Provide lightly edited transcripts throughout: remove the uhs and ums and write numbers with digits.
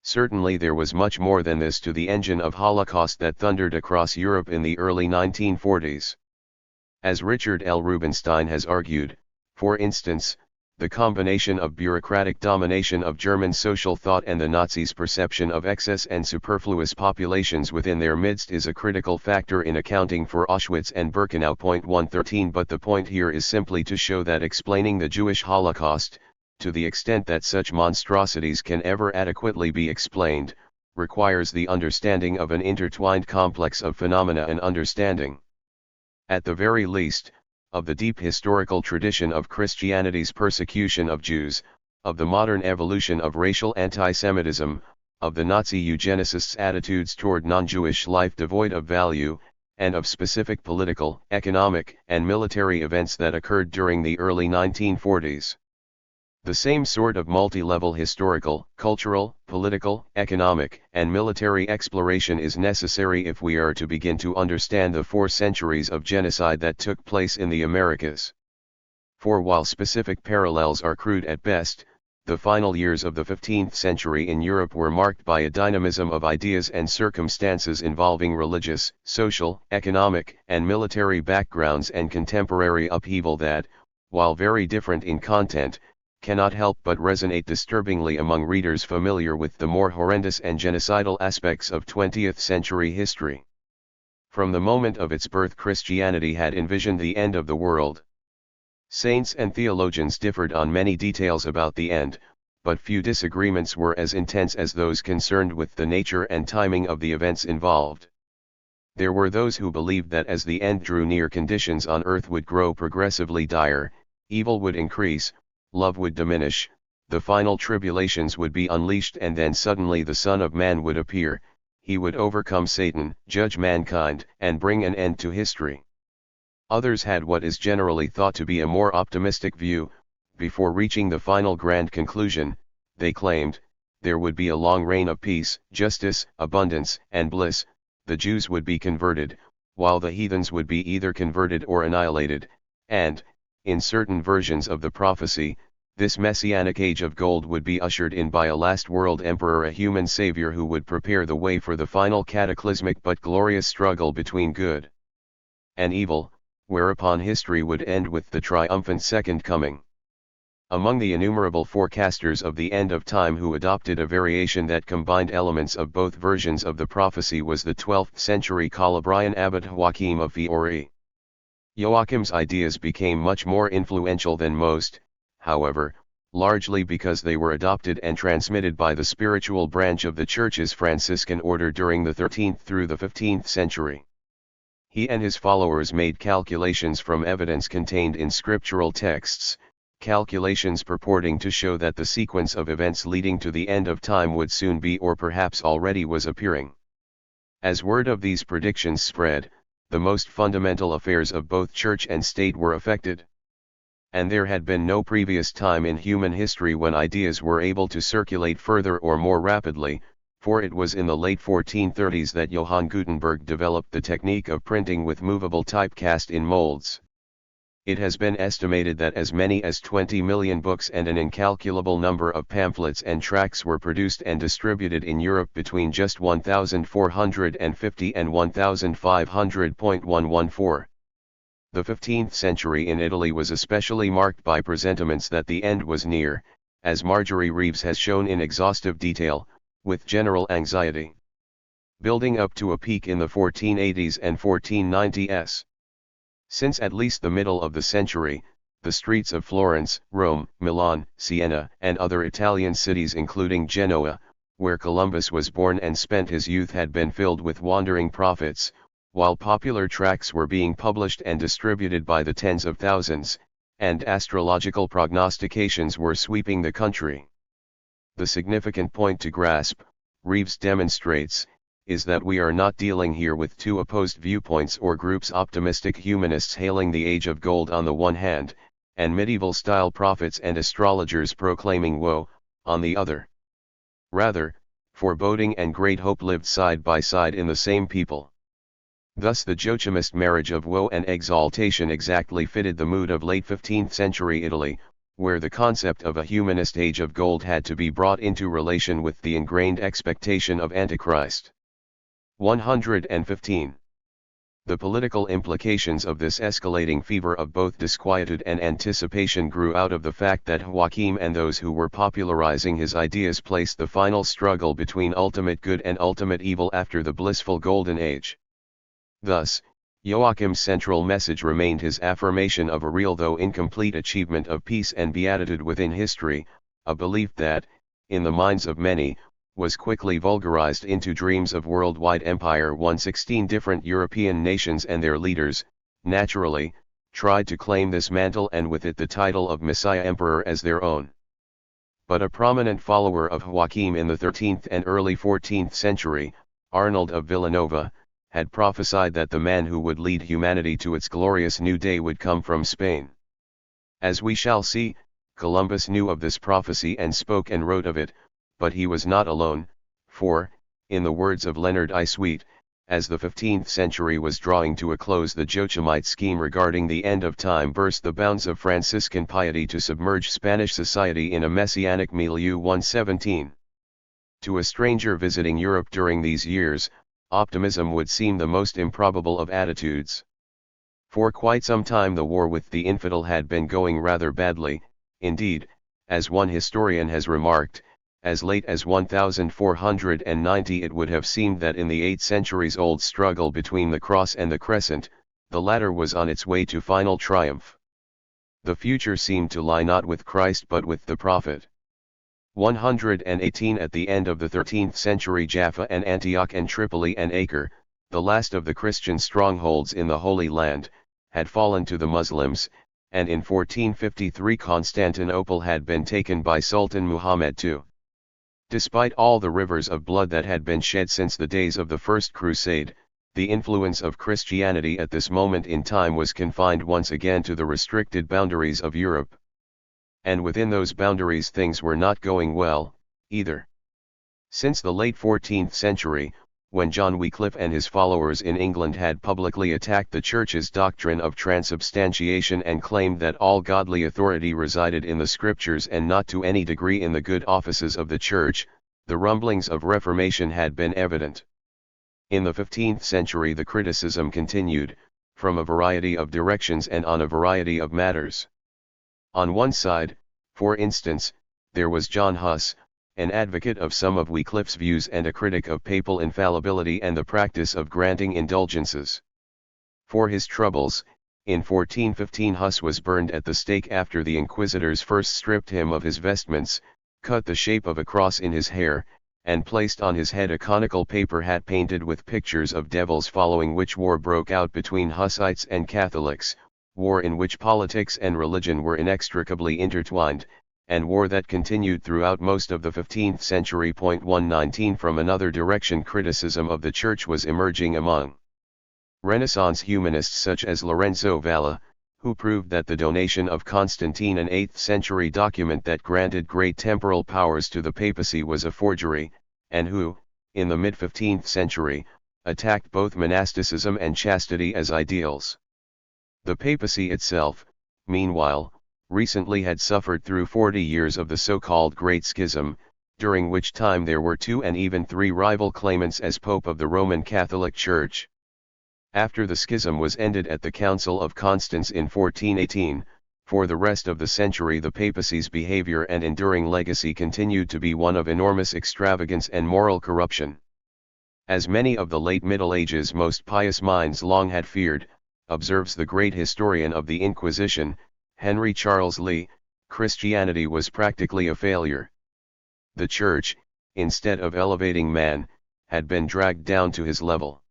Certainly there was much more than this to the engine of Holocaust that thundered across Europe in the early 1940s. As Richard L. Rubinstein has argued, for instance, the combination of bureaucratic domination of German social thought and the Nazis' perception of excess and superfluous populations within their midst is a critical factor in accounting for Auschwitz and Birkenau. 113 But the point here is simply to show that explaining the Jewish Holocaust, to the extent that such monstrosities can ever adequately be explained, requires the understanding of an intertwined complex of phenomena and understanding, at the very least, of the deep historical tradition of Christianity's persecution of Jews, of the modern evolution of racial antisemitism, of the Nazi eugenicists' attitudes toward non-Jewish life devoid of value, and of specific political, economic, and military events that occurred during the early 1940s. The same sort of multi-level historical, cultural, political, economic, and military exploration is necessary if we are to begin to understand the 4 centuries of genocide that took place in the Americas. For while specific parallels are crude at best, the final years of the 15th century in Europe were marked by a dynamism of ideas and circumstances involving religious, social, economic, and military backgrounds and contemporary upheaval that, while very different in content, cannot help but resonate disturbingly among readers familiar with the more horrendous and genocidal aspects of 20th century history. From the moment of its birth, Christianity had envisioned the end of the world. Saints and theologians differed on many details about the end, but few disagreements were as intense as those concerned with the nature and timing of the events involved. There were those who believed that as the end drew near, conditions on earth would grow progressively dire, evil would increase, love would diminish, the final tribulations would be unleashed, and then suddenly the Son of Man would appear. He would overcome Satan, judge mankind, and bring an end to history. Others had what is generally thought to be a more optimistic view. Before reaching the final grand conclusion, they claimed, there would be a long reign of peace, justice, abundance, and bliss. The Jews would be converted, while the heathens would be either converted or annihilated, and, in certain versions of the prophecy, this messianic age of gold would be ushered in by a last world emperor, a human savior who would prepare the way for the final cataclysmic but glorious struggle between good and evil, whereupon history would end with the triumphant second coming. Among the innumerable forecasters of the end of time who adopted a variation that combined elements of both versions of the prophecy was the 12th century Calabrian abbot Joachim of Fiore. Joachim's ideas became much more influential than most, however, largely because they were adopted and transmitted by the spiritual branch of the Church's Franciscan order during the 13th through the 15th century. He and his followers made calculations from evidence contained in scriptural texts, calculations purporting to show that the sequence of events leading to the end of time would soon be, or perhaps already was, appearing. As word of these predictions spread, the most fundamental affairs of both church and state were affected. And there had been no previous time in human history when ideas were able to circulate further or more rapidly, for it was in the late 1430s that Johann Gutenberg developed the technique of printing with movable type cast in molds. It has been estimated that as many as 20 million books and an incalculable number of pamphlets and tracts were produced and distributed in Europe between just 1450 and 1500.114. The 15th century in Italy was especially marked by presentiments that the end was near, as Marjorie Reeves has shown in exhaustive detail, with general anxiety building up to a peak in the 1480s and 1490s. Since at least the middle of the century, the streets of Florence, Rome, Milan, Siena, and other Italian cities including Genoa, where Columbus was born and spent his youth, had been filled with wandering prophets, while popular tracts were being published and distributed by the tens of thousands, and astrological prognostications were sweeping the country. The significant point to grasp, Reeves demonstrates, is that we are not dealing here with two opposed viewpoints or groups: optimistic humanists hailing the age of gold on the one hand, and medieval-style prophets and astrologers proclaiming woe, on the other. Rather, foreboding and great hope lived side by side in the same people. Thus the Joachimist marriage of woe and exaltation exactly fitted the mood of late 15th century Italy, where the concept of a humanist age of gold had to be brought into relation with the ingrained expectation of Antichrist. 115. The political implications of this escalating fever of both disquietude and anticipation grew out of the fact that Joachim and those who were popularizing his ideas placed the final struggle between ultimate good and ultimate evil after the blissful Golden Age. Thus, Joachim's central message remained his affirmation of a real though incomplete achievement of peace and beatitude within history, a belief that, in the minds of many, was quickly vulgarized into dreams of worldwide empire. 116 different European nations and their leaders, naturally, tried to claim this mantle and with it the title of Messiah Emperor as their own. But a prominent follower of Joachim in the 13th and early 14th century, Arnold of Villanova, had prophesied that the man who would lead humanity to its glorious new day would come from Spain. As we shall see, Columbus knew of this prophecy and spoke and wrote of it, but he was not alone, for, in the words of Leonard I. Sweet, as the 15th century was drawing to a close, the Joachimite scheme regarding the end of time burst the bounds of Franciscan piety to submerge Spanish society in a messianic milieu. 117. To a stranger visiting Europe during these years, optimism would seem the most improbable of attitudes. For quite some time the war with the infidel had been going rather badly, indeed, as one historian has remarked, as late as 1490 it would have seemed that in the 8 centuries-old struggle between the cross and the crescent, the latter was on its way to final triumph. The future seemed to lie not with Christ but with the prophet. 118 At the end of the 13th century, Jaffa and Antioch and Tripoli and Acre, the last of the Christian strongholds in the Holy Land, had fallen to the Muslims, and in 1453 Constantinople had been taken by Sultan Muhammad II. Despite all the rivers of blood that had been shed since the days of the First Crusade, the influence of Christianity at this moment in time was confined once again to the restricted boundaries of Europe. And within those boundaries things were not going well, either. Since the late 14th century, when John Wycliffe and his followers in England had publicly attacked the Church's doctrine of transubstantiation and claimed that all godly authority resided in the Scriptures and not to any degree in the good offices of the Church, the rumblings of Reformation had been evident. In the 15th century the criticism continued, from a variety of directions and on a variety of matters. On one side, for instance, there was John Huss, an advocate of some of Wycliffe's views and a critic of papal infallibility and the practice of granting indulgences. For his troubles, in 1415 Huss was burned at the stake after the inquisitors first stripped him of his vestments, cut the shape of a cross in his hair, and placed on his head a conical paper hat painted with pictures of devils, following which war broke out between Hussites and Catholics, war in which politics and religion were inextricably intertwined, and war that continued throughout most of the 15th century. 119 From another direction, criticism of the Church was emerging among Renaissance humanists such as Lorenzo Valla, who proved that the donation of Constantine, an 8th century document that granted great temporal powers to the papacy, was a forgery, and who, in the mid-15th century, attacked both monasticism and chastity as ideals. The papacy itself, meanwhile, recently had suffered through 40 years of the so-called Great Schism, during which time there were 2 and even 3 rival claimants as Pope of the Roman Catholic Church. After the schism was ended at the Council of Constance in 1418, for the rest of the century the papacy's behavior and enduring legacy continued to be one of enormous extravagance and moral corruption. As many of the late Middle Ages' most pious minds long had feared, observes the great historian of the Inquisition, Henry Charles Lee, Christianity was practically a failure. The Church, instead of elevating man, had been dragged down to his level.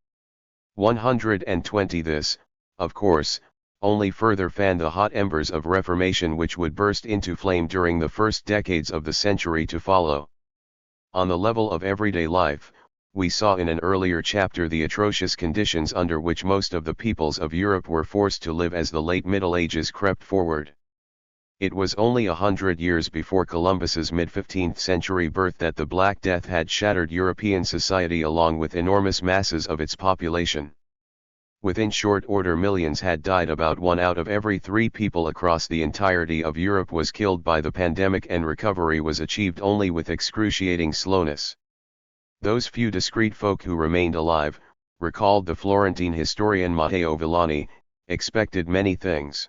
120 This, of course, only further fanned the hot embers of Reformation, which would burst into flame during the first decades of the century to follow. On the level of everyday life, we saw in an earlier chapter the atrocious conditions under which most of the peoples of Europe were forced to live as the late Middle Ages crept forward. It was only 100 years before Columbus's mid-15th century birth that the Black Death had shattered European society along with enormous masses of its population. Within short order millions had died. About 1 out of every 3 people across the entirety of Europe was killed by the pandemic, and recovery was achieved only with excruciating slowness. Those few discreet folk who remained alive, recalled the Florentine historian Matteo Villani, expected many things.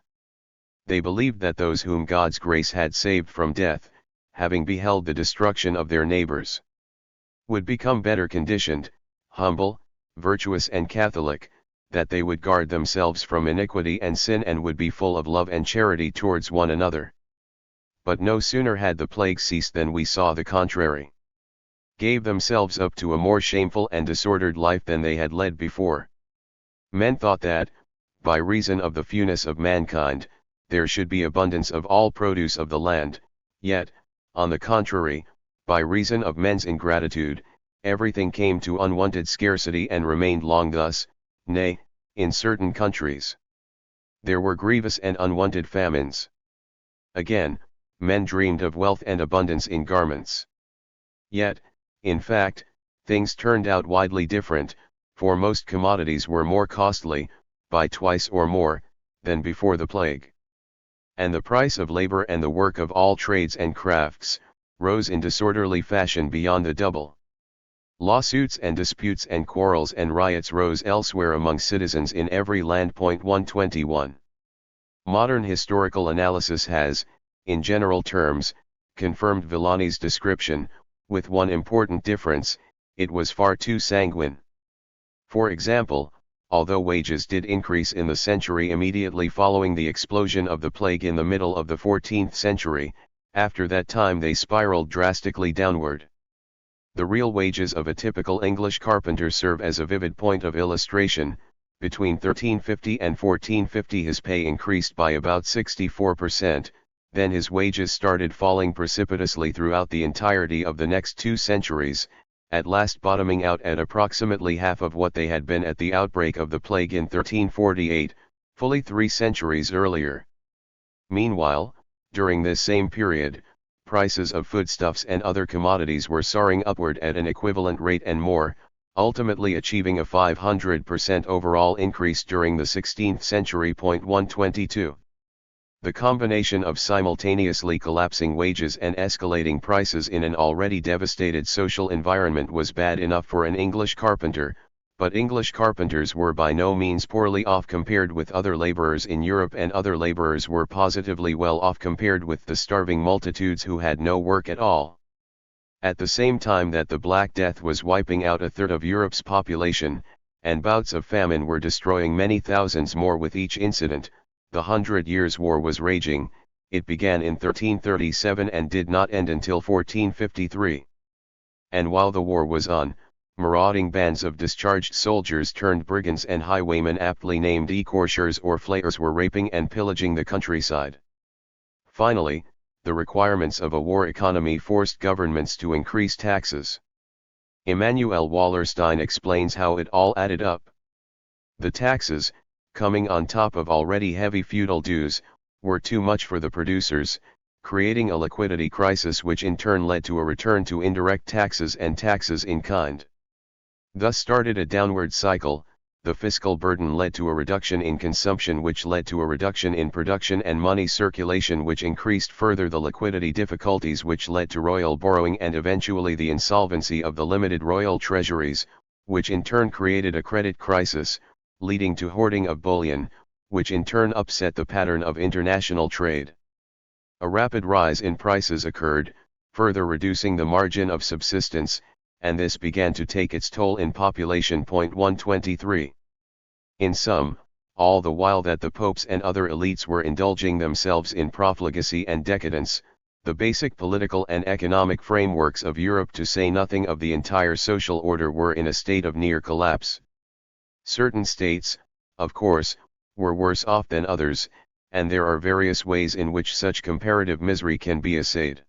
They believed that those whom God's grace had saved from death, having beheld the destruction of their neighbors, would become better conditioned, humble, virtuous and Catholic, that they would guard themselves from iniquity and sin and would be full of love and charity towards one another. But no sooner had the plague ceased than we saw the contrary. Gave themselves up to a more shameful and disordered life than they had led before. Men thought that, by reason of the fewness of mankind, there should be abundance of all produce of the land, yet, on the contrary, by reason of men's ingratitude, everything came to unwonted scarcity and remained long thus. Nay, in certain countries, there were grievous and unwonted famines. Again, men dreamed of wealth and abundance in garments. Yet, in fact, things turned out widely different, for most commodities were more costly, by twice or more, than before the plague. And the price of labor and the work of all trades and crafts, rose in disorderly fashion beyond the double. Lawsuits and disputes and quarrels and riots rose elsewhere among citizens in every land. 121. Modern historical analysis has, in general terms, confirmed Villani's description, with one important difference: it was far too sanguine. For example, although wages did increase in the century immediately following the explosion of the plague in the middle of the 14th century, after that time they spiraled drastically downward. The real wages of a typical English carpenter serve as a vivid point of illustration. Between 1350 and 1450 his pay increased by about 64%, then his wages started falling precipitously throughout the entirety of the next 2 centuries, at last bottoming out at approximately half of what they had been at the outbreak of the plague in 1348, fully 3 centuries earlier. Meanwhile, during this same period, prices of foodstuffs and other commodities were soaring upward at an equivalent rate and more, ultimately achieving a 500% overall increase during the 16th century. 122. The combination of simultaneously collapsing wages and escalating prices in an already devastated social environment was bad enough for an English carpenter, but English carpenters were by no means poorly off compared with other laborers in Europe, and other laborers were positively well off compared with the starving multitudes who had no work at all. At the same time that the Black Death was wiping out a third of Europe's population, and bouts of famine were destroying many thousands more with each incident, the 100 Years' War was raging. It began in 1337 and did not end until 1453. And while the war was on, marauding bands of discharged soldiers turned brigands and highwaymen, aptly named écorcheurs or flayers, were raping and pillaging the countryside. Finally, the requirements of a war economy forced governments to increase taxes. Emanuel Wallerstein explains how it all added up. The taxes, coming on top of already heavy feudal dues, were too much for the producers, creating a liquidity crisis which in turn led to a return to indirect taxes and taxes in kind. Thus started a downward cycle. The fiscal burden led to a reduction in consumption, which led to a reduction in production and money circulation, which increased further the liquidity difficulties, which led to royal borrowing and eventually the insolvency of the limited royal treasuries, which in turn created a credit crisis, leading to hoarding of bullion, which in turn upset the pattern of international trade. A rapid rise in prices occurred, further reducing the margin of subsistence, and this began to take its toll in population. 123. In sum, all the while that the popes and other elites were indulging themselves in profligacy and decadence, the basic political and economic frameworks of Europe, to say nothing of the entire social order, were in a state of near collapse. Certain states, of course, were worse off than others, and there are various ways in which such comparative misery can be assayed.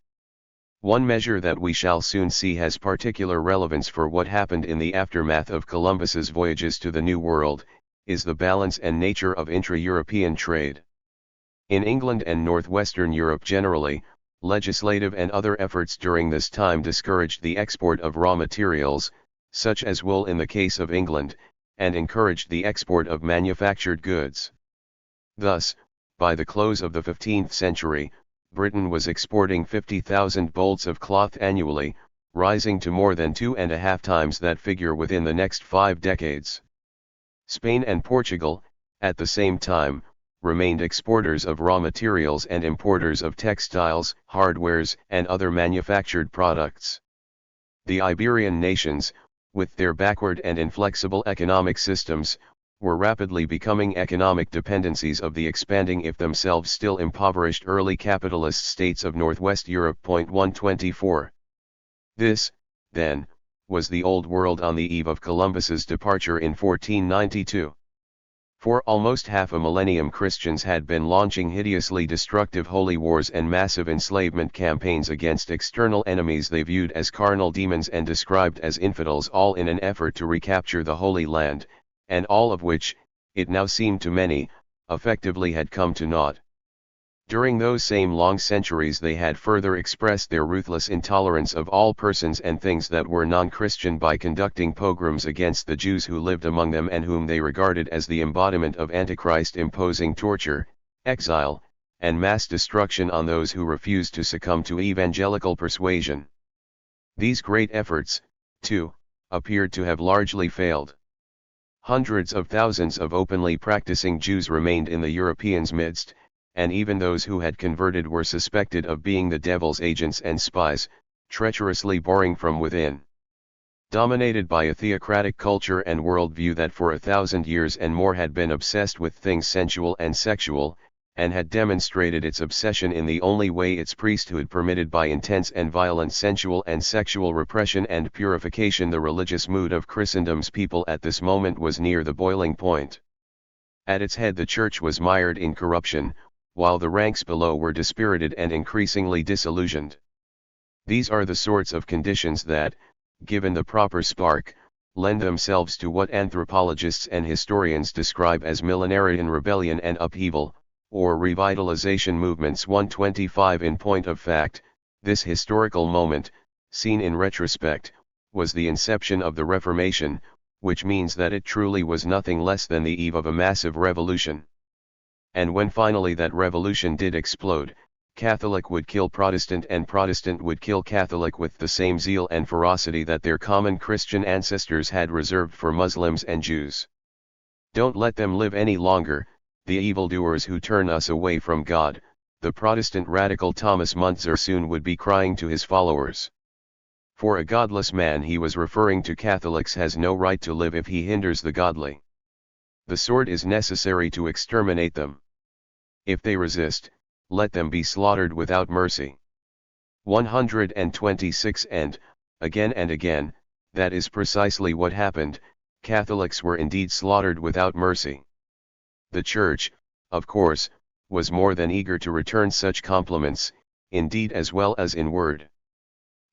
One measure that we shall soon see has particular relevance for what happened in the aftermath of Columbus's voyages to the New World, is the balance and nature of intra-European trade. In England and northwestern Europe generally, legislative and other efforts during this time discouraged the export of raw materials, such as wool in the case of England, and encouraged the export of manufactured goods. Thus, by the close of the 15th century, Britain was exporting 50,000 bolts of cloth annually, rising to more than 2.5 times that figure within the next 5 decades. Spain and Portugal, at the same time, remained exporters of raw materials and importers of textiles, hardwares, and other manufactured products. The Iberian nations, with their backward and inflexible economic systems, were rapidly becoming economic dependencies of the expanding if themselves still impoverished early capitalist states of Northwest Europe. 124. This, then, was the Old World on the eve of Columbus's departure in 1492. For almost half a millennium Christians had been launching hideously destructive holy wars and massive enslavement campaigns against external enemies they viewed as carnal demons and described as infidels, all in an effort to recapture the Holy Land, and all of which, it now seemed to many, effectively had come to naught. During those same long centuries they had further expressed their ruthless intolerance of all persons and things that were non-Christian by conducting pogroms against the Jews who lived among them and whom they regarded as the embodiment of Antichrist, imposing torture, exile, and mass destruction on those who refused to succumb to evangelical persuasion. These great efforts, too, appeared to have largely failed. Hundreds of thousands of openly practicing Jews remained in the Europeans' midst, and even those who had converted were suspected of being the devil's agents and spies, treacherously boring from within. Dominated by a theocratic culture and worldview that for 1,000 years and more had been obsessed with things sensual and sexual, and had demonstrated its obsession in the only way its priesthood permitted by intense and violent sensual and sexual repression and purification, the religious mood of Christendom's people at this moment was near the boiling point. At its head the church was mired in corruption, while the ranks below were dispirited and increasingly disillusioned. These are the sorts of conditions that, given the proper spark, lend themselves to what anthropologists and historians describe as millenarian rebellion and upheaval, or revitalization movements. 125. In point of fact, this historical moment, seen in retrospect, was the inception of the Reformation, which means that it truly was nothing less than the eve of a massive revolution. And when finally that revolution did explode, Catholic would kill Protestant and Protestant would kill Catholic with the same zeal and ferocity that their common Christian ancestors had reserved for Muslims and Jews. Don't let them live any longer, the evildoers who turn us away from God, the Protestant radical Thomas Muntzer soon would be crying to his followers. For a godless man he was referring to Catholics has no right to live if he hinders the godly. The sword is necessary to exterminate them. If they resist, let them be slaughtered without mercy. 126. And again, that is precisely what happened. Catholics were indeed slaughtered without mercy. The Church, of course, was more than eager to return such compliments, in deed as well as in word.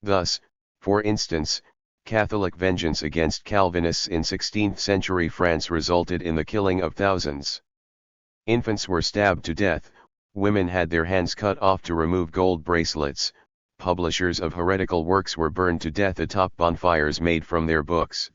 Thus, for instance, Catholic vengeance against Calvinists in 16th century France resulted in the killing of thousands. Infants were stabbed to death, women had their hands cut off to remove gold bracelets, publishers of heretical works were burned to death atop bonfires made from their books.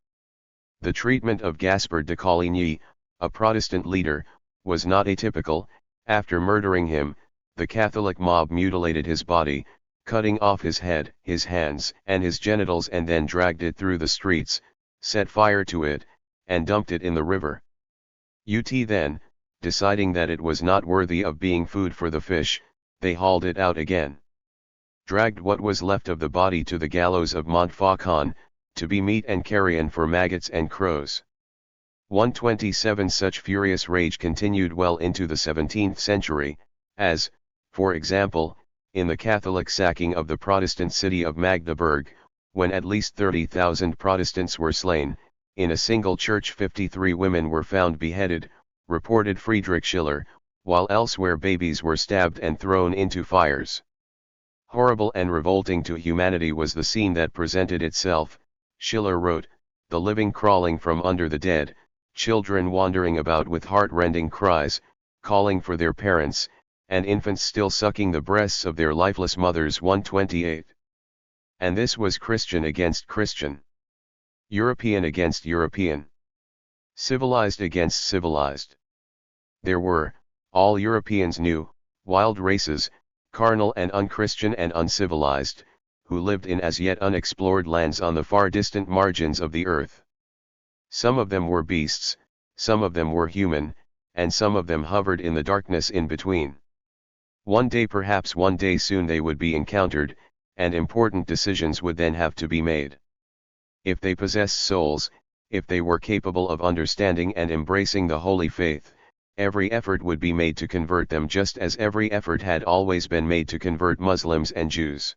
The treatment of Gaspard de Coligny, a Protestant leader, was not atypical. After murdering him, the Catholic mob mutilated his body, cutting off his head, his hands, and his genitals, and then dragged it through the streets, set fire to it, and dumped it in the river. Then, deciding that it was not worthy of being food for the fish, they hauled it out again. Dragged what was left of the body to the gallows of Montfaucon, to be meat and carrion for maggots and crows. 127. Such furious rage continued well into the 17th century, as, for example, in the Catholic sacking of the Protestant city of Magdeburg, when at least 30,000 Protestants were slain, in a single church 53 women were found beheaded, reported Friedrich Schiller, while elsewhere babies were stabbed and thrown into fires. Horrible and revolting to humanity was the scene that presented itself. Schiller wrote, the living crawling from under the dead, children wandering about with heart-rending cries, calling for their parents, and infants still sucking the breasts of their lifeless mothers. 128. And this was Christian against Christian. European against European. Civilized against civilized. There were, all Europeans knew, wild races, carnal and unchristian and uncivilized, who lived in as yet unexplored lands on the far distant margins of the earth. Some of them were beasts, some of them were human, and some of them hovered in the darkness in between. One day, perhaps one day soon, they would be encountered, and important decisions would then have to be made. If they possessed souls, if they were capable of understanding and embracing the holy faith, every effort would be made to convert them, just as every effort had always been made to convert Muslims and Jews.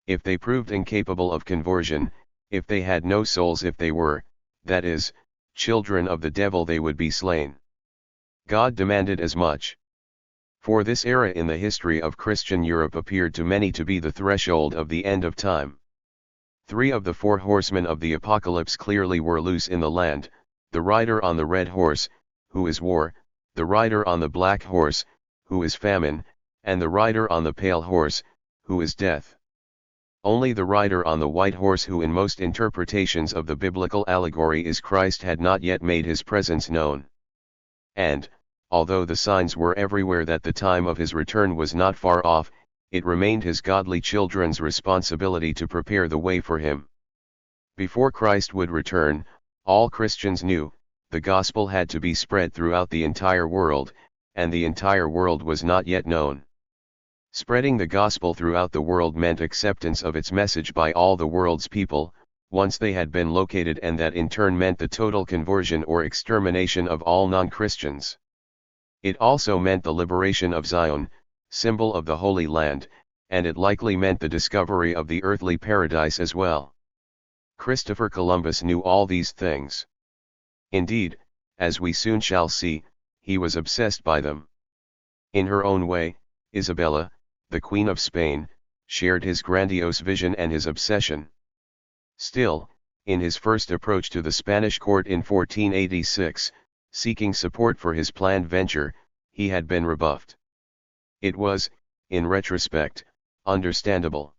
If they proved incapable of conversion, if they had no souls, if they were, that is, children of the devil, they would be slain. God demanded as much. For this era in the history of Christian Europe appeared to many to be the threshold of the end of time. 3 of the 4 horsemen of the apocalypse clearly were loose in the land: the rider on the red horse, who is war; the rider on the black horse, who is famine; and the rider on the pale horse, who is death. Only the rider on the white horse, who in most interpretations of the biblical allegory is Christ, had not yet made his presence known. And, although the signs were everywhere that the time of his return was not far off, it remained his godly children's responsibility to prepare the way for him. Before Christ would return, all Christians knew, the gospel had to be spread throughout the entire world, and the entire world was not yet known. Spreading the gospel throughout the world meant acceptance of its message by all the world's people, once they had been located, and that in turn meant the total conversion or extermination of all non-Christians. It also meant the liberation of Zion, symbol of the Holy Land, and it likely meant the discovery of the earthly paradise as well. Christopher Columbus knew all these things. Indeed, as we soon shall see, he was obsessed by them. In her own way, Isabella, the Queen of Spain, shared his grandiose vision and his obsession. Still, in his first approach to the Spanish court in 1486, seeking support for his planned venture, he had been rebuffed. It was, in retrospect, understandable.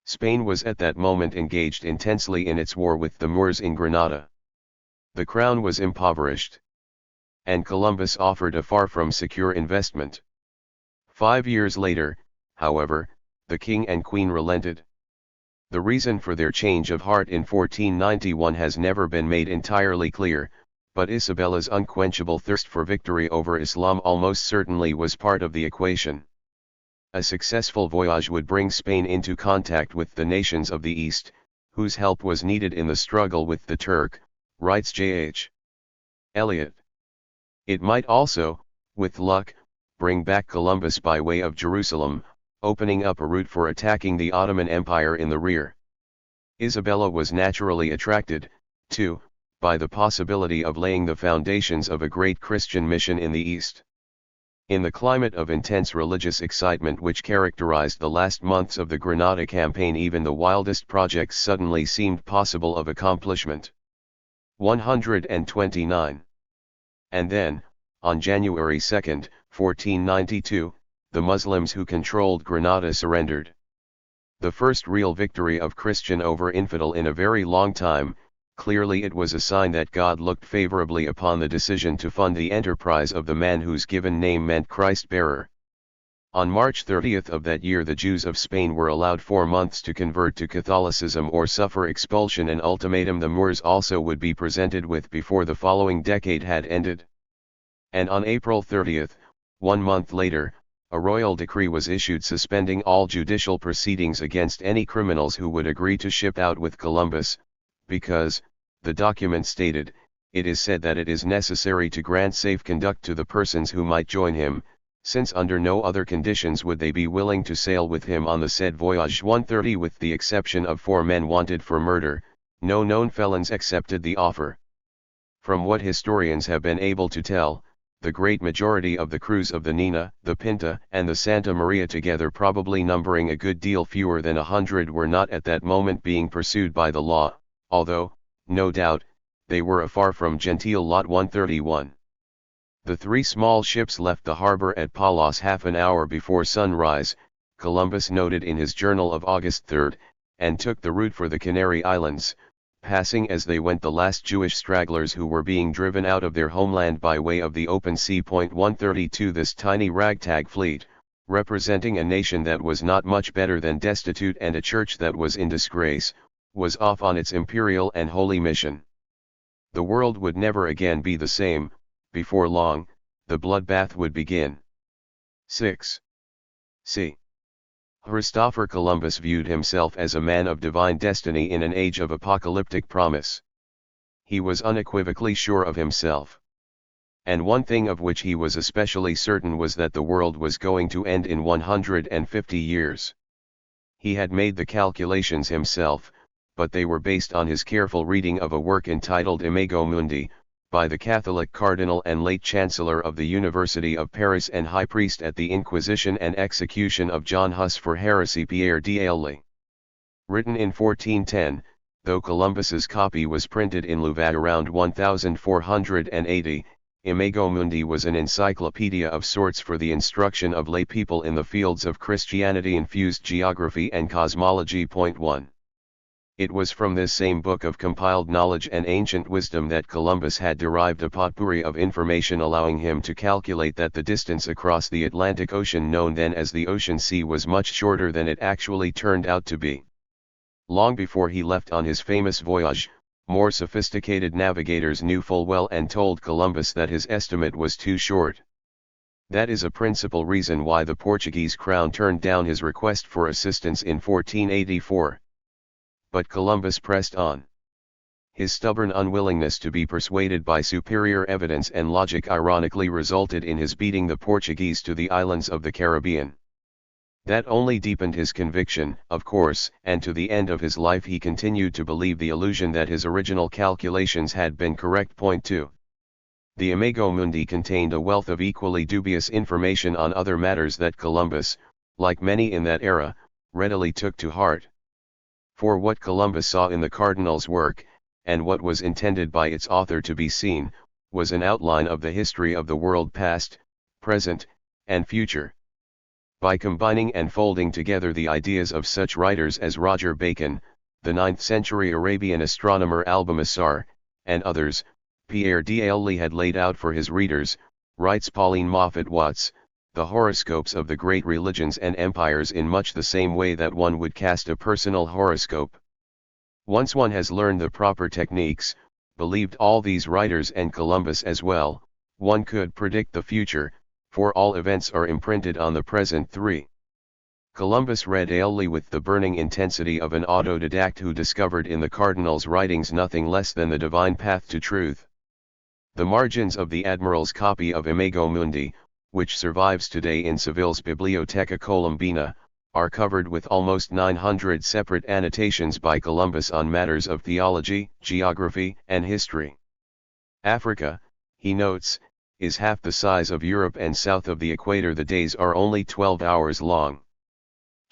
Spain was at that moment engaged intensely in its war with the Moors in Granada. The crown was impoverished. And Columbus offered a far from secure investment. 5 years later, however, the king and queen relented. The reason for their change of heart in 1491 has never been made entirely clear, but Isabella's unquenchable thirst for victory over Islam almost certainly was part of the equation. A successful voyage would bring Spain into contact with the nations of the East, whose help was needed in the struggle with the Turk, writes J.H. Eliot. It might also, with luck, bring back Columbus by way of Jerusalem, opening up a route for attacking the Ottoman Empire in the rear. Isabella was naturally attracted, too, by the possibility of laying the foundations of a great Christian mission in the East. In the climate of intense religious excitement which characterized the last months of the Granada campaign, even the wildest projects suddenly seemed possible of accomplishment. 129. And then, on January 2, 1492, the Muslims who controlled Granada surrendered. The first real victory of Christian over infidel in a very long time. Clearly it was a sign that God looked favorably upon the decision to fund the enterprise of the man whose given name meant Christ-bearer. On March 30 of that year, the Jews of Spain were allowed 4 months to convert to Catholicism or suffer expulsion, an ultimatum the Moors also would be presented with before the following decade had ended. And on April 30, 1 month later, a royal decree was issued suspending all judicial proceedings against any criminals who would agree to ship out with Columbus, because, the document stated, it is said that it is necessary to grant safe conduct to the persons who might join him, since under no other conditions would they be willing to sail with him on the said voyage. 130. With the exception of 4 men wanted for murder, no known felons accepted the offer. From what historians have been able to tell, the great majority of the crews of the Nina, the Pinta, and the Santa Maria, together probably numbering a good deal fewer than 100, were not at that moment being pursued by the law, although, no doubt, they were a far from genteel lot. 131. The 3 small ships left the harbor at Palos half an hour before sunrise, Columbus noted in his journal of August 3, and took the route for the Canary Islands, passing as they went the last Jewish stragglers who were being driven out of their homeland by way of the open sea. 132 This tiny ragtag fleet, representing a nation that was not much better than destitute and a church that was in disgrace, was off on its imperial and holy mission. The world would never again be the same. Before long, the bloodbath would begin. 6. C. Christopher Columbus viewed himself as a man of divine destiny in an age of apocalyptic promise. He was unequivocally sure of himself. And one thing of which he was especially certain was that the world was going to end in 150 years. He had made the calculations himself, but they were based on his careful reading of a work entitled Imago Mundi, by the Catholic cardinal and late chancellor of the University of Paris and high priest at the Inquisition and execution of John Hus for heresy, Pierre d'Ailly. Written in 1410, though Columbus's copy was printed in Louvain around 1480, Imago Mundi was an encyclopedia of sorts for the instruction of lay people in the fields of Christianity-infused geography and cosmology. 1. It was from this same book of compiled knowledge and ancient wisdom that Columbus had derived a potpourri of information allowing him to calculate that the distance across the Atlantic Ocean, known then as the Ocean Sea, was much shorter than it actually turned out to be. Long before he left on his famous voyage, more sophisticated navigators knew full well and told Columbus that his estimate was too short. That is a principal reason why the Portuguese crown turned down his request for assistance in 1484. But Columbus pressed on. His stubborn unwillingness to be persuaded by superior evidence and logic ironically resulted in his beating the Portuguese to the islands of the Caribbean. That only deepened his conviction, of course, and to the end of his life he continued to believe the illusion that his original calculations had been correct. 2. The Imago Mundi contained a wealth of equally dubious information on other matters that Columbus, like many in that era, readily took to heart. For what Columbus saw in the Cardinal's work, and what was intended by its author to be seen, was an outline of the history of the world past, present, and future. By combining and folding together the ideas of such writers as Roger Bacon, the 9th-century Arabian astronomer Albumassar, and others, Pierre d'Ailly had laid out for his readers, writes Pauline Moffat Watts, the horoscopes of the great religions and empires in much the same way that one would cast a personal horoscope. Once one has learned the proper techniques, believed all these writers and Columbus as well, one could predict the future, for all events are imprinted on the present. 3. Columbus read Ailly with the burning intensity of an autodidact who discovered in the Cardinal's writings nothing less than the divine path to truth. The margins of the Admiral's copy of Imago Mundi, which survives today in Seville's Biblioteca Colombina, are covered with almost 900 separate annotations by Columbus on matters of theology, geography, and history. Africa, he notes, is half the size of Europe, and south of the equator the days are only 12 hours long.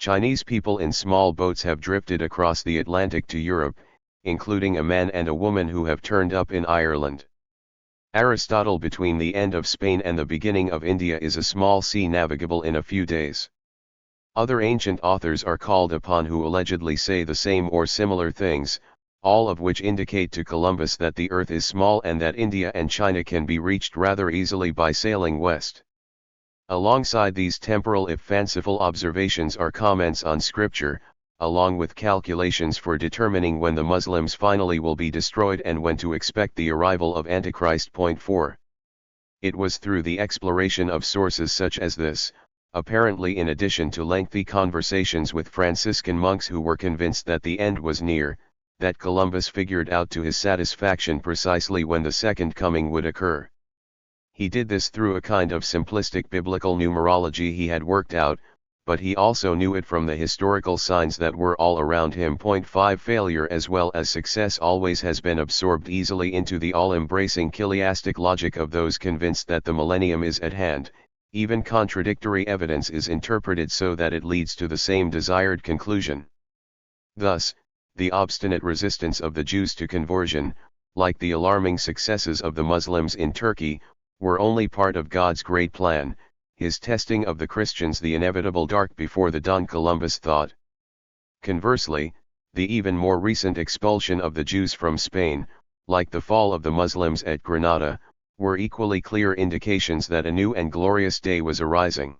Chinese people in small boats have drifted across the Atlantic to Europe, including a man and a woman who have turned up in Ireland. Aristotle, between the end of Spain and the beginning of India is a small sea navigable in a few days. Other ancient authors are called upon who allegedly say the same or similar things, all of which indicate to Columbus that the earth is small and that India and China can be reached rather easily by sailing west. Alongside these temporal if fanciful observations are comments on scripture, along with calculations for determining when the Muslims finally will be destroyed and when to expect the arrival of Antichrist. 4. It was through the exploration of sources such as this, apparently in addition to lengthy conversations with Franciscan monks who were convinced that the end was near, that Columbus figured out to his satisfaction precisely when the second coming would occur. He did this through a kind of simplistic biblical numerology he had worked out, but he also knew it from the historical signs that were all around him. 5. Failure as well as success always has been absorbed easily into the all-embracing chiastic logic of those convinced that the millennium is at hand. Even contradictory evidence is interpreted so that it leads to the same desired conclusion. Thus, the obstinate resistance of the Jews to conversion, like the alarming successes of the Muslims in Turkey, were only part of God's great plan, his testing of the Christians the inevitable dark before the dawn. Columbus thought. Conversely, The even more recent expulsion of the Jews from Spain, like the fall of the Muslims at Granada, were equally clear indications that a new and glorious day was arising.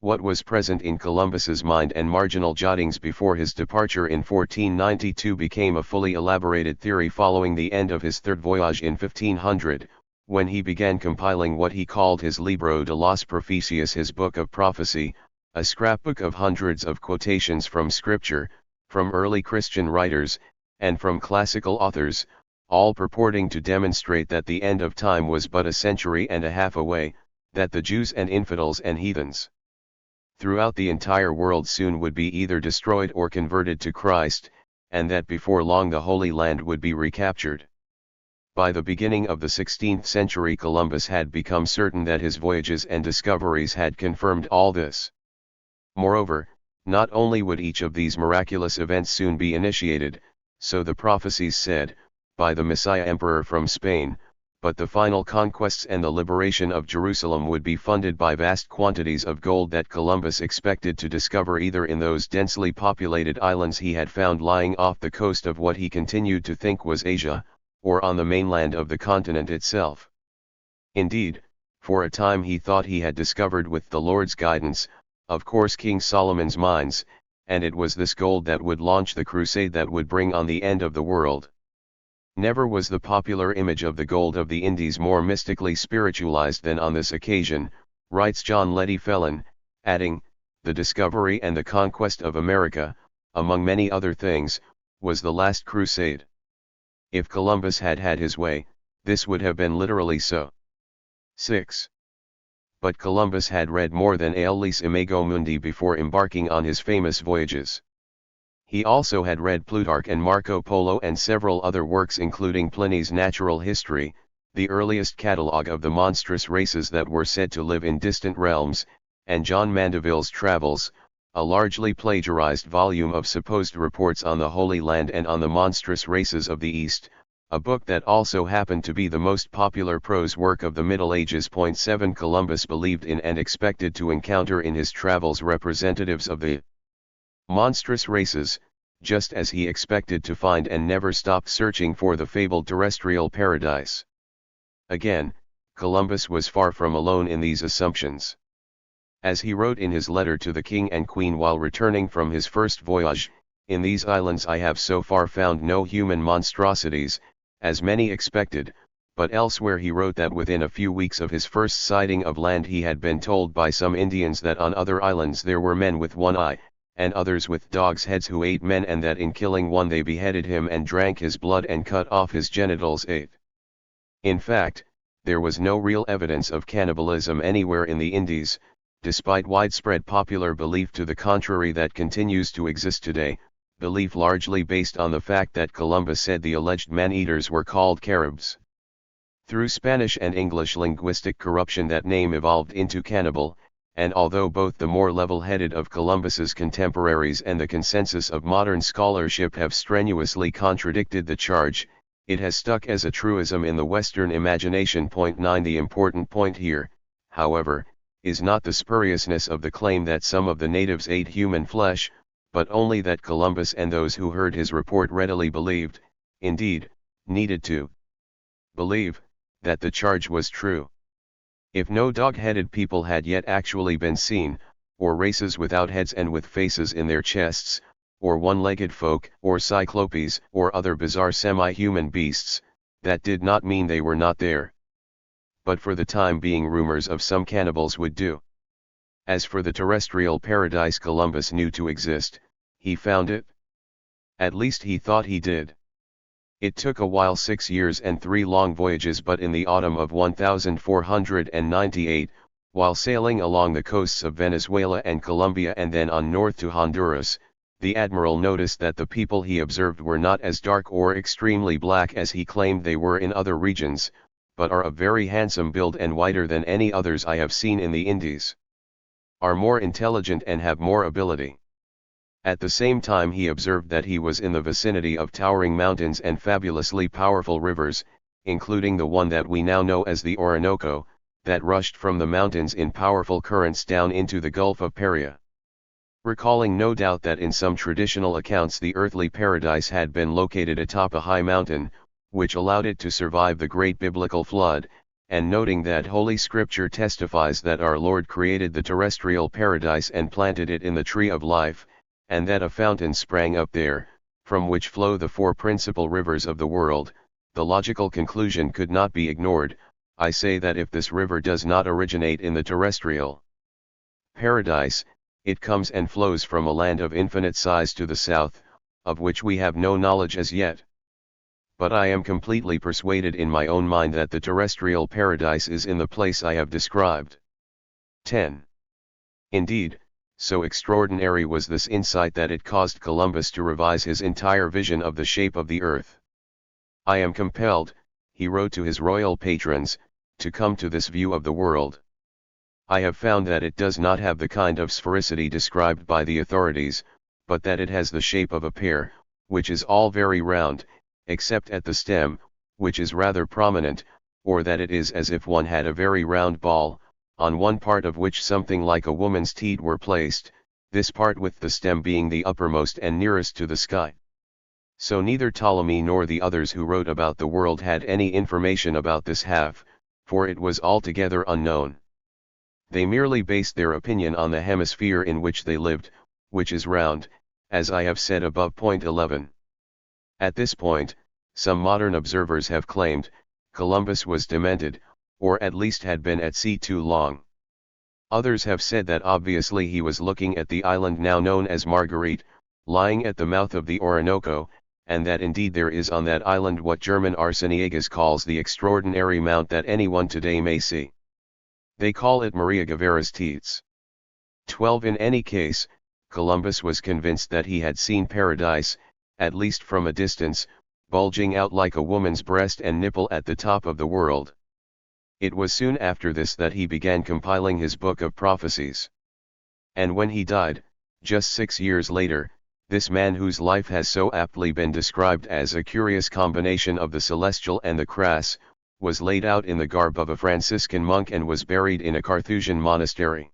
What was present in Columbus's mind and marginal jottings before his departure in 1492 became a fully elaborated theory following the end of his third voyage in 1500, when he began compiling what he called his Libro de las Profecias, his book of prophecy, a scrapbook of hundreds of quotations from scripture, from early Christian writers, and from classical authors, all purporting to demonstrate that the end of time was but a century and a half away, that the Jews and infidels and heathens throughout the entire world soon would be either destroyed or converted to Christ, and that before long the Holy Land would be recaptured. By the beginning of the 16th century, Columbus had become certain that his voyages and discoveries had confirmed all this. Moreover, not only would each of these miraculous events soon be initiated, so the prophecies said, by the Messiah Emperor from Spain, but the final conquests and the liberation of Jerusalem would be funded by vast quantities of gold that Columbus expected to discover either in those densely populated islands he had found lying off the coast of what he continued to think was Asia, or on the mainland of the continent itself. Indeed, for a time he thought he had discovered with the Lord's guidance, of course, King Solomon's mines, and it was this gold that would launch the crusade that would bring on the end of the world. Never was the popular image of the gold of the Indies more mystically spiritualized than on this occasion, writes John Letty Felon, adding, the discovery and the conquest of America, among many other things, was the last crusade. If Columbus had had his way, this would have been literally so. 6. But Columbus had read more than Aeolis Imago Mundi before embarking on his famous voyages. He also had read Plutarch and Marco Polo and several other works, including Pliny's Natural History, the earliest catalogue of the monstrous races that were said to live in distant realms, and John Mandeville's Travels, a largely plagiarized volume of supposed reports on the Holy Land and on the monstrous races of the East, a book that also happened to be the most popular prose work of the Middle Ages. 7 Columbus believed in and expected to encounter in his travels representatives of the monstrous races, just as he expected to find and never stopped searching for the fabled terrestrial paradise. Again, Columbus was far from alone in these assumptions. As he wrote in his letter to the King and Queen while returning from his first voyage, in these islands I have so far found no human monstrosities, as many expected, but elsewhere he wrote that within a few weeks of his first sighting of land he had been told by some Indians that on other islands there were men with one eye, and others with dogs' heads who ate men, and that in killing one they beheaded him and drank his blood and cut off his genitals. 8. In fact, there was no real evidence of cannibalism anywhere in the Indies, despite widespread popular belief to the contrary that continues to exist today, belief largely based on the fact that Columbus said the alleged man-eaters were called Caribs. Through Spanish and English linguistic corruption that name evolved into cannibal, and although both the more level-headed of Columbus's contemporaries and the consensus of modern scholarship have strenuously contradicted the charge, it has stuck as a truism in the Western imagination. 9 The important point here, however, is not the spuriousness of the claim that some of the natives ate human flesh, but only that Columbus and those who heard his report readily believed, indeed, needed to believe, that the charge was true. If no dog-headed people had yet actually been seen, or races without heads and with faces in their chests, or one-legged folk, or cyclopes, or other bizarre semi-human beasts, that did not mean they were not there. But for the time being rumors of some cannibals would do. As for the terrestrial paradise Columbus knew to exist, he found it. At least he thought he did. It took a while, 6 years and 3 long voyages, but in the autumn of 1498, while sailing along the coasts of Venezuela and Colombia and then on north to Honduras, the admiral noticed that the people he observed were not as dark or extremely black as he claimed they were in other regions, but are of very handsome build and whiter than any others I have seen in the Indies. Are more intelligent and have more ability. At the same time he observed that he was in the vicinity of towering mountains and fabulously powerful rivers, including the one that we now know as the Orinoco, that rushed from the mountains in powerful currents down into the Gulf of Paria. recalling no doubt that in some traditional accounts the earthly paradise had been located atop a high mountain, which allowed it to survive the great biblical flood, and noting that Holy Scripture testifies that our Lord created the terrestrial paradise and planted it in the tree of life, and that a fountain sprang up there, from which flow the four principal rivers of the world, the logical conclusion could not be ignored. I say that if this river does not originate in the terrestrial paradise, it comes and flows from a land of infinite size to the south, of which we have no knowledge as yet. But I am completely persuaded in my own mind that the terrestrial paradise is in the place I have described. 10. Indeed, so extraordinary was this insight that it caused Columbus to revise his entire vision of the shape of the earth. I am compelled, he wrote to his royal patrons, to come to this view of the world. I have found that it does not have the kind of sphericity described by the authorities, but that it has the shape of a pear, which is all very round, except at the stem, which is rather prominent, or that it is as if one had a very round ball, on one part of which something like a woman's teat were placed, this part with the stem being the uppermost and nearest to the sky. So neither Ptolemy nor the others who wrote about the world had any information about this half, for it was altogether unknown. They merely based their opinion on the hemisphere in which they lived, which is round, as I have said above. Point 11. At this point, some modern observers have claimed, Columbus was demented, or at least had been at sea too long. Others have said that obviously he was looking at the island now known as Marguerite, lying at the mouth of the Orinoco, and that indeed there is on that island what German Arseniegas calls the extraordinary mount that anyone today may see. They call it Maria Guevara's Teats. 12. In any case, Columbus was convinced that he had seen paradise, at least from a distance, bulging out like a woman's breast and nipple at the top of the world. It was soon after this that he began compiling his book of prophecies. And when he died, just 6 years later, this man whose life has so aptly been described as a curious combination of the celestial and the crass, was laid out in the garb of a Franciscan monk and was buried in a Carthusian monastery.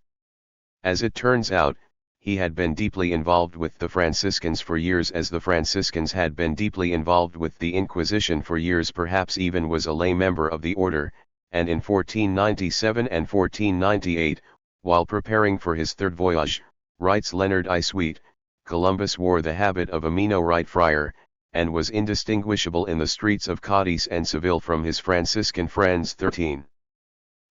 As it turns out, he had been deeply involved with the Franciscans for years, as the Franciscans had been deeply involved with the Inquisition for years, perhaps even was a lay member of the order, and in 1497 and 1498, while preparing for his third voyage, writes Leonard I. Sweet, Columbus wore the habit of a Mennonite friar, and was indistinguishable in the streets of Cadiz and Seville from his Franciscan friends. 13.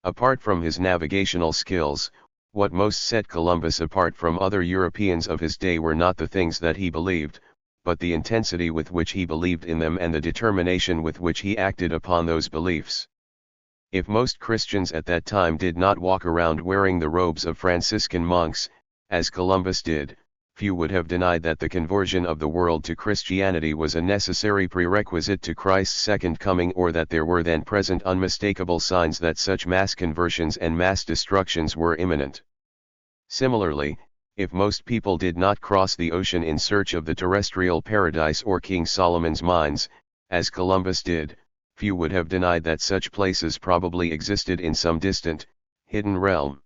Apart from his navigational skills, what most set Columbus apart from other Europeans of his day were not the things that he believed, but the intensity with which he believed in them and the determination with which he acted upon those beliefs. If most Christians at that time did not walk around wearing the robes of Franciscan monks, as Columbus did, few would have denied that the conversion of the world to Christianity was a necessary prerequisite to Christ's second coming, or that there were then present unmistakable signs that such mass conversions and mass destructions were imminent. Similarly, if most people did not cross the ocean in search of the terrestrial paradise or King Solomon's mines, as Columbus did, few would have denied that such places probably existed in some distant, hidden realm.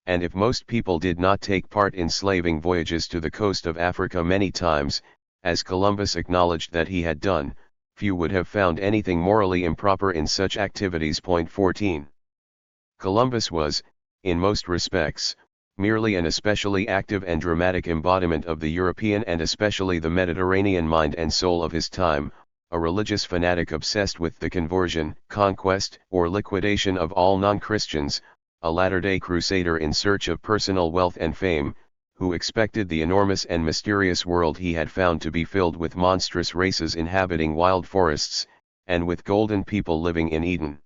And if most people did not take part in slaving voyages to the coast of Africa many times, as Columbus acknowledged that he had done, few would have found anything morally improper in such activities. Point 14. Columbus was, in most respects, merely an especially active and dramatic embodiment of the European and especially the Mediterranean mind and soul of his time, a religious fanatic obsessed with the conversion, conquest, or liquidation of all non-Christians, a latter-day crusader in search of personal wealth and fame, who expected the enormous and mysterious world he had found to be filled with monstrous races inhabiting wild forests, and with golden people living in Eden.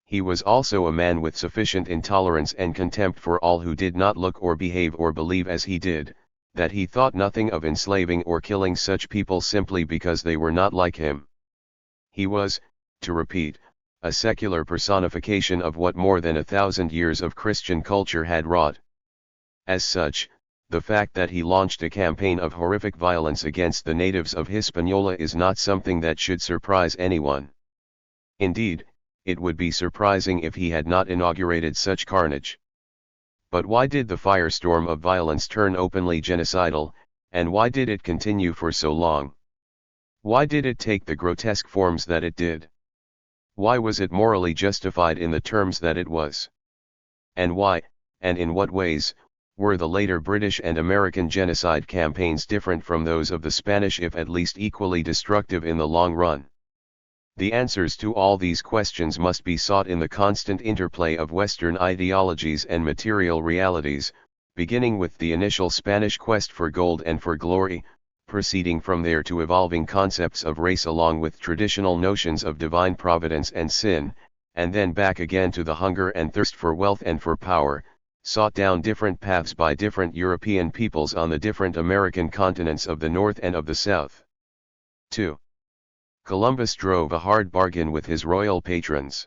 He was also a man with sufficient intolerance and contempt for all who did not look or behave or believe as he did, that he thought nothing of enslaving or killing such people simply because they were not like him. He was, to repeat, a secular personification of what more than 1,000 years of Christian culture had wrought. As such, the fact that he launched a campaign of horrific violence against the natives of Hispaniola is not something that should surprise anyone. Indeed, it would be surprising if he had not inaugurated such carnage. But why did the firestorm of violence turn openly genocidal, and why did it continue for so long? Why did it take the grotesque forms that it did? Why was it morally justified in the terms that it was? And why, and in what ways, were the later British and American genocide campaigns different from those of the Spanish, if at least equally destructive in the long run? The answers to all these questions must be sought in the constant interplay of Western ideologies and material realities, beginning with the initial Spanish quest for gold and for glory, proceeding from there to evolving concepts of race along with traditional notions of divine providence and sin, and then back again to the hunger and thirst for wealth and for power, sought down different paths by different European peoples on the different American continents of the North and of the South. 2. Columbus drove a hard bargain with his royal patrons.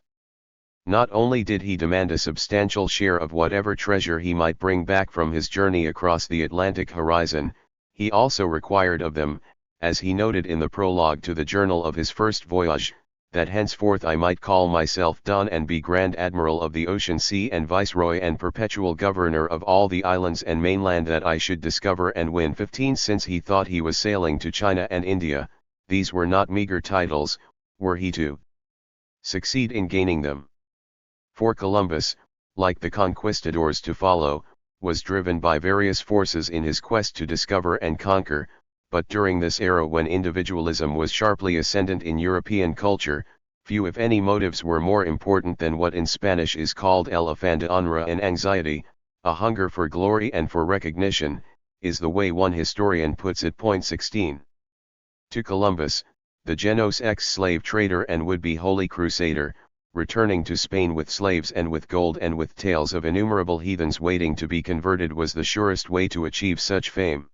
Not only did he demand a substantial share of whatever treasure he might bring back from his journey across the Atlantic horizon, he also required of them, as he noted in the prologue to the journal of his first voyage, that henceforth I might call myself Don and be Grand Admiral of the Ocean Sea and Viceroy and perpetual Governor of all the islands and mainland that I should discover and win. 15. Since he thought he was sailing to China and India, these were not meager titles, were he to succeed in gaining them. For Columbus, like the conquistadors to follow, was driven by various forces in his quest to discover and conquer, but during this era when individualism was sharply ascendant in European culture, few if any motives were more important than what in Spanish is called el afán de honra and anxiety, a hunger for glory and for recognition, is the way one historian puts it. 16. To Columbus, the Genos ex-slave trader and would-be holy crusader, returning to Spain with slaves and with gold and with tales of innumerable heathens waiting to be converted was the surest way to achieve such fame.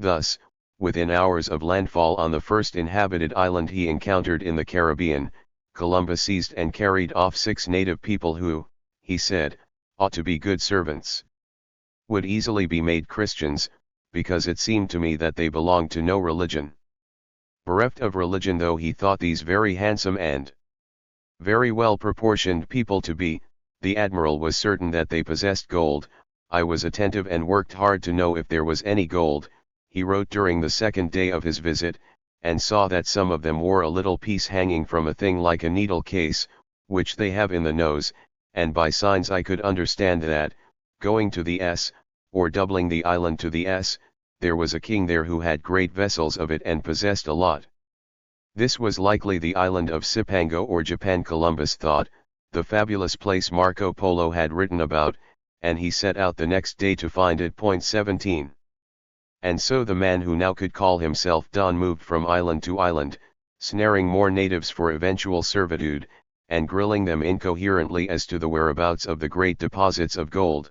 Thus, within hours of landfall on the first inhabited island he encountered in the Caribbean, Columbus seized and carried off 6 native people who, he said, ought to be good servants. Would easily be made Christians, because it seemed to me that they belonged to no religion. Bereft of religion though he thought these very handsome and very well proportioned people to be, the admiral was certain that they possessed gold. I was attentive and worked hard to know if there was any gold, he wrote during the second day of his visit, and saw that some of them wore a little piece hanging from a thing like a needle case, which they have in the nose, and by signs I could understand that, going to the S, or doubling the island to the S, there was a king there who had great vessels of it and possessed a lot. This was likely the island of Cipango or Japan, Columbus thought, the fabulous place Marco Polo had written about, and he set out the next day to find it. 17. And so the man who now could call himself Don moved from island to island, snaring more natives for eventual servitude, and grilling them incoherently as to the whereabouts of the great deposits of gold.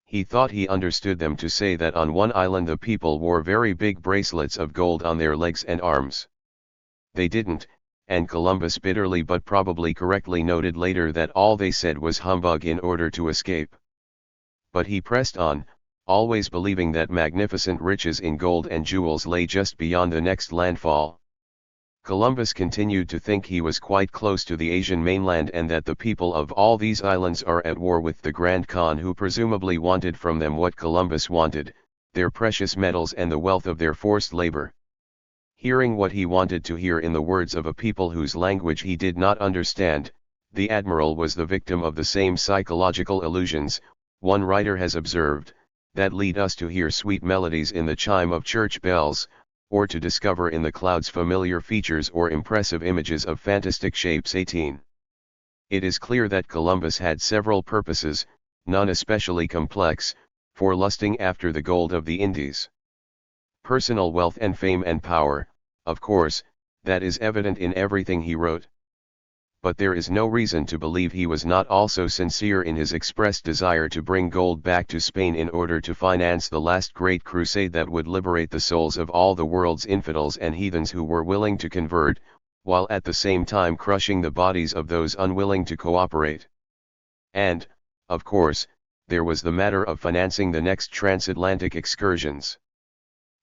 He thought he understood them to say that on one island the people wore very big bracelets of gold on their legs and arms. They didn't, and Columbus bitterly but probably correctly noted later that all they said was humbug in order to escape. But he pressed on, always believing that magnificent riches in gold and jewels lay just beyond the next landfall. Columbus continued to think he was quite close to the Asian mainland and that the people of all these islands are at war with the Grand Khan, who presumably wanted from them what Columbus wanted, their precious metals and the wealth of their forced labor. Hearing what he wanted to hear in the words of a people whose language he did not understand, the admiral was the victim of the same psychological illusions, one writer has observed, that lead us to hear sweet melodies in the chime of church bells, or to discover in the clouds familiar features or impressive images of fantastic shapes. 18. It is clear that Columbus had several purposes, none especially complex, for lusting after the gold of the Indies. Personal wealth and fame and power, of course, that is evident in everything he wrote. But there is no reason to believe he was not also sincere in his expressed desire to bring gold back to Spain in order to finance the last great crusade that would liberate the souls of all the world's infidels and heathens who were willing to convert, while at the same time crushing the bodies of those unwilling to cooperate. And, of course, there was the matter of financing the next transatlantic excursions.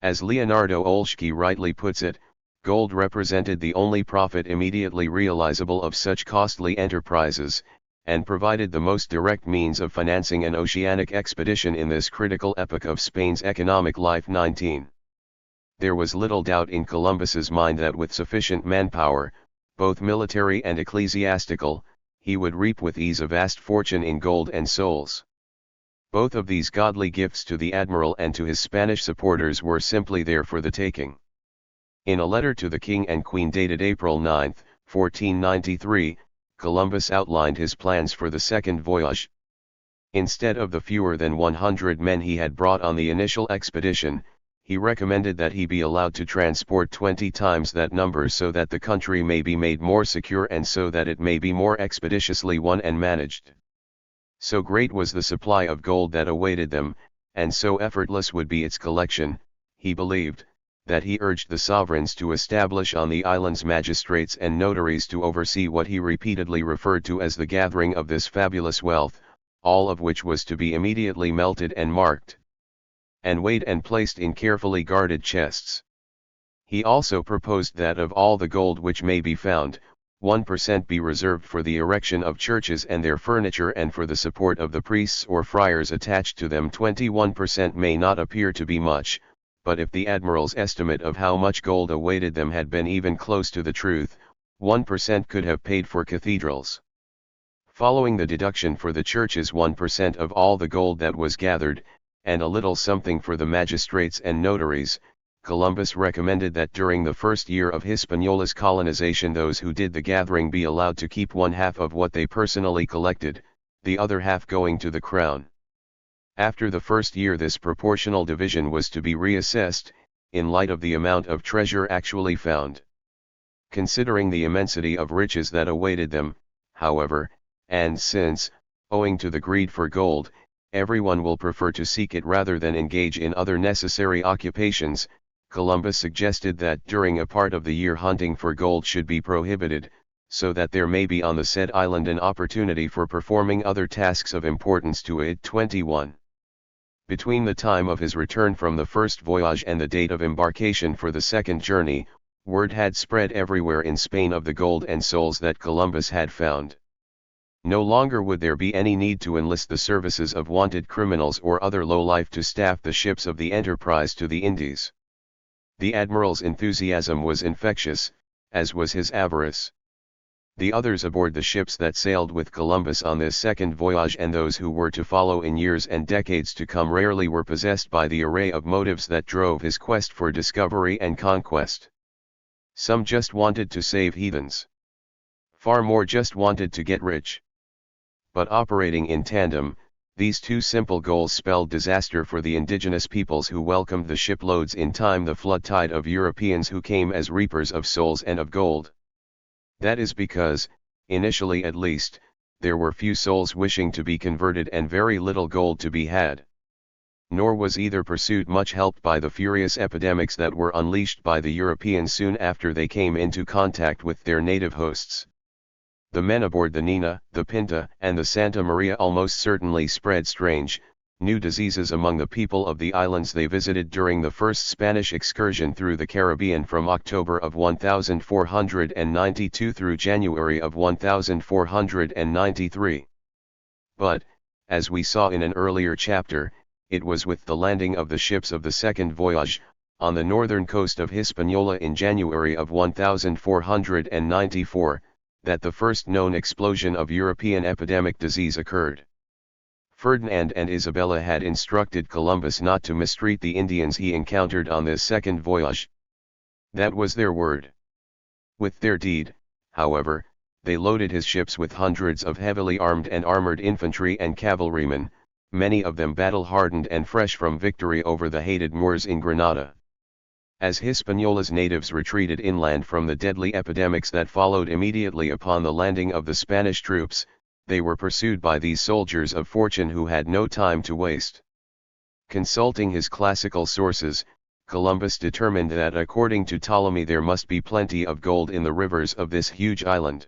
As Leonardo Olszewski rightly puts it, gold represented the only profit immediately realizable of such costly enterprises, and provided the most direct means of financing an oceanic expedition in this critical epoch of Spain's economic life. 19. There was little doubt in Columbus's mind that with sufficient manpower, both military and ecclesiastical, he would reap with ease a vast fortune in gold and souls. Both of these godly gifts to the admiral and to his Spanish supporters were simply there for the taking. In a letter to the King and Queen dated April 9, 1493, Columbus outlined his plans for the second voyage. Instead of the fewer than 100 men he had brought on the initial expedition, he recommended that he be allowed to transport 20 times that number so that the country may be made more secure and so that it may be more expeditiously won and managed. So great was the supply of gold that awaited them, and so effortless would be its collection, he believed, that he urged the sovereigns to establish on the islands magistrates and notaries to oversee what he repeatedly referred to as the gathering of this fabulous wealth, all of which was to be immediately melted and marked, and weighed and placed in carefully guarded chests. He also proposed that of all the gold which may be found, 1% be reserved for the erection of churches and their furniture, and for the support of the priests or friars attached to them. 21% may not appear to be much, but if the admiral's estimate of how much gold awaited them had been even close to the truth, 1% could have paid for cathedrals. Following the deduction for the churches 1% of all the gold that was gathered, and a little something for the magistrates and notaries, Columbus recommended that during the first year of Hispaniola's colonization those who did the gathering be allowed to keep 1/2 of what they personally collected, the other half going to the crown. After the first year this proportional division was to be reassessed, in light of the amount of treasure actually found. Considering the immensity of riches that awaited them, however, and since, owing to the greed for gold, everyone will prefer to seek it rather than engage in other necessary occupations, Columbus suggested that during a part of the year hunting for gold should be prohibited, so that there may be on the said island an opportunity for performing other tasks of importance to it. 21. Between the time of his return from the first voyage and the date of embarkation for the second journey, word had spread everywhere in Spain of the gold and souls that Columbus had found. No longer would there be any need to enlist the services of wanted criminals or other lowlife to staff the ships of the Enterprise to the Indies. The admiral's enthusiasm was infectious, as was his avarice. The others aboard the ships that sailed with Columbus on this second voyage and those who were to follow in years and decades to come rarely were possessed by the array of motives that drove his quest for discovery and conquest. Some just wanted to save heathens. Far more just wanted to get rich. But operating in tandem, these two simple goals spelled disaster for the indigenous peoples who welcomed the shiploads in time the flood tide of Europeans who came as reapers of souls and of gold. That is because, initially at least, there were few souls wishing to be converted and very little gold to be had. Nor was either pursuit much helped by the furious epidemics that were unleashed by the Europeans soon after they came into contact with their native hosts. The men aboard the Nina, the Pinta, and the Santa Maria almost certainly spread strange, new diseases among the people of the islands they visited during the first Spanish excursion through the Caribbean from October of 1492 through January of 1493. But, as we saw in an earlier chapter, it was with the landing of the ships of the second voyage, on the northern coast of Hispaniola in January of 1494, that the first known explosion of European epidemic disease occurred. Ferdinand and Isabella had instructed Columbus not to mistreat the Indians he encountered on this second voyage. That was their word. With their deed, however, they loaded his ships with hundreds of heavily armed and armored infantry and cavalrymen, many of them battle-hardened and fresh from victory over the hated Moors in Granada. As Hispaniola's natives retreated inland from the deadly epidemics that followed immediately upon the landing of the Spanish troops, they were pursued by these soldiers of fortune who had no time to waste. Consulting his classical sources, Columbus determined that according to Ptolemy there must be plenty of gold in the rivers of this huge island.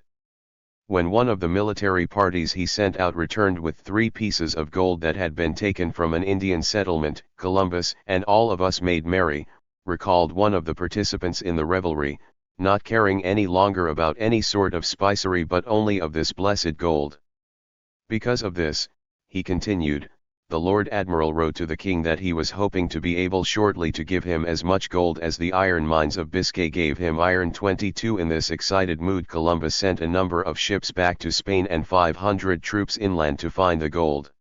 When one of the military parties he sent out returned with 3 pieces of gold that had been taken from an Indian settlement, Columbus and all of us made merry, recalled one of the participants in the revelry, not caring any longer about any sort of spicery but only of this blessed gold. Because of this, he continued, the Lord Admiral wrote to the king that he was hoping to be able shortly to give him as much gold as the iron mines of Biscay gave him iron. 22 In this excited mood Columbus sent a number of ships back to Spain and 500 troops inland to find the gold.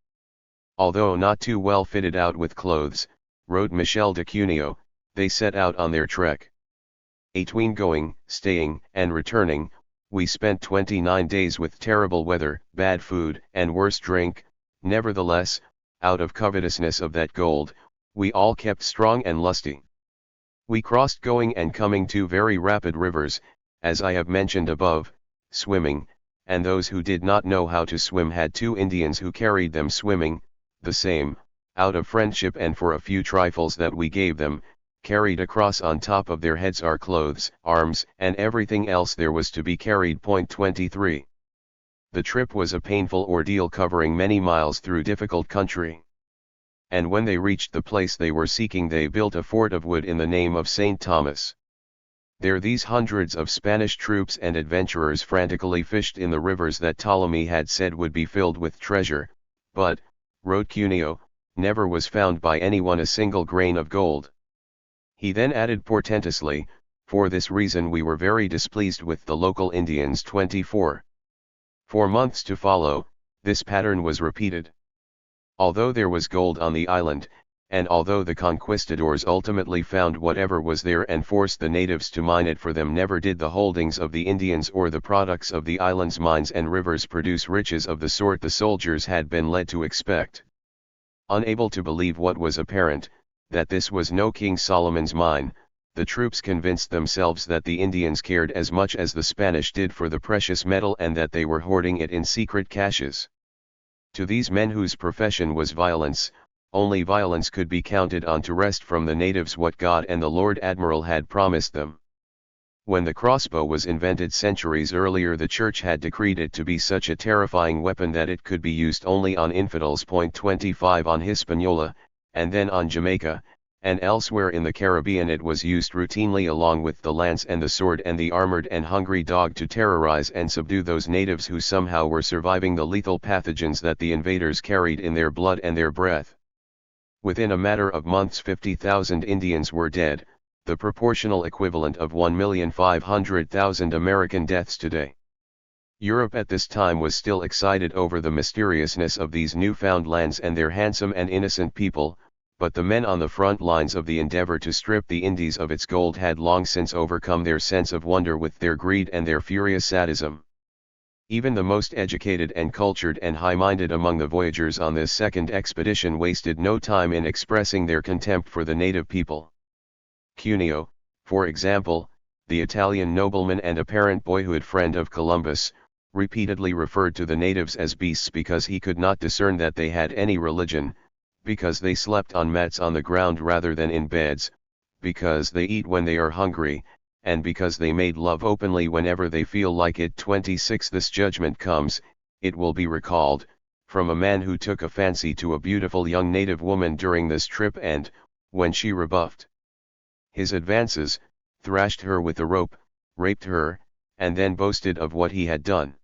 Although not too well fitted out with clothes, wrote Michel de Cuneo, they set out on their trek. Atween going, staying, and returning, we spent 29 days with terrible weather, bad food, and worse drink. Nevertheless, out of covetousness of that gold, we all kept strong and lusty. We crossed going and coming 2 very rapid rivers, as I have mentioned above, swimming, and those who did not know how to swim had 2 Indians who carried them swimming, the same, out of friendship and for a few trifles that we gave them, carried across on top of their heads our clothes, arms, and everything else there was to be carried. 23. The trip was a painful ordeal covering many miles through difficult country. And when they reached the place they were seeking they built a fort of wood in the name of St. Thomas. There these hundreds of Spanish troops and adventurers frantically fished in the rivers that Ptolemy had said would be filled with treasure, but, wrote Cuneo, never was found by anyone a single grain of gold. He then added portentously, for this reason we were very displeased with the local Indians. 24. For months to follow, this pattern was repeated. Although there was gold on the island, and although the conquistadors ultimately found whatever was there and forced the natives to mine it for them, never did the holdings of the Indians or the products of the island's mines and rivers produce riches of the sort the soldiers had been led to expect. Unable to believe what was apparent, that this was no King Solomon's mine, the troops convinced themselves that the Indians cared as much as the Spanish did for the precious metal and that they were hoarding it in secret caches. To these men whose profession was violence, only violence could be counted on to wrest from the natives what God and the Lord Admiral had promised them. When the crossbow was invented centuries earlier, the Church had decreed it to be such a terrifying weapon that it could be used only on infidels. 25 On Hispaniola, and then on Jamaica, and elsewhere in the Caribbean it was used routinely along with the lance and the sword and the armored and hungry dog to terrorize and subdue those natives who somehow were surviving the lethal pathogens that the invaders carried in their blood and their breath. Within a matter of months 50,000 Indians were dead, the proportional equivalent of 1,500,000 American deaths today. Europe at this time was still excited over the mysteriousness of these newfound lands and their handsome and innocent people, but the men on the front lines of the endeavor to strip the Indies of its gold had long since overcome their sense of wonder with their greed and their furious sadism. Even the most educated and cultured and high-minded among the voyagers on this second expedition wasted no time in expressing their contempt for the native people. Cuneo, for example, the Italian nobleman and apparent boyhood friend of Columbus, repeatedly referred to the natives as beasts because he could not discern that they had any religion, because they slept on mats on the ground rather than in beds, because they eat when they are hungry, and because they made love openly whenever they feel like it. 26 This judgment comes, it will be recalled, from a man who took a fancy to a beautiful young native woman during this trip and, when she rebuffed his advances, thrashed her with a rope, raped her, and then boasted of what he had done.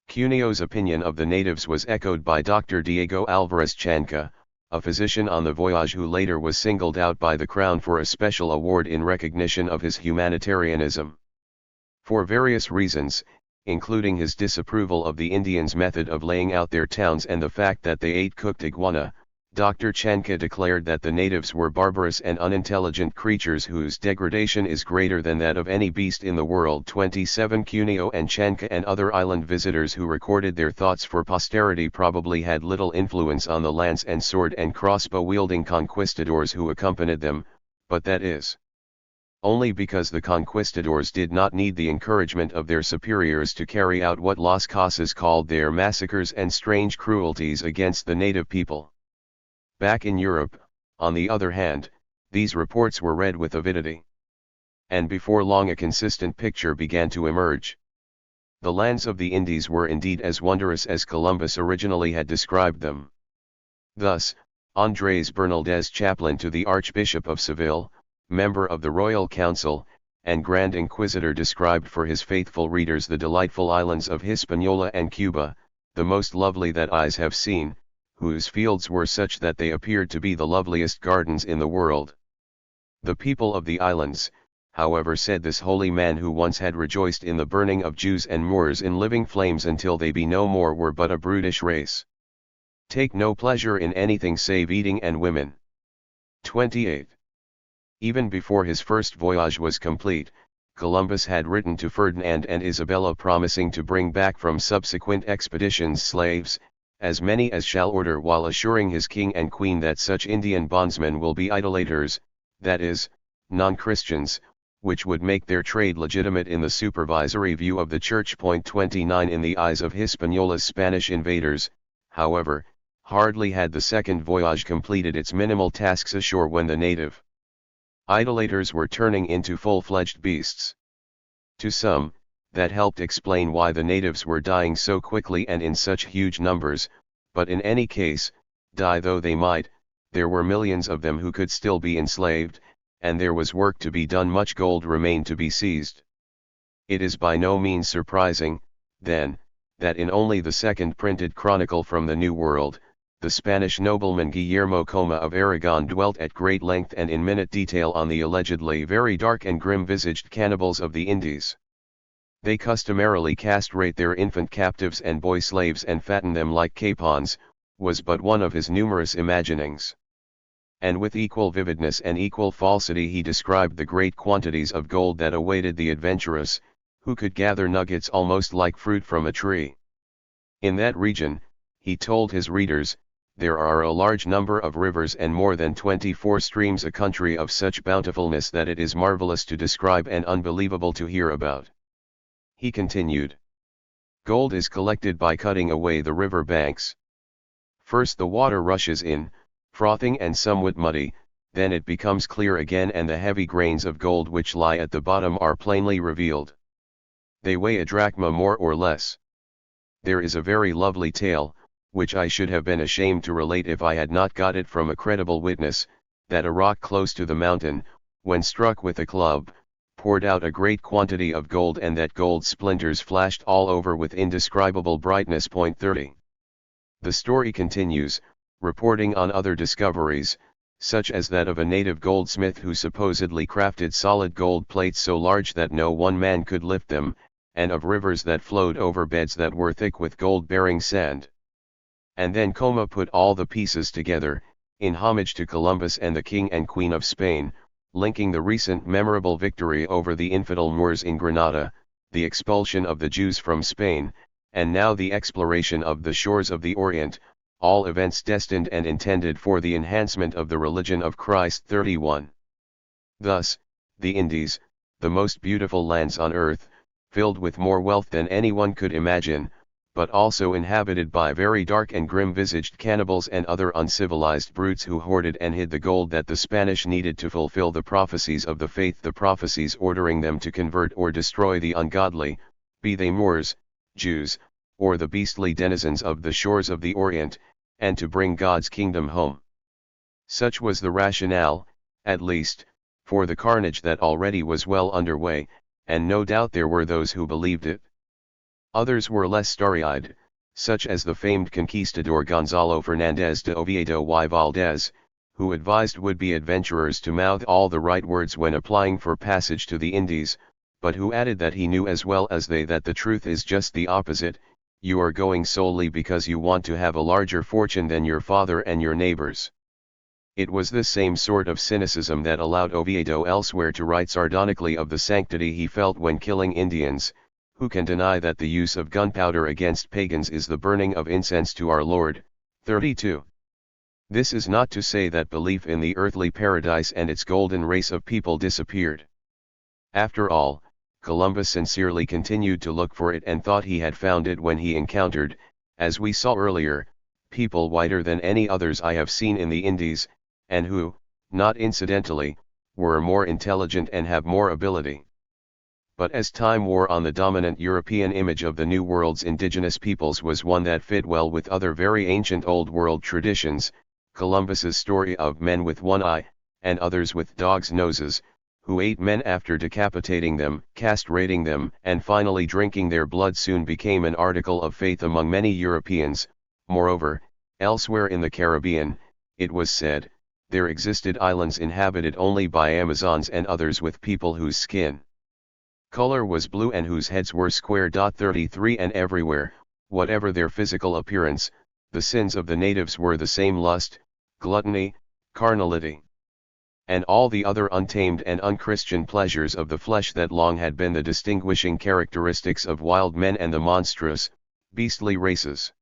Cuneo's opinion of the natives was echoed by Dr. Diego Alvarez Chanca, a physician on the voyage who later was singled out by the Crown for a special award in recognition of his humanitarianism. For various reasons, including his disapproval of the Indians' method of laying out their towns and the fact that they ate cooked iguana, Dr. Chanca declared that the natives were barbarous and unintelligent creatures whose degradation is greater than that of any beast in the world. 27 Cuneo and Chanca and other island visitors who recorded their thoughts for posterity probably had little influence on the lance and sword and crossbow wielding conquistadors who accompanied them, but that is only because the conquistadors did not need the encouragement of their superiors to carry out what Las Casas called their massacres and strange cruelties against the native people. Back in Europe, on the other hand, these reports were read with avidity. And before long a consistent picture began to emerge. The lands of the Indies were indeed as wondrous as Columbus originally had described them. Thus, Andrés Bernaldez, chaplain to the Archbishop of Seville, member of the Royal Council, and Grand Inquisitor, described for his faithful readers the delightful islands of Hispaniola and Cuba, the most lovely that eyes have seen, whose fields were such that they appeared to be the loveliest gardens in the world. The people of the islands, however, said this holy man who once had rejoiced in the burning of Jews and Moors in living flames until they be no more were but a brutish race. Take no pleasure in anything save eating and women. 28. Even before his first voyage was complete, Columbus had written to Ferdinand and Isabella promising to bring back from subsequent expeditions slaves, as many as shall order, while assuring his king and queen that such Indian bondsmen will be idolaters, that is, non-Christians, which would make their trade legitimate in the supervisory view of the Church. 29 In the eyes of Hispaniola's Spanish invaders, however, hardly had the second voyage completed its minimal tasks ashore when the native idolaters were turning into full-fledged beasts. To some, that helped explain why the natives were dying so quickly and in such huge numbers, but in any case, die though they might, there were millions of them who could still be enslaved, and there was work to be done. Much gold remained to be seized. It is by no means surprising, then, that in only the second printed chronicle from the New World, the Spanish nobleman Guillermo Coma of Aragon dwelt at great length and in minute detail on the allegedly very dark and grim-visaged cannibals of the Indies. They customarily castrate their infant captives and boy slaves and fatten them like capons, was but one of his numerous imaginings. And with equal vividness and equal falsity he described the great quantities of gold that awaited the adventurous, who could gather nuggets almost like fruit from a tree. In that region, he told his readers, there are a large number of rivers and more than 24 streams, a country of such bountifulness that it is marvelous to describe and unbelievable to hear about. He continued. Gold is collected by cutting away the river banks. First the water rushes in, frothing and somewhat muddy, then it becomes clear again and the heavy grains of gold which lie at the bottom are plainly revealed. They weigh a drachma more or less. There is a very lovely tale, which I should have been ashamed to relate if I had not got it from a credible witness, that a rock close to the mountain, when struck with a club, poured out a great quantity of gold and that gold splinters flashed all over with indescribable brightness. 30. The story continues, reporting on other discoveries, such as that of a native goldsmith who supposedly crafted solid gold plates so large that no one man could lift them, and of rivers that flowed over beds that were thick with gold-bearing sand. And then Coma put all the pieces together, in homage to Columbus and the King and Queen of Spain, linking the recent memorable victory over the infidel Moors in Granada, the expulsion of the Jews from Spain, and now the exploration of the shores of the Orient, all events destined and intended for the enhancement of the religion of Christ. 31. Thus, the Indies, the most beautiful lands on earth, filled with more wealth than anyone could imagine, but also inhabited by very dark and grim-visaged cannibals and other uncivilized brutes who hoarded and hid the gold that the Spanish needed to fulfill the prophecies of the faith, the prophecies ordering them to convert or destroy the ungodly, be they Moors, Jews, or the beastly denizens of the shores of the Orient, and to bring God's kingdom home. Such was the rationale, at least, for the carnage that already was well underway, and no doubt there were those who believed it. Others were less starry-eyed, such as the famed conquistador Gonzalo Fernandez de Oviedo y Valdez, who advised would-be adventurers to mouth all the right words when applying for passage to the Indies, but who added that he knew as well as they that the truth is just the opposite. You are going solely because you want to have a larger fortune than your father and your neighbors. It was this same sort of cynicism that allowed Oviedo elsewhere to write sardonically of the sanctity he felt when killing Indians. Who can deny that the use of gunpowder against pagans is the burning of incense to our Lord? 32. This is not to say that belief in the earthly paradise and its golden race of people disappeared. After all, Columbus sincerely continued to look for it and thought he had found it when he encountered, as we saw earlier, people whiter than any others I have seen in the Indies, and who, not incidentally, were more intelligent and have more ability. But as time wore on, the dominant European image of the New World's indigenous peoples was one that fit well with other very ancient Old World traditions. Columbus's story of men with one eye, and others with dogs' noses, who ate men after decapitating them, castrating them, and finally drinking their blood soon became an article of faith among many Europeans. Moreover, elsewhere in the Caribbean, it was said, there existed islands inhabited only by Amazons and others with people whose skin color was blue and whose heads were square. 33 And everywhere, whatever their physical appearance, the sins of the natives were the same: lust, gluttony, carnality, and all the other untamed and unchristian pleasures of the flesh that long had been the distinguishing characteristics of wild men and the monstrous, beastly races.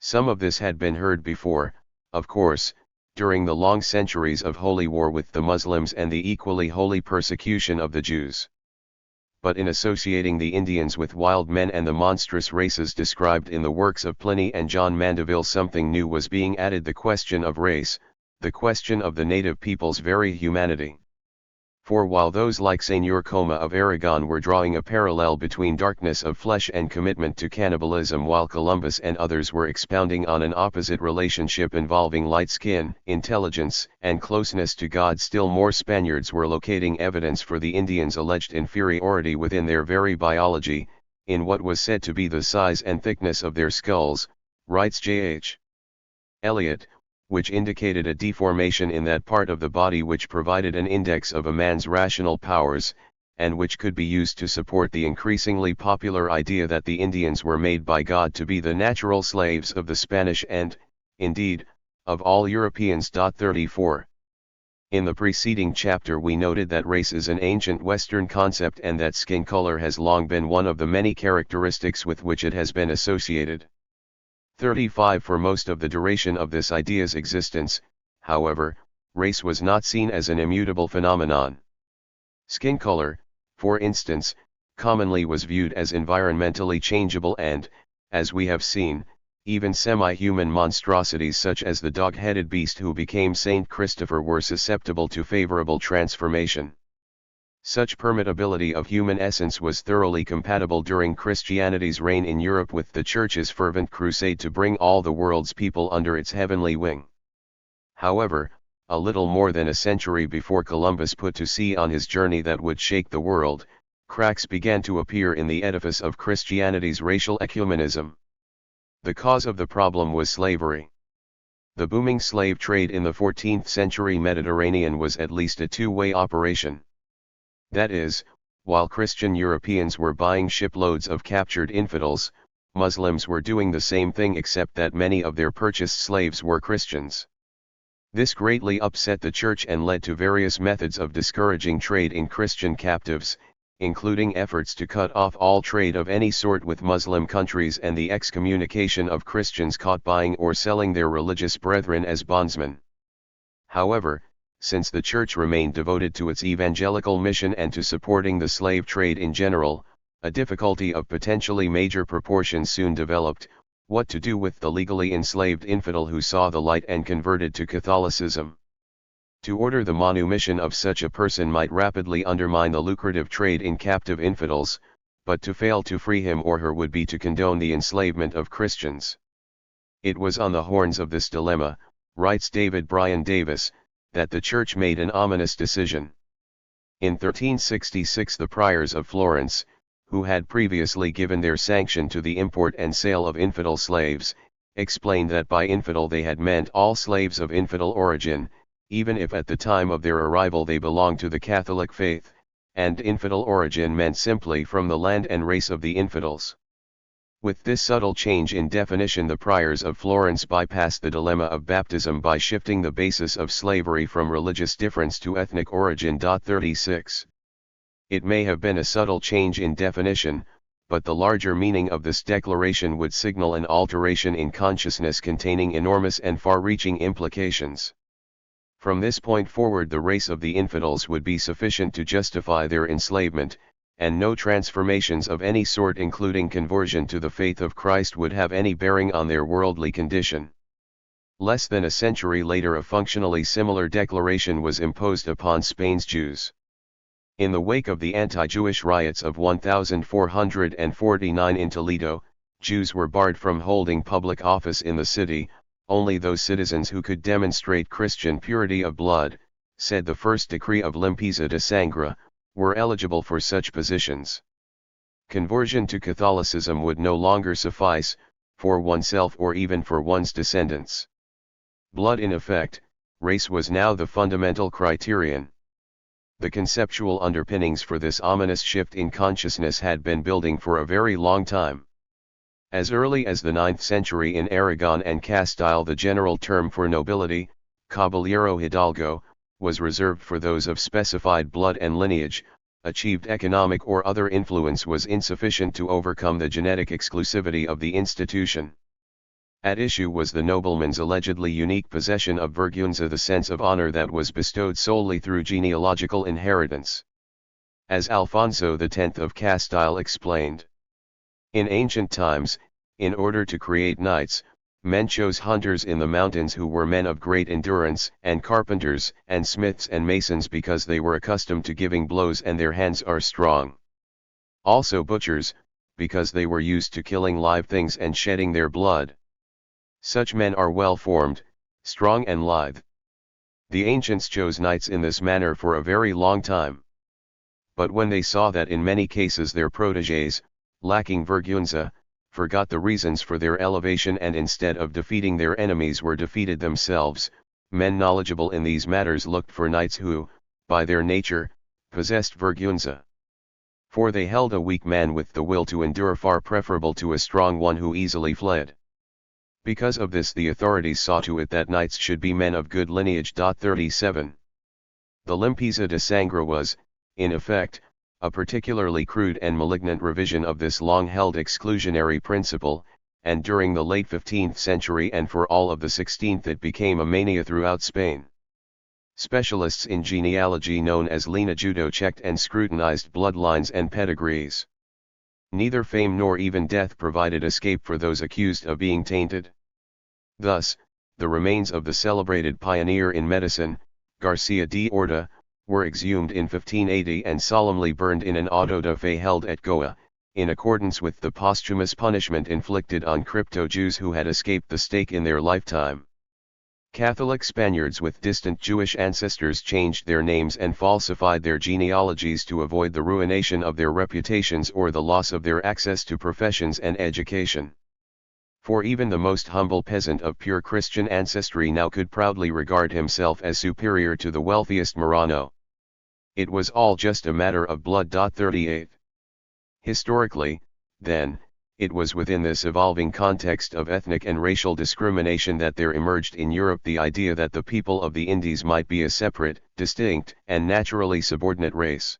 Some of this had been heard before, of course, during the long centuries of holy war with the Muslims and the equally holy persecution of the Jews. But in associating the Indians with wild men and the monstrous races described in the works of Pliny and John Mandeville, something new was being added: the question of race, the question of the native people's very humanity. For while those like Señor Coma of Aragon were drawing a parallel between darkness of flesh and commitment to cannibalism, while Columbus and others were expounding on an opposite relationship involving light skin, intelligence, and closeness to God, still more Spaniards were locating evidence for the Indians' alleged inferiority within their very biology, in what was said to be the size and thickness of their skulls, writes J.H. Eliot, which indicated a deformation in that part of the body which provided an index of a man's rational powers, and which could be used to support the increasingly popular idea that the Indians were made by God to be the natural slaves of the Spanish and, indeed, of all Europeans. 34. In the preceding chapter we noted that race is an ancient Western concept and that skin color has long been one of the many characteristics with which it has been associated. 35 For most of the duration of this idea's existence, however, race was not seen as an immutable phenomenon. Skin color, for instance, commonly was viewed as environmentally changeable and, as we have seen, even semi-human monstrosities such as the dog-headed beast who became Saint Christopher were susceptible to favorable transformation. Such permittability of human essence was thoroughly compatible during Christianity's reign in Europe with the Church's fervent crusade to bring all the world's people under its heavenly wing. However, a little more than a century before Columbus put to sea on his journey that would shake the world, cracks began to appear in the edifice of Christianity's racial ecumenism. The cause of the problem was slavery. The booming slave trade in the 14th century Mediterranean was at least a two-way operation. That is, while Christian Europeans were buying shiploads of captured infidels, Muslims were doing the same thing, except that many of their purchased slaves were Christians. This greatly upset the Church and led to various methods of discouraging trade in Christian captives, including efforts to cut off all trade of any sort with Muslim countries and the excommunication of Christians caught buying or selling their religious brethren as bondsmen. However, since the Church remained devoted to its evangelical mission and to supporting the slave trade in general, a difficulty of potentially major proportions soon developed: what to do with the legally enslaved infidel who saw the light and converted to Catholicism. To order the manumission of such a person might rapidly undermine the lucrative trade in captive infidels, but to fail to free him or her would be to condone the enslavement of Christians. It was on the horns of this dilemma, writes David Bryan Davis, that the Church made an ominous decision. In 1366 the priors of Florence, who had previously given their sanction to the import and sale of infidel slaves, explained that by infidel they had meant all slaves of infidel origin, even if at the time of their arrival they belonged to the Catholic faith, and infidel origin meant simply from the land and race of the infidels. With this subtle change in definition, the priors of Florence bypassed the dilemma of baptism by shifting the basis of slavery from religious difference to ethnic origin. 36. It may have been a subtle change in definition, but the larger meaning of this declaration would signal an alteration in consciousness containing enormous and far-reaching implications. From this point forward the race of the infidels would be sufficient to justify their enslavement, and no transformations of any sort including conversion to the faith of Christ would have any bearing on their worldly condition. Less than a century later a functionally similar declaration was imposed upon Spain's Jews. In the wake of the anti-Jewish riots of 1449 in Toledo, Jews were barred from holding public office in the city. Only those citizens who could demonstrate Christian purity of blood, said the first decree of Limpeza de Sangre, were eligible for such positions. Conversion to Catholicism would no longer suffice, for oneself or even for one's descendants. Blood in effect, race was now the fundamental criterion. The conceptual underpinnings for this ominous shift in consciousness had been building for a very long time. As early as the 9th century in Aragon and Castile, the general term for nobility, caballero hidalgo, was reserved for those of specified blood and lineage. Achieved economic or other influence was insufficient to overcome the genetic exclusivity of the institution. At issue was the nobleman's allegedly unique possession of vergüenza, the sense of honor that was bestowed solely through genealogical inheritance. As Alfonso X of Castile explained, in ancient times, in order to create knights, men chose hunters in the mountains who were men of great endurance, and carpenters, and smiths and masons because they were accustomed to giving blows and their hands are strong. Also butchers, because they were used to killing live things and shedding their blood. Such men are well formed, strong and lithe. The ancients chose knights in this manner for a very long time. But when they saw that in many cases their protégés, lacking vergüenza, forgot the reasons for their elevation and instead of defeating their enemies were defeated themselves, men knowledgeable in these matters looked for knights who, by their nature, possessed vergüenza. For they held a weak man with the will to endure far preferable to a strong one who easily fled. Because of this the authorities saw to it that knights should be men of good lineage. 37. The Limpeza de Sangre was, in effect, a particularly crude and malignant revision of this long-held exclusionary principle, and during the late 15th century and for all of the 16th it became a mania throughout Spain. Specialists in genealogy known as linajudo checked and scrutinized bloodlines and pedigrees. Neither fame nor even death provided escape for those accused of being tainted. Thus, the remains of the celebrated pioneer in medicine, Garcia de Orta, were exhumed in 1580 and solemnly burned in an auto de fe held at Goa, in accordance with the posthumous punishment inflicted on crypto-Jews who had escaped the stake in their lifetime. Catholic Spaniards with distant Jewish ancestors changed their names and falsified their genealogies to avoid the ruination of their reputations or the loss of their access to professions and education. For even the most humble peasant of pure Christian ancestry now could proudly regard himself as superior to the wealthiest Marrano. It was all just a matter of blood. 38. Historically, then, it was within this evolving context of ethnic and racial discrimination that there emerged in Europe the idea that the people of the Indies might be a separate, distinct, and naturally subordinate race.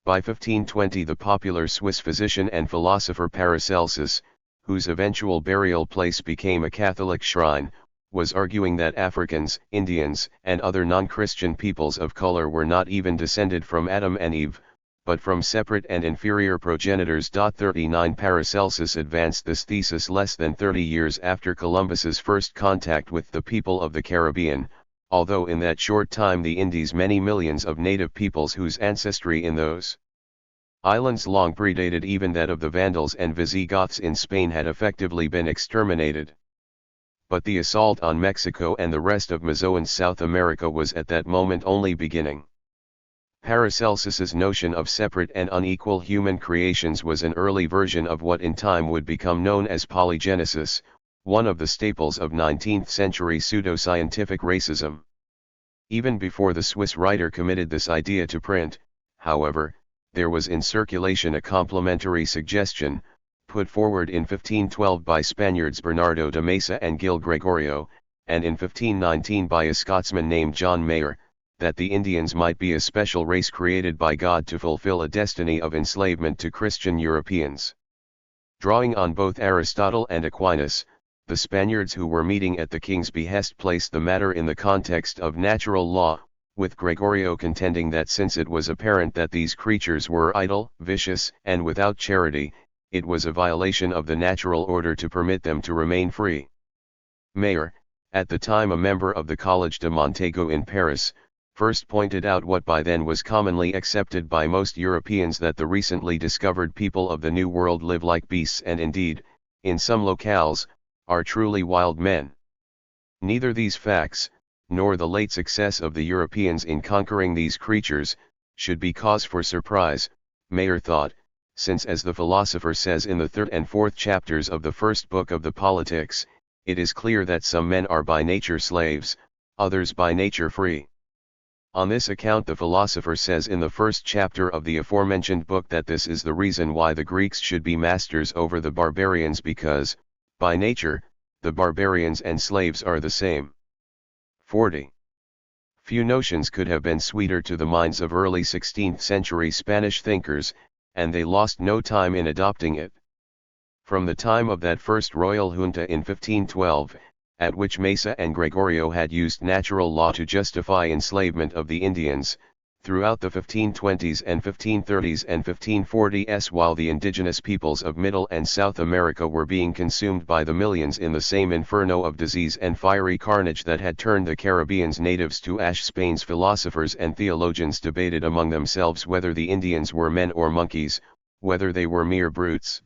By 1520 the popular Swiss physician and philosopher Paracelsus, whose eventual burial place became a Catholic shrine, was arguing that Africans, Indians, and other non-Christian peoples of color were not even descended from Adam and Eve, but from separate and inferior progenitors. 39 Paracelsus advanced this thesis less than 30 years after Columbus's first contact with the people of the Caribbean, although in that short time the Indies many millions of native peoples whose ancestry in those islands long predated even that of the Vandals and Visigoths in Spain had effectively been exterminated. But the assault on Mexico and the rest of Mazoan South America was at that moment only beginning. Paracelsus's notion of separate and unequal human creations was an early version of what in time would become known as polygenesis, one of the staples of 19th-century pseudoscientific racism. Even before the Swiss writer committed this idea to print, however, there was in circulation a complementary suggestion, put forward in 1512 by Spaniards Bernardo de Mesa and Gil Gregorio, and in 1519 by a Scotsman named John Mayer, that the Indians might be a special race created by God to fulfill a destiny of enslavement to Christian Europeans. Drawing on both Aristotle and Aquinas, the Spaniards who were meeting at the king's behest placed the matter in the context of natural law, with Gregorio contending that since it was apparent that these creatures were idle, vicious, and without charity, it was a violation of the natural order to permit them to remain free. Mayer, at the time a member of the Collège de Montaigu in Paris, first pointed out what by then was commonly accepted by most Europeans, that the recently discovered people of the New World live like beasts and indeed, in some locales, are truly wild men. Neither these facts, nor the late success of the Europeans in conquering these creatures, should be cause for surprise, Mayer thought, since as the philosopher says in the third and fourth chapters of the first book of the Politics, it is clear that some men are by nature slaves, others by nature free. On this account the philosopher says in the first chapter of the aforementioned book that this is the reason why the Greeks should be masters over the barbarians because, by nature, the barbarians and slaves are the same. 40. Few notions could have been sweeter to the minds of early 16th century Spanish thinkers, and they lost no time in adopting it. From the time of that first royal junta in 1512, at which Mesa and Gregorio had used natural law to justify enslavement of the Indians, throughout the 1520s and 1530s and 1540s while the indigenous peoples of Middle and South America were being consumed by the millions in the same inferno of disease and fiery carnage that had turned the Caribbean's natives to ash, Spain's philosophers and theologians debated among themselves whether the Indians were men or monkeys, whether they were mere brutes,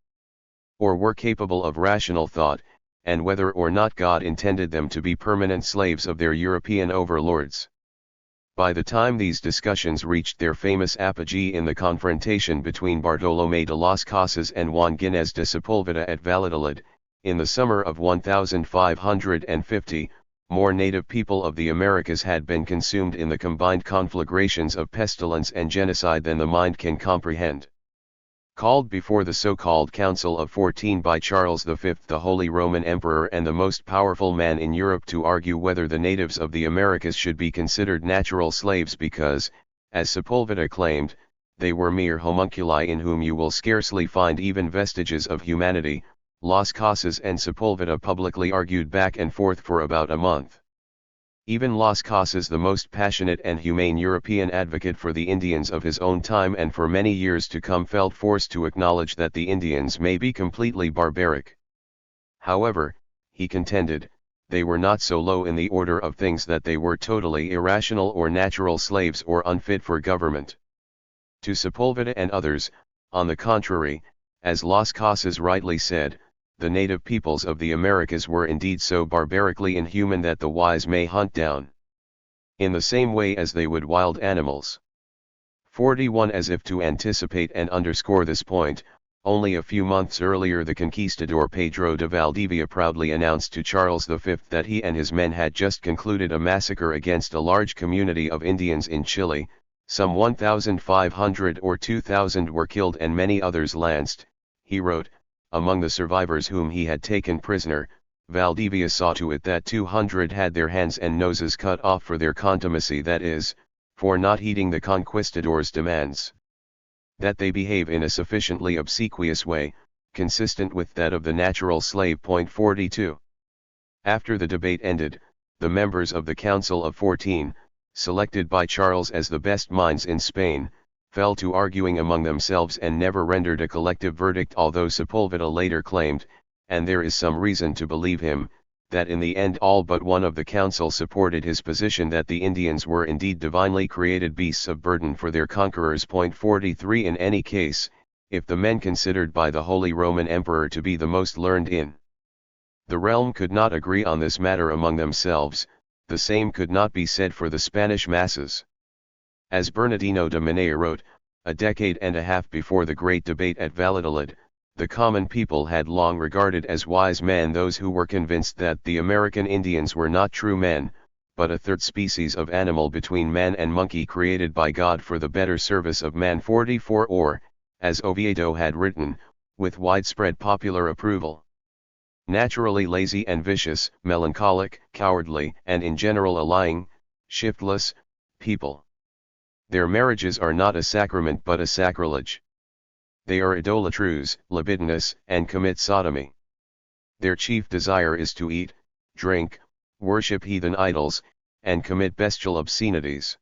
or were capable of rational thought, and whether or not God intended them to be permanent slaves of their European overlords. By the time these discussions reached their famous apogee in the confrontation between Bartolomé de las Casas and Juan Gines de Sepúlveda at Valladolid, in the summer of 1550, more native people of the Americas had been consumed in the combined conflagrations of pestilence and genocide than the mind can comprehend. Called before the so-called Council of 14 by Charles V, the Holy Roman Emperor and the most powerful man in Europe, to argue whether the natives of the Americas should be considered natural slaves because, as Sepúlveda claimed, they were mere homunculi in whom you will scarcely find even vestiges of humanity, Las Casas and Sepúlveda publicly argued back and forth for about a month. Even Las Casas, the most passionate and humane European advocate for the Indians of his own time and for many years to come, felt forced to acknowledge that the Indians may be completely barbaric. However, he contended, they were not so low in the order of things that they were totally irrational or natural slaves or unfit for government. To Sepúlveda and others, on the contrary, as Las Casas rightly said, the native peoples of the Americas were indeed so barbarically inhuman that the wise may hunt down, in the same way as they would wild animals. 41. As if to anticipate and underscore this point, only a few months earlier the conquistador Pedro de Valdivia proudly announced to Charles V that he and his men had just concluded a massacre against a large community of Indians in Chile. Some 1,500 or 2,000 were killed and many others lanced, he wrote. Among the survivors whom he had taken prisoner, Valdivia saw to it that 200 had their hands and noses cut off for their contumacy, that is, for not heeding the conquistador's demands. That they behave in a sufficiently obsequious way, consistent with that of the natural slave. 42. After the debate ended, the members of the Council of 14, selected by Charles as the best minds in Spain, fell to arguing among themselves and never rendered a collective verdict, although Sepúlveda later claimed, and there is some reason to believe him, that in the end all but one of the council supported his position that the Indians were indeed divinely created beasts of burden for their conquerors. 43. In any case, if the men considered by the Holy Roman Emperor to be the most learned in the realm could not agree on this matter among themselves, the same could not be said for the Spanish masses. As Bernardino de Minaya wrote, a decade and a half before the great debate at Valladolid, the common people had long regarded as wise men those who were convinced that the American Indians were not true men, but a third species of animal between man and monkey created by God for the better service of man. 44. Or, as Oviedo had written, with widespread popular approval, naturally lazy and vicious, melancholic, cowardly, and in general a lying, shiftless people. Their marriages are not a sacrament but a sacrilege. They are idolatrous, libidinous, and commit sodomy. Their chief desire is to eat, drink, worship heathen idols, and commit bestial obscenities.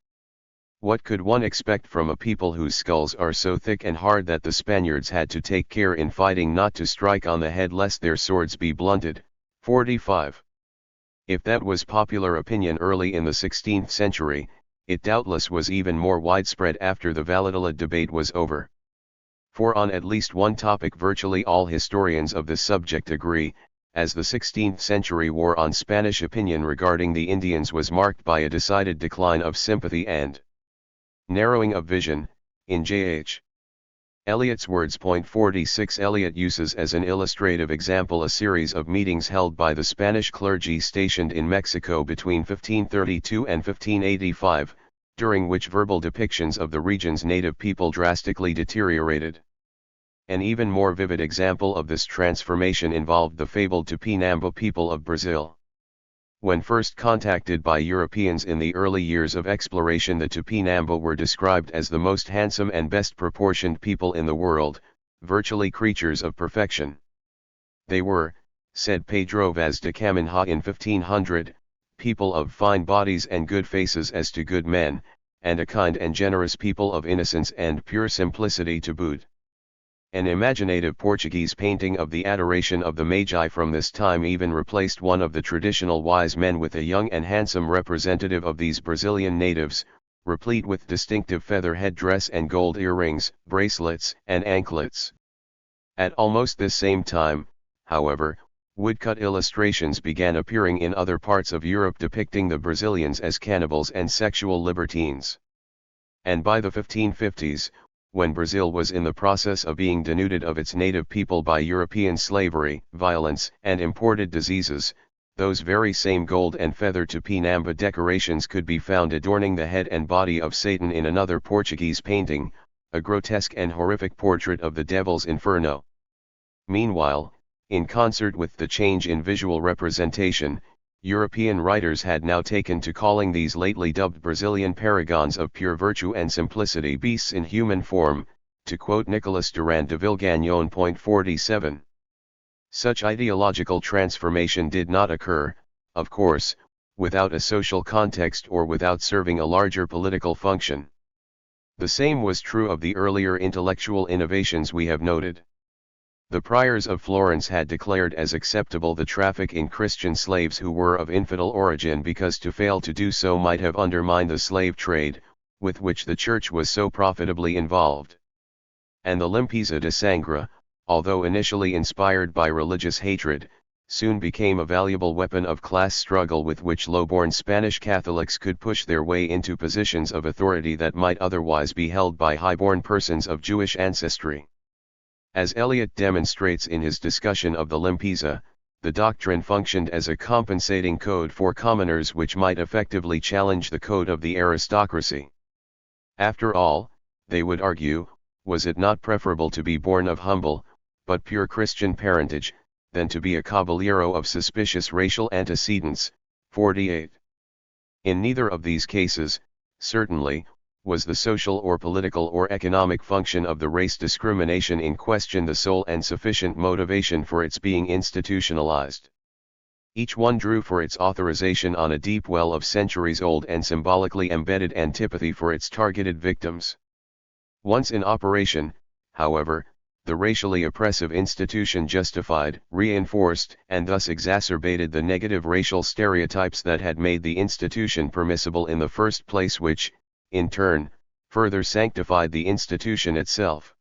What could one expect from a people whose skulls are so thick and hard that the Spaniards had to take care in fighting not to strike on the head lest their swords be blunted? 45. If that was popular opinion early in the 16th century, it doubtless was even more widespread after the Valladolid debate was over. For on at least one topic virtually all historians of this subject agree, as the 16th century war on Spanish opinion regarding the Indians was marked by a decided decline of sympathy and narrowing of vision. In J.H. Eliot's words. 46 Eliot uses as an illustrative example a series of meetings held by the Spanish clergy stationed in Mexico between 1532 and 1585, during which verbal depictions of the region's native people drastically deteriorated. An even more vivid example of this transformation involved the fabled Tupinamba people of Brazil. When first contacted by Europeans in the early years of exploration, the Tupinamba were described as the most handsome and best proportioned people in the world, virtually creatures of perfection. They were, said Pedro Vaz de Caminha in 1500, people of fine bodies and good faces as to good men, and a kind and generous people of innocence and pure simplicity to boot. An imaginative Portuguese painting of the adoration of the Magi from this time even replaced one of the traditional wise men with a young and handsome representative of these Brazilian natives, replete with distinctive feather headdress and gold earrings, bracelets, and anklets. At almost this same time, however, woodcut illustrations began appearing in other parts of Europe depicting the Brazilians as cannibals and sexual libertines. And by the 1550s, when Brazil was in the process of being denuded of its native people by European slavery, violence, and imported diseases, those very same gold and feather Tupinamba decorations could be found adorning the head and body of Satan in another Portuguese painting, a grotesque and horrific portrait of the Devil's Inferno. Meanwhile, in concert with the change in visual representation, European writers had now taken to calling these lately dubbed Brazilian paragons of pure virtue and simplicity beasts in human form, to quote Nicolas Durand de Villegagnon. 47. Such ideological transformation did not occur, of course, without a social context or without serving a larger political function. The same was true of the earlier intellectual innovations we have noted. The priors of Florence had declared as acceptable the traffic in Christian slaves who were of infidel origin, because to fail to do so might have undermined the slave trade, with which the Church was so profitably involved. And the limpeza de sangre, although initially inspired by religious hatred, soon became a valuable weapon of class struggle with which low-born Spanish Catholics could push their way into positions of authority that might otherwise be held by high-born persons of Jewish ancestry. As Eliot demonstrates in his discussion of the limpeza, the doctrine functioned as a compensating code for commoners which might effectively challenge the code of the aristocracy. After all, they would argue, was it not preferable to be born of humble, but pure Christian parentage, than to be a caballero of suspicious racial antecedents? 48. In neither of these cases, certainly, was the social or political or economic function of the race discrimination in question the sole and sufficient motivation for its being institutionalized. Each one drew for its authorization on a deep well of centuries-old and symbolically embedded antipathy for its targeted victims. Once in operation, however, the racially oppressive institution justified, reinforced, and thus exacerbated the negative racial stereotypes that had made the institution permissible in the first place, which, in turn, further sanctified the institution itself.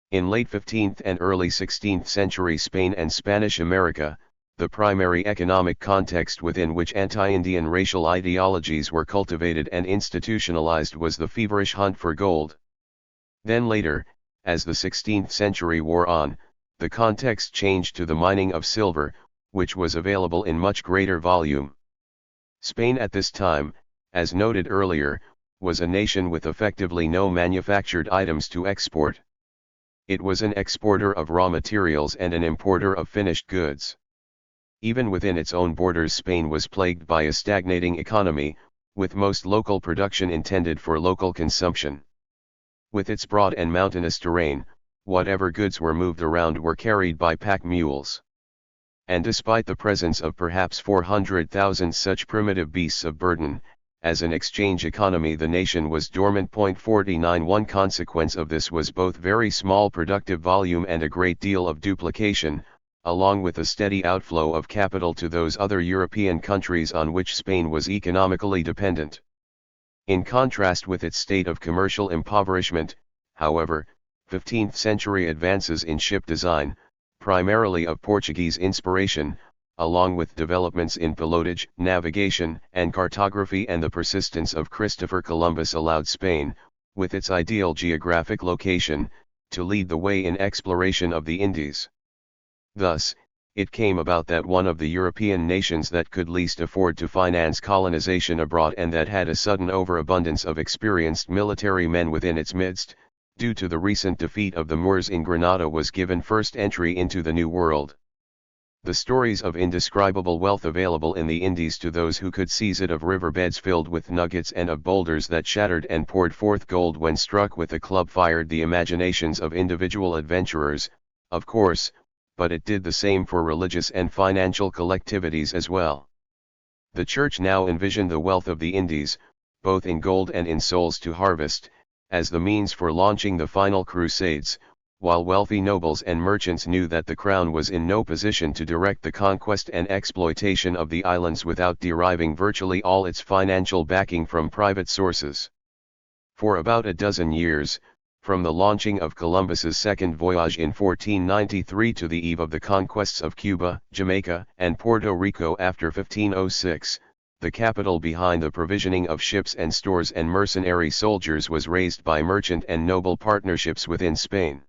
In late 15th and early 16th century Spain and Spanish America, the primary economic context within which anti-Indian racial ideologies were cultivated and institutionalized was the feverish hunt for gold. Then later, as the 16th century wore on, the context changed to the mining of silver, which was available in much greater volume. Spain at this time, as noted earlier, was a nation with effectively no manufactured items to export. It was an exporter of raw materials and an importer of finished goods. Even within its own borders Spain was plagued by a stagnating economy, with most local production intended for local consumption. With its broad and mountainous terrain, whatever goods were moved around were carried by pack mules. And despite the presence of perhaps 400,000 such primitive beasts of burden, as an exchange economy the nation was dormant. 49 One consequence of this was both very small productive volume and a great deal of duplication, along with a steady outflow of capital to those other European countries on which Spain was economically dependent. In contrast with its state of commercial impoverishment, however, 15th century advances in ship design, primarily of Portuguese inspiration, along with developments in pilotage, navigation, and cartography, and the persistence of Christopher Columbus allowed Spain, with its ideal geographic location, to lead the way in exploration of the Indies. Thus, it came about that one of the European nations that could least afford to finance colonization abroad and that had a sudden overabundance of experienced military men within its midst, due to the recent defeat of the Moors in Granada, was given first entry into the New World. The stories of indescribable wealth available in the Indies to those who could seize it, of riverbeds filled with nuggets and of boulders that shattered and poured forth gold when struck with a club, fired the imaginations of individual adventurers, of course, but it did the same for religious and financial collectivities as well. The Church now envisioned the wealth of the Indies, both in gold and in souls to harvest, as the means for launching the final crusades, while wealthy nobles and merchants knew that the Crown was in no position to direct the conquest and exploitation of the islands without deriving virtually all its financial backing from private sources. For about a dozen years, from the launching of Columbus's second voyage in 1493 to the eve of the conquests of Cuba, Jamaica, and Puerto Rico after 1506, the capital behind the provisioning of ships and stores and mercenary soldiers was raised by merchant and noble partnerships within Spain.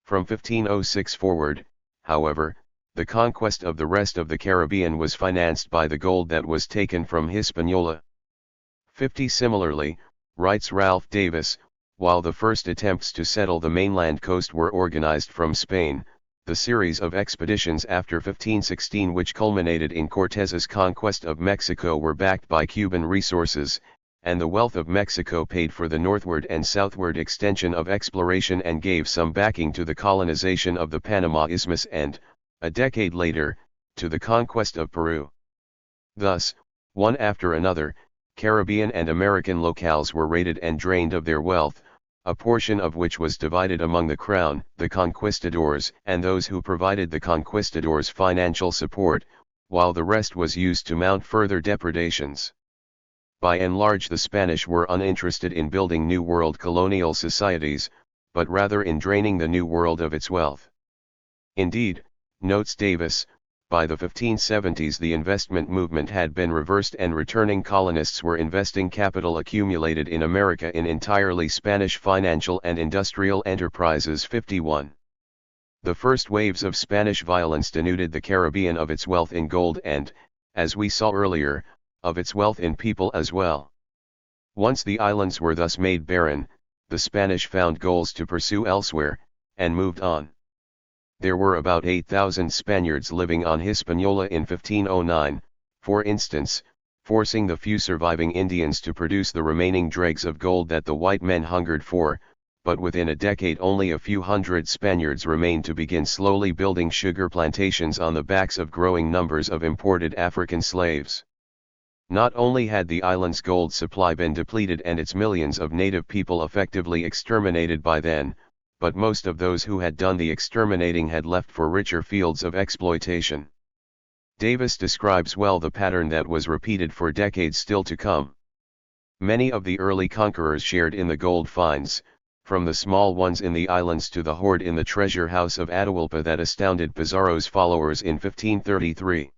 From 1506 forward, however, the conquest of the rest of the Caribbean was financed by the gold that was taken from Hispaniola. Similarly, writes Ralph Davis, while the first attempts to settle the mainland coast were organized from Spain, the series of expeditions after 1516 which culminated in Cortez's conquest of Mexico were backed by Cuban resources, and the wealth of Mexico paid for the northward and southward extension of exploration and gave some backing to the colonization of the Panama Isthmus and, a decade later, to the conquest of Peru. Thus, one after another, Caribbean and American locales were raided and drained of their wealth, a portion of which was divided among the Crown, the conquistadors, and those who provided the conquistadors financial support, while the rest was used to mount further depredations. By and large, the Spanish were uninterested in building New World colonial societies, but rather in draining the New World of its wealth. Indeed, notes Davis, by the 1570s the investment movement had been reversed and returning colonists were investing capital accumulated in America in entirely Spanish financial and industrial enterprises. 51. The first waves of Spanish violence denuded the Caribbean of its wealth in gold and, as we saw earlier, of its wealth in people as well. Once the islands were thus made barren, the Spanish found goals to pursue elsewhere, and moved on. There were about 8,000 Spaniards living on Hispaniola in 1509, for instance, forcing the few surviving Indians to produce the remaining dregs of gold that the white men hungered for, but within a decade only a few hundred Spaniards remained to begin slowly building sugar plantations on the backs of growing numbers of imported African slaves. Not only had the island's gold supply been depleted and its millions of native people effectively exterminated by then, but most of those who had done the exterminating had left for richer fields of exploitation. Davis describes well the pattern that was repeated for decades still to come. Many of the early conquerors shared in the gold finds, from the small ones in the islands to the hoard in the treasure house of Atahualpa that astounded Pizarro's followers in 1533.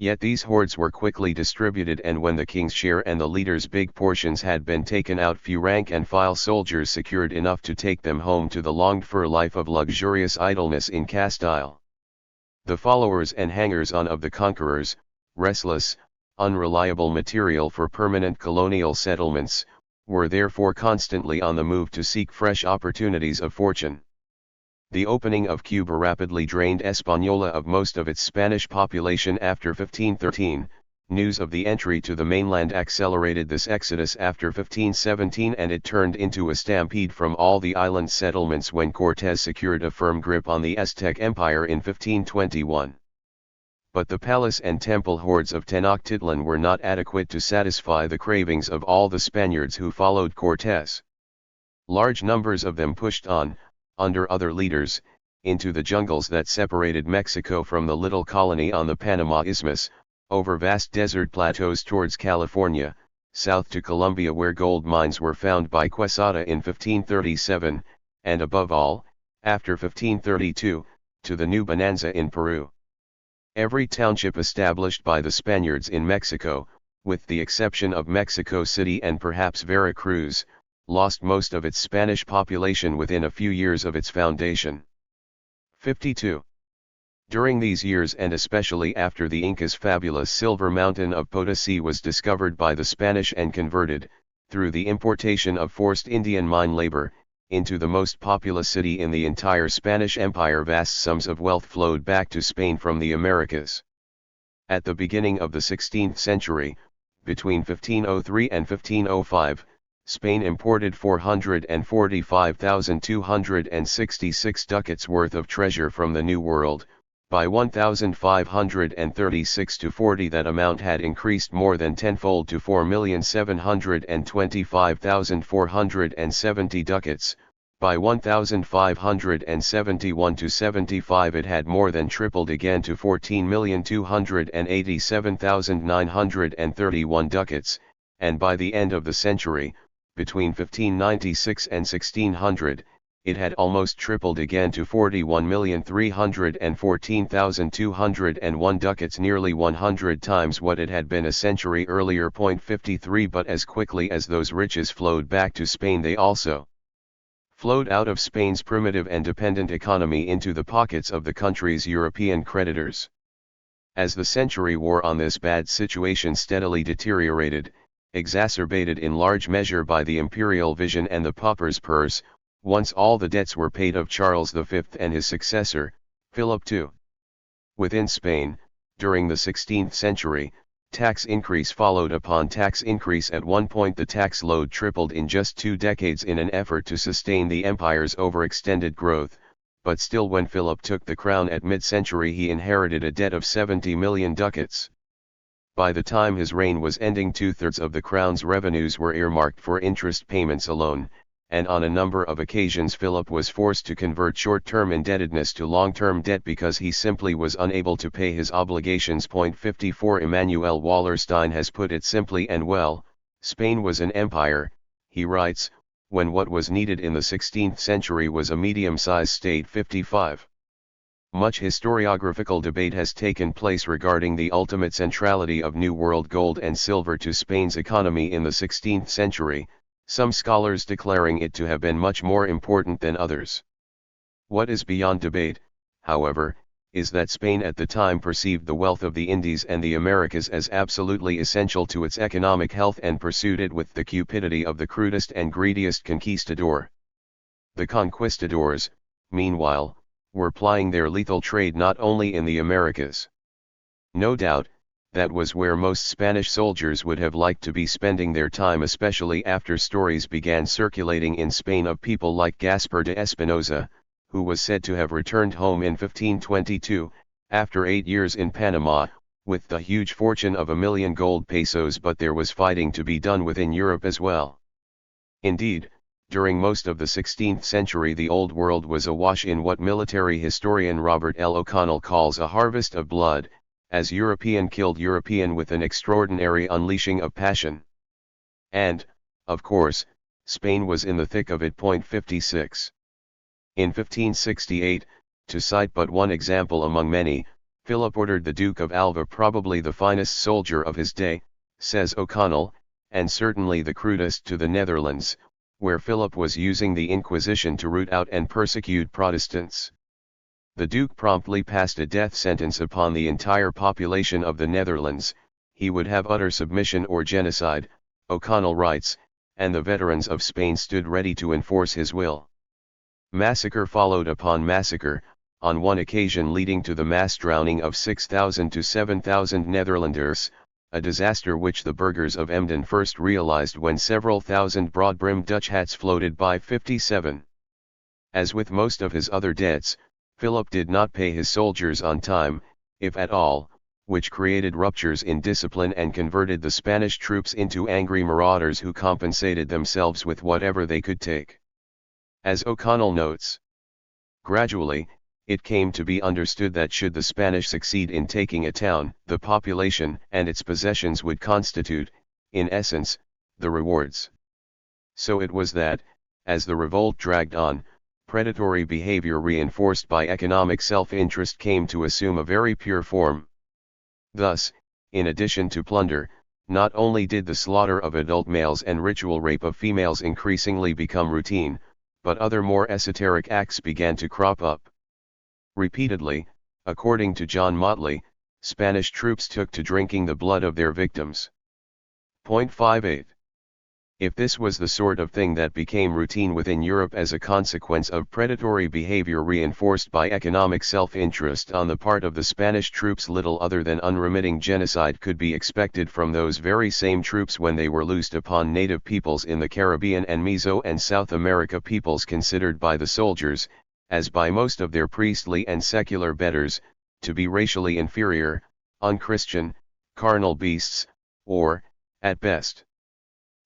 Yet these hoards were quickly distributed, and when the king's share and the leaders' big portions had been taken out, few rank-and-file soldiers secured enough to take them home to the longed-for life of luxurious idleness in Castile. The followers and hangers-on of the conquerors, restless, unreliable material for permanent colonial settlements, were therefore constantly on the move to seek fresh opportunities of fortune. The opening of Cuba rapidly drained Hispaniola of most of its Spanish population after 1513, news of the entry to the mainland accelerated this exodus after 1517, and it turned into a stampede from all the island settlements when Cortés secured a firm grip on the Aztec Empire in 1521. But the palace and temple hoards of Tenochtitlan were not adequate to satisfy the cravings of all the Spaniards who followed Cortés. Large numbers of them pushed on, under other leaders, into the jungles that separated Mexico from the little colony on the Panama Isthmus, over vast desert plateaus towards California, south to Colombia where gold mines were found by Quesada in 1537, and above all, after 1532, to the new bonanza in Peru. Every township established by the Spaniards in Mexico, with the exception of Mexico City and perhaps Veracruz, lost most of its Spanish population within a few years of its foundation. 52. During these years, and especially after the Incas' fabulous silver mountain of Potosi was discovered by the Spanish and converted, through the importation of forced Indian mine labor, into the most populous city in the entire Spanish Empire, vast sums of wealth flowed back to Spain from the Americas. At the beginning of the 16th century, between 1503 and 1505, Spain imported 445,266 ducats worth of treasure from the New World. By 1536 to 40 that amount had increased more than tenfold to 4,725,470 ducats. By 1571 to 75 it had more than tripled again to 14,287,931 ducats, and by the end of the century, between 1596 and 1600, it had almost tripled again to 41,314,201 ducats, nearly 100 times what it had been a century earlier. 53 But as quickly as those riches flowed back to Spain, they also flowed out of Spain's primitive and dependent economy into the pockets of the country's European creditors. As the century wore on, this bad situation steadily deteriorated, exacerbated in large measure by the imperial vision and the pauper's purse. Once all the debts were paid of Charles V and his successor, Philip II. Within Spain, during the 16th century, tax increase followed upon tax increase. At one point the tax load tripled in just 2 decades in an effort to sustain the empire's overextended growth, but still when Philip took the crown at mid-century he inherited a debt of 70 million ducats. By the time his reign was ending, 2/3 of the crown's revenues were earmarked for interest payments alone, and on a number of occasions Philip was forced to convert short-term indebtedness to long-term debt because he simply was unable to pay his obligations. 54 Emanuel Wallerstein has put it simply and well: Spain was an empire, he writes, when what was needed in the 16th century was a medium-sized state. 55. Much historiographical debate has taken place regarding the ultimate centrality of New World gold and silver to Spain's economy in the 16th century, some scholars declaring it to have been much more important than others. What is beyond debate, however, is that Spain at the time perceived the wealth of the Indies and the Americas as absolutely essential to its economic health and pursued it with the cupidity of the crudest and greediest conquistador. The conquistadors, meanwhile, were plying their lethal trade not only in the Americas. No doubt, that was where most Spanish soldiers would have liked to be spending their time, especially after stories began circulating in Spain of people like Gaspar de Espinosa, who was said to have returned home in 1522, after 8 years in Panama, with the huge fortune of 1,000,000 gold pesos. But there was fighting to be done within Europe as well. Indeed, during most of the 16th century the Old World was awash in what military historian Robert L. O'Connell calls a harvest of blood, as European killed European with an extraordinary unleashing of passion. And, of course, Spain was in the thick of it. 56. In 1568, to cite but one example among many, Philip ordered the Duke of Alva, probably the finest soldier of his day, says O'Connell, and certainly the crudest, to the Netherlands, where Philip was using the Inquisition to root out and persecute Protestants. The Duke promptly passed a death sentence upon the entire population of the Netherlands. He would have utter submission or genocide, O'Connell writes, and the veterans of Spain stood ready to enforce his will. Massacre followed upon massacre, on one occasion leading to the mass drowning of 6,000 to 7,000 Netherlanders, a disaster which the burghers of Emden first realized when several thousand broad-brimmed Dutch hats floated by. 57. As with most of his other debts, Philip did not pay his soldiers on time, if at all, which created ruptures in discipline and converted the Spanish troops into angry marauders who compensated themselves with whatever they could take. As O'Connell notes, gradually, it came to be understood that should the Spanish succeed in taking a town, the population and its possessions would constitute, in essence, the rewards. So it was that, as the revolt dragged on, predatory behavior reinforced by economic self-interest came to assume a very pure form. Thus, in addition to plunder, not only did the slaughter of adult males and ritual rape of females increasingly become routine, but other more esoteric acts began to crop up. Repeatedly, according to John Motley, Spanish troops took to drinking the blood of their victims. Point 58. If this was the sort of thing that became routine within Europe as a consequence of predatory behavior reinforced by economic self-interest on the part of the Spanish troops, little other than unremitting genocide could be expected from those very same troops when they were loosed upon native peoples in the Caribbean and Meso and South America, peoples considered by the soldiers, as by most of their priestly and secular betters, to be racially inferior, unchristian, carnal beasts, or, at best,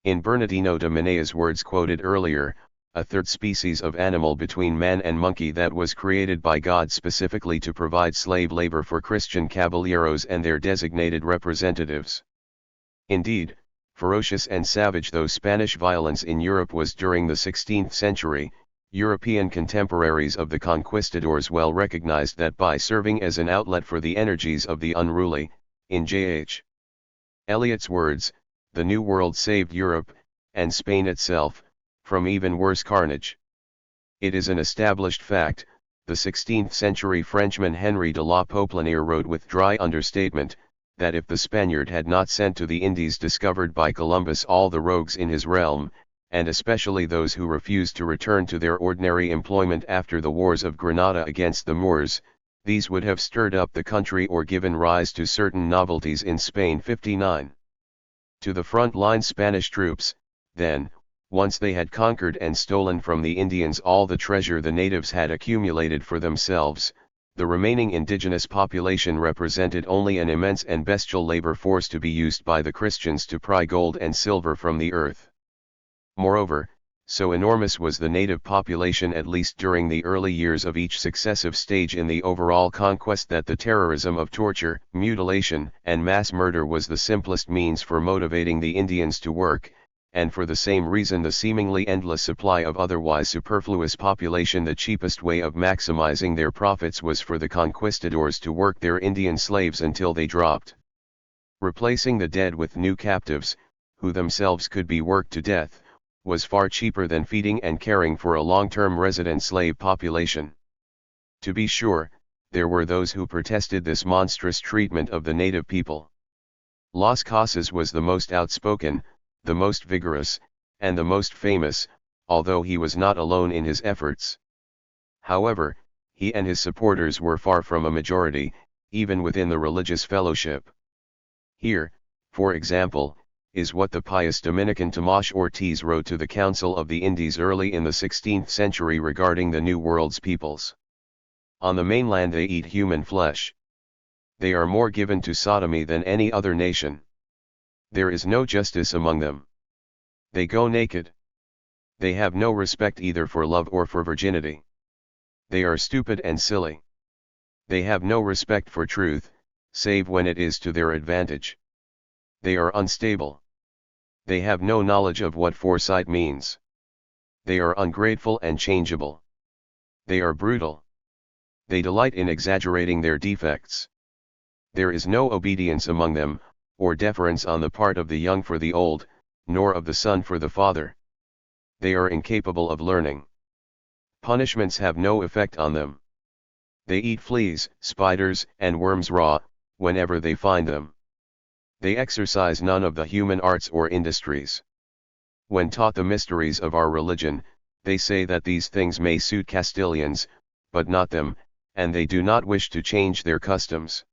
in Bernardino de Minaya's words quoted earlier, a third species of animal between man and monkey that was created by God specifically to provide slave labor for Christian caballeros and their designated representatives. Indeed, ferocious and savage though Spanish violence in Europe was during the 16th century, European contemporaries of the conquistadors well recognized that by serving as an outlet for the energies of the unruly, in J.H. Eliot's words, the New World saved Europe, and Spain itself, from even worse carnage. It is an established fact, the 16th century Frenchman Henry de la Popelinière wrote with dry understatement, that if the Spaniard had not sent to the Indies discovered by Columbus all the rogues in his realm, and especially those who refused to return to their ordinary employment after the wars of Granada against the Moors, these would have stirred up the country or given rise to certain novelties in Spain. 59. To the front-line Spanish troops, then, once they had conquered and stolen from the Indians all the treasure the natives had accumulated for themselves, the remaining indigenous population represented only an immense and bestial labor force to be used by the Christians to pry gold and silver from the earth. Moreover, so enormous was the native population at least during the early years of each successive stage in the overall conquest that the terrorism of torture, mutilation, and mass murder was the simplest means for motivating the Indians to work, and for the same reason the seemingly endless supply of otherwise superfluous population the cheapest way of maximizing their profits was for the conquistadors to work their Indian slaves until they dropped. Replacing the dead with new captives, who themselves could be worked to death, was far cheaper than feeding and caring for a long-term resident slave population. To be sure, there were those who protested this monstrous treatment of the native people. Las Casas was the most outspoken, the most vigorous, and the most famous, although he was not alone in his efforts. However, he and his supporters were far from a majority, even within the religious fellowship. Here, for example, is what the pious Dominican Tomás Ortiz wrote to the Council of the Indies early in the 16th century regarding the New World's peoples. On the mainland they eat human flesh. They are more given to sodomy than any other nation. There is no justice among them. They go naked. They have no respect either for love or for virginity. They are stupid and silly. They have no respect for truth, save when it is to their advantage. They are unstable. They have no knowledge of what foresight means. They are ungrateful and changeable. They are brutal. They delight in exaggerating their defects. There is no obedience among them, or deference on the part of the young for the old, nor of the son for the father. They are incapable of learning. Punishments have no effect on them. They eat fleas, spiders, and worms raw, whenever they find them. They exercise none of the human arts or industries. When taught the mysteries of our religion, they say that these things may suit Castilians, but not them, and they do not wish to change their customs.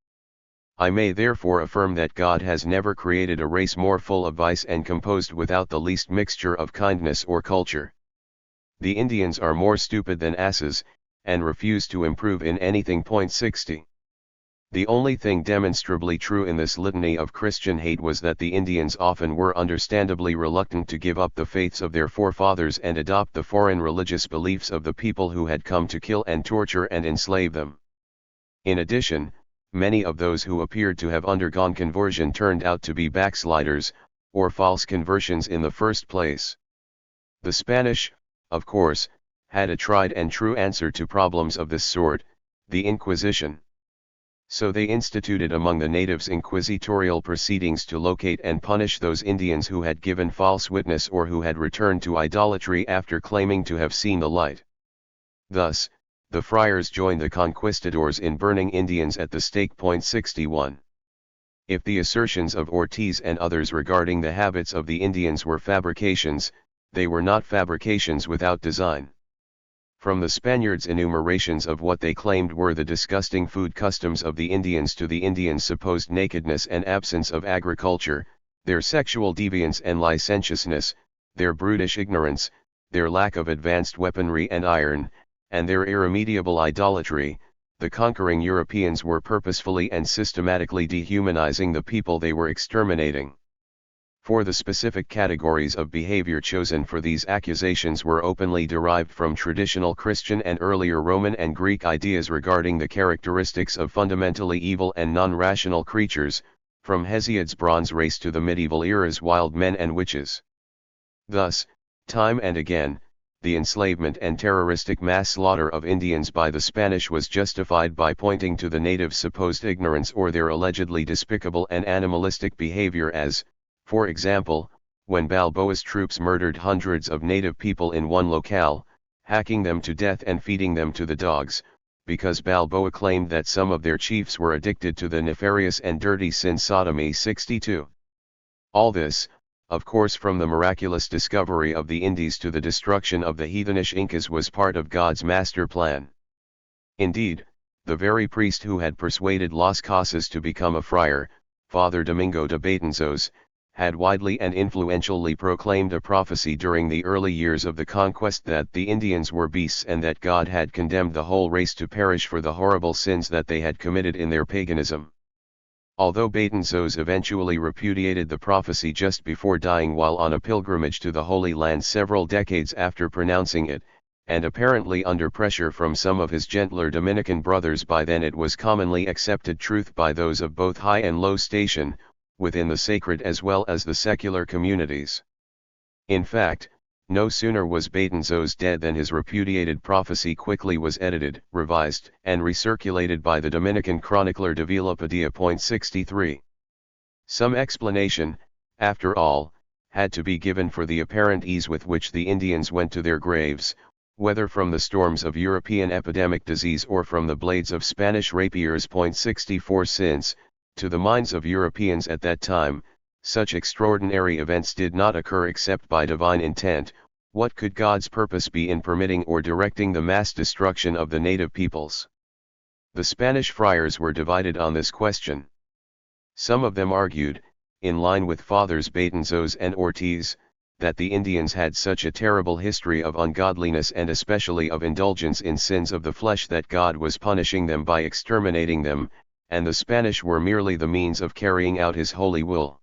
I may therefore affirm that God has never created a race more full of vice and composed without the least mixture of kindness or culture. The Indians are more stupid than asses, and refuse to improve in anything. 60. The only thing demonstrably true in this litany of Christian hate was that the Indians often were understandably reluctant to give up the faiths of their forefathers and adopt the foreign religious beliefs of the people who had come to kill and torture and enslave them. In addition, many of those who appeared to have undergone conversion turned out to be backsliders, or false conversions in the first place. The Spanish, of course, had a tried and true answer to problems of this sort: the Inquisition. So they instituted among the natives inquisitorial proceedings to locate and punish those Indians who had given false witness or who had returned to idolatry after claiming to have seen the light. Thus, the friars joined the conquistadors in burning Indians at the stake. 61. If the assertions of Ortiz and others regarding the habits of the Indians were fabrications, they were not fabrications without design. From the Spaniards' enumerations of what they claimed were the disgusting food customs of the Indians to the Indians' supposed nakedness and absence of agriculture, their sexual deviance and licentiousness, their brutish ignorance, their lack of advanced weaponry and iron, and their irremediable idolatry, the conquering Europeans were purposefully and systematically dehumanizing the people they were exterminating. For the specific categories of behavior chosen for these accusations were openly derived from traditional Christian and earlier Roman and Greek ideas regarding the characteristics of fundamentally evil and non-rational creatures, from Hesiod's Bronze Race to the medieval era's wild men and witches. Thus, time and again, the enslavement and terroristic mass slaughter of Indians by the Spanish was justified by pointing to the natives' supposed ignorance or their allegedly despicable and animalistic behavior as, for example, when Balboa's troops murdered hundreds of native people in one locale, hacking them to death and feeding them to the dogs, because Balboa claimed that some of their chiefs were addicted to the nefarious and dirty sin sodomy. 62. All this, of course, from the miraculous discovery of the Indies to the destruction of the heathenish Incas, was part of God's master plan. Indeed, the very priest who had persuaded Las Casas to become a friar, Father Domingo de Betanzos, had widely and influentially proclaimed a prophecy during the early years of the conquest that the Indians were beasts and that God had condemned the whole race to perish for the horrible sins that they had committed in their paganism. Although Betanzos eventually repudiated the prophecy just before dying while on a pilgrimage to the Holy Land several decades after pronouncing it, and apparently under pressure from some of his gentler Dominican brothers, by then it was commonly accepted truth by those of both high and low station, within the sacred as well as the secular communities. In fact, no sooner was Betanzos dead than his repudiated prophecy quickly was edited, revised, and recirculated by the Dominican chronicler de Villapadia. 63. Some explanation, after all, had to be given for the apparent ease with which the Indians went to their graves, whether from the storms of European epidemic disease or from the blades of Spanish rapiers. 64. Since, to the minds of Europeans at that time, such extraordinary events did not occur except by divine intent, what could God's purpose be in permitting or directing the mass destruction of the native peoples? The Spanish friars were divided on this question. Some of them argued, in line with Fathers Betanzos and Ortiz, that the Indians had such a terrible history of ungodliness and especially of indulgence in sins of the flesh that God was punishing them by exterminating them, and the Spanish were merely the means of carrying out his holy will.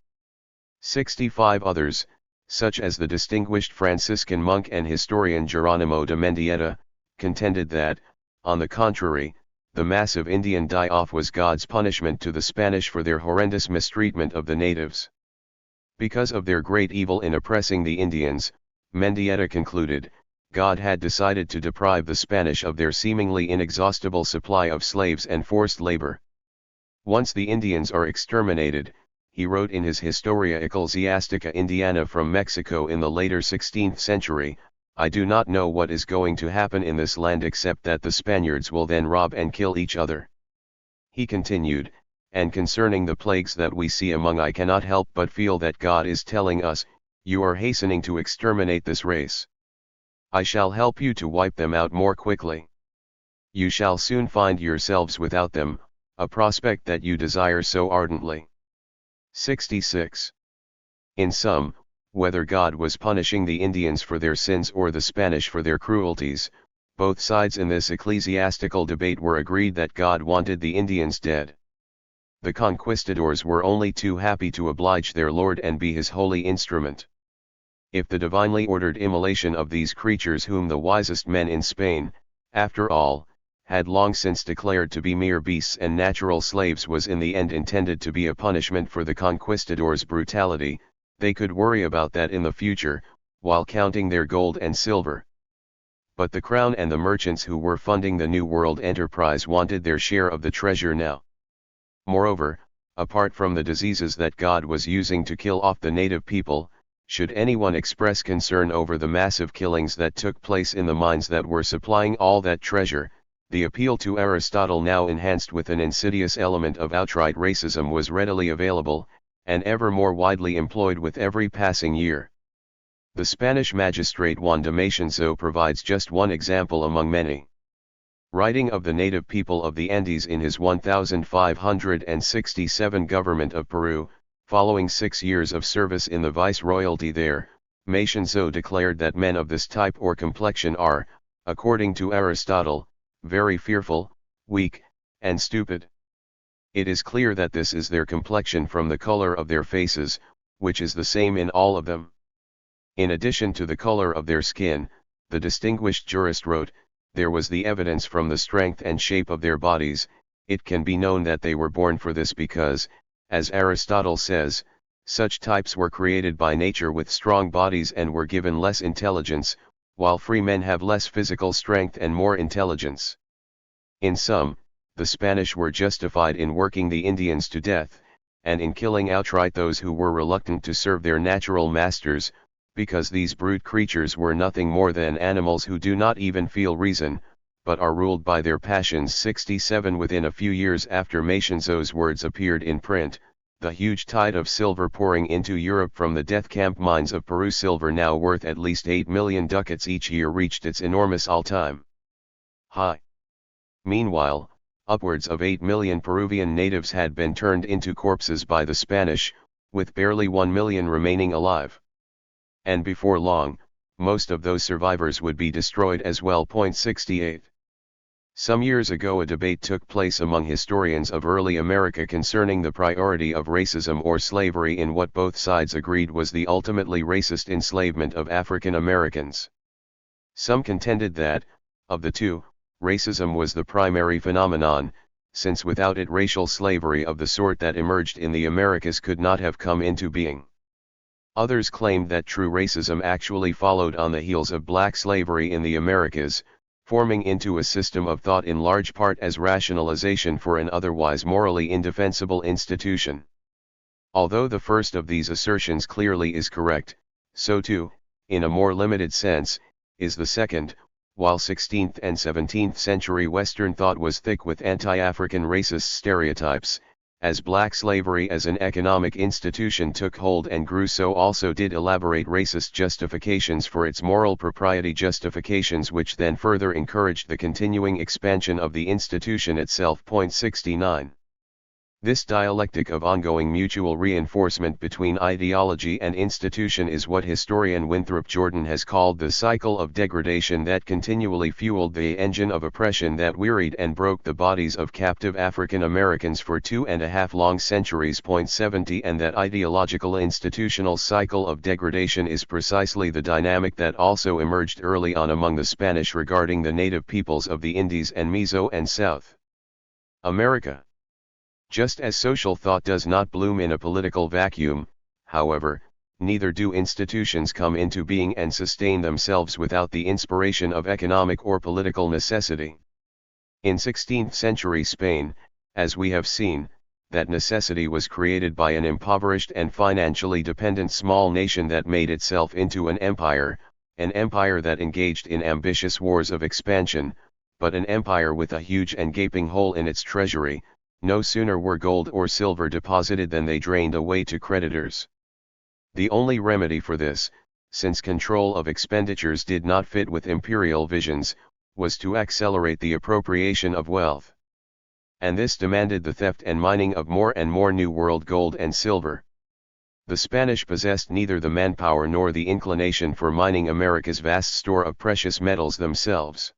65 others, such as the distinguished Franciscan monk and historian Geronimo de Mendieta, contended that, on the contrary, the massive Indian die-off was God's punishment to the Spanish for their horrendous mistreatment of the natives. Because of their great evil in oppressing the Indians, Mendieta concluded, God had decided to deprive the Spanish of their seemingly inexhaustible supply of slaves and forced labor. Once the Indians are exterminated, he wrote in his Historia Ecclesiastica Indiana from Mexico in the later 16th century, I do not know what is going to happen in this land except that the Spaniards will then rob and kill each other. He continued, and concerning the plagues that we see among, I cannot help but feel that God is telling us, you are hastening to exterminate this race. I shall help you to wipe them out more quickly. You shall soon find yourselves without them, a prospect that you desire so ardently. 66. In sum, whether God was punishing the Indians for their sins or the Spanish for their cruelties, both sides in this ecclesiastical debate were agreed that God wanted the Indians dead. The conquistadors were only too happy to oblige their Lord and be his holy instrument. If the divinely ordered immolation of these creatures, whom the wisest men in Spain, after all, had long since declared to be mere beasts and natural slaves, was in the end intended to be a punishment for the conquistadors' brutality, they could worry about that in the future, while counting their gold and silver. But the crown and the merchants who were funding the New World enterprise wanted their share of the treasure now. Moreover, apart from the diseases that God was using to kill off the native people, should anyone express concern over the massive killings that took place in the mines that were supplying all that treasure, the appeal to Aristotle, now enhanced with an insidious element of outright racism, was readily available, and ever more widely employed with every passing year. The Spanish magistrate Juan de Macenzo provides just one example among many. Writing of the native people of the Andes in his 1567 government of Peru, following 6 years of service in the viceroyalty there, Macenzo declared that men of this type or complexion are, according to Aristotle, very fearful, weak, and stupid. It is clear that this is their complexion from the color of their faces, which is the same in all of them. In addition to the color of their skin, the distinguished jurist wrote, there was the evidence from the strength and shape of their bodies. It can be known that they were born for this because, as Aristotle says, such types were created by nature with strong bodies and were given less intelligence, while free men have less physical strength and more intelligence. In sum, the Spanish were justified in working the Indians to death, and in killing outright those who were reluctant to serve their natural masters, because these brute creatures were nothing more than animals who do not even feel reason, but are ruled by their passions. 67 Within a few years after Macenzo's words appeared in print, the huge tide of silver pouring into Europe from the death camp mines of Peru, silver now worth at least 8 million ducats each year, reached its enormous all-time high. Meanwhile, upwards of 8 million Peruvian natives had been turned into corpses by the Spanish, with barely 1 million remaining alive. And before long, most of those survivors would be destroyed as well. 68. Some years ago a debate took place among historians of early America concerning the priority of racism or slavery in what both sides agreed was the ultimately racist enslavement of African Americans. Some contended that, of the two, racism was the primary phenomenon, since without it racial slavery of the sort that emerged in the Americas could not have come into being. Others claimed that true racism actually followed on the heels of black slavery in the Americas, forming into a system of thought in large part as rationalization for an otherwise morally indefensible institution. Although the first of these assertions clearly is correct, so too, in a more limited sense, is the second. While 16th and 17th century Western thought was thick with anti-African racist stereotypes, as black slavery as an economic institution took hold and grew, so also did elaborate racist justifications for its moral propriety, justifications which then further encouraged the continuing expansion of the institution itself. 69. This dialectic of ongoing mutual reinforcement between ideology and institution is what historian Winthrop Jordan has called the cycle of degradation that continually fueled the engine of oppression that wearied and broke the bodies of captive African Americans for 2.5 long centuries. 70. And that ideological institutional cycle of degradation is precisely the dynamic that also emerged early on among the Spanish regarding the native peoples of the Indies and Meso and South America. Just as social thought does not bloom in a political vacuum, however, neither do institutions come into being and sustain themselves without the inspiration of economic or political necessity. In 16th century Spain, as we have seen, that necessity was created by an impoverished and financially dependent small nation that made itself into an empire that engaged in ambitious wars of expansion, but an empire with a huge and gaping hole in its treasury. No sooner were gold or silver deposited than they drained away to creditors. The only remedy for this, since control of expenditures did not fit with imperial visions, was to accelerate the appropriation of wealth. And this demanded the theft and mining of more and more New World gold and silver. The Spanish possessed neither the manpower nor the inclination for mining America's vast store of precious metals themselves.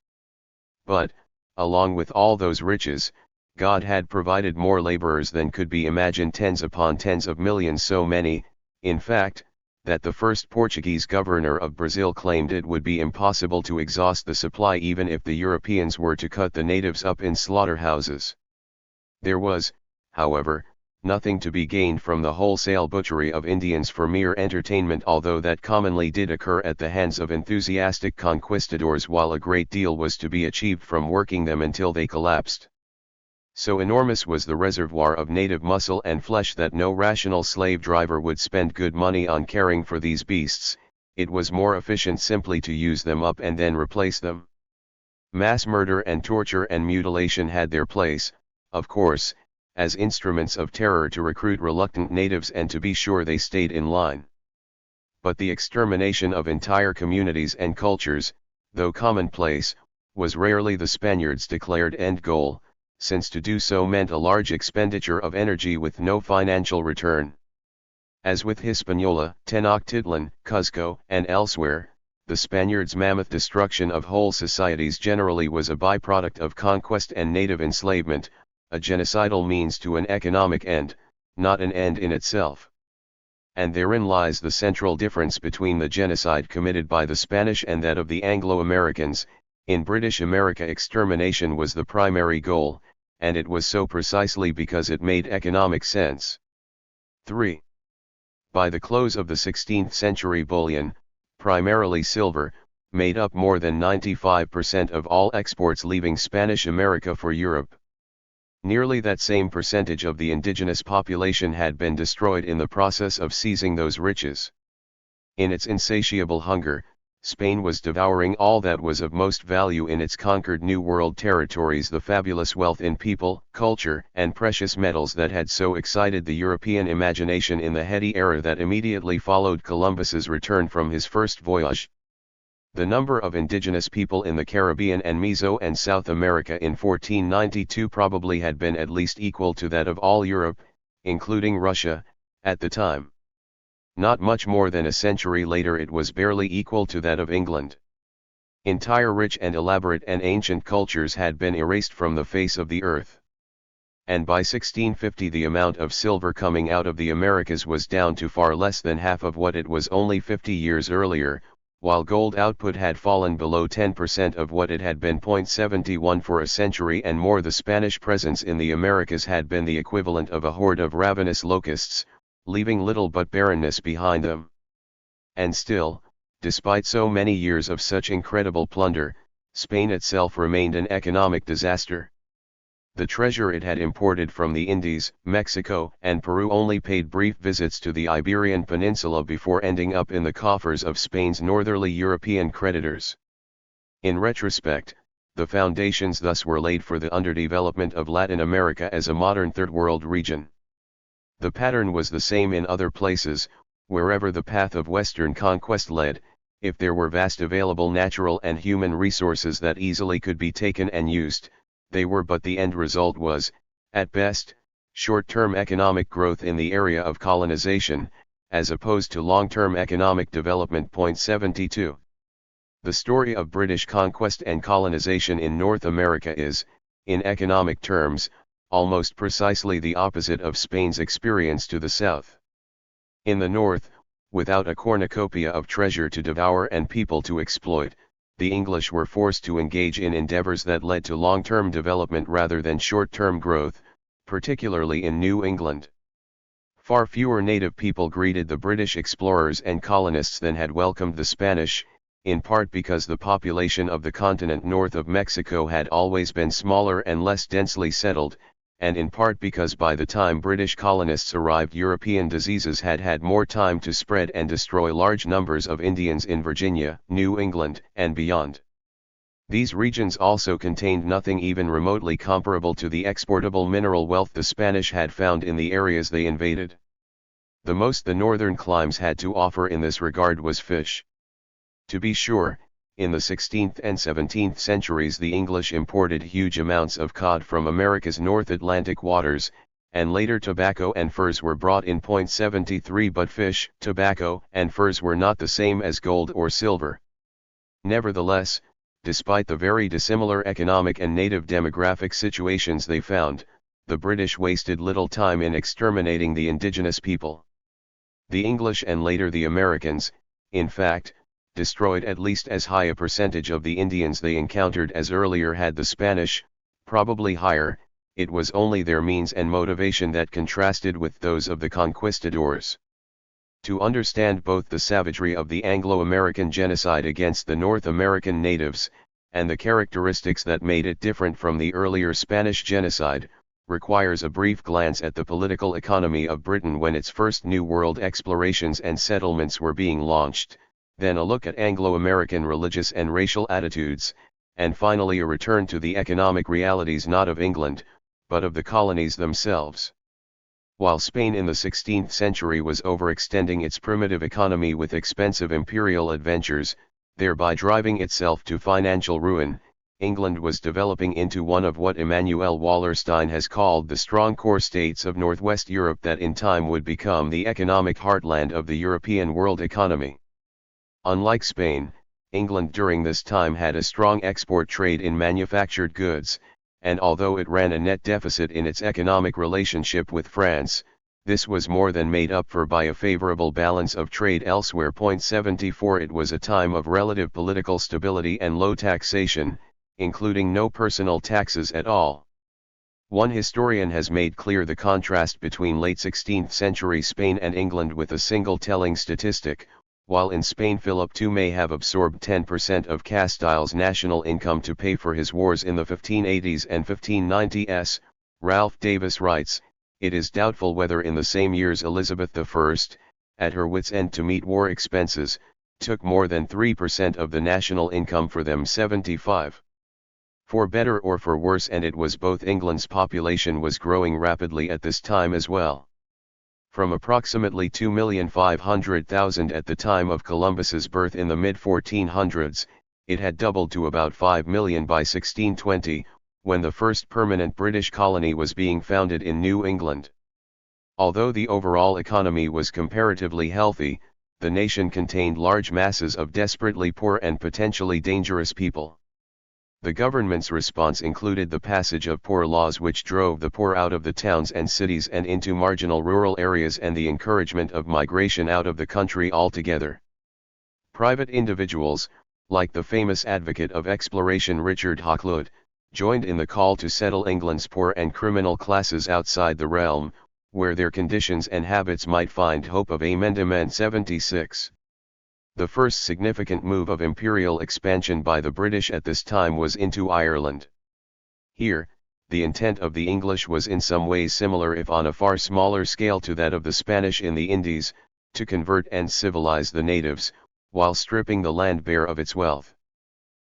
But, along with all those riches, God had provided more laborers than could be imagined, tens upon tens of millions, so many, in fact, that the first Portuguese governor of Brazil claimed it would be impossible to exhaust the supply even if the Europeans were to cut the natives up in slaughterhouses. There was, however, nothing to be gained from the wholesale butchery of Indians for mere entertainment, although that commonly did occur at the hands of enthusiastic conquistadors, while a great deal was to be achieved from working them until they collapsed. So enormous was the reservoir of native muscle and flesh that no rational slave driver would spend good money on caring for these beasts. It was more efficient simply to use them up and then replace them. Mass murder and torture and mutilation had their place, of course, as instruments of terror to recruit reluctant natives, and to be sure they stayed in line. But the extermination of entire communities and cultures, though commonplace, was rarely the Spaniards' declared end goal, since to do so meant a large expenditure of energy with no financial return. As with Hispaniola, Tenochtitlan, Cuzco, and elsewhere, the Spaniards' mammoth destruction of whole societies generally was a byproduct of conquest and native enslavement, a genocidal means to an economic end, not an end in itself. And therein lies the central difference between the genocide committed by the Spanish and that of the Anglo-Americans. In British America, extermination was the primary goal, and it was so precisely because it made economic sense. 3. By the close of the 16th century, bullion, primarily silver, made up more than 95% of all exports leaving Spanish America for Europe. Nearly that same percentage of the indigenous population had been destroyed in the process of seizing those riches. In its insatiable hunger, Spain was devouring all that was of most value in its conquered New World territories, the fabulous wealth in people, culture, and precious metals that had so excited the European imagination in the heady era that immediately followed Columbus's return from his first voyage. The number of indigenous people in the Caribbean and Meso and South America in 1492 probably had been at least equal to that of all Europe, including Russia, at the time. Not much more than a century later it was barely equal to that of England. Entire rich and elaborate and ancient cultures had been erased from the face of the earth. And by 1650 the amount of silver coming out of the Americas was down to far less than half of what it was only 50 years earlier, while gold output had fallen below 10% of what it had been. 71 For a century and more the Spanish presence in the Americas had been the equivalent of a horde of ravenous locusts, leaving little but barrenness behind them. And still, despite so many years of such incredible plunder, Spain itself remained an economic disaster. The treasure it had imported from the Indies, Mexico, and Peru only paid brief visits to the Iberian Peninsula before ending up in the coffers of Spain's northerly European creditors. In retrospect, the foundations thus were laid for the underdevelopment of Latin America as a modern Third World region. The pattern was the same in other places. Wherever the path of Western conquest led, if there were vast available natural and human resources that easily could be taken and used, they were, but the end result was, at best, short-term economic growth in the area of colonization, as opposed to long-term economic development. 72. The story of British conquest and colonization in North America is, in economic terms, almost precisely the opposite of Spain's experience to the south. In the north, without a cornucopia of treasure to devour and people to exploit, the English were forced to engage in endeavors that led to long-term development rather than short-term growth, particularly in New England. Far fewer native people greeted the British explorers and colonists than had welcomed the Spanish, in part because the population of the continent north of Mexico had always been smaller and less densely settled, and in part because by the time British colonists arrived European diseases had had more time to spread and destroy large numbers of Indians in Virginia, New England, and beyond. These regions also contained nothing even remotely comparable to the exportable mineral wealth the Spanish had found in the areas they invaded. The most the northern climes had to offer in this regard was fish. To be sure, in the 16th and 17th centuries the English imported huge amounts of cod from America's North Atlantic waters, and later tobacco and furs were brought in. 73 But fish, tobacco, and furs were not the same as gold or silver. Nevertheless, despite the very dissimilar economic and native demographic situations they found, the British wasted little time in exterminating the indigenous people. The English and later the Americans, in fact, destroyed at least as high a percentage of the Indians they encountered as earlier had the Spanish, probably higher, it was only their means and motivation that contrasted with those of the conquistadors. To understand both the savagery of the Anglo-American genocide against the North American natives, and the characteristics that made it different from the earlier Spanish genocide, requires a brief glance at the political economy of Britain when its first New World explorations and settlements were being launched, then a look at Anglo-American religious and racial attitudes, and finally a return to the economic realities not of England, but of the colonies themselves. While Spain in the 16th century was overextending its primitive economy with expensive imperial adventures, thereby driving itself to financial ruin, England was developing into one of what Emanuel Wallerstein has called the strong core states of Northwest Europe that in time would become the economic heartland of the European world economy. Unlike Spain, England during this time had a strong export trade in manufactured goods, and although it ran a net deficit in its economic relationship with France, this was more than made up for by a favorable balance of trade elsewhere. 74 It was a time of relative political stability and low taxation, including no personal taxes at all. One historian has made clear the contrast between late 16th century Spain and England with a single telling statistic. While in Spain Philip II may have absorbed 10% of Castile's national income to pay for his wars in the 1580s and 1590s, Ralph Davis writes, it is doubtful whether in the same years Elizabeth I, at her wits' end to meet war expenses, took more than 3% of the national income for them. 75. For better or for worse, and it was both. England's population was growing rapidly at this time as well. From approximately 2,500,000 at the time of Columbus's birth in the mid-1400s, it had doubled to about 5 million by 1620, when the first permanent British colony was being founded in New England. Although the overall economy was comparatively healthy, the nation contained large masses of desperately poor and potentially dangerous people. The government's response included the passage of poor laws which drove the poor out of the towns and cities and into marginal rural areas, and the encouragement of migration out of the country altogether. Private individuals, like the famous advocate of exploration Richard Hakluyt, joined in the call to settle England's poor and criminal classes outside the realm, where their conditions and habits might find hope of Amendment 76. The first significant move of imperial expansion by the British at this time was into Ireland. Here, the intent of the English was in some ways similar, if on a far smaller scale, to that of the Spanish in the Indies, to convert and civilize the natives, while stripping the land bare of its wealth.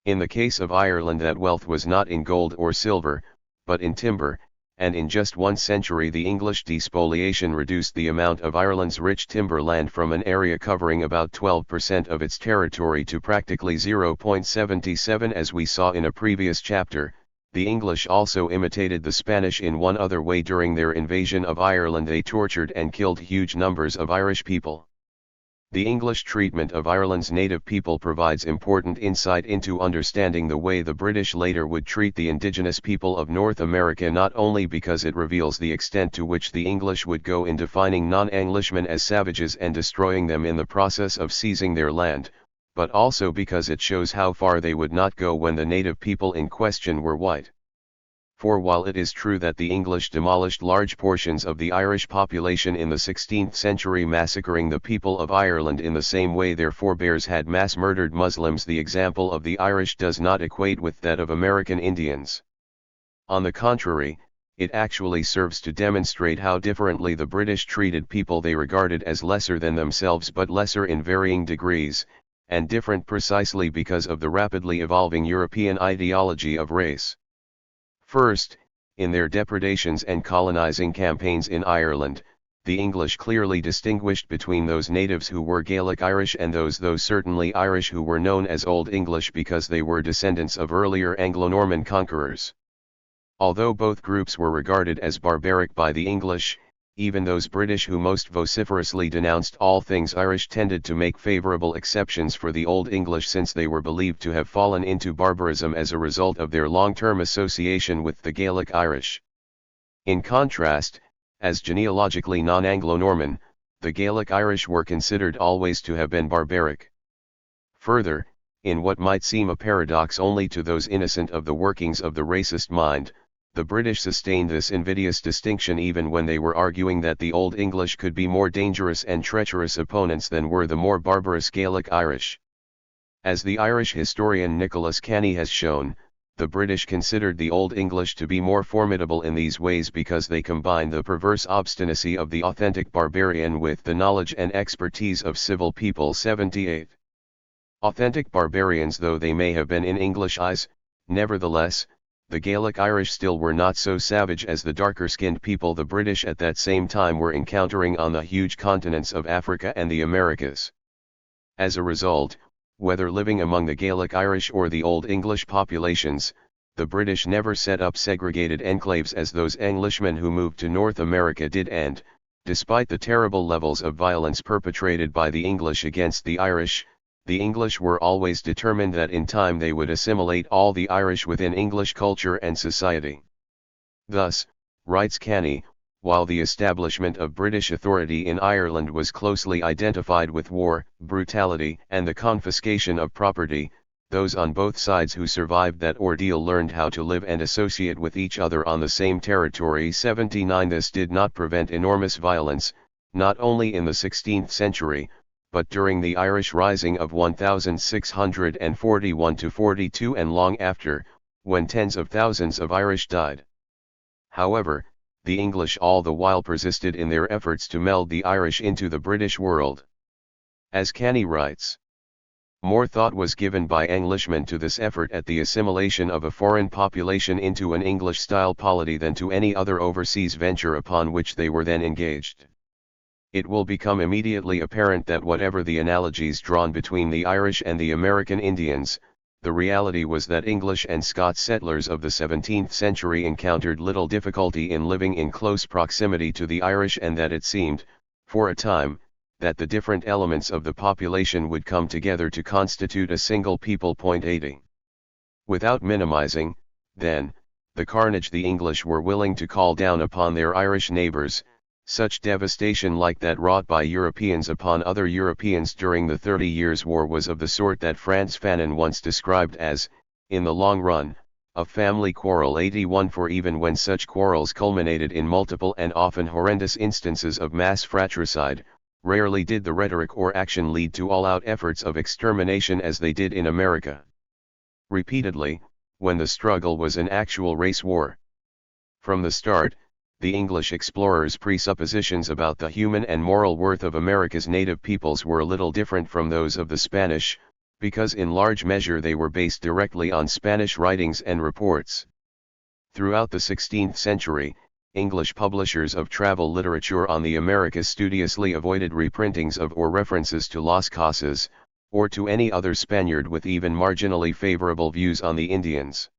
In the case of Ireland, that wealth was not in gold or silver, but in timber, and in just 1 century the English despoliation reduced the amount of Ireland's rich timber land from an area covering about 12% of its territory to practically 0.77. As we saw in a previous chapter, the English also imitated the Spanish in one other way. During their invasion of Ireland they tortured and killed huge numbers of Irish people. The English treatment of Ireland's native people provides important insight into understanding the way the British later would treat the indigenous people of North America, not only because it reveals the extent to which the English would go in defining non-Englishmen as savages and destroying them in the process of seizing their land, but also because it shows how far they would not go when the native people in question were white. For while it is true that the English demolished large portions of the Irish population in the 16th century, massacring the people of Ireland in the same way their forebears had mass murdered Muslims, the example of the Irish does not equate with that of American Indians. On the contrary, it actually serves to demonstrate how differently the British treated people they regarded as lesser than themselves, but lesser in varying degrees, and different precisely because of the rapidly evolving European ideology of race. First, in their depredations and colonizing campaigns in Ireland, the English clearly distinguished between those natives who were Gaelic Irish and those certainly Irish who were known as Old English because they were descendants of earlier Anglo-Norman conquerors. Although both groups were regarded as barbaric by the English, even those British who most vociferously denounced all things Irish tended to make favorable exceptions for the Old English, since they were believed to have fallen into barbarism as a result of their long-term association with the Gaelic Irish. In contrast, as genealogically non-Anglo-Norman, the Gaelic Irish were considered always to have been barbaric. Further, in what might seem a paradox only to those innocent of the workings of the racist mind, The British sustained this invidious distinction even when they were arguing that the Old English could be more dangerous and treacherous opponents than were the more barbarous Gaelic Irish. As the Irish historian Nicholas Canny has shown, the British considered the Old English to be more formidable in these ways because they combined the perverse obstinacy of the authentic barbarian with the knowledge and expertise of civil people. 78. Authentic barbarians though they may have been in English eyes, nevertheless, the Gaelic Irish still were not so savage as the darker-skinned people the British at that same time were encountering on the huge continents of Africa and the Americas. As a result, whether living among the Gaelic Irish or the Old English populations, the British never set up segregated enclaves as those Englishmen who moved to North America did, and, despite the terrible levels of violence perpetrated by the English against the Irish, the English were always determined that in time they would assimilate all the Irish within English culture and society. Thus, writes Canny, while the establishment of British authority in Ireland was closely identified with war, brutality, and the confiscation of property, those on both sides who survived that ordeal learned how to live and associate with each other on the same territory. 79. This did not prevent enormous violence, not only in the 16th century, but during the Irish Rising of 1641–42 and long after, when tens of thousands of Irish died. However, the English all the while persisted in their efforts to meld the Irish into the British world. As Canny writes, more thought was given by Englishmen to this effort at the assimilation of a foreign population into an English-style polity than to any other overseas venture upon which they were then engaged. It will become immediately apparent that whatever the analogies drawn between the Irish and the American Indians, the reality was that English and Scots settlers of the 17th century encountered little difficulty in living in close proximity to the Irish, and that it seemed, for a time, that the different elements of the population would come together to constitute a single people. 80. Without minimizing, then, the carnage the English were willing to call down upon their Irish neighbors, such devastation like that wrought by Europeans upon other Europeans during the 30 Years' War was of the sort that Frantz Fanon once described as, in the long run, a family quarrel. 81. For even when such quarrels culminated in multiple and often horrendous instances of mass fratricide, rarely did the rhetoric or action lead to all-out efforts of extermination as they did in America. Repeatedly, when the struggle was an actual race war. From the start, the English explorers' presuppositions about the human and moral worth of America's native peoples were little different from those of the Spanish, because in large measure they were based directly on Spanish writings and reports. Throughout the 16th century, English publishers of travel literature on the Americas studiously avoided reprintings of or references to Las Casas, or to any other Spaniard with even marginally favorable views on the Indians.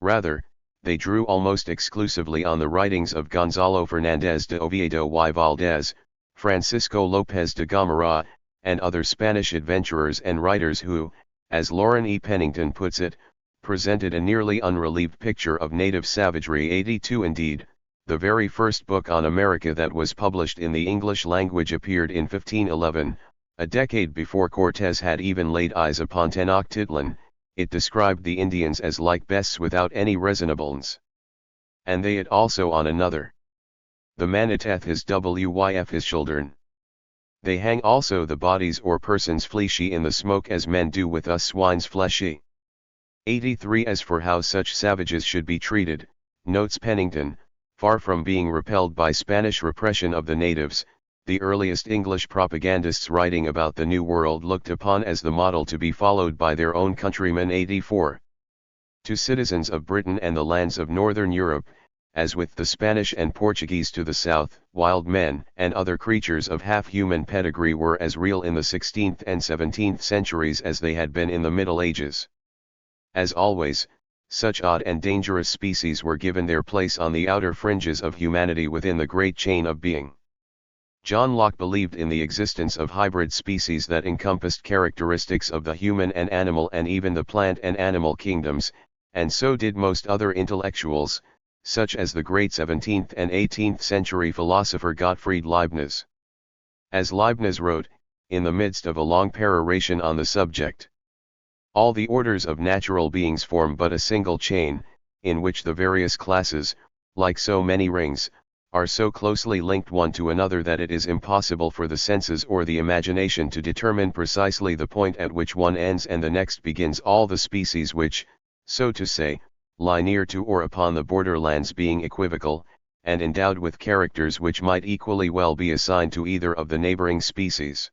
Rather, they drew almost exclusively on the writings of Gonzalo Fernández de Oviedo y Valdez, Francisco López de Gamarra, and other Spanish adventurers and writers who, as Lauren E. Pennington puts it, presented a nearly unrelieved picture of native savagery. 82. Indeed, the very first book on America that was published in the English language appeared in 1511, a decade before Cortés had even laid eyes upon Tenochtitlan. It described the Indians as like beasts without any reasonableness. And they it also on another. The maniteth his wyf his children. They hang also the bodies or persons fleshy in the smoke as men do with us swines fleshy. 83. As for how such savages should be treated, notes Pennington, far from being repelled by Spanish repression of the natives, the earliest English propagandists writing about the New World looked upon as the model to be followed by their own countrymen. 84. To citizens of Britain and the lands of Northern Europe, as with the Spanish and Portuguese to the south, wild men and other creatures of half-human pedigree were as real in the 16th and 17th centuries as they had been in the Middle Ages. As always, such odd and dangerous species were given their place on the outer fringes of humanity within the great chain of being. John Locke believed in the existence of hybrid species that encompassed characteristics of the human and animal and even the plant and animal kingdoms, and so did most other intellectuals, such as the great 17th and 18th century philosopher Gottfried Leibniz. As Leibniz wrote, in the midst of a long peroration on the subject, all the orders of natural beings form but a single chain, in which the various classes, like so many rings, are so closely linked one to another that it is impossible for the senses or the imagination to determine precisely the point at which one ends and the next begins, all the species which, so to say, lie near to or upon the borderlands being equivocal, and endowed with characters which might equally well be assigned to either of the neighboring species.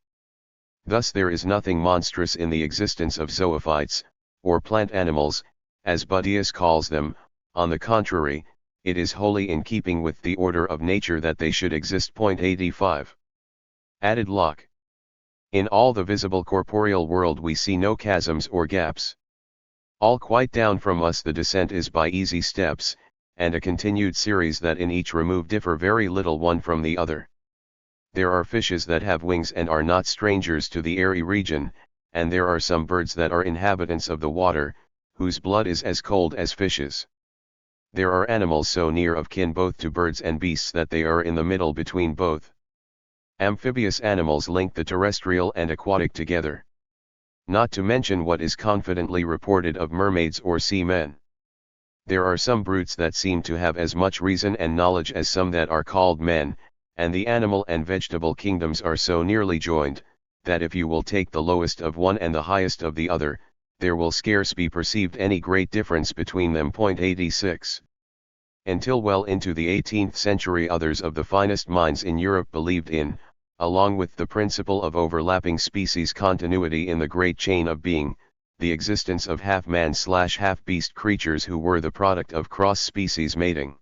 Thus there is nothing monstrous in the existence of zoophytes, or plant animals, as Budius calls them. On the contrary, it is wholly in keeping with the order of nature that they should exist. 85. Added Locke. In all the visible corporeal world we see no chasms or gaps. All quite down from us the descent is by easy steps, and a continued series that in each remove differ very little one from the other. There are fishes that have wings and are not strangers to the airy region, and there are some birds that are inhabitants of the water, whose blood is as cold as fishes. There are animals so near of kin both to birds and beasts that they are in the middle between both. Amphibious animals link the terrestrial and aquatic together. Not to mention what is confidently reported of mermaids or seamen. There are some brutes that seem to have as much reason and knowledge as some that are called men, and the animal and vegetable kingdoms are so nearly joined, that if you will take the lowest of one and the highest of the other, there will scarce be perceived any great difference between them. 86. Until well into the 18th century others of the finest minds in Europe believed in, along with the principle of overlapping species continuity in the great chain of being, the existence of half-man/half-beast creatures who were the product of cross-species mating.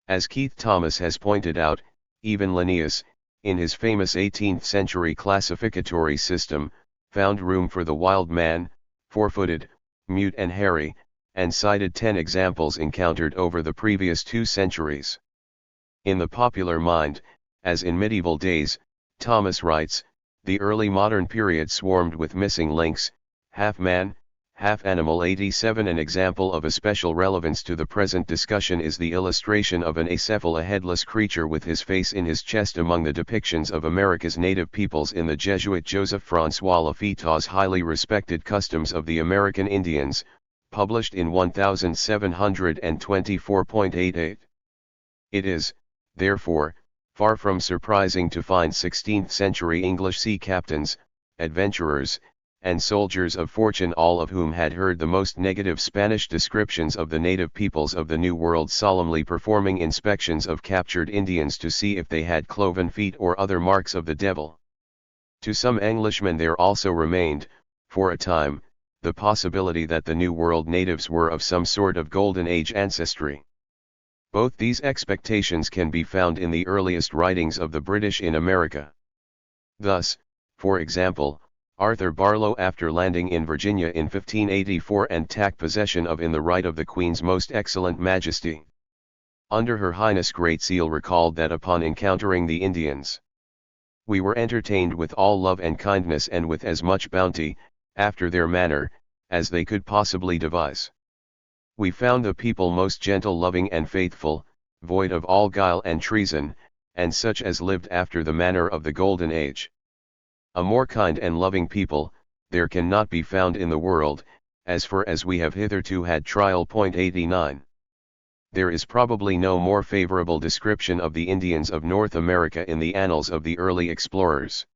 As Keith Thomas has pointed out, even Linnaeus, in his famous 18th century classificatory system, found room for the wild man, four-footed, mute and hairy, and cited 10 examples encountered over the previous 2 centuries. In the popular mind, as in medieval days, Thomas writes, the early modern period swarmed with missing links, half man, half animal. 87. An example of especial relevance to the present discussion is the illustration of an acephala headless creature with his face in his chest among the depictions of America's native peoples in the Jesuit Joseph François Lafitaux's highly respected Customs of the American Indians, published in 1724.88. It is, therefore, far from surprising to find 16th century English sea captains, adventurers, and soldiers of fortune, all of whom had heard the most negative Spanish descriptions of the native peoples of the New World, solemnly performing inspections of captured Indians to see if they had cloven feet or other marks of the devil. To some Englishmen there also remained, for a time, the possibility that the New World natives were of some sort of Golden Age ancestry. Both these expectations can be found in the earliest writings of the British in America. Thus, for example, Arthur Barlow, after landing in Virginia in 1584 and take possession of in the right of the Queen's Most Excellent Majesty, under Her Highness Great Seal, recalled that upon encountering the Indians, we were entertained with all love and kindness and with as much bounty, after their manner, as they could possibly devise. We found the people most gentle, loving and faithful, void of all guile and treason, and such as lived after the manner of the Golden Age. A more kind and loving people, there cannot be found in the world, as far as we have hitherto had trial. 89. There is probably no more favorable description of the Indians of North America in the annals of the early explorers.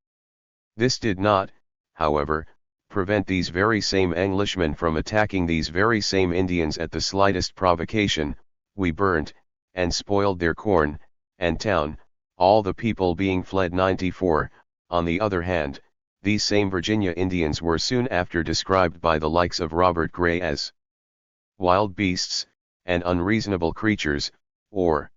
This did not, however, prevent these very same Englishmen from attacking these very same Indians at the slightest provocation. We burnt, and spoiled their corn, and town, all the people being fled. 94. On the other hand, these same Virginia Indians were soon after described by the likes of Robert Gray as wild beasts, and unreasonable creatures, or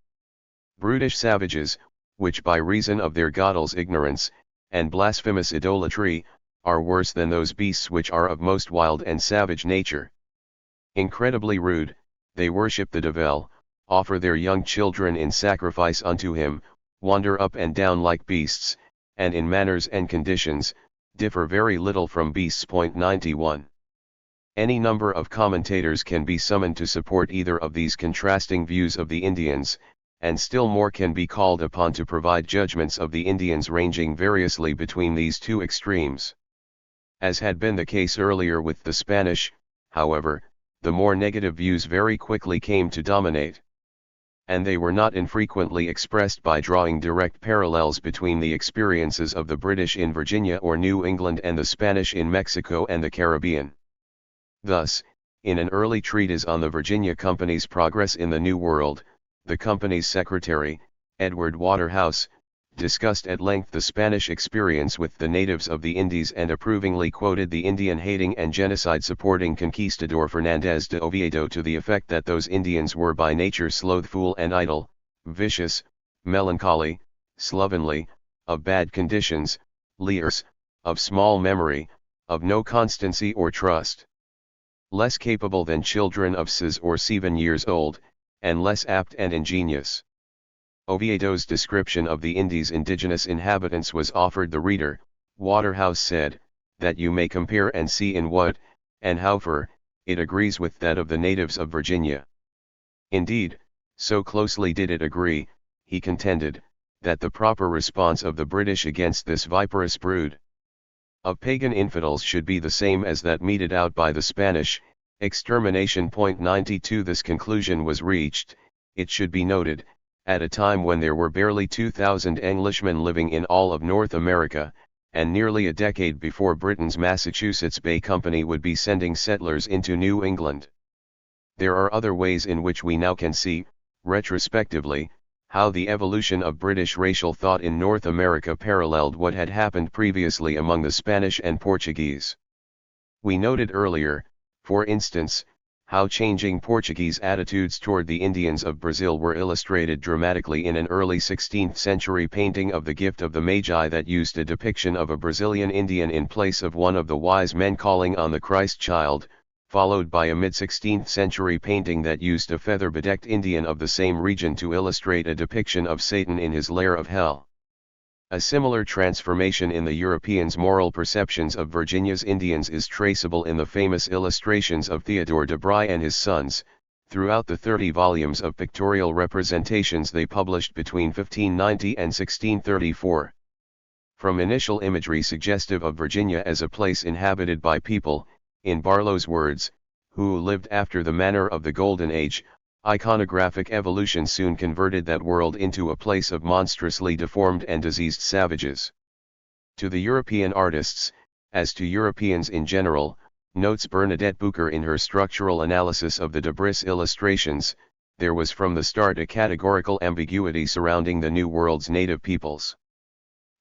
brutish savages, which by reason of their godless ignorance, and blasphemous idolatry, are worse than those beasts which are of most wild and savage nature. Incredibly rude, they worship the devil, offer their young children in sacrifice unto him, wander up and down like beasts, and in manners and conditions, differ very little from beasts. 91. Any number of commentators can be summoned to support either of these contrasting views of the Indians, and still more can be called upon to provide judgments of the Indians ranging variously between these two extremes. As had been the case earlier with the Spanish, however, the more negative views very quickly came to dominate. And they were not infrequently expressed by drawing direct parallels between the experiences of the British in Virginia or New England and the Spanish in Mexico and the Caribbean. Thus, in an early treatise on the Virginia Company's progress in the New World, the company's secretary, Edward Waterhouse, discussed at length the Spanish experience with the natives of the Indies and approvingly quoted the Indian-hating and genocide-supporting conquistador Fernández de Oviedo to the effect that those Indians were by nature slothful and idle, vicious, melancholy, slovenly, of bad conditions, liars, of small memory, of no constancy or trust, less capable than children of 6 or 7 years old, and less apt and ingenious. Oviedo's description of the Indies' indigenous inhabitants was offered the reader, Waterhouse said, that you may compare and see in what, and how far, it agrees with that of the natives of Virginia. Indeed, so closely did it agree, he contended, that the proper response of the British against this viperous brood of pagan infidels should be the same as that meted out by the Spanish, extermination. 92 This conclusion was reached, it should be noted, at a time when there were barely 2,000 Englishmen living in all of North America, and nearly a decade before Britain's Massachusetts Bay Company would be sending settlers into New England. There are other ways in which we now can see, retrospectively, how the evolution of British racial thought in North America paralleled what had happened previously among the Spanish and Portuguese. We noted earlier, for instance, how changing Portuguese attitudes toward the Indians of Brazil were illustrated dramatically in an early 16th century painting of the Gift of the Magi that used a depiction of a Brazilian Indian in place of one of the wise men calling on the Christ child, followed by a mid-16th century painting that used a feather-bedecked Indian of the same region to illustrate a depiction of Satan in his lair of hell. A similar transformation in the Europeans' moral perceptions of Virginia's Indians is traceable in the famous illustrations of Theodore de Bry and his sons, throughout the 30 volumes of pictorial representations they published between 1590 and 1634. From initial imagery suggestive of Virginia as a place inhabited by people, in Barlow's words, who lived after the manner of the Golden Age, iconographic evolution soon converted that world into a place of monstrously deformed and diseased savages. To the European artists, as to Europeans in general, notes Bernadette Bucher in her structural analysis of the Debris illustrations, there was from the start a categorical ambiguity surrounding the New World's native peoples.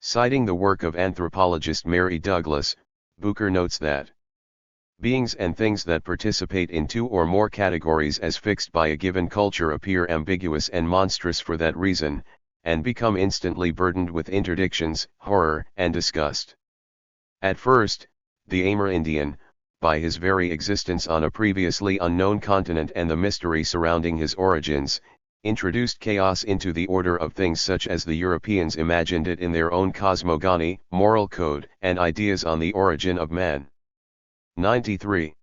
Citing the work of anthropologist Mary Douglas, Bucher notes that beings and things that participate in 2 or more categories as fixed by a given culture appear ambiguous and monstrous for that reason, and become instantly burdened with interdictions, horror, and disgust. At first, the Amerindian, by his very existence on a previously unknown continent and the mystery surrounding his origins, introduced chaos into the order of things such as the Europeans imagined it in their own cosmogony, moral code, and ideas on the origin of man. 93.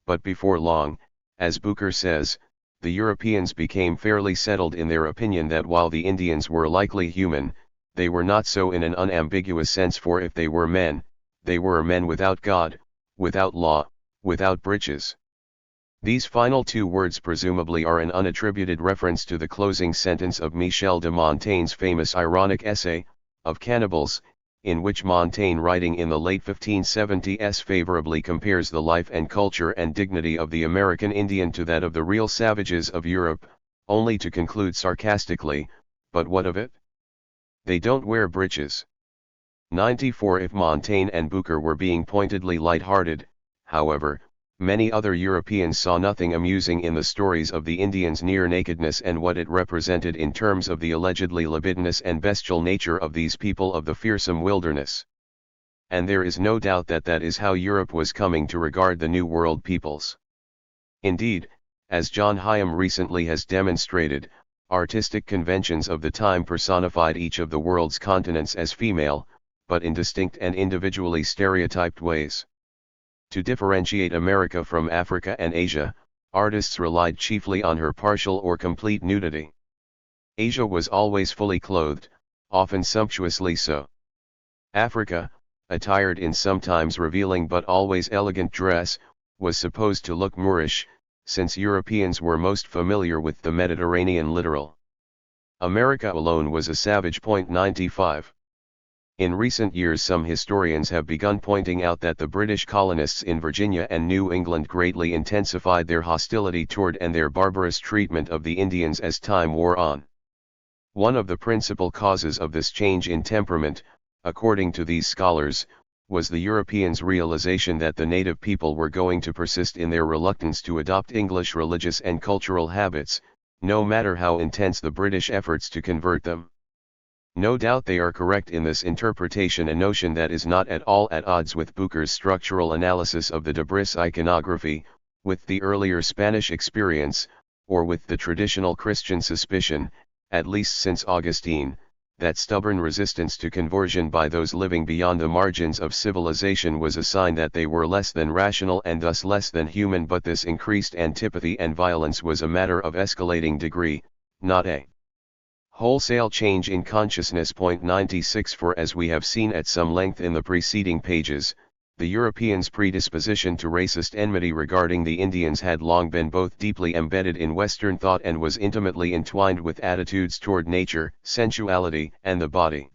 But before long, as Bucher says, the Europeans became fairly settled in their opinion that while the Indians were likely human, they were not so in an unambiguous sense, for if they were men, they were men without God, without law, without breeches. These final 2 words presumably are an unattributed reference to the closing sentence of Michel de Montaigne's famous ironic essay, of Cannibals, in which Montaigne, writing in the late 1570s, favorably compares the life and culture and dignity of the American Indian to that of the real savages of Europe, only to conclude sarcastically, but what of it? They don't wear breeches. 94. If Montaigne and Bucher were being pointedly light-hearted, however, many other Europeans saw nothing amusing in the stories of the Indians' near-nakedness and what it represented in terms of the allegedly libidinous and bestial nature of these people of the fearsome wilderness. And there is no doubt that that is how Europe was coming to regard the New World peoples. Indeed, as John Hyam recently has demonstrated, artistic conventions of the time personified each of the world's continents as female, but in distinct and individually stereotyped ways. To differentiate America from Africa and Asia, artists relied chiefly on her partial or complete nudity. Asia was always fully clothed, often sumptuously so. Africa, attired in sometimes revealing but always elegant dress, was supposed to look Moorish, since Europeans were most familiar with the Mediterranean littoral. America alone was a savage. 95. In recent years some historians have begun pointing out that the British colonists in Virginia and New England greatly intensified their hostility toward and their barbarous treatment of the Indians as time wore on. One of the principal causes of this change in temperament, according to these scholars, was the Europeans' realization that the native people were going to persist in their reluctance to adopt English religious and cultural habits, no matter how intense the British efforts to convert them. No doubt they are correct in this interpretation, a notion that is not at all at odds with Bucher's structural analysis of the Debris iconography, with the earlier Spanish experience, or with the traditional Christian suspicion, at least since Augustine, that stubborn resistance to conversion by those living beyond the margins of civilization was a sign that they were less than rational and thus less than human, but this increased antipathy and violence was a matter of escalating degree, not a wholesale change in consciousness. 96 For as we have seen at some length in the preceding pages, the Europeans' predisposition to racist enmity regarding the Indians had long been both deeply embedded in Western thought and was intimately entwined with attitudes toward nature, sensuality, and the body.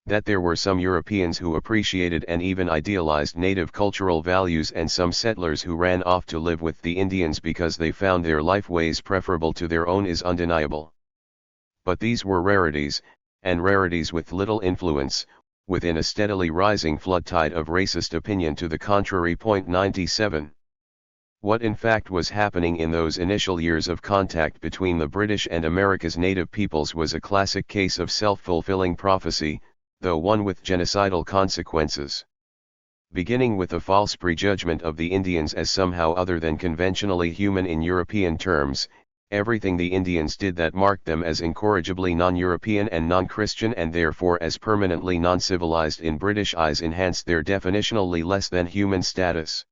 That there were some Europeans who appreciated and even idealized native cultural values and some settlers who ran off to live with the Indians because they found their life ways preferable to their own is undeniable. But these were rarities, and rarities with little influence, within a steadily rising flood tide of racist opinion to the contrary. 97. What in fact was happening in those initial years of contact between the British and America's native peoples was a classic case of self-fulfilling prophecy, though one with genocidal consequences. Beginning with a false prejudgment of the Indians as somehow other than conventionally human in European terms, everything the Indians did that marked them as incorrigibly non-European and non-Christian and therefore as permanently non-civilized in British eyes enhanced their definitionally less than human status.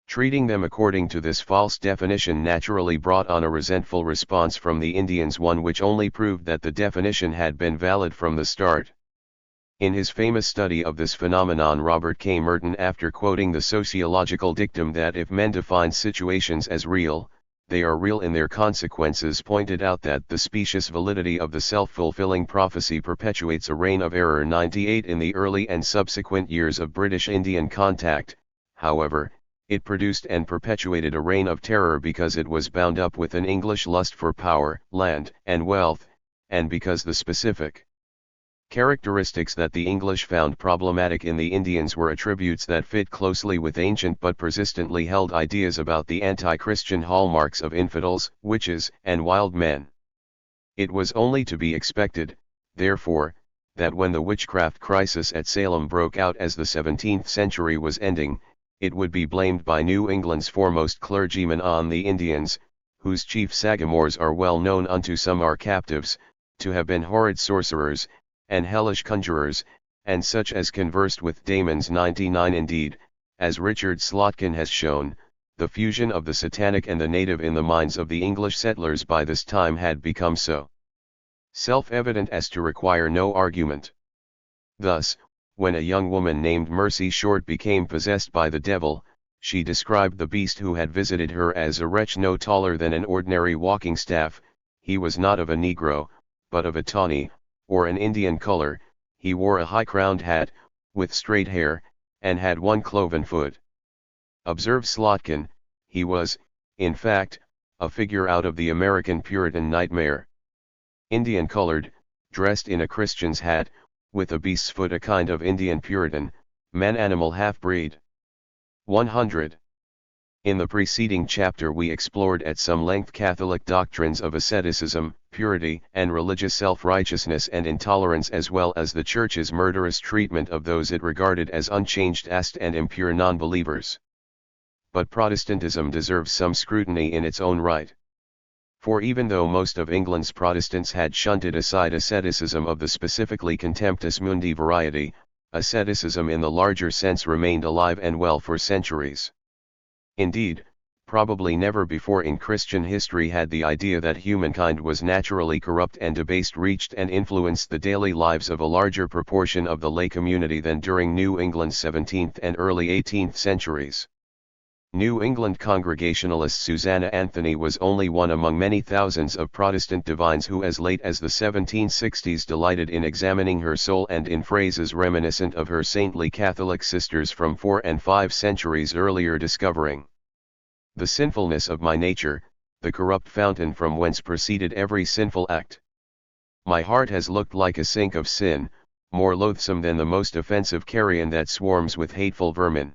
Treating them according to this false definition naturally brought on a resentful response from the Indians, one which only proved that the definition had been valid from the start. In his famous study of this phenomenon, Robert K. Merton, after quoting the sociological dictum that if men define situations as real, they are real in their consequences, pointed out that the specious validity of the self-fulfilling prophecy perpetuates a reign of error. 98 In the early and subsequent years of British-Indian contact, however, it produced and perpetuated a reign of terror because it was bound up with an English lust for power, land, and wealth, and because the specific characteristics that the English found problematic in the Indians were attributes that fit closely with ancient but persistently held ideas about the anti-Christian hallmarks of infidels, witches, and wild men. It was only to be expected, therefore, that when the witchcraft crisis at Salem broke out as the 17th century was ending, it would be blamed by New England's foremost clergymen on the Indians, whose chief sagamores are well known, unto some are captives, to have been horrid sorcerers, and hellish conjurers, and such as conversed with daemons. 99 Indeed, as Richard Slotkin has shown, the fusion of the satanic and the native in the minds of the English settlers by this time had become so self-evident as to require no argument. Thus, when a young woman named Mercy Short became possessed by the devil, she described the beast who had visited her as a wretch no taller than an ordinary walking staff. He was not of a Negro, but of a tawny, or an Indian color. He wore a high-crowned hat, with straight hair, and had one cloven foot. Observes Slotkin, he was, in fact, a figure out of the American Puritan nightmare. Indian-colored, dressed in a Christian's hat, with a beast's foot, a kind of Indian Puritan, man-animal half-breed. 100. In the preceding chapter we explored at some length Catholic doctrines of asceticism, purity, and religious self-righteousness and intolerance, as well as the Church's murderous treatment of those it regarded as unchanged asked and impure non-believers. But Protestantism deserves some scrutiny in its own right. For even though most of England's Protestants had shunted aside asceticism of the specifically contemptus mundi variety, asceticism in the larger sense remained alive and well for centuries. Indeed, probably never before in Christian history had the idea that humankind was naturally corrupt and debased reached and influenced the daily lives of a larger proportion of the lay community than during New England's 17th and early 18th centuries. New England Congregationalist Susanna Anthony was only one among many thousands of Protestant divines who as late as the 1760s delighted in examining her soul and in phrases reminiscent of her saintly Catholic sisters from 4 and 5 centuries earlier, discovering the sinfulness of my nature, the corrupt fountain from whence proceeded every sinful act. My heart has looked like a sink of sin, more loathsome than the most offensive carrion that swarms with hateful vermin.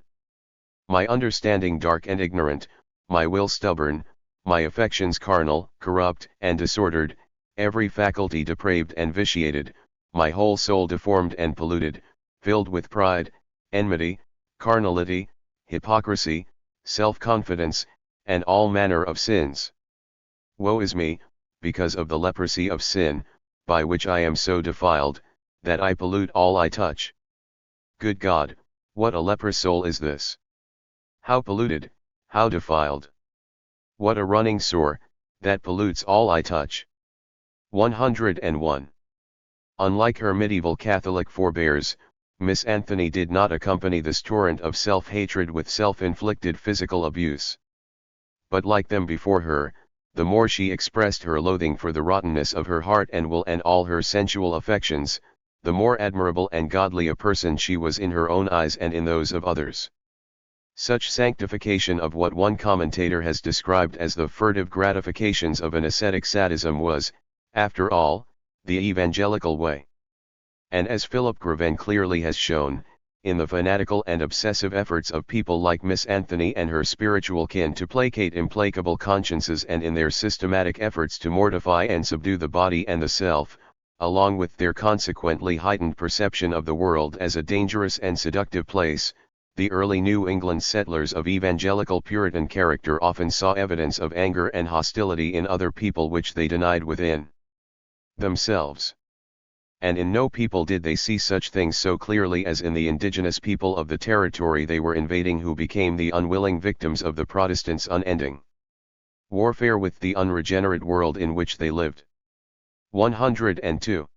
My understanding dark and ignorant, my will stubborn, my affections carnal, corrupt and disordered, every faculty depraved and vitiated, my whole soul deformed and polluted, filled with pride, enmity, carnality, hypocrisy, self-confidence, and all manner of sins. Woe is me, because of the leprosy of sin, by which I am so defiled, that I pollute all I touch. Good God, what a leprous soul is this! How polluted, how defiled! What a running sore, that pollutes all I touch! 101. Unlike her medieval Catholic forebears, Miss Anthony did not accompany this torrent of self-hatred with self-inflicted physical abuse. But like them before her, the more she expressed her loathing for the rottenness of her heart and will and all her sensual affections, the more admirable and godly a person she was in her own eyes and in those of others. Such sanctification of what one commentator has described as the furtive gratifications of an ascetic sadism was, after all, the evangelical way. And as Philip Graven clearly has shown, in the fanatical and obsessive efforts of people like Miss Anthony and her spiritual kin to placate implacable consciences and in their systematic efforts to mortify and subdue the body and the self, along with their consequently heightened perception of the world as a dangerous and seductive place, the early New England settlers of evangelical Puritan character often saw evidence of anger and hostility in other people which they denied within themselves. And in no people did they see such things so clearly as in the indigenous people of the territory they were invading, who became the unwilling victims of the Protestants' unending warfare with the unregenerate world in which they lived. 102.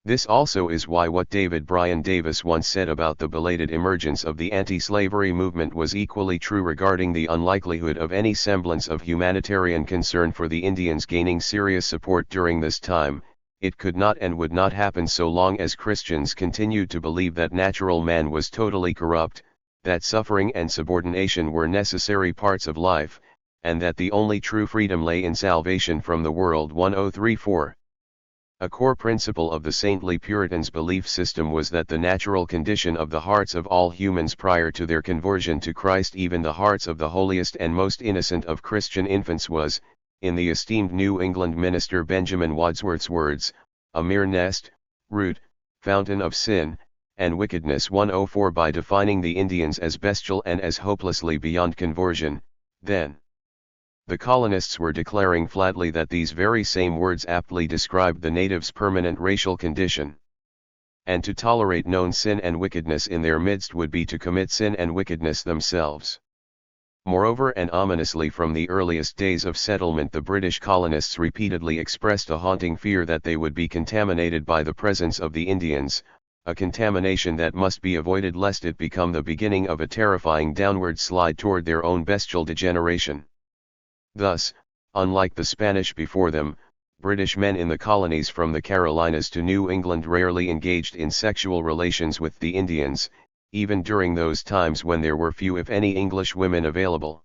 This also is why what David Bryan Davis once said about the belated emergence of the anti-slavery movement was equally true regarding the unlikelihood of any semblance of humanitarian concern for the Indians gaining serious support during this time. It could not and would not happen so long as Christians continued to believe that natural man was totally corrupt, that suffering and subordination were necessary parts of life, and that the only true freedom lay in salvation from the world. 1034. A core principle of the saintly Puritans' belief system was that the natural condition of the hearts of all humans prior to their conversion to Christ, even the hearts of the holiest and most innocent of Christian infants, was, in the esteemed New England minister Benjamin Wadsworth's words, a mere nest, root, fountain of sin and wickedness. 104. By defining the Indians as bestial and as hopelessly beyond conversion, then the colonists were declaring flatly that these very same words aptly described the natives' permanent racial condition. And to tolerate known sin and wickedness in their midst would be to commit sin and wickedness themselves. Moreover, and ominously from the earliest days of settlement, the British colonists repeatedly expressed a haunting fear that they would be contaminated by the presence of the Indians, a contamination that must be avoided lest it become the beginning of a terrifying downward slide toward their own bestial degeneration. Thus, unlike the Spanish before them, British men in the colonies from the Carolinas to New England rarely engaged in sexual relations with the Indians, even during those times when there were few if any English women available.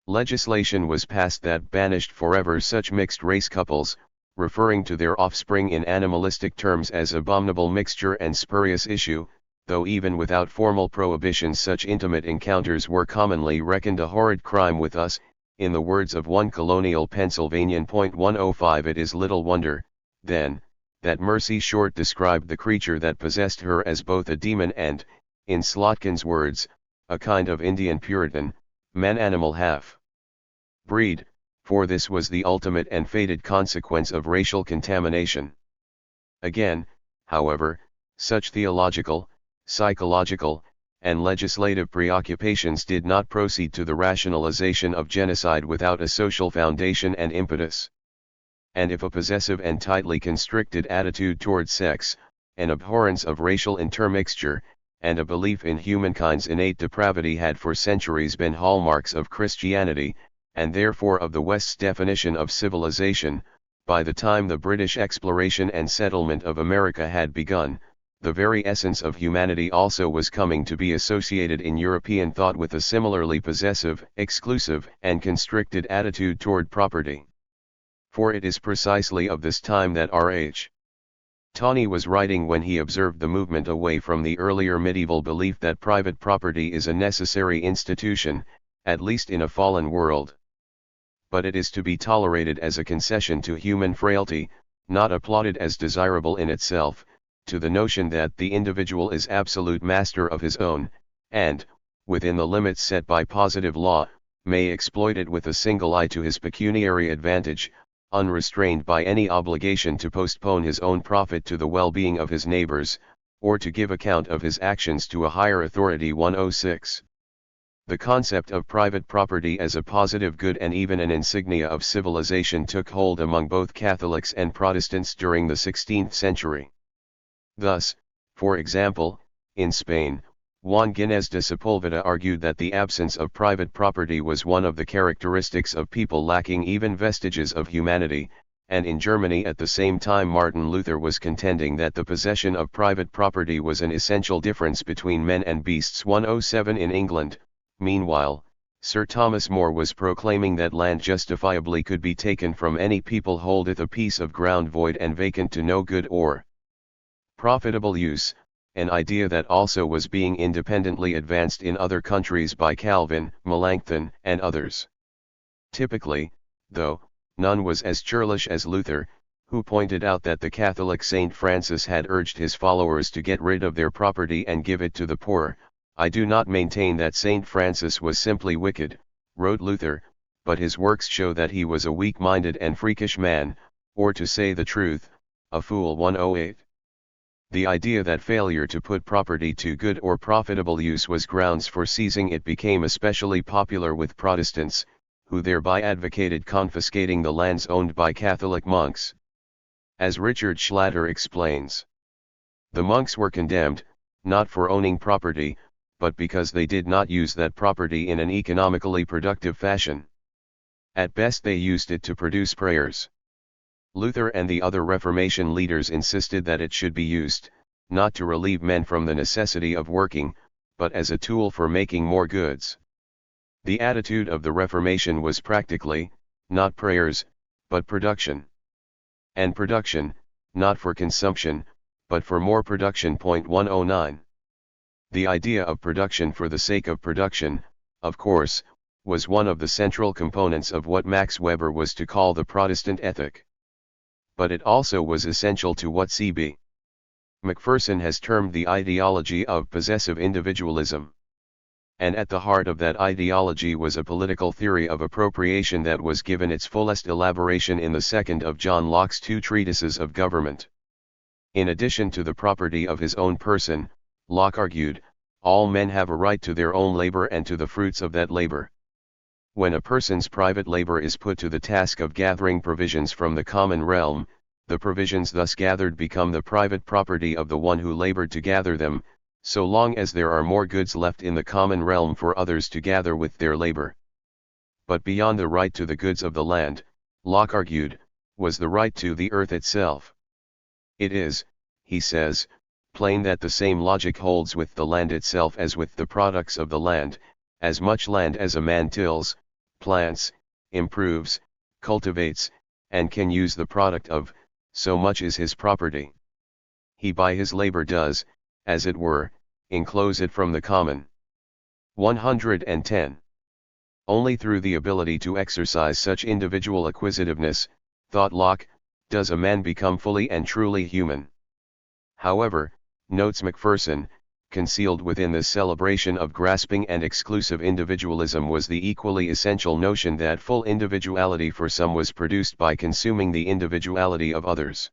Legislation was passed that banished forever such mixed-race couples, referring to their offspring in animalistic terms as abominable mixture and spurious issue, though even without formal prohibitions such intimate encounters were commonly reckoned a horrid crime with us. In the words of one colonial Pennsylvanian. 105. It is little wonder, then, that Mercy Short described the creature that possessed her as both a demon and, in Slotkin's words, a kind of Indian Puritan, man-animal half-breed, for this was the ultimate and fated consequence of racial contamination. Again, however, such theological, psychological, and legislative preoccupations did not proceed to the rationalization of genocide without a social foundation and impetus. And if a possessive and tightly constricted attitude toward sex, an abhorrence of racial intermixture, and a belief in humankind's innate depravity had for centuries been hallmarks of Christianity, and therefore of the West's definition of civilization. By the time the British exploration and settlement of America had begun, the very essence of humanity also was coming to be associated in European thought with a similarly possessive, exclusive, and constricted attitude toward property. For it is precisely of this time that R.H. Tawney was writing when he observed the movement away from the earlier medieval belief that private property is a necessary institution, at least in a fallen world. But it is to be tolerated as a concession to human frailty, not applauded as desirable in itself, to the notion that the individual is absolute master of his own, and, within the limits set by positive law, may exploit it with a single eye to his pecuniary advantage, unrestrained by any obligation to postpone his own profit to the well-being of his neighbors, or to give account of his actions to a higher authority. 106. The concept of private property as a positive good and even an insignia of civilization took hold among both Catholics and Protestants during the 16th century. Thus, for example, in Spain, Juan Ginés de Sepúlveda argued that the absence of private property was one of the characteristics of people lacking even vestiges of humanity, and in Germany at the same time Martin Luther was contending that the possession of private property was an essential difference between men and beasts. 107. In England, meanwhile, Sir Thomas More was proclaiming that land justifiably could be taken from any people holdeth a piece of ground void and vacant to no good or profitable use, an idea that also was being independently advanced in other countries by Calvin, Melanchthon, and others. Typically, though, none was as churlish as Luther, who pointed out that the Catholic Saint Francis had urged his followers to get rid of their property and give it to the poor. I do not maintain that Saint Francis was simply wicked, wrote Luther, but his works show that he was a weak-minded and freakish man, or to say the truth, a fool. 108. The idea that failure to put property to good or profitable use was grounds for seizing it became especially popular with Protestants, who thereby advocated confiscating the lands owned by Catholic monks. As Richard Schlatter explains, the monks were condemned, not for owning property, but because they did not use that property in an economically productive fashion. At best they used it to produce prayers. Luther and the other Reformation leaders insisted that it should be used, not to relieve men from the necessity of working, but as a tool for making more goods. The attitude of the Reformation was practically, not prayers, but production. And production, not for consumption, but for more production. 109. The idea of production for the sake of production, of course, was one of the central components of what Max Weber was to call the Protestant ethic. But it also was essential to what C.B. Macpherson has termed the ideology of possessive individualism. And at the heart of that ideology was a political theory of appropriation that was given its fullest elaboration in the second of John Locke's two treatises of government. In addition to the property of his own person, Locke argued, all men have a right to their own labor and to the fruits of that labor. When a person's private labor is put to the task of gathering provisions from the common realm, the provisions thus gathered become the private property of the one who labored to gather them, so long as there are more goods left in the common realm for others to gather with their labor. But beyond the right to the goods of the land, Locke argued, was the right to the earth itself. It is, he says, plain that the same logic holds with the land itself as with the products of the land. As much land as a man tills, plants, improves, cultivates, and can use the product of, so much is his property. He by his labor does, as it were, enclose it from the common. 110. Only through the ability to exercise such individual acquisitiveness, thought Locke, does a man become fully and truly human. However, notes Macpherson, concealed within this celebration of grasping and exclusive individualism was the equally essential notion that full individuality for some was produced by consuming the individuality of others.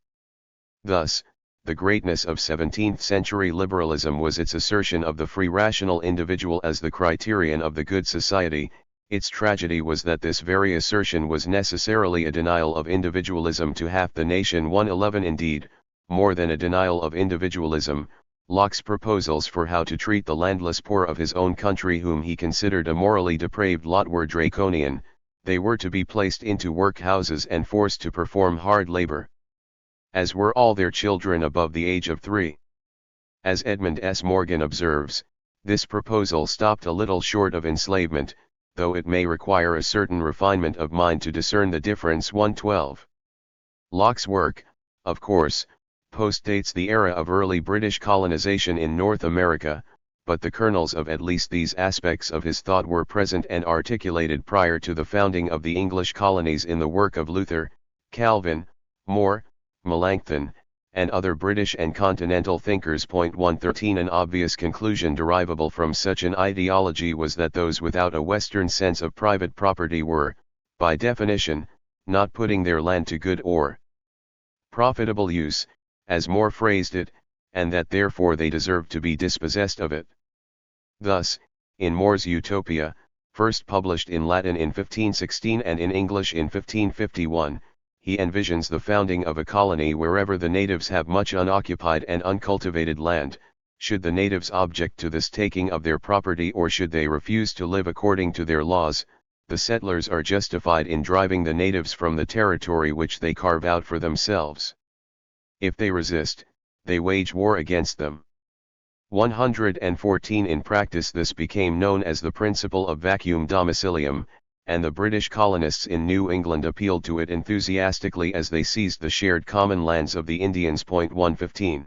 Thus, the greatness of 17th-century liberalism was its assertion of the free rational individual as the criterion of the good society. Its tragedy was that this very assertion was necessarily a denial of individualism to half the nation. 111 Indeed, more than a denial of individualism, Locke's proposals for how to treat the landless poor of his own country whom he considered a morally depraved lot were draconian. They were to be placed into workhouses and forced to perform hard labor, as were all their children above the age of 3. As Edmund S. Morgan observes, this proposal stopped a little short of enslavement, though it may require a certain refinement of mind to discern the difference. 112. Locke's work, of course, postdates the era of early British colonization in North America, but the kernels of at least these aspects of his thought were present and articulated prior to the founding of the English colonies in the work of Luther, Calvin, More, Melanchthon, and other British and continental thinkers. 113 An obvious conclusion derivable from such an ideology was that those without a Western sense of private property were, by definition, not putting their land to good or profitable use, as More phrased it, and that therefore they deserved to be dispossessed of it. Thus, in More's Utopia, first published in Latin in 1516 and in English in 1551, he envisions the founding of a colony wherever the natives have much unoccupied and uncultivated land. Should the natives object to this taking of their property, or should they refuse to live according to their laws, the settlers are justified in driving the natives from the territory which they carve out for themselves. If they resist, they wage war against them. 114 In practice this became known as the principle of vacuum domicilium, and the British colonists in New England appealed to it enthusiastically as they seized the shared common lands of the Indians. 115.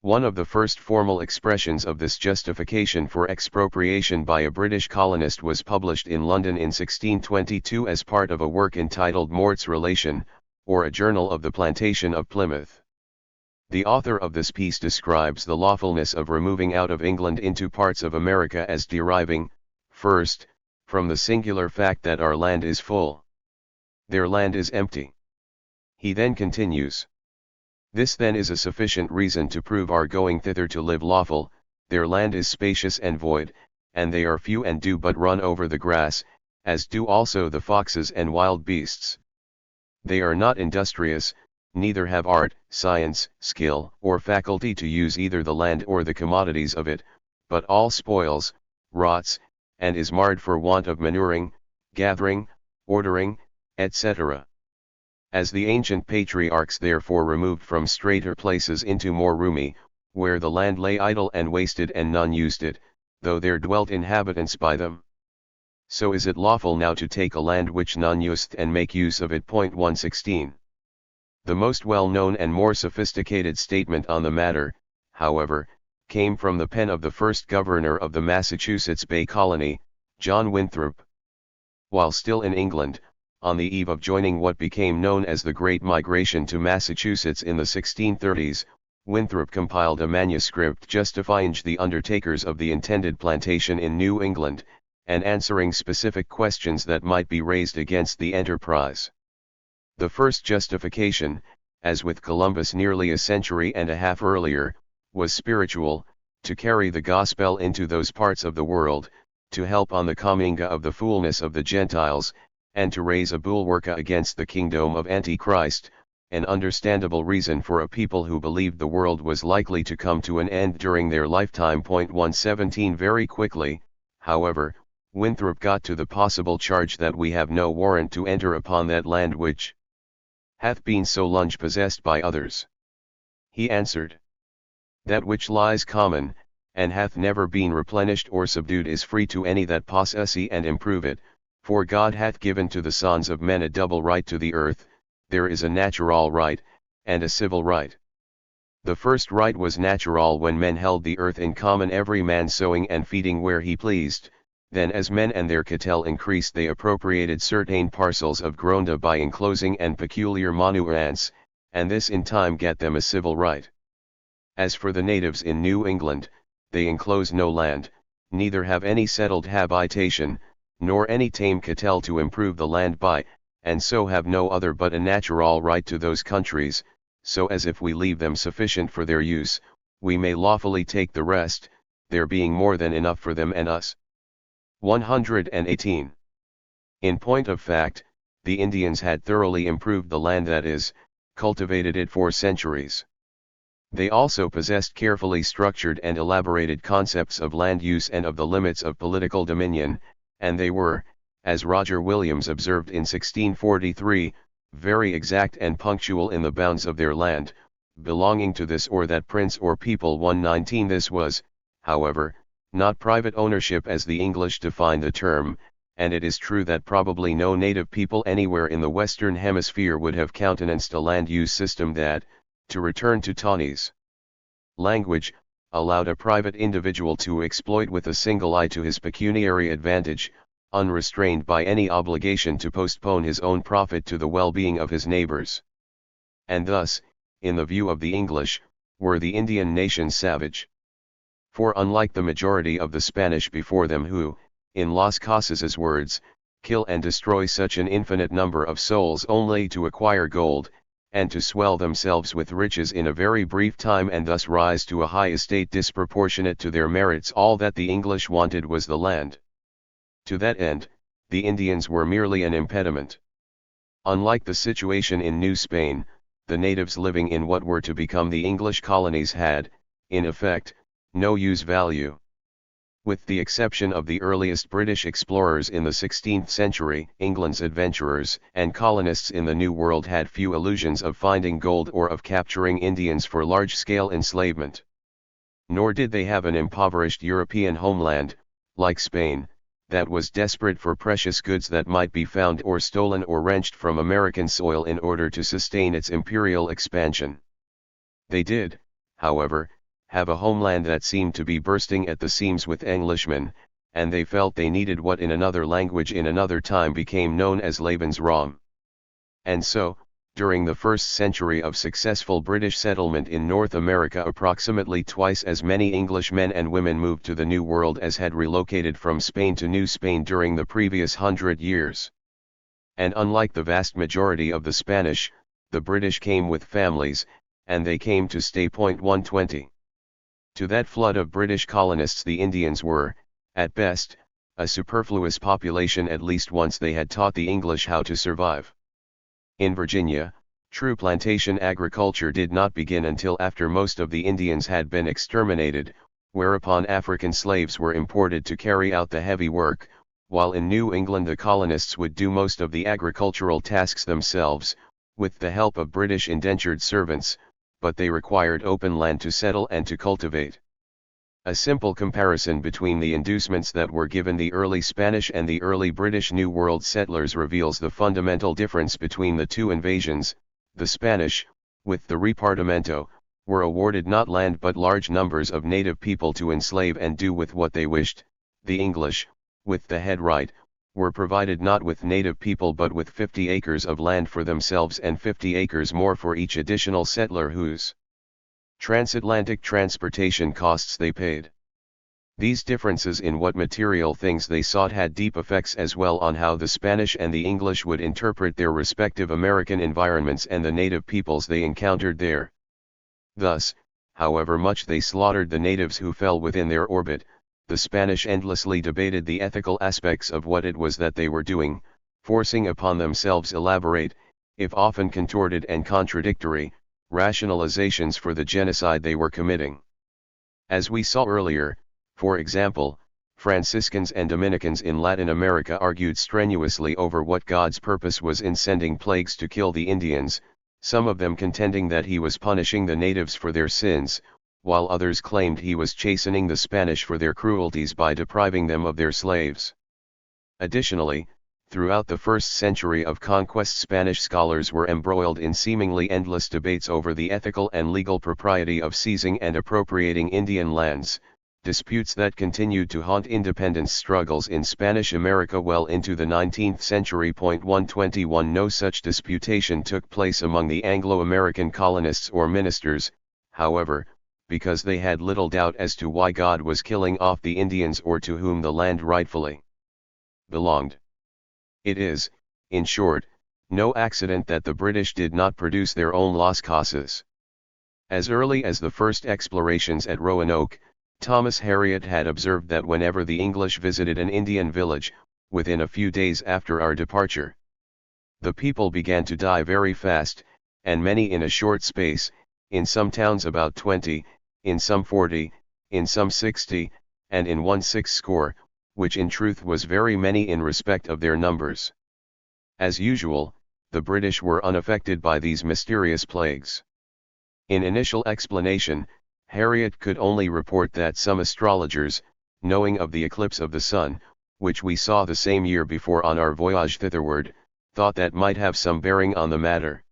One of the first formal expressions of this justification for expropriation by a British colonist was published in London in 1622 as part of a work entitled Mort's Relation, or a journal of the plantation of Plymouth. The author of this piece describes the lawfulness of removing out of England into parts of America as deriving, first, from the singular fact that our land is full. Their land is empty. He then continues. This then is a sufficient reason to prove our going thither to live lawful. Their land is spacious and void, and they are few and do but run over the grass, as do also the foxes and wild beasts. They are not industrious, neither have art, science, skill, or faculty to use either the land or the commodities of it, but all spoils, rots, and is marred for want of manuring, gathering, ordering, etc. As the ancient patriarchs therefore removed from straighter places into more roomy, where the land lay idle and wasted and none used it, though there dwelt inhabitants by them. So is it lawful now to take a land which none used and make use of it. 116. The most well-known and more sophisticated statement on the matter, however, came from the pen of the first governor of the Massachusetts Bay Colony, John Winthrop. While still in England, on the eve of joining what became known as the Great Migration to Massachusetts in the 1630s, Winthrop compiled a manuscript justifying the undertakers of the intended plantation in New England, and answering specific questions that might be raised against the enterprise. The first justification, as with Columbus nearly a century and a half earlier, was spiritual, to carry the gospel into those parts of the world, to help on the coming of the fullness of the Gentiles, and to raise a bulwark against the kingdom of Antichrist, an understandable reason for a people who believed the world was likely to come to an end during their lifetime. 117 Very quickly, however, Winthrop got to the possible charge that we have no warrant to enter upon that land which hath been so long possessed by others. He answered, that which lies common, and hath never been replenished or subdued is free to any that possess and improve it, for God hath given to the sons of men a double right to the earth. There is a natural right, and a civil right. The first right was natural when men held the earth in common, every man sowing and feeding where he pleased. Then as men and their cattle increased, they appropriated certain parcels of ground by enclosing and peculiar monuments, and this in time gat them a civil right. As for the natives in New England, they enclose no land, neither have any settled habitation, nor any tame cattle to improve the land by, and so have no other but a natural right to those countries, so as if we leave them sufficient for their use, we may lawfully take the rest, there being more than enough for them and us. 118. In point of fact, the Indians had thoroughly improved the land, that is, cultivated it for centuries. They also possessed carefully structured and elaborated concepts of land use and of the limits of political dominion, and they were, as Roger Williams observed in 1643, very exact and punctual in the bounds of their land, belonging to this or that prince or people. 119 This was, however, not private ownership as the English define the term, and it is true that probably no native people anywhere in the Western Hemisphere would have countenanced a land use system that, to return to Tawny's language, allowed a private individual to exploit with a single eye to his pecuniary advantage, unrestrained by any obligation to postpone his own profit to the well-being of his neighbors. And thus, in the view of the English, were the Indian nations savage. For unlike the majority of the Spanish before them who, in Las Casas's words, kill and destroy such an infinite number of souls only to acquire gold, and to swell themselves with riches in a very brief time and thus rise to a high estate disproportionate to their merits, all that the English wanted was the land. To that end, the Indians were merely an impediment. Unlike the situation in New Spain, the natives living in what were to become the English colonies had, in effect, no use value. With the exception of the earliest British explorers in the 16th century, England's adventurers and colonists in the New World had few illusions of finding gold or of capturing Indians for large-scale enslavement. Nor did they have an impoverished European homeland, like Spain, that was desperate for precious goods that might be found or stolen or wrenched from American soil in order to sustain its imperial expansion. They did, however, have a homeland that seemed to be bursting at the seams with Englishmen, and they felt they needed what in another language in another time became known as Lebensraum. And so, during the first century of successful British settlement in North America, approximately twice as many English men and women moved to the New World as had relocated from Spain to New Spain during the previous 100 years. And unlike the vast majority of the Spanish, the British came with families, and they came to stay. 120. To that flood of British colonists the Indians were, at best, a superfluous population at least once they had taught the English how to survive. In Virginia, true plantation agriculture did not begin until after most of the Indians had been exterminated, whereupon African slaves were imported to carry out the heavy work, while in New England the colonists would do most of the agricultural tasks themselves, with the help of British indentured servants, but they required open land to settle and to cultivate. A simple comparison between the inducements that were given the early Spanish and the early British New World settlers reveals the fundamental difference between the two invasions. The Spanish, with the repartimento, were awarded not land but large numbers of native people to enslave and do with what they wished. The English, with the head right, were provided not with native people but with 50 acres of land for themselves and 50 acres more for each additional settler whose transatlantic transportation costs they paid. These differences in what material things they sought had deep effects as well on how the Spanish and the English would interpret their respective American environments and the native peoples they encountered there. Thus, however much they slaughtered the natives who fell within their orbit, the Spanish endlessly debated the ethical aspects of what it was that they were doing, forcing upon themselves elaborate, if often contorted and contradictory, rationalizations for the genocide they were committing. As we saw earlier, for example, Franciscans and Dominicans in Latin America argued strenuously over what God's purpose was in sending plagues to kill the Indians, some of them contending that he was punishing the natives for their sins, while others claimed he was chastening the Spanish for their cruelties by depriving them of their slaves. Additionally, throughout the first century of conquest Spanish scholars were embroiled in seemingly endless debates over the ethical and legal propriety of seizing and appropriating Indian lands, disputes that continued to haunt independence struggles in Spanish America well into the 19th century. 121 No such disputation took place among the Anglo-American colonists or ministers, however, because they had little doubt as to why God was killing off the Indians or to whom the land rightfully belonged. It is, in short, no accident that the British did not produce their own Las Casas. As early as the first explorations at Roanoke, Thomas Harriot had observed that whenever the English visited an Indian village, within a few days after our departure, the people began to die very fast, and many in a short space, in some towns about 20, in some 40, in some 60, and in one 60, which in truth was very many in respect of their numbers. As usual, the British were unaffected by these mysterious plagues. In initial explanation, Harriet could only report that some astrologers, knowing of the eclipse of the sun, which we saw the same year before on our voyage thitherward, thought that might have some bearing on the matter.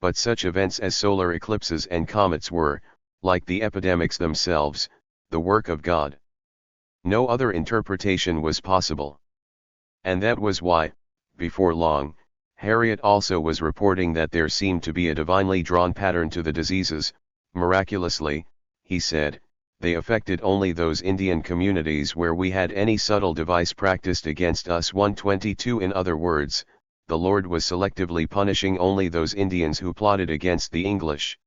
But such events as solar eclipses and comets were, like the epidemics themselves, the work of God. No other interpretation was possible. And that was why, before long, Harriet also was reporting that there seemed to be a divinely drawn pattern to the diseases. Miraculously, he said, they affected only those Indian communities where we had any subtle device practiced against us. 122. In other words, the Lord was selectively punishing only those Indians who plotted against the English.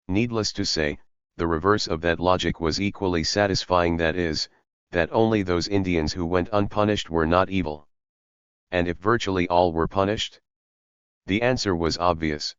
Needless to say, the reverse of that logic was equally satisfying, that is, that only those Indians who went unpunished were not evil. And if virtually all were punished? The answer was obvious.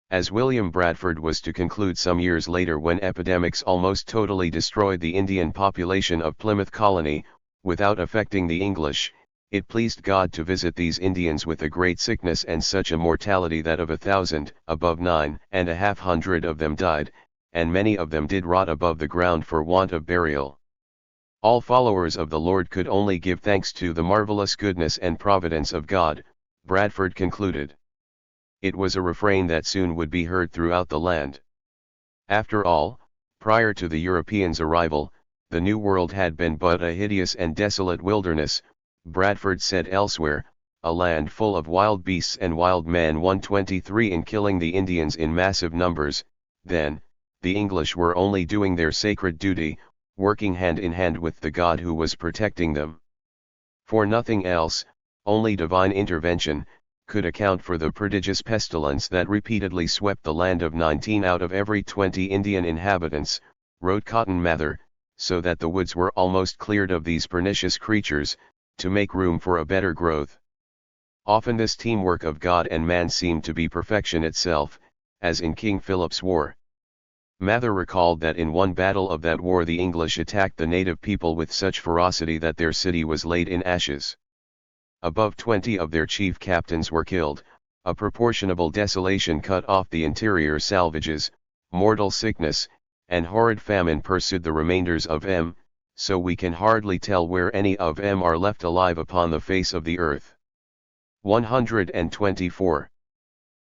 As William Bradford was to conclude some years later, when epidemics almost totally destroyed the Indian population of Plymouth Colony, without affecting the English, it pleased God to visit these Indians with a great sickness and such a mortality that of 1,000, above 9,500 of them died, and many of them did rot above the ground for want of burial. All followers of the Lord could only give thanks to the marvelous goodness and providence of God, Bradford concluded. It was a refrain that soon would be heard throughout the land. After all, prior to the Europeans' arrival, the New World had been but a hideous and desolate wilderness, Bradford said elsewhere, a land full of wild beasts and wild men. 123. In killing the Indians in massive numbers, then, the English were only doing their sacred duty, working hand in hand with the God who was protecting them. For nothing else, only divine intervention, could account for the prodigious pestilence that repeatedly swept the land of 19 out of every 20 Indian inhabitants, wrote Cotton Mather, so that the woods were almost cleared of these pernicious creatures, to make room for a better growth. Often this teamwork of God and man seemed to be perfection itself, as in King Philip's War. Mather recalled that in one battle of that war the English attacked the native people with such ferocity that their city was laid in ashes. Above 20 of their chief captains were killed, a proportionable desolation cut off the interior salvages, mortal sickness, and horrid famine pursued the remainders of them, so we can hardly tell where any of them are left alive upon the face of the earth. 124.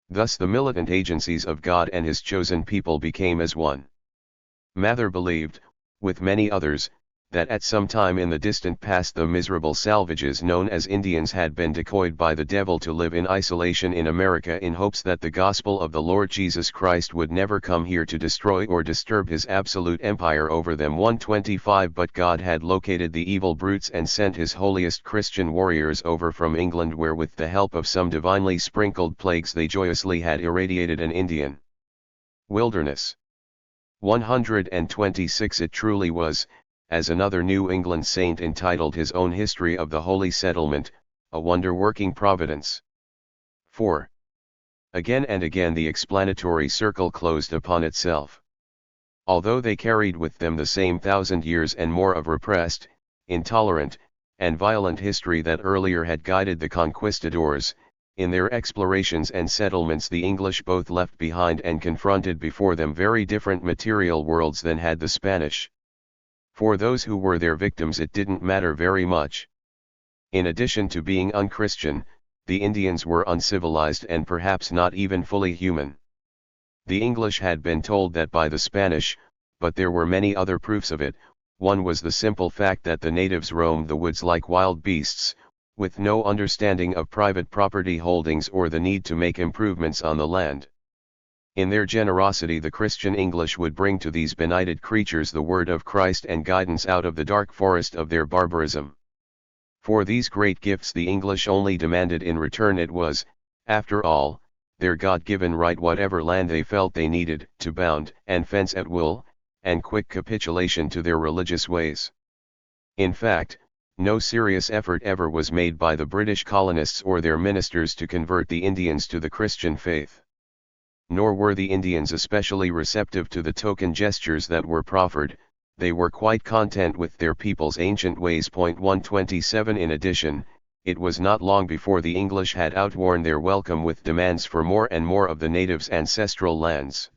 Thus the militant agencies of God and his chosen people became as one. Mather believed, with many others, that at some time in the distant past the miserable salvages known as Indians had been decoyed by the devil to live in isolation in America in hopes that the gospel of the Lord Jesus Christ would never come here to destroy or disturb his absolute empire over them. 125. But God had located the evil brutes and sent his holiest Christian warriors over from England, where with the help of some divinely sprinkled plagues they joyously had irradiated an Indian wilderness. 126. It truly was, as another New England saint entitled his own History of the Holy Settlement, a wonder-working providence. 4. Again and again the explanatory circle closed upon itself. Although they carried with them the same 1,000 years and more of repressed, intolerant, and violent history that earlier had guided the conquistadors, in their explorations and settlements the English both left behind and confronted before them very different material worlds than had the Spanish. For those who were their victims it didn't matter very much. In addition to being unchristian, the Indians were uncivilized and perhaps not even fully human. The English had been told that by the Spanish, but there were many other proofs of it. One was the simple fact that the natives roamed the woods like wild beasts, with no understanding of private property holdings or the need to make improvements on the land. In their generosity the Christian English would bring to these benighted creatures the word of Christ and guidance out of the dark forest of their barbarism. For these great gifts the English only demanded in return it was, after all, their God-given right whatever land they felt they needed to bound and fence at will, and quick capitulation to their religious ways. In fact, no serious effort ever was made by the British colonists or their ministers to convert the Indians to the Christian faith. nor were the Indians especially receptive to the token gestures that were proffered. They were quite content with their people's ancient ways. 127 In addition, it was not long before the English had outworn their welcome with demands for more and more of the natives' ancestral lands.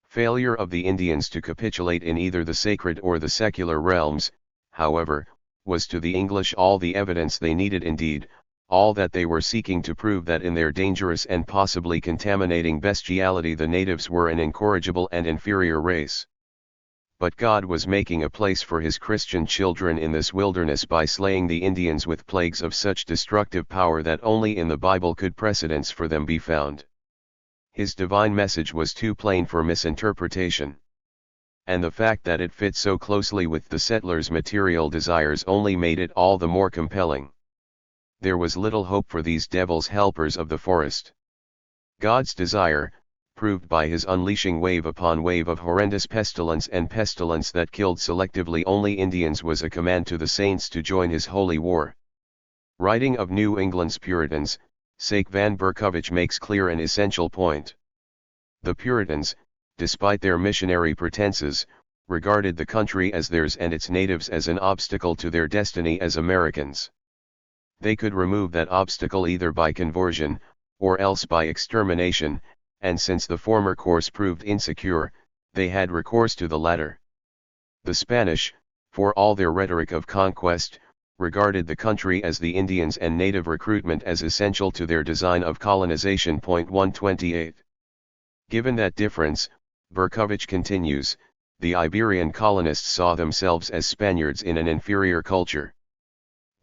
Failure of the Indians to capitulate in either the sacred or the secular realms, however, was to the English all the evidence they needed, indeed, all that they were seeking to prove that in their dangerous and possibly contaminating bestiality the natives were an incorrigible and inferior race. But God was making a place for his Christian children in this wilderness by slaying the Indians with plagues of such destructive power that only in the Bible could precedents for them be found. His divine message was too plain for misinterpretation. And the fact that it fit so closely with the settlers' material desires only made it all the more compelling. There was little hope for these devils' helpers of the forest. God's desire, proved by his unleashing wave upon wave of horrendous pestilence and pestilence that killed selectively only Indians, was a command to the saints to join his holy war. Writing of New England's Puritans, Sake van Berkovich makes clear an essential point. The Puritans, despite their missionary pretenses, regarded the country as theirs and its natives as an obstacle to their destiny as Americans. They could remove that obstacle either by conversion, or else by extermination, and since the former course proved insecure, they had recourse to the latter. The Spanish, for all their rhetoric of conquest, regarded the country as the Indians and native recruitment as essential to their design of colonization. 128. Given that difference, Berkovich continues, the Iberian colonists saw themselves as Spaniards in an inferior culture.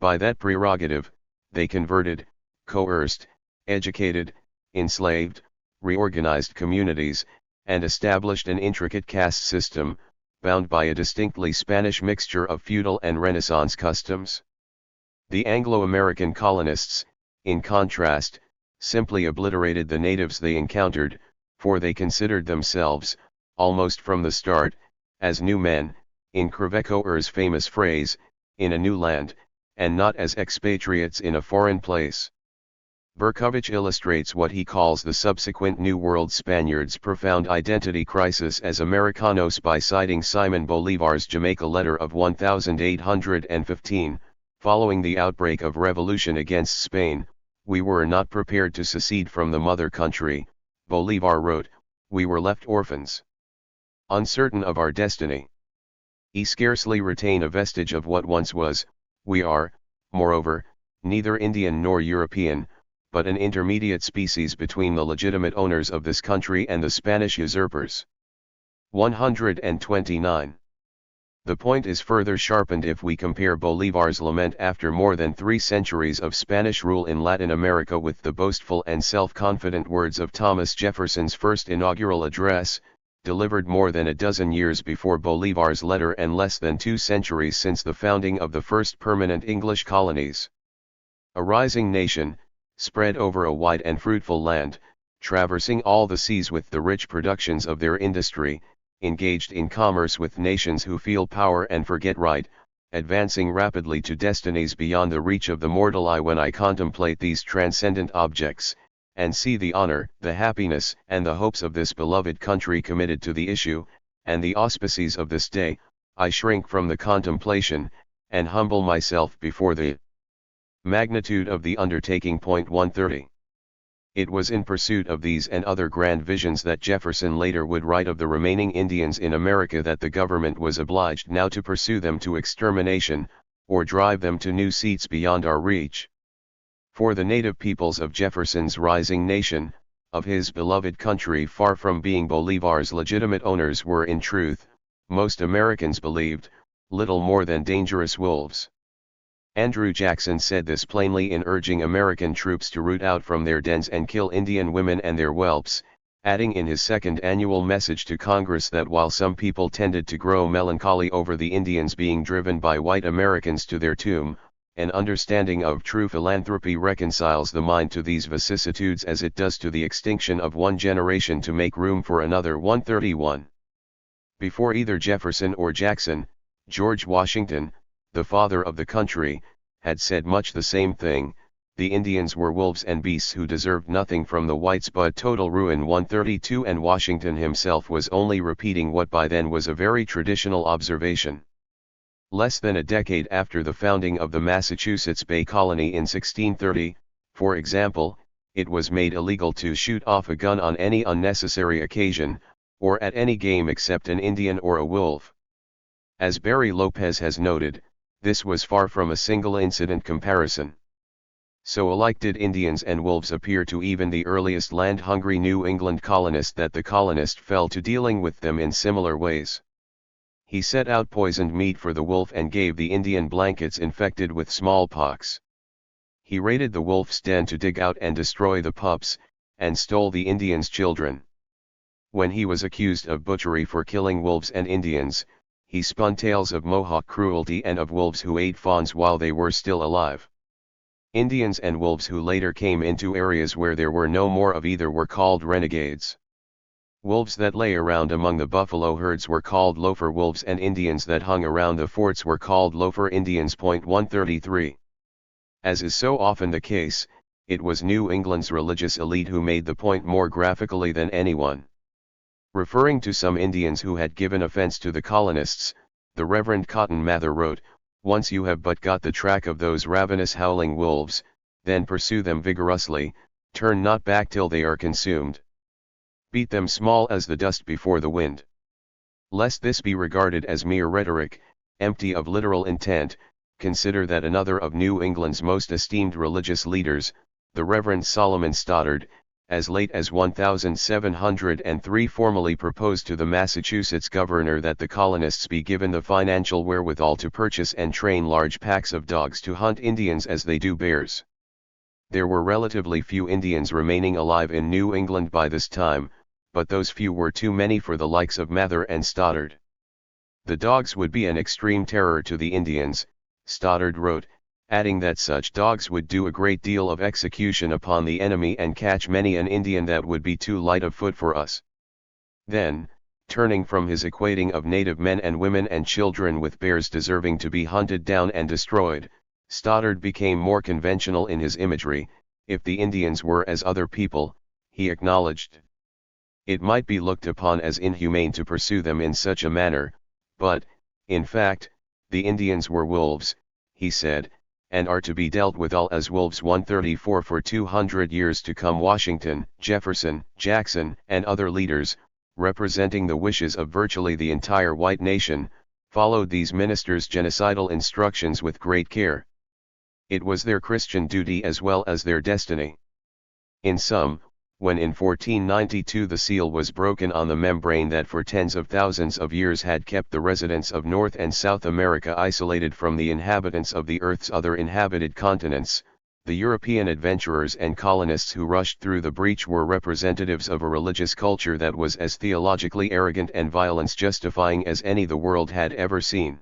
By that prerogative, they converted, coerced, educated, enslaved, reorganized communities, and established an intricate caste system, bound by a distinctly Spanish mixture of feudal and Renaissance customs. The Anglo-American colonists, in contrast, simply obliterated the natives they encountered, for they considered themselves, almost from the start, as new men, in Crevecoeur's famous phrase, in a new land, and not as expatriates in a foreign place. Berkovich illustrates what he calls the subsequent New World Spaniards' profound identity crisis as Americanos by citing Simon Bolivar's Jamaica letter of 1815, following the outbreak of revolution against Spain. We were not prepared to secede from the mother country, Bolivar wrote, we were left orphans. Uncertain of our destiny. We scarcely retain a vestige of what once was. We are, moreover, neither Indian nor European, but an intermediate species between the legitimate owners of this country and the Spanish usurpers. 129. The point is further sharpened if we compare Bolivar's lament after more than 3 centuries of Spanish rule in Latin America with the boastful and self-confident words of Thomas Jefferson's first inaugural address, delivered more than a dozen years before Bolivar's letter and less than 2 centuries since the founding of the first permanent English colonies. A rising nation, spread over a wide and fruitful land, traversing all the seas with the rich productions of their industry, engaged in commerce with nations who feel power and forget right, advancing rapidly to destinies beyond the reach of the mortal eye. When I contemplate these transcendent objects, and see the honor, the happiness, and the hopes of this beloved country committed to the issue, and the auspices of this day, I shrink from the contemplation, and humble myself before the magnitude of the undertaking. 130. It was in pursuit of these and other grand visions that Jefferson later would write of the remaining Indians in America that the government was obliged now to pursue them to extermination, or drive them to new seats beyond our reach. For the native peoples of Jefferson's rising nation, of his beloved country, far from being Bolivar's legitimate owners, were in truth, most Americans believed, little more than dangerous wolves. Andrew Jackson said this plainly in urging American troops to root out from their dens and kill Indian women and their whelps, adding in his second annual message to Congress that while some people tended to grow melancholy over the Indians being driven by white Americans to their tomb, an understanding of true philanthropy reconciles the mind to these vicissitudes as it does to the extinction of one generation to make room for another. 131. Before either Jefferson or Jackson, George Washington, the father of the country, had said much the same thing, the Indians were wolves and beasts who deserved nothing from the whites but total ruin. 132 And Washington himself was only repeating what by then was a very traditional observation. Less than a decade after the founding of the Massachusetts Bay Colony in 1630, for example, it was made illegal to shoot off a gun on any unnecessary occasion, or at any game except an Indian or a wolf. As Barry Lopez has noted, this was far from a single incident comparison. So alike did Indians and wolves appear to even the earliest land-hungry New England colonist that the colonist fell to dealing with them in similar ways. He set out poisoned meat for the wolf and gave the Indian blankets infected with smallpox. He raided the wolf's den to dig out and destroy the pups, and stole the Indians' children. When he was accused of butchery for killing wolves and Indians, he spun tales of Mohawk cruelty and of wolves who ate fawns while they were still alive. Indians and wolves who later came into areas where there were no more of either were called renegades. Wolves that lay around among the buffalo herds were called loafer wolves, and Indians that hung around the forts were called loafer Indians. 133. As is so often the case, it was New England's religious elite who made the point more graphically than anyone. Referring to some Indians who had given offense to the colonists, the Reverend Cotton Mather wrote, "Once you have but got the track of those ravenous howling wolves, then pursue them vigorously, turn not back till they are consumed. Beat them small as the dust before the wind." Lest this be regarded as mere rhetoric, empty of literal intent, consider that another of New England's most esteemed religious leaders, the Reverend Solomon Stoddard, as late as 1703 formally proposed to the Massachusetts governor that the colonists be given the financial wherewithal to purchase and train large packs of dogs to hunt Indians as they do bears. There were relatively few Indians remaining alive in New England by this time, but those few were too many for the likes of Mather and Stoddard. The dogs would be an extreme terror to the Indians, Stoddard wrote, adding that such dogs would do a great deal of execution upon the enemy and catch many an Indian that would be too light of foot for us. Then, turning from his equating of native men and women and children with bears deserving to be hunted down and destroyed, Stoddard became more conventional in his imagery. If the Indians were as other people, he acknowledged, it might be looked upon as inhumane to pursue them in such a manner, but, in fact, the Indians were wolves, he said, and are to be dealt with all as wolves. 134 For 200 years to come Washington, Jefferson, Jackson, and other leaders, representing the wishes of virtually the entire white nation, followed these ministers' genocidal instructions with great care. It was their Christian duty as well as their destiny. In sum, when in 1492 the seal was broken on the membrane that for tens of thousands of years had kept the residents of North and South America isolated from the inhabitants of the Earth's other inhabited continents, the European adventurers and colonists who rushed through the breach were representatives of a religious culture that was as theologically arrogant and violence-justifying as any the world had ever seen.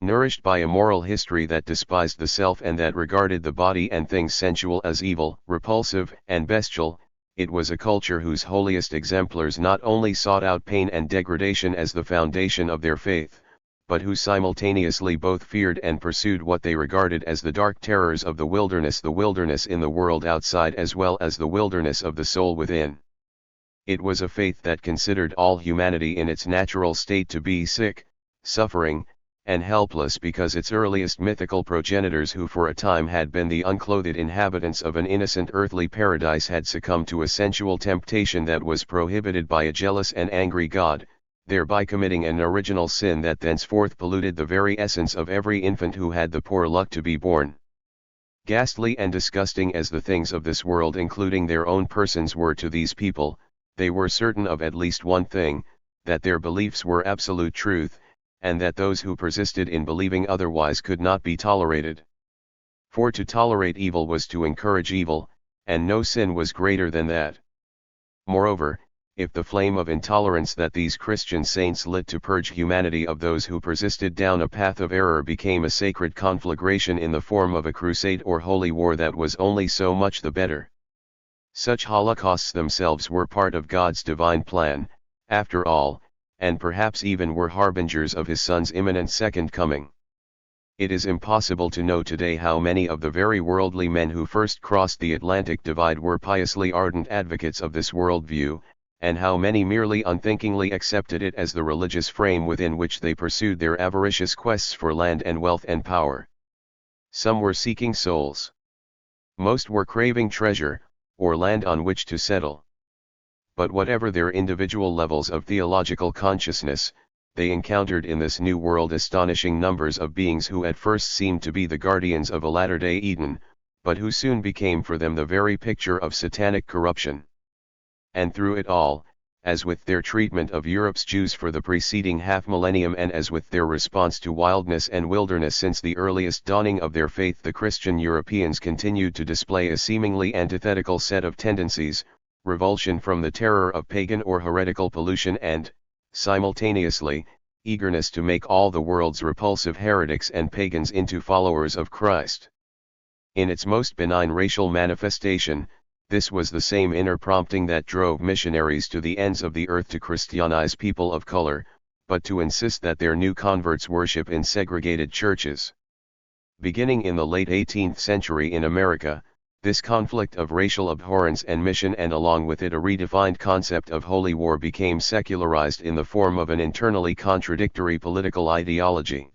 Nourished by a moral history that despised the self and that regarded the body and things sensual as evil, repulsive, and bestial, it was a culture whose holiest exemplars not only sought out pain and degradation as the foundation of their faith, but who simultaneously both feared and pursued what they regarded as the dark terrors of the wilderness in the world outside as well as the wilderness of the soul within. It was a faith that considered all humanity in its natural state to be sick, suffering, and helpless because its earliest mythical progenitors who for a time had been the unclothed inhabitants of an innocent earthly paradise had succumbed to a sensual temptation that was prohibited by a jealous and angry God, thereby committing an original sin that thenceforth polluted the very essence of every infant who had the poor luck to be born. Ghastly and disgusting as the things of this world including their own persons were to these people, they were certain of at least one thing, that their beliefs were absolute truth, and that those who persisted in believing otherwise could not be tolerated. For to tolerate evil was to encourage evil, and no sin was greater than that. Moreover, if the flame of intolerance that these Christian saints lit to purge humanity of those who persisted down a path of error became a sacred conflagration in the form of a crusade or holy war, that was only so much the better. Such holocausts themselves were part of God's divine plan, after all, and perhaps even were harbingers of his Son's imminent second coming. It is impossible to know today how many of the very worldly men who first crossed the Atlantic Divide were piously ardent advocates of this worldview, and how many merely unthinkingly accepted it as the religious frame within which they pursued their avaricious quests for land and wealth and power. Some were seeking souls. Most were craving treasure, or land on which to settle. But whatever their individual levels of theological consciousness, they encountered in this new world astonishing numbers of beings who at first seemed to be the guardians of a latter-day Eden, but who soon became for them the very picture of satanic corruption. And through it all, as with their treatment of Europe's Jews for the preceding half-millennium and as with their response to wildness and wilderness since the earliest dawning of their faith, the Christian Europeans continued to display a seemingly antithetical set of tendencies: revulsion from the terror of pagan or heretical pollution and, simultaneously, eagerness to make all the world's repulsive heretics and pagans into followers of Christ. In its most benign racial manifestation, this was the same inner prompting that drove missionaries to the ends of the earth to Christianize people of color, but to insist that their new converts worship in segregated churches. Beginning in the late 18th century in America, this conflict of racial abhorrence and mission, and along with it a redefined concept of holy war, became secularized in the form of an internally contradictory political ideology.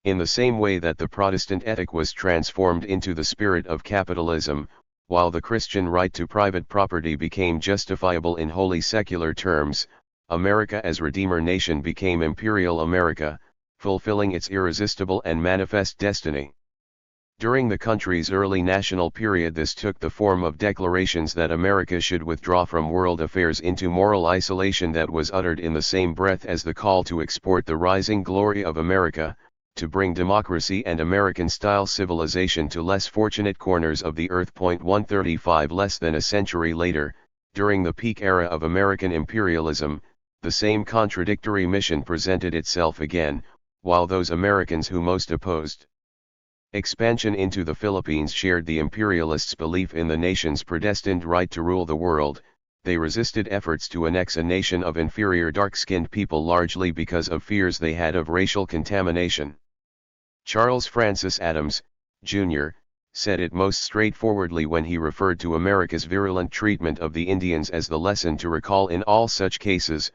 In the same way that the Protestant ethic was transformed into the spirit of capitalism, while the Christian right to private property became justifiable in wholly secular terms, America as Redeemer Nation became Imperial America, fulfilling its irresistible and manifest destiny. During the country's early national period, this took the form of declarations that America should withdraw from world affairs into moral isolation that was uttered in the same breath as the call to export the rising glory of America, to bring democracy and American-style civilization to less fortunate corners of the earth. 135 Less than a century later, during the peak era of American imperialism, the same contradictory mission presented itself again, while those Americans who most opposed expansion into the Philippines shared the imperialists' belief in the nation's predestined right to rule the world. They resisted efforts to annex a nation of inferior dark-skinned people largely because of fears they had of racial contamination. Charles Francis Adams, Jr., said it most straightforwardly when he referred to America's virulent treatment of the Indians as the lesson to recall in all such cases,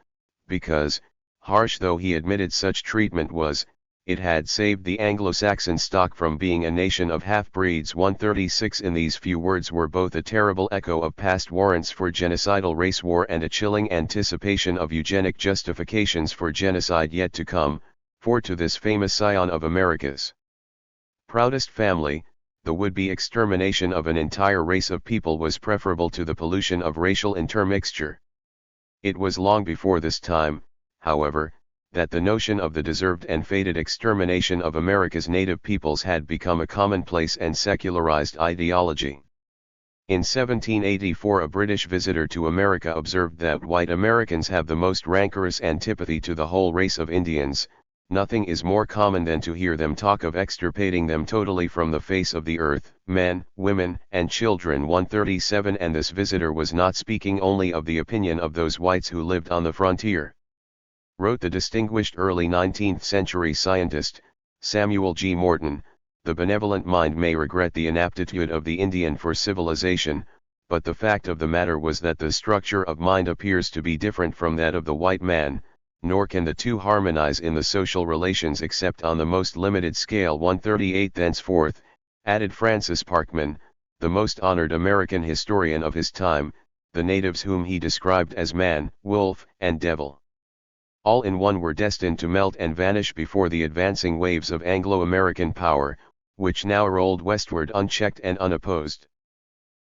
because, harsh though he admitted such treatment was, it had saved the Anglo-Saxon stock from being a nation of half-breeds. 136 In these few words were both a terrible echo of past warrants for genocidal race war and a chilling anticipation of eugenic justifications for genocide yet to come, for to this famous scion of America's proudest family, the would-be extermination of an entire race of people was preferable to the pollution of racial intermixture. It was long before this time, however, that the notion of the deserved and fated extermination of America's native peoples had become a commonplace and secularized ideology. In 1784 a British visitor to America observed that white Americans have the most rancorous antipathy to the whole race of Indians. Nothing is more common than to hear them talk of extirpating them totally from the face of the earth, men, women, and children. 137 And this visitor was not speaking only of the opinion of those whites who lived on the frontier. Wrote the distinguished early 19th century scientist, Samuel G. Morton, the benevolent mind may regret the inaptitude of the Indian for civilization, but the fact of the matter was that the structure of mind appears to be different from that of the white man, nor can the two harmonize in the social relations except on the most limited scale. 138 Thenceforth, added Francis Parkman, the most honored American historian of his time, the natives whom he described as man, wolf, and devil, all in one, were destined to melt and vanish before the advancing waves of Anglo-American power, which now rolled westward unchecked and unopposed.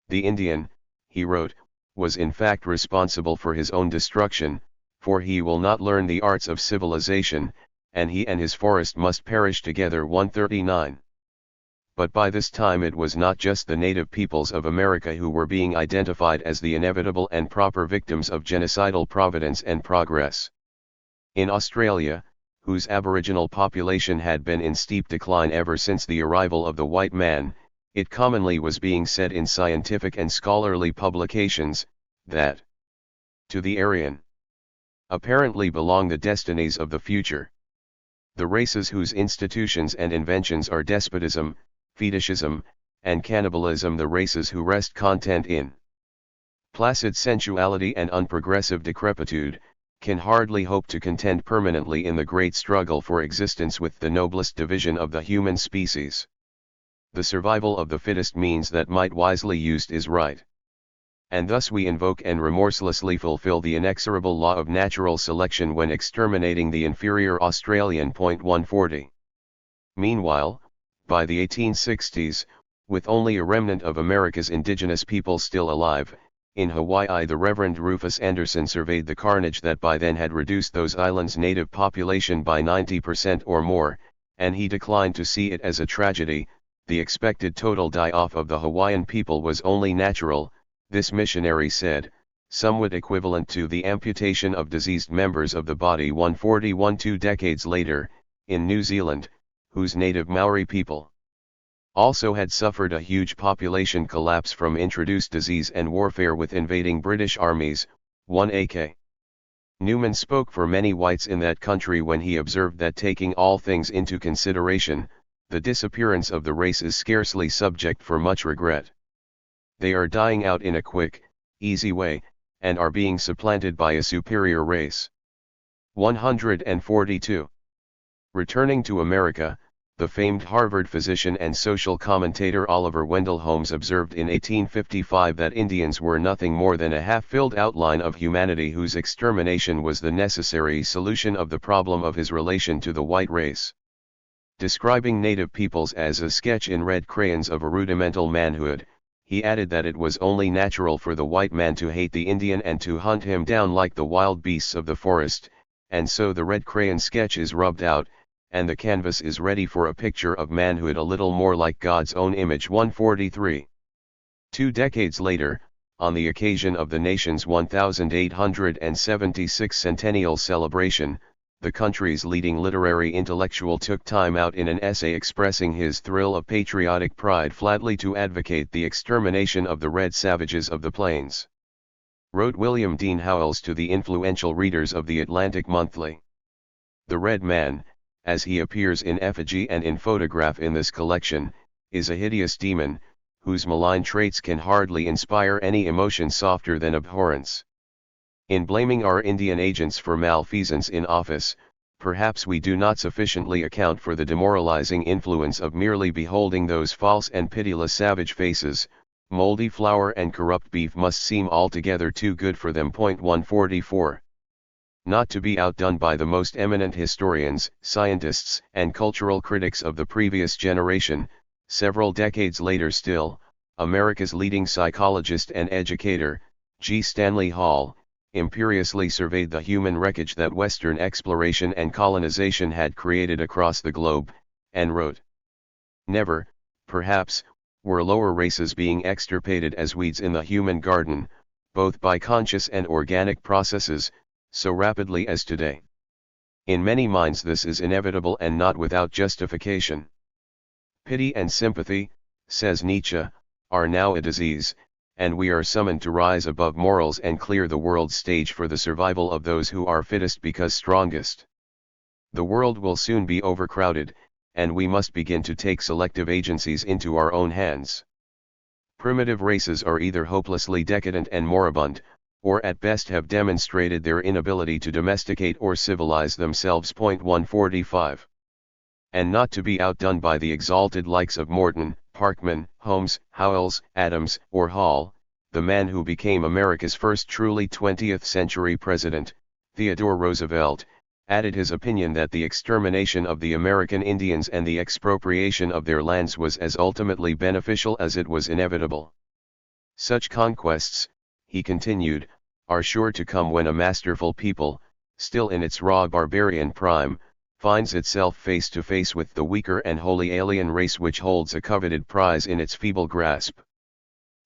The Indian, he wrote, was in fact responsible for his own destruction, for he will not learn the arts of civilization, and he and his forest must perish together. 139. But by this time it was not just the native peoples of America who were being identified as the inevitable and proper victims of genocidal providence and progress. In Australia, whose aboriginal population had been in steep decline ever since the arrival of the white man, it commonly was being said in scientific and scholarly publications, that to the Aryan apparently belong the destinies of the future. The races whose institutions and inventions are despotism, fetishism, and cannibalism. The races who rest content in placid sensuality and unprogressive decrepitude, can hardly hope to contend permanently in the great struggle for existence with the noblest division of the human species. The survival of the fittest means that might wisely used is right. And thus we invoke and remorselessly fulfill the inexorable law of natural selection when exterminating the inferior Australian. 140. Meanwhile, by the 1860s, with only a remnant of America's indigenous people still alive, in Hawaii the Reverend Rufus Anderson surveyed the carnage that by then had reduced those islands' native population by 90% or more, and he declined to see it as a tragedy. The expected total die-off of the Hawaiian people was only natural, this missionary said, somewhat equivalent to the amputation of diseased members of the body. 141. 2 decades later, in New Zealand, whose native Maori people also had suffered a huge population collapse from introduced disease and warfare with invading British armies, 1 AK. Newman spoke for many whites in that country when he observed that taking all things into consideration, the disappearance of the race is scarcely subject for much regret. They are dying out in a quick, easy way, and are being supplanted by a superior race. 142. Returning to America, the famed Harvard physician and social commentator Oliver Wendell Holmes observed in 1855 that Indians were nothing more than a half-filled outline of humanity whose extermination was the necessary solution of the problem of his relation to the white race. Describing native peoples as a sketch in red crayons of a rudimental manhood, he added that it was only natural for the white man to hate the Indian and to hunt him down like the wild beasts of the forest, and so the red crayon sketch is rubbed out, and the canvas is ready for a picture of manhood a little more like God's own image. 143. 2 decades later, on the occasion of the nation's 1876 centennial celebration, the country's leading literary intellectual took time out in an essay expressing his thrill of patriotic pride flatly to advocate the extermination of the red savages of the plains. Wrote William Dean Howells to the influential readers of the Atlantic Monthly. The red man, as he appears in effigy and in photograph in this collection, is a hideous demon, whose malign traits can hardly inspire any emotion softer than abhorrence. In blaming our Indian agents for malfeasance in office, perhaps we do not sufficiently account for the demoralizing influence of merely beholding those false and pitiless savage faces. Moldy flour and corrupt beef must seem altogether too good for them. 144. Not to be outdone by the most eminent historians, scientists, and cultural critics of the previous generation, several decades later still, America's leading psychologist and educator, G. Stanley Hall, imperiously surveyed the human wreckage that Western exploration and colonization had created across the globe, and wrote, "Never, perhaps, were lower races being extirpated as weeds in the human garden, both by conscious and organic processes, so rapidly as today. In many minds this is inevitable and not without justification. Pity and sympathy, says Nietzsche, are now a disease, and we are summoned to rise above morals and clear the world's stage for the survival of those who are fittest because strongest. The world will soon be overcrowded, and we must begin to take selective agencies into our own hands. Primitive races are either hopelessly decadent and moribund, or at best have demonstrated their inability to domesticate or civilize themselves. 145. And not to be outdone by the exalted likes of Morton, Parkman, Holmes, Howells, Adams, or Hall, the man who became America's first truly 20th century president, Theodore Roosevelt, added his opinion that the extermination of the American Indians and the expropriation of their lands was as ultimately beneficial as it was inevitable. Such conquests, he continued, are sure to come when a masterful people, still in its raw barbarian prime, finds itself face to face with the weaker and wholly alien race which holds a coveted prize in its feeble grasp.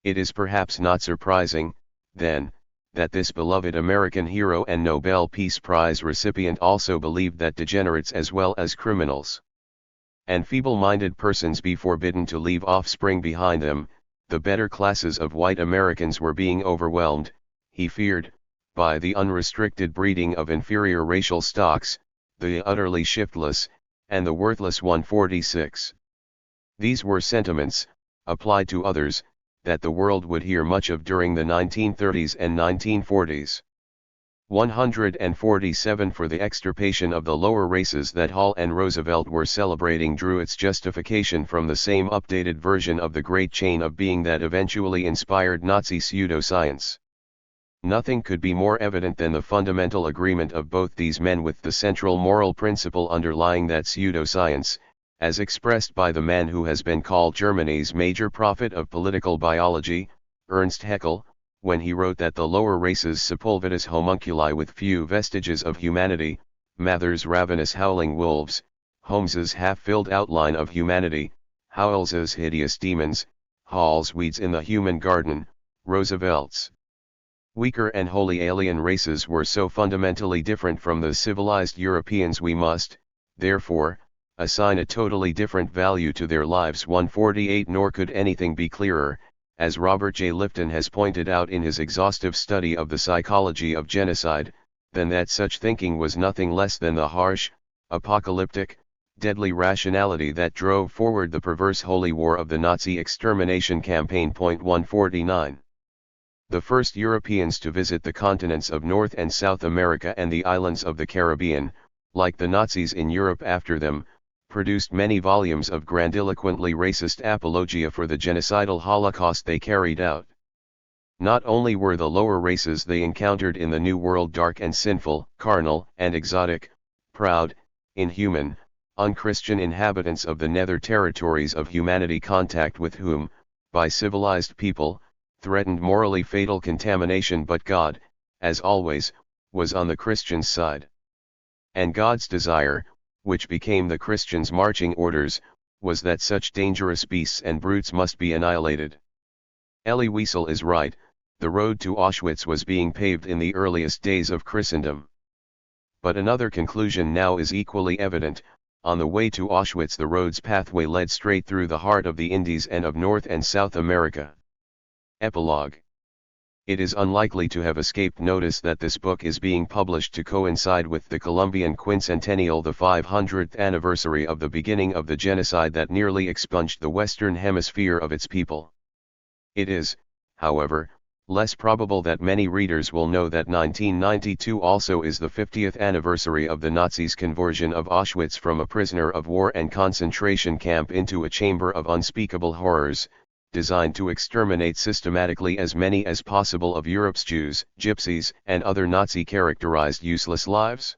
It is perhaps not surprising, then, that this beloved American hero and Nobel Peace Prize recipient also believed that degenerates as well as criminals and feeble-minded persons be forbidden to leave offspring behind them. The better classes of white Americans were being overwhelmed, he feared, by the unrestricted breeding of inferior racial stocks, the utterly shiftless, and the worthless 146. These were sentiments, applied to others, that the world would hear much of during the 1930s and 1940s. 147 For the extirpation of the lower races that Hall and Roosevelt were celebrating drew its justification from the same updated version of the great chain of being that eventually inspired Nazi pseudoscience. Nothing could be more evident than the fundamental agreement of both these men with the central moral principle underlying that pseudoscience, as expressed by the man who has been called Germany's major prophet of political biology, Ernst Haeckel, when he wrote that the lower races sepulvitus homunculi with few vestiges of humanity, Mather's ravenous howling wolves, Holmes's half-filled outline of humanity, Howells's hideous demons, Hall's weeds in the human garden, Roosevelt's weaker and wholly alien races were so fundamentally different from the civilized Europeans we must, therefore, assign a totally different value to their lives. 148 Nor could anything be clearer, as Robert J. Lifton has pointed out in his exhaustive study of the psychology of genocide, than that such thinking was nothing less than the harsh, apocalyptic, deadly rationality that drove forward the perverse holy war of the Nazi extermination campaign. 149. The first Europeans to visit the continents of North and South America and the islands of the Caribbean, like the Nazis in Europe after them, produced many volumes of grandiloquently racist apologia for the genocidal Holocaust they carried out. Not only were the lower races they encountered in the New World dark and sinful, carnal and exotic, proud, inhuman, unchristian inhabitants of the nether territories of humanity, contact with whom, by civilized people, threatened morally fatal contamination, but God, as always, was on the Christians' side. And God's desire, which became the Christians' marching orders, was that such dangerous beasts and brutes must be annihilated. Elie Wiesel is right, the road to Auschwitz was being paved in the earliest days of Christendom. But another conclusion now is equally evident: on the way to Auschwitz the road's pathway led straight through the heart of the Indies and of North and South America. Epilogue. It is unlikely to have escaped notice that this book is being published to coincide with the Columbian quincentennial, the 500th anniversary of the beginning of the genocide that nearly expunged the Western Hemisphere of its people. It is, however, less probable that many readers will know that 1992 also is the 50th anniversary of the Nazis' conversion of Auschwitz from a prisoner of war and concentration camp into a chamber of unspeakable horrors, designed to exterminate systematically as many as possible of Europe's Jews, Gypsies, and other Nazi-characterized useless lives.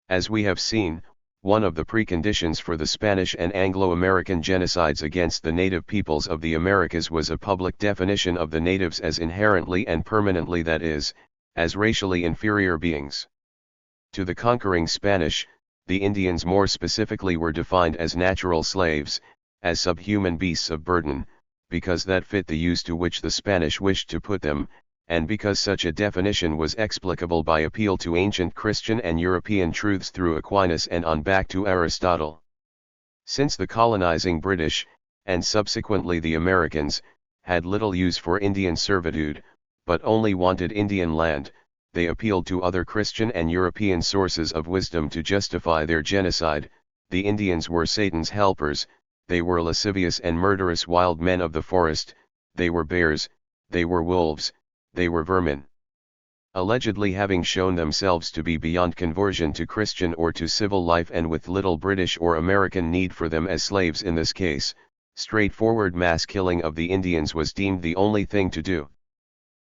As we have seen, one of the preconditions for the Spanish and Anglo-American genocides against the native peoples of the Americas was a public definition of the natives as inherently and permanently, that is, as racially inferior beings. To the conquering Spanish, the Indians more specifically were defined as natural slaves, as subhuman beasts of burden, because that fit the use to which the Spanish wished to put them, and because such a definition was explicable by appeal to ancient Christian and European truths through Aquinas and on back to Aristotle. Since the colonizing British, and subsequently the Americans, had little use for Indian servitude, but only wanted Indian land, they appealed to other Christian and European sources of wisdom to justify their genocide. The Indians were Satan's helpers, they were lascivious and murderous wild men of the forest, they were bears, they were wolves, they were vermin. Allegedly having shown themselves to be beyond conversion to Christian or to civil life, and with little British or American need for them as slaves in this case, straightforward mass killing of the Indians was deemed the only thing to do.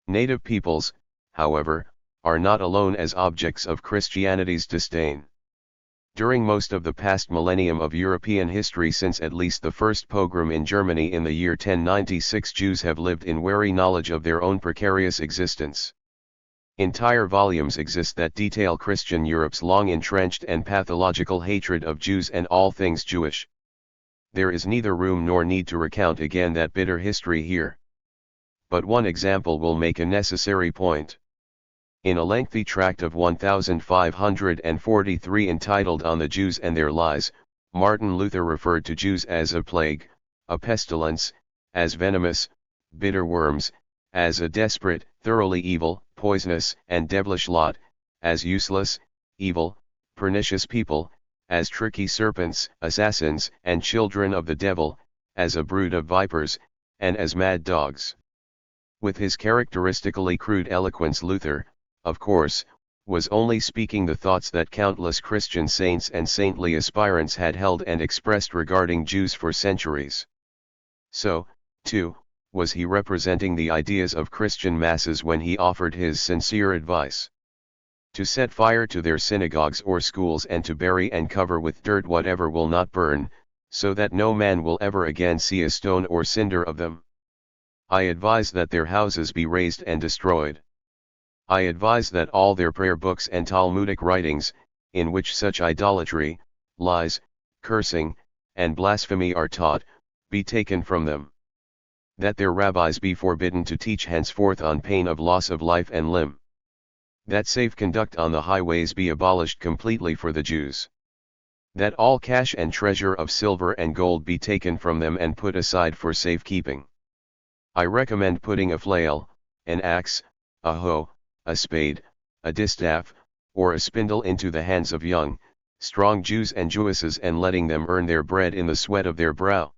Native peoples, however, are not alone as objects of Christianity's disdain. During most of the past millennium of European history, since at least the first pogrom in Germany in the year 1096, Jews have lived in wary knowledge of their own precarious existence. Entire volumes exist that detail Christian Europe's long entrenched and pathological hatred of Jews and all things Jewish. There is neither room nor need to recount again that bitter history here. But one example will make a necessary point. In a lengthy tract of 1543 entitled On the Jews and Their Lies, Martin Luther referred to Jews as a plague, a pestilence, as venomous, bitter worms, as a desperate, thoroughly evil, poisonous, and devilish lot, as useless, evil, pernicious people, as tricky serpents, assassins, and children of the devil, as a brood of vipers, and as mad dogs. With his characteristically crude eloquence, Luther, of course, was only speaking the thoughts that countless Christian saints and saintly aspirants had held and expressed regarding Jews for centuries. So, too, was he representing the ideas of Christian masses when he offered his sincere advice. To set fire to their synagogues or schools and to bury and cover with dirt whatever will not burn, so that no man will ever again see a stone or cinder of them. I advise that their houses be razed and destroyed. I advise that all their prayer books and Talmudic writings, in which such idolatry, lies, cursing, and blasphemy are taught, be taken from them. That their rabbis be forbidden to teach henceforth on pain of loss of life and limb. That safe conduct on the highways be abolished completely for the Jews. That all cash and treasure of silver and gold be taken from them and put aside for safekeeping. I recommend putting a flail, an axe, a hoe, a spade, a distaff, or a spindle into the hands of young, strong Jews and Jewesses and letting them earn their bread in the sweat of their brow.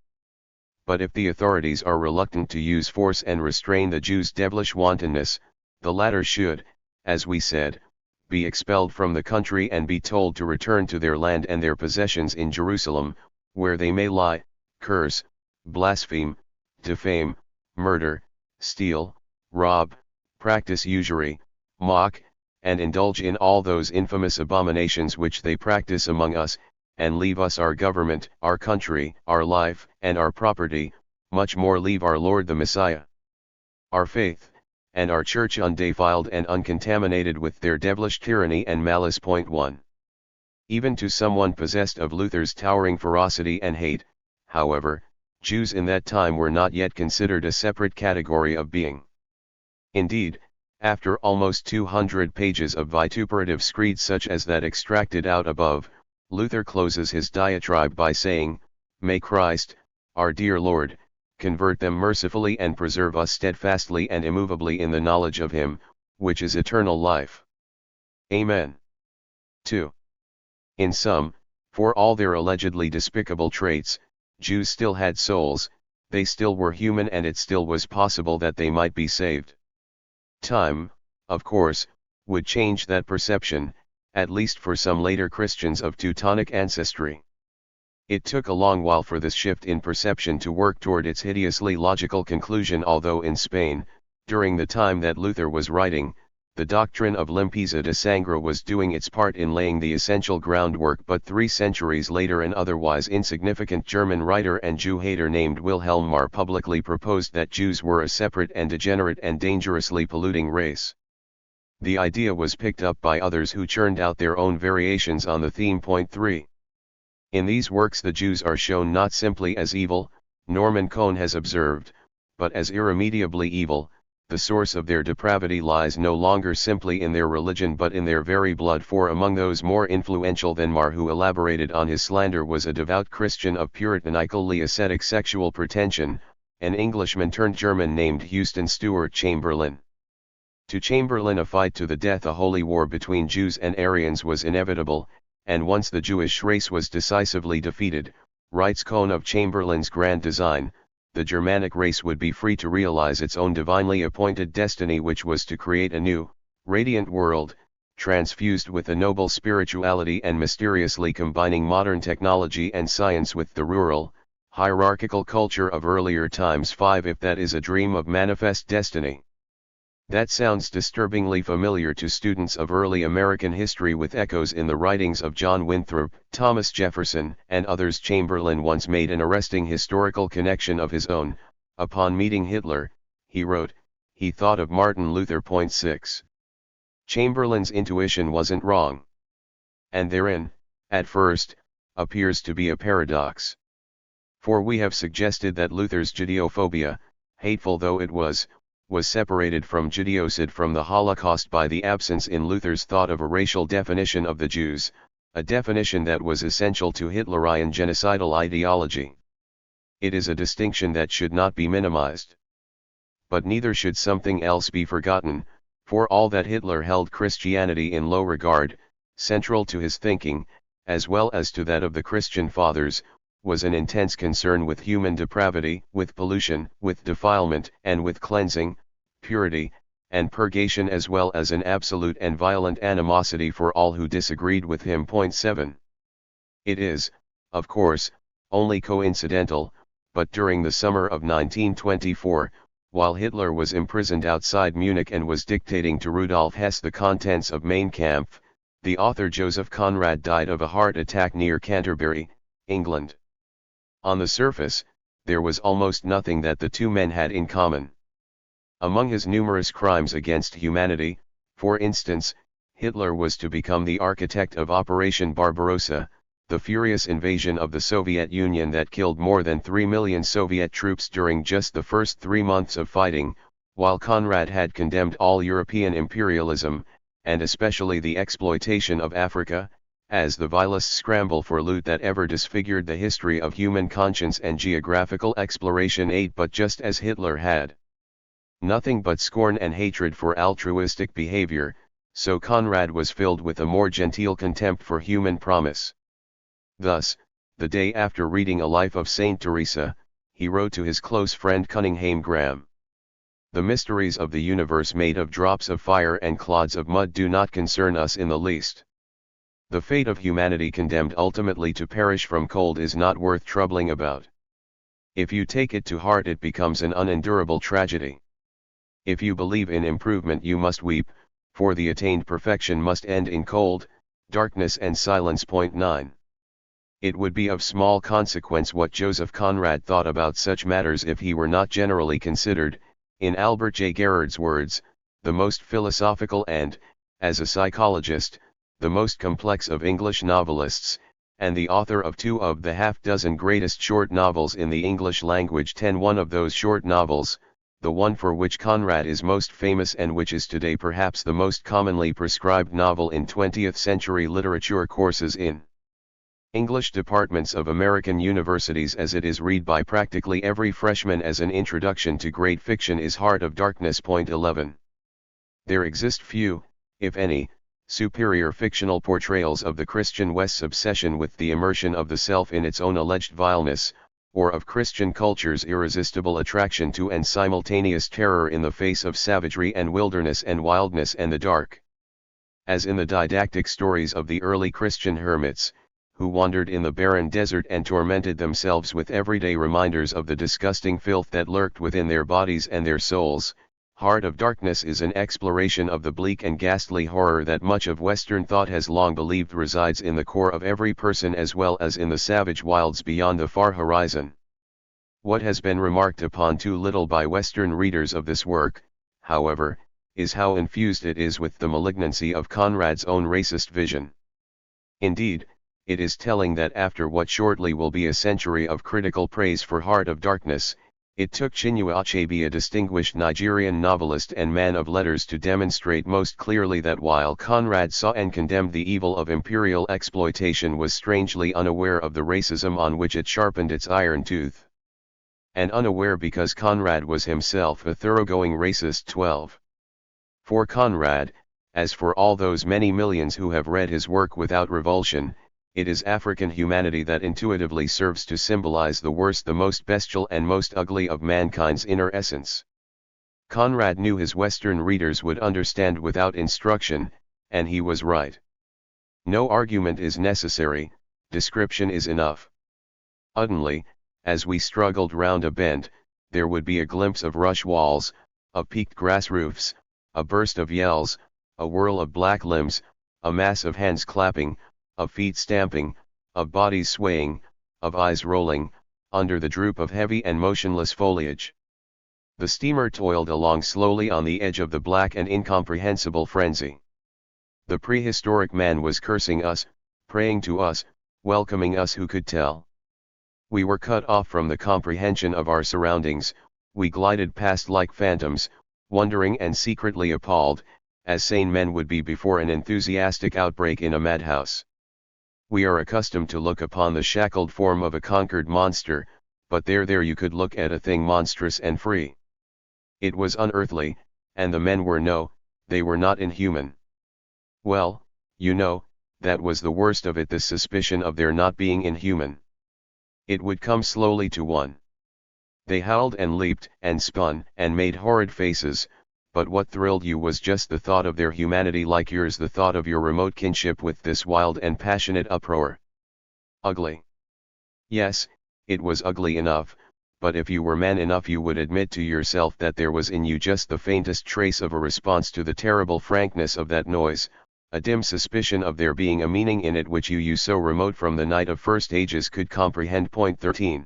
But if the authorities are reluctant to use force and restrain the Jews' devilish wantonness, the latter should, as we said, be expelled from the country and be told to return to their land and their possessions in Jerusalem, where they may lie, curse, blaspheme, defame, murder, steal, rob, practice usury, mock, and indulge in all those infamous abominations which they practice among us, and leave us our government, our country, our life, and our property, much more leave our Lord the Messiah, our faith, and our church undefiled and uncontaminated with their devilish tyranny and malice. 1. Even to someone possessed of Luther's towering ferocity and hate, however, Jews in that time were not yet considered a separate category of being. Indeed, after almost 200 pages of vituperative screed such as that extracted out above, Luther closes his diatribe by saying, "May Christ, our dear Lord, convert them mercifully and preserve us steadfastly and immovably in the knowledge of Him, which is eternal life. Amen." 2. In sum, for all their allegedly despicable traits, Jews still had souls, they still were human, and it still was possible that they might be saved. Time, of course, would change that perception, at least for some later Christians of Teutonic ancestry. It took a long while for this shift in perception to work toward its hideously logical conclusion, although in Spain, during the time that Luther was writing, the doctrine of limpeza de sangre was doing its part in laying the essential groundwork. But 3 centuries later an otherwise insignificant German writer and Jew-hater named Wilhelm Marr publicly proposed that Jews were a separate and degenerate and dangerously polluting race. The idea was picked up by others who churned out their own variations on the theme. 3. In these works the Jews are shown not simply as evil, Norman Cohn has observed, but as irremediably evil. The source of their depravity lies no longer simply in their religion but in their very blood, for among those more influential than Marr who elaborated on his slander was a devout Christian of puritanically ascetic sexual pretension, an Englishman turned German named Houston Stewart Chamberlain. To Chamberlain a fight to the death, a holy war between Jews and Aryans was inevitable, and once the Jewish race was decisively defeated, writes Cohn of Chamberlain's grand design, the Germanic race would be free to realize its own divinely appointed destiny, which was to create a new, radiant world, transfused with a noble spirituality and mysteriously combining modern technology and science with the rural, hierarchical culture of earlier times. 5. If that is a dream of manifest destiny, that sounds disturbingly familiar to students of early American history, with echoes in the writings of John Winthrop, Thomas Jefferson, and others. Chamberlain once made an arresting historical connection of his own. Upon meeting Hitler, he wrote, he thought of Martin Luther. 6. Chamberlain's intuition wasn't wrong. And therein, at first, appears to be a paradox. For we have suggested that Luther's Judeophobia, hateful though it was separated from Judeocide, from the Holocaust, by the absence in Luther's thought of a racial definition of the Jews, a definition that was essential to Hitlerian genocidal ideology. It is a distinction that should not be minimized. But neither should something else be forgotten. For all that Hitler held Christianity in low regard, Central to his thinking, as well as to that of the Christian fathers, was an intense concern with human depravity, with pollution, with defilement, and with cleansing, purity, and purgation, as well as an absolute and violent animosity for all who disagreed with him. Point 7. It is, of course, only coincidental, but during the summer of 1924, while Hitler was imprisoned outside Munich and was dictating to Rudolf Hess the contents of Mein Kampf, the author Joseph Conrad died of a heart attack near Canterbury, England. On the surface, there was almost nothing that the two men had in common. Among his numerous crimes against humanity, for instance, Hitler was to become the architect of Operation Barbarossa, the furious invasion of the Soviet Union that killed more than 3 million Soviet troops during just the first 3 months of fighting, while Conrad had condemned all European imperialism, and especially the exploitation of Africa, as the vilest scramble for loot that ever disfigured the history of human conscience and geographical exploration. 8. But just as Hitler had nothing but scorn and hatred for altruistic behavior, so Conrad was filled with a more genteel contempt for human promise. Thus, the day after reading A Life of Saint Teresa, he wrote to his close friend Cunningham Graham: "The mysteries of the universe made of drops of fire and clods of mud do not concern us in the least. The fate of humanity condemned ultimately to perish from cold is not worth troubling about. If you take it to heart, it becomes an unendurable tragedy. If you believe in improvement, you must weep, for the attained perfection must end in cold, darkness and silence." Point 9. It would be of small consequence what Joseph Conrad thought about such matters if he were not generally considered, in Albert J. Gerard's words, the most philosophical and, as a psychologist, the most complex of English novelists, and the author of 2 of the half-dozen greatest short novels in the English language. 10. One of those short novels, the one for which Conrad is most famous and which is today perhaps the most commonly prescribed novel in 20th century literature courses in English departments of American universities, as it is read by practically every freshman as an introduction to great fiction, is Heart of Darkness. Point 11. There exist few, if any, superior fictional portrayals of the Christian West's obsession with the immersion of the self in its own alleged vileness, or of Christian culture's irresistible attraction to and simultaneous terror in the face of savagery and wilderness and wildness and the dark. As in the didactic stories of the early Christian hermits, who wandered in the barren desert and tormented themselves with everyday reminders of the disgusting filth that lurked within their bodies and their souls, Heart of Darkness is an exploration of the bleak and ghastly horror that much of Western thought has long believed resides in the core of every person as well as in the savage wilds beyond the far horizon. What has been remarked upon too little by Western readers of this work, however, is how infused it is with the malignancy of Conrad's own racist vision. Indeed, it is telling that after what shortly will be a century of critical praise for Heart of Darkness, it took Chinua Achebe, a distinguished Nigerian novelist and man of letters, to demonstrate most clearly that while Conrad saw and condemned the evil of imperial exploitation, was strangely unaware of the racism on which it sharpened its iron tooth. And unaware because Conrad was himself a thoroughgoing racist. 12. For Conrad, as for all those many millions who have read his work without revulsion, it is African humanity that intuitively serves to symbolize the worst, the most bestial and most ugly of mankind's inner essence. Conrad knew his Western readers would understand without instruction, and he was right. No argument is necessary, description is enough. Suddenly, as we struggled round a bend, there would be a glimpse of rush walls, of peaked grass roofs, a burst of yells, a whirl of black limbs, a mass of hands clapping, of feet stamping, of bodies swaying, of eyes rolling, under the droop of heavy and motionless foliage. The steamer toiled along slowly on the edge of the black and incomprehensible frenzy. The prehistoric man was cursing us, praying to us, welcoming us. Who could tell? We were cut off from the comprehension of our surroundings, we glided past like phantoms, wondering and secretly appalled, as sane men would be before an enthusiastic outbreak in a madhouse. We are accustomed to look upon the shackled form of a conquered monster, but there you could look at a thing monstrous and free. It was unearthly, and the men were they were not inhuman. Well, you know, that was the worst of it, the suspicion of their not being inhuman. It would come slowly to one. They howled and leaped and spun and made horrid faces, but what thrilled you was just the thought of their humanity like yours, the thought of your remote kinship with this wild and passionate uproar. Ugly. Yes, it was ugly enough, but if you were man enough you would admit to yourself that there was in you just the faintest trace of a response to the terrible frankness of that noise, a dim suspicion of there being a meaning in it which you so remote from the night of first ages could comprehend. Point 13.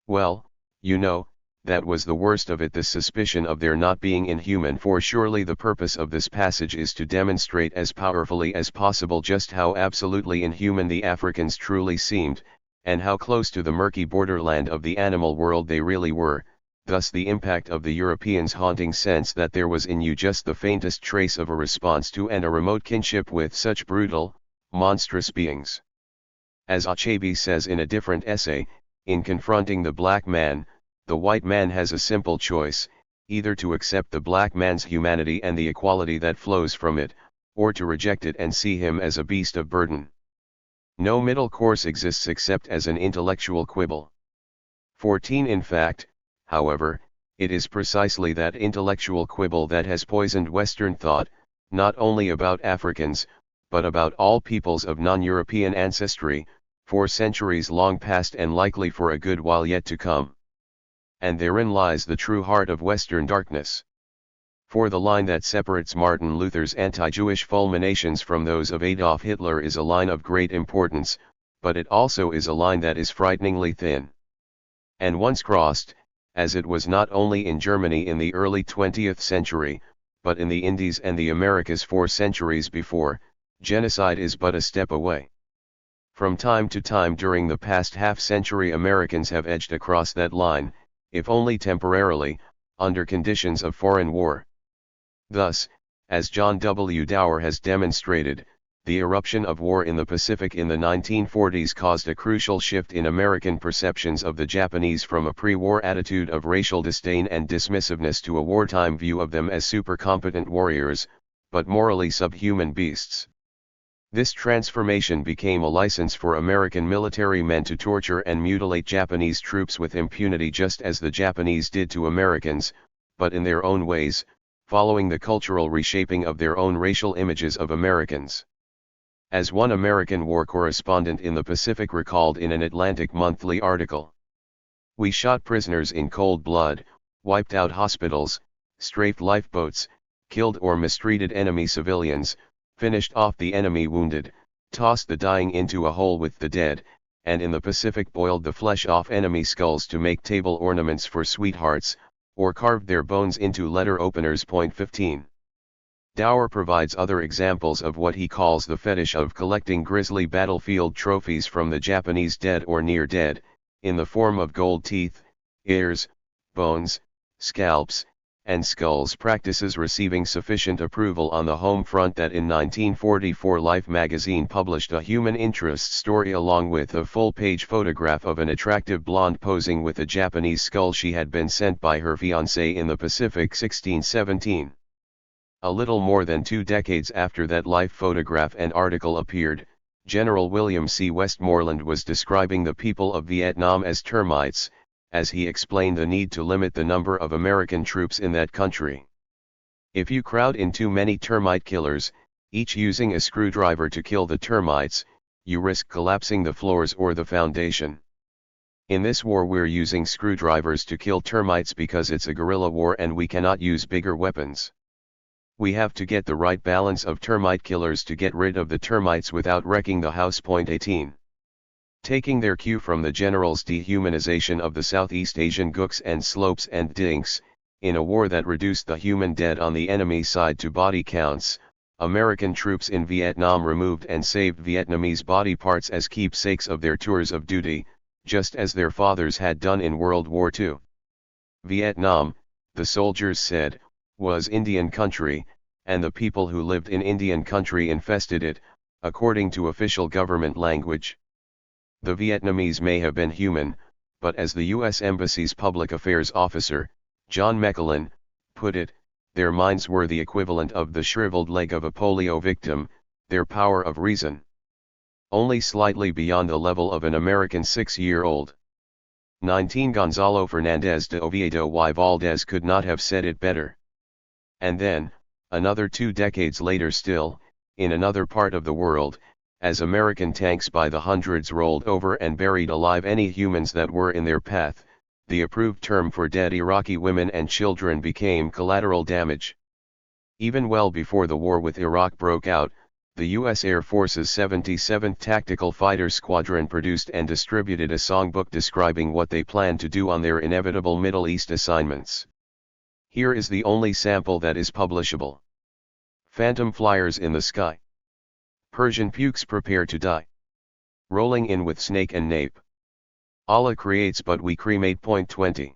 Well, you know, that was the worst of it, the suspicion of their not being inhuman, for surely the purpose of this passage is to demonstrate as powerfully as possible just how absolutely inhuman the Africans truly seemed, and how close to the murky borderland of the animal world they really were, thus the impact of the Europeans' haunting sense that there was in you just the faintest trace of a response to and a remote kinship with such brutal, monstrous beings. As Achebe says in a different essay, in confronting the black man, the white man has a simple choice, either to accept the black man's humanity and the equality that flows from it, or to reject it and see him as a beast of burden. No middle course exists except as an intellectual quibble. 14. In fact, however, it is precisely that intellectual quibble that has poisoned Western thought, not only about Africans, but about all peoples of non-European ancestry, for centuries long past and likely for a good while yet to come. And therein lies the true heart of Western darkness. For the line that separates Martin Luther's anti-Jewish fulminations from those of Adolf Hitler is a line of great importance, but it also is a line that is frighteningly thin. And once crossed, as it was not only in Germany in the early 20th century, but in the Indies and the Americas 4 centuries before, genocide is but a step away. From time to time during the past half-century Americans have edged across that line, if only temporarily, under conditions of foreign war. Thus, as John W. Dower has demonstrated, the eruption of war in the Pacific in the 1940s caused a crucial shift in American perceptions of the Japanese from a pre-war attitude of racial disdain and dismissiveness to a wartime view of them as super-competent warriors, but morally subhuman beasts. This transformation became a license for American military men to torture and mutilate Japanese troops with impunity just as the Japanese did to Americans, but in their own ways, following the cultural reshaping of their own racial images of Americans. As one American war correspondent in the Pacific recalled in an Atlantic Monthly article, "We shot prisoners in cold blood, wiped out hospitals, strafed lifeboats, killed or mistreated enemy civilians, finished off the enemy wounded, tossed the dying into a hole with the dead, and in the Pacific boiled the flesh off enemy skulls to make table ornaments for sweethearts, or carved their bones into letter openers." Point 15. Dower provides other examples of what he calls the fetish of collecting grisly battlefield trophies from the Japanese dead or near dead, in the form of gold teeth, ears, bones, scalps, and skulls, practices receiving sufficient approval on the home front that in 1944 Life magazine published a human interest story along with a full-page photograph of an attractive blonde posing with a Japanese skull she had been sent by her fiancé in the Pacific 1617. A little more than 2 decades after that Life photograph and article appeared, General William C. Westmoreland was describing the people of Vietnam as termites, as he explained the need to limit the number of American troops in that country. If you crowd in too many termite killers, each using a screwdriver to kill the termites, you risk collapsing the floors or the foundation. In this war we're using screwdrivers to kill termites because it's a guerrilla war and we cannot use bigger weapons. We have to get the right balance of termite killers to get rid of the termites without wrecking the house. Point 18. Taking their cue from the general's dehumanization of the Southeast Asian Gooks and Slopes and Dinks, in a war that reduced the human dead on the enemy side to body counts, American troops in Vietnam removed and saved Vietnamese body parts as keepsakes of their tours of duty, just as their fathers had done in World War II. Vietnam, the soldiers said, was Indian country, and the people who lived in Indian country infested it, according to official government language. The Vietnamese may have been human, but as the U.S. Embassy's public affairs officer, John McClellan, put it, their minds were the equivalent of the shriveled leg of a polio victim, their power of reason. Only slightly beyond the level of an American 6-year-old. 19 Gonzalo Fernández de Oviedo y Valdez could not have said it better. And then, another 2 decades later still, in another part of the world, as American tanks by the hundreds rolled over and buried alive any humans that were in their path, the approved term for dead Iraqi women and children became collateral damage. Even well before the war with Iraq broke out, the U.S. Air Force's 77th Tactical Fighter Squadron produced and distributed a songbook describing what they planned to do on their inevitable Middle East assignments. Here is the only sample that is publishable. Phantom flyers in the sky. Persian pukes prepare to die. Rolling in with snake and nape. Allah creates but we cremate. 20.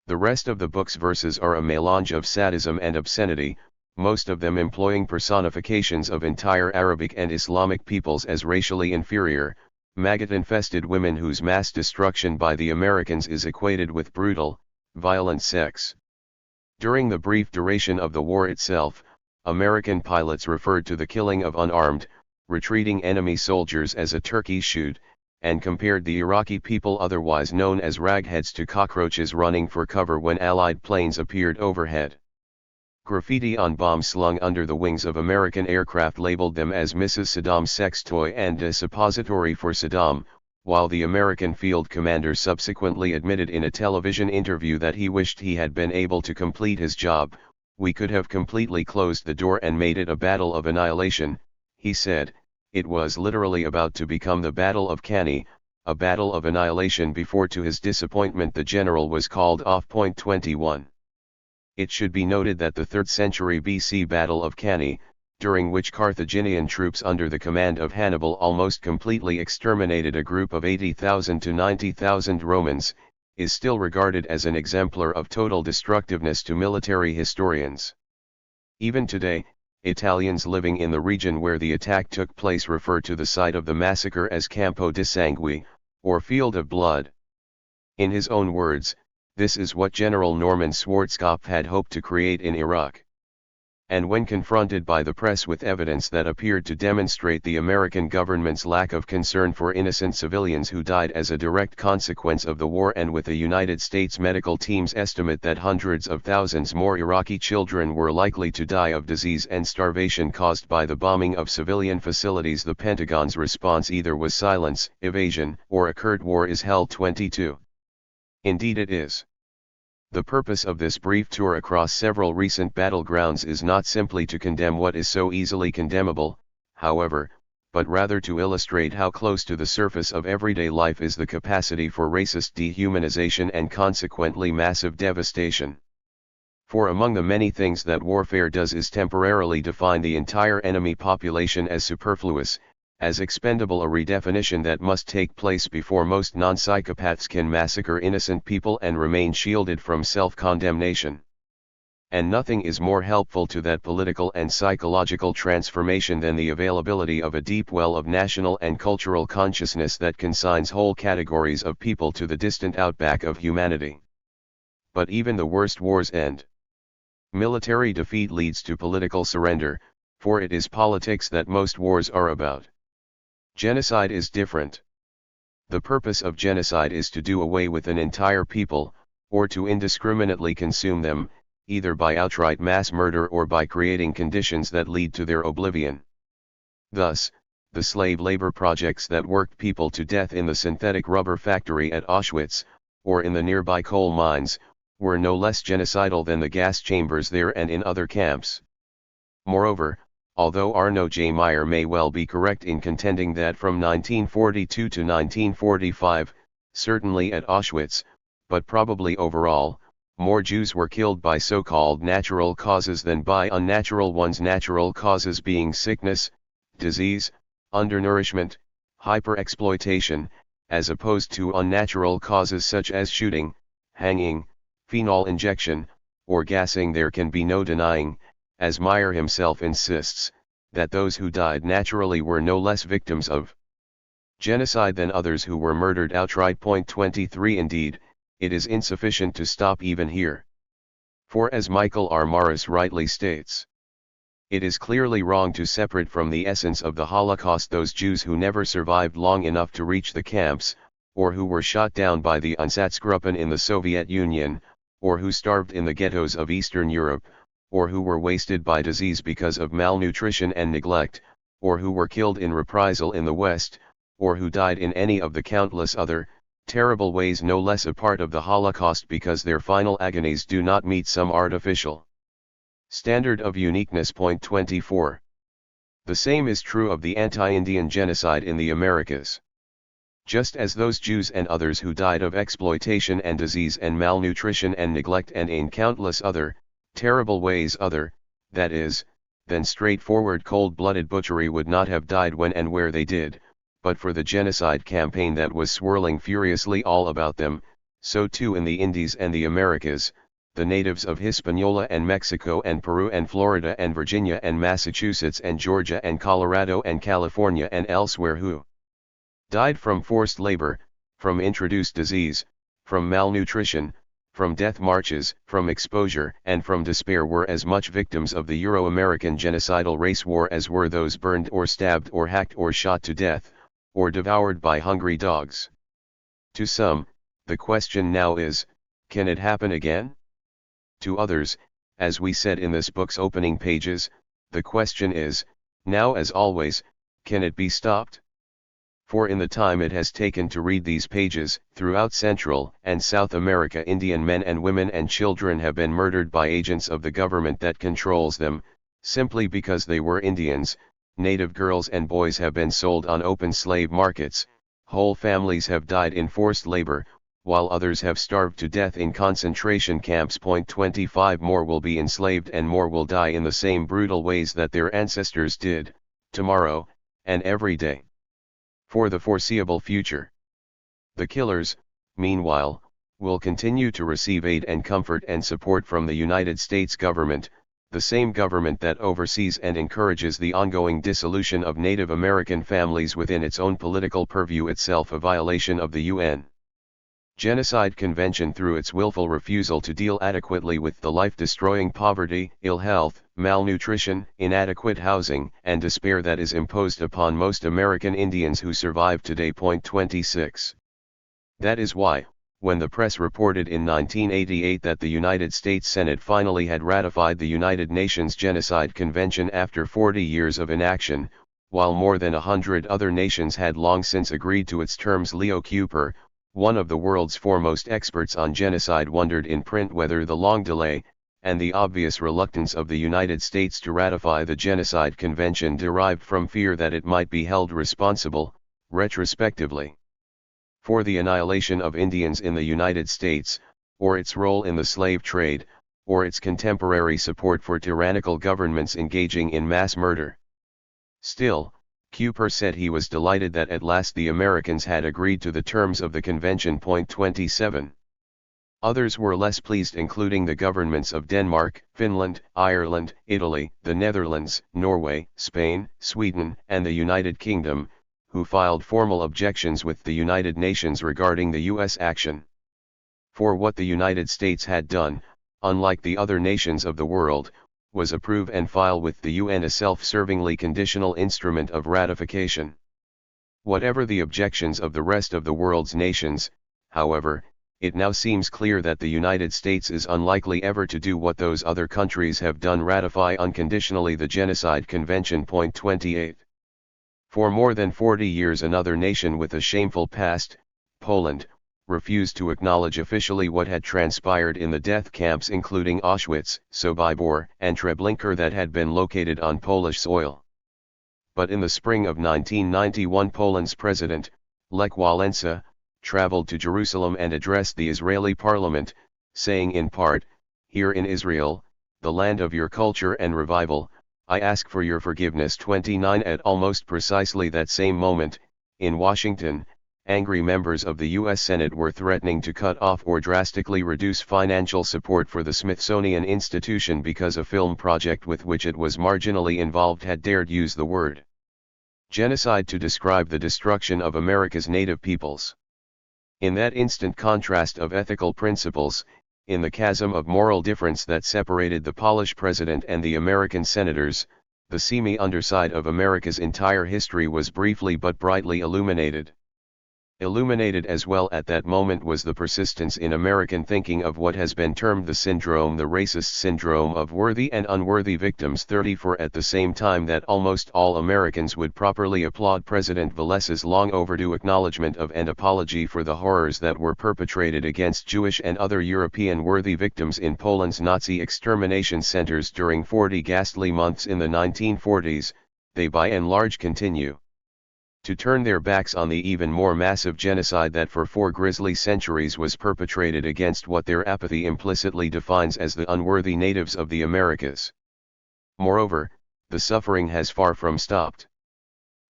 The rest of the book's verses are a melange of sadism and obscenity, most of them employing personifications of entire Arabic and Islamic peoples as racially inferior, maggot-infested women whose mass destruction by the Americans is equated with brutal, violent sex. During the brief duration of the war itself, American pilots referred to the killing of unarmed, retreating enemy soldiers as a turkey shoot, and compared the Iraqi people otherwise known as ragheads to cockroaches running for cover when Allied planes appeared overhead. Graffiti on bombs slung under the wings of American aircraft labeled them as Mrs. Saddam's sex toy and a suppository for Saddam, while the American field commander subsequently admitted in a television interview that he wished he had been able to complete his job. We could have completely closed the door and made it a battle of annihilation, he said. It was literally about to become the Battle of Cannae, a battle of annihilation before to his disappointment the general was called off. 21. It should be noted that the 3rd century BC Battle of Cannae, during which Carthaginian troops under the command of Hannibal almost completely exterminated a group of 80,000 to 90,000 Romans, is still regarded as an exemplar of total destructiveness to military historians. Even today, Italians living in the region where the attack took place refer to the site of the massacre as Campo di Sangue, or Field of Blood. In his own words, this is what General Norman Schwarzkopf had hoped to create in Iraq. And when confronted by the press with evidence that appeared to demonstrate the American government's lack of concern for innocent civilians who died as a direct consequence of the war, and with the United States medical team's estimate that hundreds of thousands more Iraqi children were likely to die of disease and starvation caused by the bombing of civilian facilities, the Pentagon's response either was silence, evasion, or a curt war is hell. 22. Indeed it is. The purpose of this brief tour across several recent battlegrounds is not simply to condemn what is so easily condemnable, however, but rather to illustrate how close to the surface of everyday life is the capacity for racist dehumanization and consequently massive devastation. For among the many things that warfare does is temporarily define the entire enemy population as superfluous, as expendable, a redefinition that must take place before most non-psychopaths can massacre innocent people and remain shielded from self-condemnation. And nothing is more helpful to that political and psychological transformation than the availability of a deep well of national and cultural consciousness that consigns whole categories of people to the distant outback of humanity. But even the worst wars end. Military defeat leads to political surrender, for it is politics that most wars are about. Genocide is different. The purpose of genocide is to do away with an entire people, or to indiscriminately consume them, either by outright mass murder or by creating conditions that lead to their oblivion. Thus, the slave labor projects that worked people to death in the synthetic rubber factory at Auschwitz, or in the nearby coal mines, were no less genocidal than the gas chambers there and in other camps. Moreover, although Arno J. Meyer may well be correct in contending that from 1942 to 1945, certainly at Auschwitz, but probably overall, more Jews were killed by so-called natural causes than by unnatural ones, natural causes being sickness, disease, undernourishment, hyperexploitation, as opposed to unnatural causes such as shooting, hanging, phenol injection, or gassing. There can be no denying, as Meyer himself insists, that those who died naturally were no less victims of genocide than others who were murdered outright. 23 Indeed, it is insufficient to stop even here. For as Michael R. Morris rightly states, It is clearly wrong to separate from the essence of the Holocaust those Jews who never survived long enough to reach the camps, or who were shot down by the Einsatzgruppen in the Soviet Union, or who starved in the ghettos of Eastern Europe, or who were wasted by disease because of malnutrition and neglect, or who were killed in reprisal in the West, or who died in any of the countless other, terrible ways no less a part of the Holocaust because their final agonies do not meet some artificial standard of uniqueness. Point 24. The same is true of the anti-Indian genocide in the Americas. Just as those Jews and others who died of exploitation and disease and malnutrition and neglect and in countless other, terrible ways that is, than straightforward cold-blooded butchery would not have died when and where they did, but for the genocide campaign that was swirling furiously all about them, so too in the Indies and the Americas, the natives of Hispaniola and Mexico and Peru and Florida and Virginia and Massachusetts and Georgia and Colorado and California and elsewhere who died from forced labor, from introduced disease, from malnutrition, from death marches, from exposure and from despair were as much victims of the Euro-American genocidal race war as were those burned or stabbed or hacked or shot to death, or devoured by hungry dogs. To some, the question now is, can it happen again? To others, as we said in this book's opening pages, the question is, now as always, can it be stopped? For in the time it has taken to read these pages, throughout Central and South America Indian men and women and children have been murdered by agents of the government that controls them, simply because they were Indians. Native girls and boys have been sold on open slave markets, whole families have died in forced labor, while others have starved to death in concentration camps. Point 25. More will be enslaved and more will die in the same brutal ways that their ancestors did, tomorrow, and every day. For the foreseeable future. The killers, meanwhile, will continue to receive aid and comfort and support from the United States government, the same government that oversees and encourages the ongoing dissolution of Native American families within its own political purview, itself a violation of the UN Genocide Convention through its willful refusal to deal adequately with the life-destroying poverty, ill health, malnutrition, inadequate housing, and despair that is imposed upon most American Indians who survive today. Point 26. That is why, when the press reported in 1988 that the United States Senate finally had ratified the United Nations Genocide Convention after 40 years of inaction, while more than 100 other nations had long since agreed to its terms, Leo Kuper, one of the world's foremost experts on genocide, wondered in print whether the long delay, and the obvious reluctance of the United States to ratify the Genocide Convention derived from fear that it might be held responsible, retrospectively, for the annihilation of Indians in the United States, or its role in the slave trade, or its contemporary support for tyrannical governments engaging in mass murder. Still, Kuper said he was delighted that at last the Americans had agreed to the terms of the convention. Point 27. Others were less pleased, including the governments of Denmark, Finland, Ireland, Italy, the Netherlands, Norway, Spain, Sweden, and the United Kingdom, who filed formal objections with the United Nations regarding the U.S. action. For what the United States had done, unlike the other nations of the world, was approve and file with the UN a self-servingly conditional instrument of ratification. Whatever the objections of the rest of the world's nations, however, it now seems clear that the United States is unlikely ever to do what those other countries have done: ratify unconditionally the Genocide Convention. Point 28. For more than 40 years another nation with a shameful past, Poland, refused to acknowledge officially what had transpired in the death camps including Auschwitz, Sobibor, and Treblinka that had been located on Polish soil. But in the spring of 1991 Poland's president, Lech Walesa, traveled to Jerusalem and addressed the Israeli parliament, saying in part, "Here in Israel, the land of your culture and revival, I ask for your forgiveness." 29. At almost precisely that same moment, in Washington, angry members of the U.S. Senate were threatening to cut off or drastically reduce financial support for the Smithsonian Institution because a film project with which it was marginally involved had dared use the word genocide to describe the destruction of America's native peoples. In that instant contrast of ethical principles, in the chasm of moral difference that separated the Polish president and the American senators, the seamy underside of America's entire history was briefly but brightly illuminated. Illuminated as well at that moment was the persistence in American thinking of what has been termed the racist syndrome of worthy and unworthy victims 30, for at the same time that almost all Americans would properly applaud President Vales's long overdue acknowledgement of and apology for the horrors that were perpetrated against Jewish and other European worthy victims in Poland's Nazi extermination centers during 40 ghastly months in the 1940s, they by and large continue to turn their backs on the even more massive genocide that for 4 grisly centuries was perpetrated against what their apathy implicitly defines as the unworthy natives of the Americas. Moreover, the suffering has far from stopped.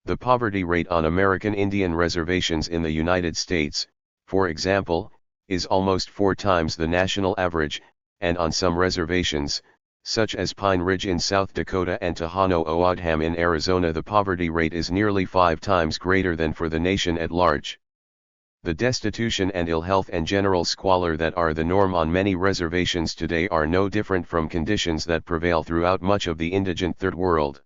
The poverty rate on American Indian reservations in the United States, for example, is almost 4 times the national average, and on some reservations, such as Pine Ridge in South Dakota and Tohono-O'odham in Arizona, the poverty rate is nearly 5 times greater than for the nation at large. The destitution and ill health and general squalor that are the norm on many reservations today are no different from conditions that prevail throughout much of the indigent Third World.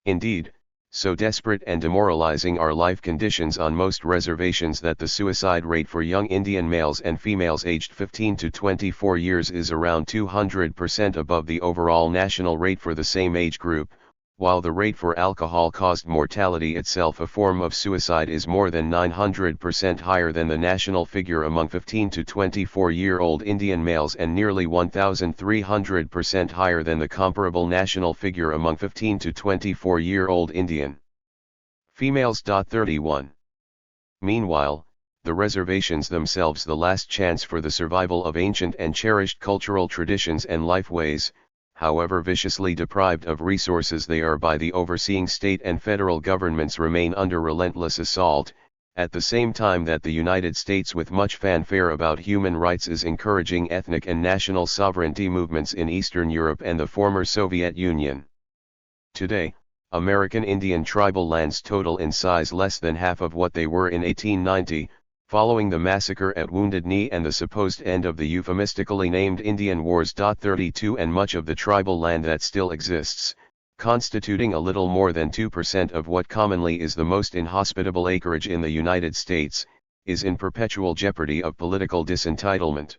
Indeed, so desperate and demoralizing are life conditions on most reservations that the suicide rate for young Indian males and females aged 15 to 24 years is around 200% above the overall national rate for the same age group, while the rate for alcohol-caused mortality, itself a form of suicide, is more than 900% higher than the national figure among 15 to 24-year-old Indian males and nearly 1,300% higher than the comparable national figure among 15 to 24-year-old Indian females. 31. Meanwhile, the reservations themselves, the last chance for the survival of ancient and cherished cultural traditions and lifeways, however viciously deprived of resources they are by the overseeing state and federal governments, remain under relentless assault, at the same time that the United States, with much fanfare about human rights, is encouraging ethnic and national sovereignty movements in Eastern Europe and the former Soviet Union. Today, American Indian tribal lands total in size less than half of what they were in 1890, following the massacre at Wounded Knee and the supposed end of the euphemistically named Indian Wars. 32 And much of the tribal land that still exists, constituting a little more than 2% of what commonly is the most inhospitable acreage in the United States, is in perpetual jeopardy of political disentitlement.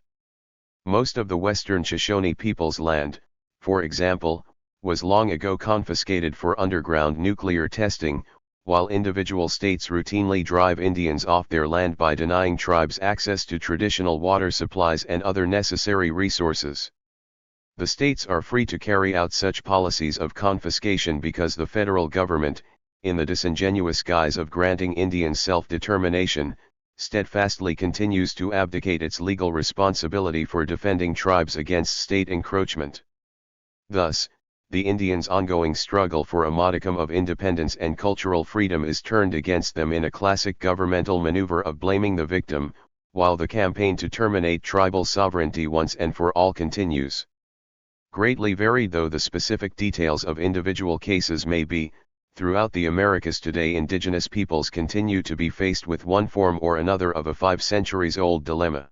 Most of the Western Shoshone people's land, for example, was long ago confiscated for underground nuclear testing, while individual states routinely drive Indians off their land by denying tribes access to traditional water supplies and other necessary resources. The states are free to carry out such policies of confiscation because the federal government, in the disingenuous guise of granting Indians self-determination, steadfastly continues to abdicate its legal responsibility for defending tribes against state encroachment. Thus, the Indians' ongoing struggle for a modicum of independence and cultural freedom is turned against them in a classic governmental maneuver of blaming the victim, while the campaign to terminate tribal sovereignty once and for all continues. Greatly varied though the specific details of individual cases may be, throughout the Americas today indigenous peoples continue to be faced with one form or another of a 5-centuries-old dilemma.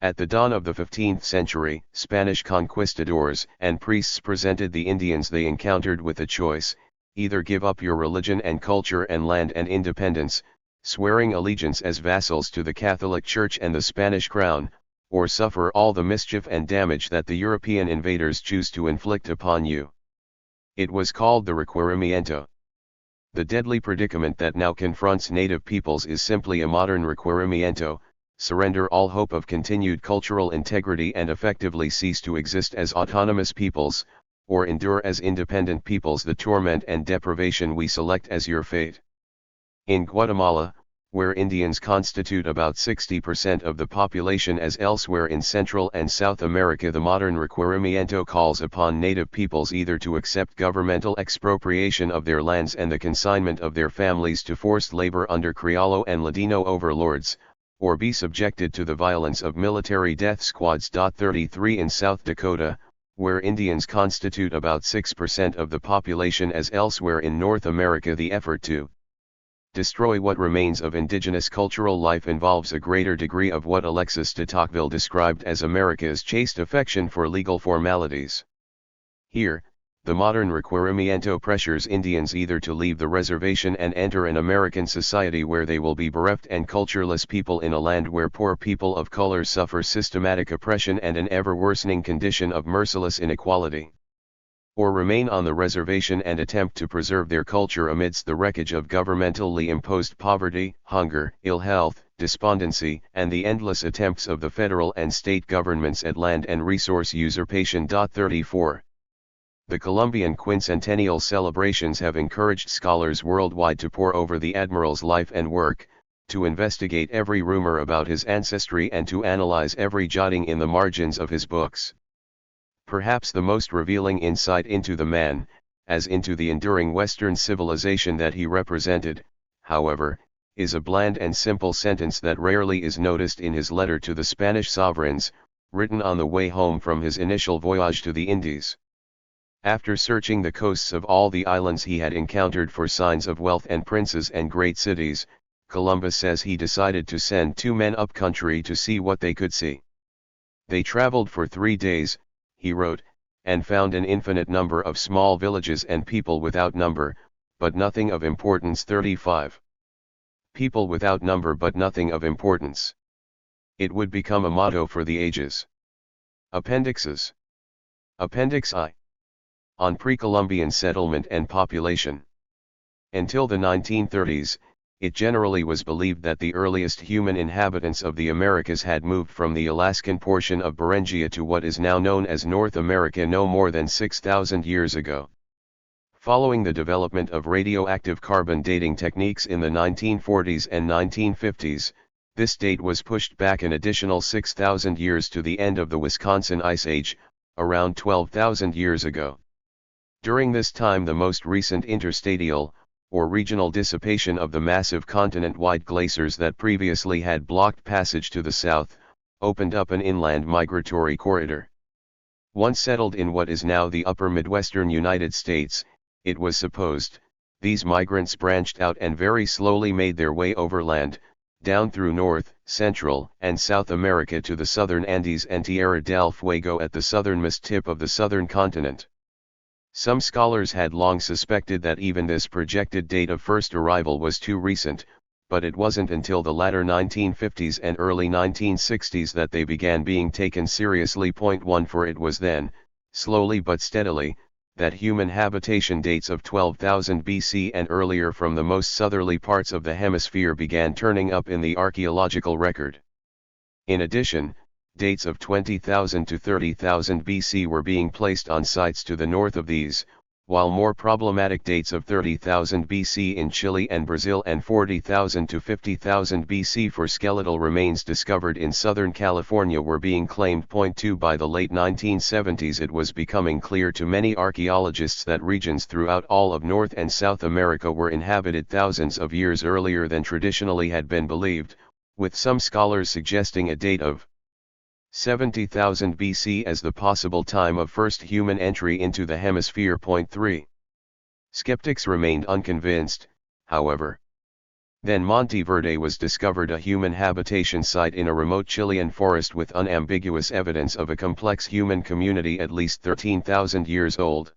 At the dawn of the 15th century, Spanish conquistadors and priests presented the Indians they encountered with a choice: either give up your religion and culture and land and independence, swearing allegiance as vassals to the Catholic Church and the Spanish crown, or suffer all the mischief and damage that the European invaders choose to inflict upon you. It was called the requerimiento. The deadly predicament that now confronts native peoples is simply a modern requerimiento: surrender all hope of continued cultural integrity and effectively cease to exist as autonomous peoples, or endure as independent peoples the torment and deprivation we select as your fate. In Guatemala, where Indians constitute about 60% of the population as elsewhere in Central and South America, the modern requerimiento calls upon native peoples either to accept governmental expropriation of their lands and the consignment of their families to forced labor under Criollo and Ladino overlords, or be subjected to the violence of military death squads. 33 In South Dakota, where Indians constitute about 6% of the population as elsewhere in North America, the effort to destroy what remains of indigenous cultural life involves a greater degree of what Alexis de Tocqueville described as America's chaste affection for legal formalities. Here, The modern requerimiento pressures Indians either to leave the reservation and enter an American society where they will be bereft and cultureless people in a land where poor people of color suffer systematic oppression and an ever-worsening condition of merciless inequality. Or remain on the reservation and attempt to preserve their culture amidst the wreckage of governmentally imposed poverty, hunger, ill health, despondency, and the endless attempts of the federal and state governments at land and resource usurpation. 34. The Columbian quincentennial celebrations have encouraged scholars worldwide to pore over the admiral's life and work, to investigate every rumor about his ancestry and to analyze every jotting in the margins of his books. Perhaps the most revealing insight into the man, as into the enduring Western civilization that he represented, however, is a bland and simple sentence that rarely is noticed in his letter to the Spanish sovereigns, written on the way home from his initial voyage to the Indies. After searching the coasts of all the islands he had encountered for signs of wealth and princes and great cities, Columbus says he decided to send 2 men up country to see what they could see. They traveled for 3 days, he wrote, and found an infinite number of small villages and people without number, but nothing of importance. 35. People without number but nothing of importance. It would become a motto for the ages. Appendixes. Appendix I. On pre-Columbian settlement and population. Until the 1930s, it generally was believed that the earliest human inhabitants of the Americas had moved from the Alaskan portion of Beringia to what is now known as North America no more than 6,000 years ago. Following the development of radioactive carbon dating techniques in the 1940s and 1950s, this date was pushed back an additional 6,000 years to the end of the Wisconsin Ice Age, around 12,000 years ago. During this time the most recent interstadial, or regional dissipation of the massive continent-wide glaciers that previously had blocked passage to the south, opened up an inland migratory corridor. Once settled in what is now the upper Midwestern United States, it was supposed, these migrants branched out and very slowly made their way overland, down through North, Central, and South America to the southern Andes and Tierra del Fuego at the southernmost tip of the southern continent. Some scholars had long suspected that even this projected date of first arrival was too recent, but it wasn't until the latter 1950s and early 1960s that they began being taken seriously. 1 For it was then, slowly but steadily, that human habitation dates of 12,000 BC and earlier from the most southerly parts of the hemisphere began turning up in the archaeological record. In addition, dates of 20,000 to 30,000 BC were being placed on sites to the north of these, while more problematic dates of 30,000 BC in Chile and Brazil and 40,000 to 50,000 BC for skeletal remains discovered in Southern California were being claimed. 2 By the late 1970s it was becoming clear to many archaeologists that regions throughout all of North and South America were inhabited thousands of years earlier than traditionally had been believed, with some scholars suggesting a date of 70,000 BC as the possible time of first human entry into the hemisphere. 3. Skeptics remained unconvinced, however. Then Monte Verde was discovered, a human habitation site in a remote Chilean forest with unambiguous evidence of a complex human community at least 13,000 years old.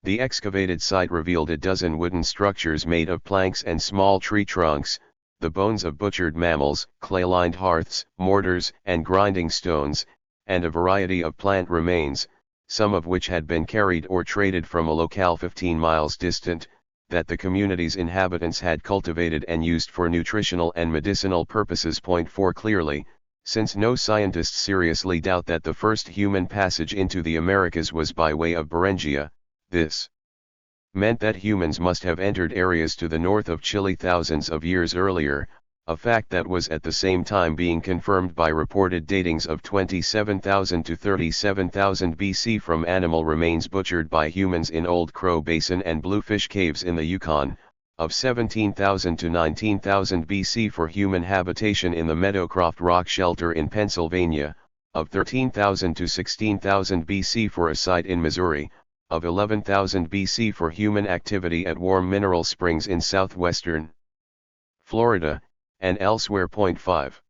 The excavated site revealed a dozen wooden structures made of planks and small tree trunks, the bones of butchered mammals, clay-lined hearths, mortars and grinding stones, and a variety of plant remains, some of which had been carried or traded from a locale 15 miles distant, that the community's inhabitants had cultivated and used for nutritional and medicinal purposes. 4 Clearly, since no scientists seriously doubt that the first human passage into the Americas was by way of Beringia, this meant that humans must have entered areas to the north of Chile thousands of years earlier, a fact that was at the same time being confirmed by reported datings of 27,000 to 37,000 BC from animal remains butchered by humans in Old Crow Basin and Bluefish Caves in the Yukon, of 17,000 to 19,000 BC for human habitation in the Meadowcroft Rock Shelter in Pennsylvania, of 13,000 to 16,000 BC for a site in Missouri, of 11,000 BC for human activity at warm mineral springs in southwestern Florida, and elsewhere. 5.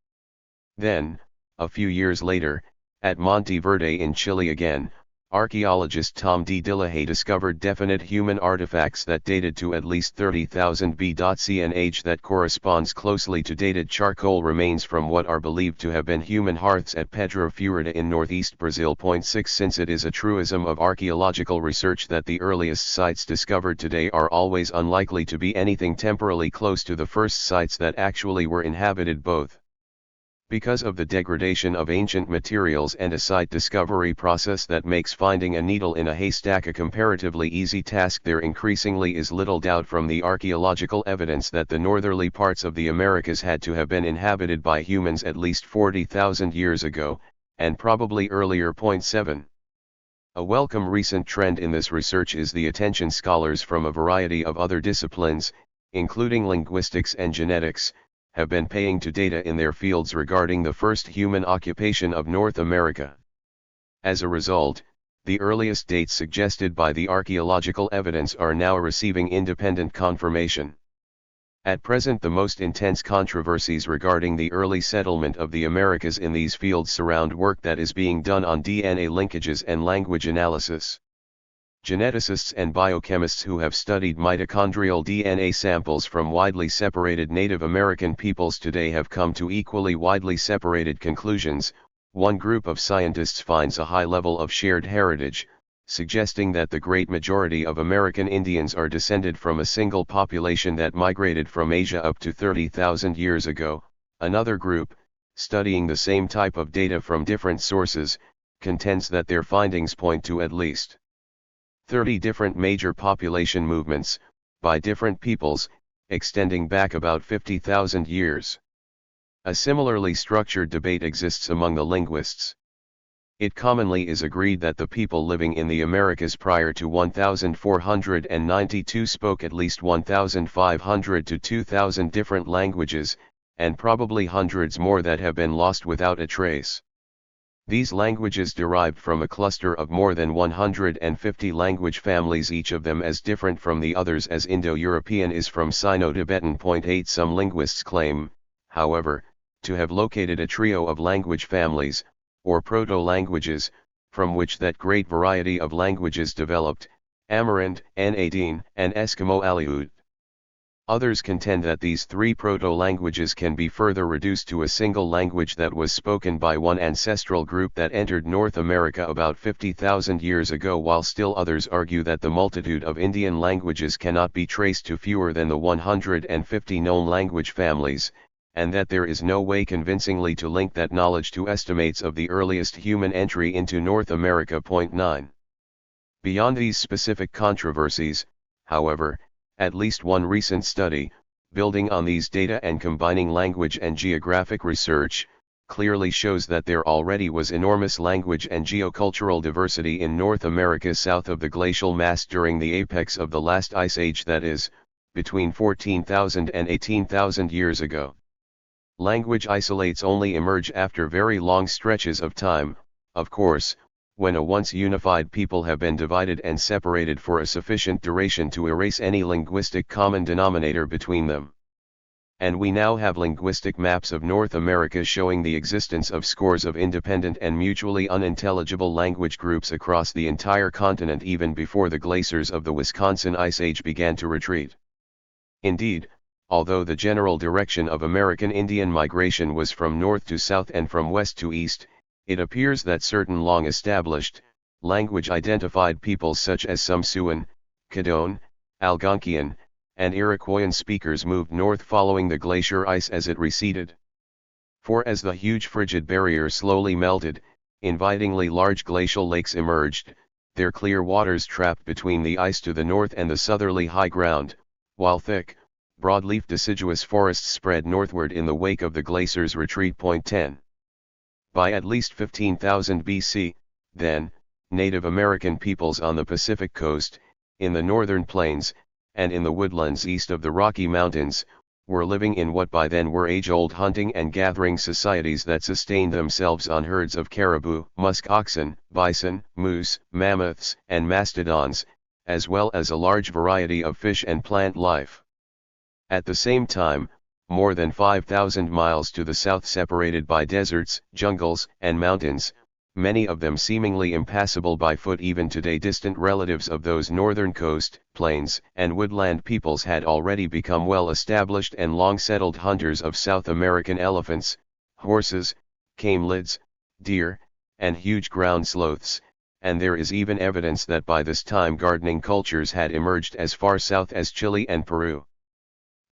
Then, a few years later, at Monte Verde in Chile again, Archaeologist Tom D. Dillahay discovered definite human artifacts that dated to at least 30,000 BC, an age that corresponds closely to dated charcoal remains from what are believed to have been human hearths at Pedro Furida in northeast Brazil. 6 Since it is a truism of archaeological research that the earliest sites discovered today are always unlikely to be anything temporally close to the first sites that actually were inhabited, both because of the degradation of ancient materials and a site discovery process that makes finding a needle in a haystack a comparatively easy task, there increasingly is little doubt from the archaeological evidence that the northerly parts of the Americas had to have been inhabited by humans at least 40,000 years ago, and probably earlier. 7. A welcome recent trend in this research is the attention scholars from a variety of other disciplines, including linguistics and genetics, have been paying to data in their fields regarding the first human occupation of North America. As a result, the earliest dates suggested by the archaeological evidence are now receiving independent confirmation. At present, the most intense controversies regarding the early settlement of the Americas in these fields surround work that is being done on DNA linkages and language analysis. Geneticists and biochemists who have studied mitochondrial DNA samples from widely separated Native American peoples today have come to equally widely separated conclusions. One group of scientists finds a high level of shared heritage, suggesting that the great majority of American Indians are descended from a single population that migrated from Asia up to 30,000 years ago. Another group, studying the same type of data from different sources, contends that their findings point to at least 30 different major population movements, by different peoples, extending back about 50,000 years. A similarly structured debate exists among the linguists. It commonly is agreed that the people living in the Americas prior to 1492 spoke at least 1,500 to 2,000 different languages, and probably hundreds more that have been lost without a trace. These languages derived from a cluster of more than 150 language families, each of them as different from the others as Indo-European is from Sino-Tibetan. 8 Some linguists claim, however, to have located a trio of language families, or proto-languages, from which that great variety of languages developed, Amarant, Nadine, and Eskimo-Aleut. Others contend that these three proto-languages can be further reduced to a single language that was spoken by one ancestral group that entered North America about 50,000 years ago, while still others argue that the multitude of Indian languages cannot be traced to fewer than the 150 known language families, and that there is no way convincingly to link that knowledge to estimates of the earliest human entry into North America. 9. Beyond these specific controversies, however, at least one recent study, building on these data and combining language and geographic research, clearly shows that there already was enormous language and geocultural diversity in North America south of the glacial mass during the apex of the last ice age, that is, between 14,000 and 18,000 years ago. Language isolates only emerge after very long stretches of time, of course, when a once unified people have been divided and separated for a sufficient duration to erase any linguistic common denominator between them. And we now have linguistic maps of North America showing the existence of scores of independent and mutually unintelligible language groups across the entire continent even before the glaciers of the Wisconsin Ice Age began to retreat. Indeed, although the general direction of American Indian migration was from north to south and from west to east, it appears that certain long-established, language-identified peoples such as some Siouan, Caddoan, Algonquian, and Iroquoian speakers moved north following the glacier ice as it receded. For as the huge frigid barrier slowly melted, invitingly large glacial lakes emerged, their clear waters trapped between the ice to the north and the southerly high ground, while thick, broadleaf deciduous forests spread northward in the wake of the glacier's retreat. 10. By at least 15,000 BC, then, Native American peoples on the Pacific coast, in the northern plains, and in the woodlands east of the Rocky Mountains, were living in what by then were age-old hunting and gathering societies that sustained themselves on herds of caribou, musk oxen, bison, moose, mammoths, and mastodons, as well as a large variety of fish and plant life. At the same time, more than 5,000 miles to the south, separated by deserts, jungles, and mountains, many of them seemingly impassable by foot. Even today, distant relatives of those northern coast, plains, and woodland peoples had already become well established and long settled hunters of South American elephants, horses, camelids, deer, and huge ground sloths, and there is even evidence that by this time gardening cultures had emerged as far south as Chile and Peru.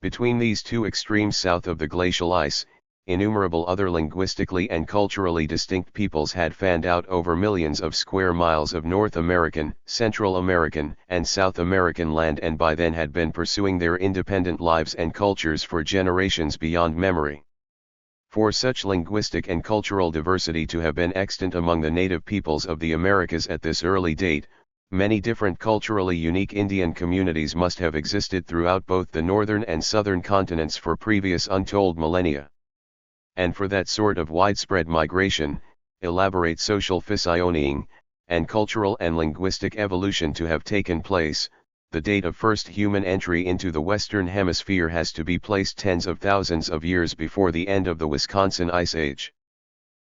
Between these two extremes south of the glacial ice, innumerable other linguistically and culturally distinct peoples had fanned out over millions of square miles of North American, Central American, and South American land, and by then had been pursuing their independent lives and cultures for generations beyond memory. For such linguistic and cultural diversity to have been extant among the native peoples of the Americas at this early date, many different culturally unique Indian communities must have existed throughout both the northern and southern continents for previous untold millennia. And for that sort of widespread migration, elaborate social physionoming, and cultural and linguistic evolution to have taken place, the date of first human entry into the Western Hemisphere has to be placed tens of thousands of years before the end of the Wisconsin Ice Age.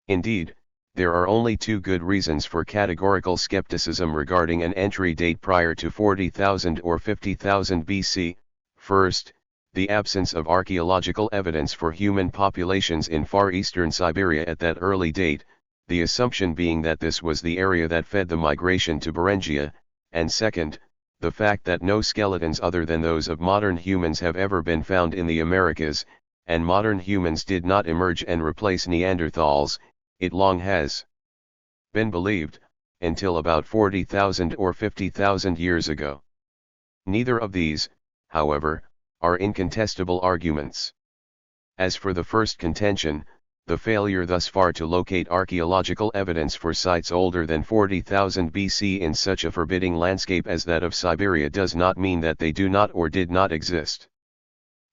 Indeed, there are only two good reasons for categorical skepticism regarding an entry date prior to 40,000 or 50,000 BC. First, the absence of archaeological evidence for human populations in far eastern Siberia at that early date, the assumption being that this was the area that fed the migration to Beringia, and second, the fact that no skeletons other than those of modern humans have ever been found in the Americas, and modern humans did not emerge and replace Neanderthals, it long has been believed, until about 40,000 or 50,000 years ago. Neither of these, however, are incontestable arguments. As for the first contention, the failure thus far to locate archaeological evidence for sites older than 40,000 BC in such a forbidding landscape as that of Siberia does not mean that they do not or did not exist.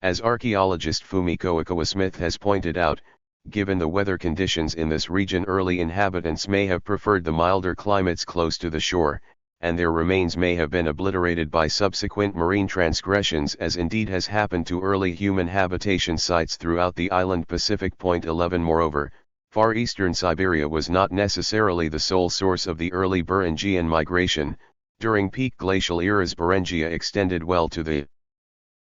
As archaeologist Fumiko Ikawa-Smith has pointed out, given the weather conditions in this region, early inhabitants may have preferred the milder climates close to the shore, and their remains may have been obliterated by subsequent marine transgressions, as indeed has happened to early human habitation sites throughout the island Pacific. 11 Moreover, far eastern Siberia was not necessarily the sole source of the early Beringian migration. During peak glacial eras, Beringia extended well to the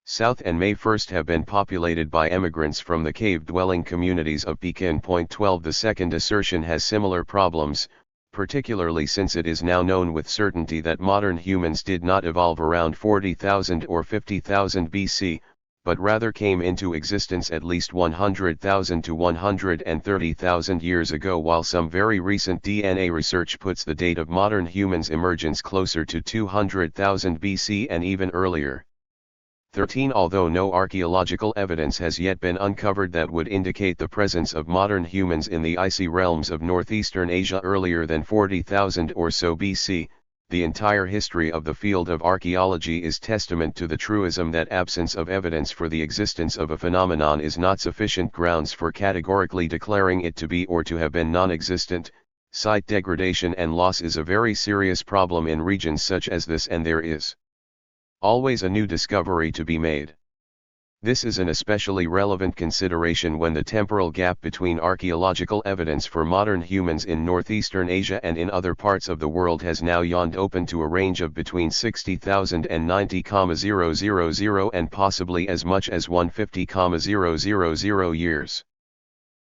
south and may first have been populated by emigrants from the cave-dwelling communities of Pekin. 12 The second assertion has similar problems, particularly since it is now known with certainty that modern humans did not evolve around 40,000 or 50,000 BC, but rather came into existence at least 100,000 to 130,000 years ago, while some very recent DNA research puts the date of modern humans' emergence closer to 200,000 BC and even earlier. 13 Although no archaeological evidence has yet been uncovered that would indicate the presence of modern humans in the icy realms of northeastern Asia earlier than 40,000 or so BC, the entire history of the field of archaeology is testament to the truism that absence of evidence for the existence of a phenomenon is not sufficient grounds for categorically declaring it to be or to have been non-existent. Site degradation and loss is a very serious problem in regions such as this, and there is always a new discovery to be made. This is an especially relevant consideration when the temporal gap between archaeological evidence for modern humans in northeastern Asia and in other parts of the world has now yawned open to a range of between 60,000 and 90,000 and possibly as much as 150,000 years.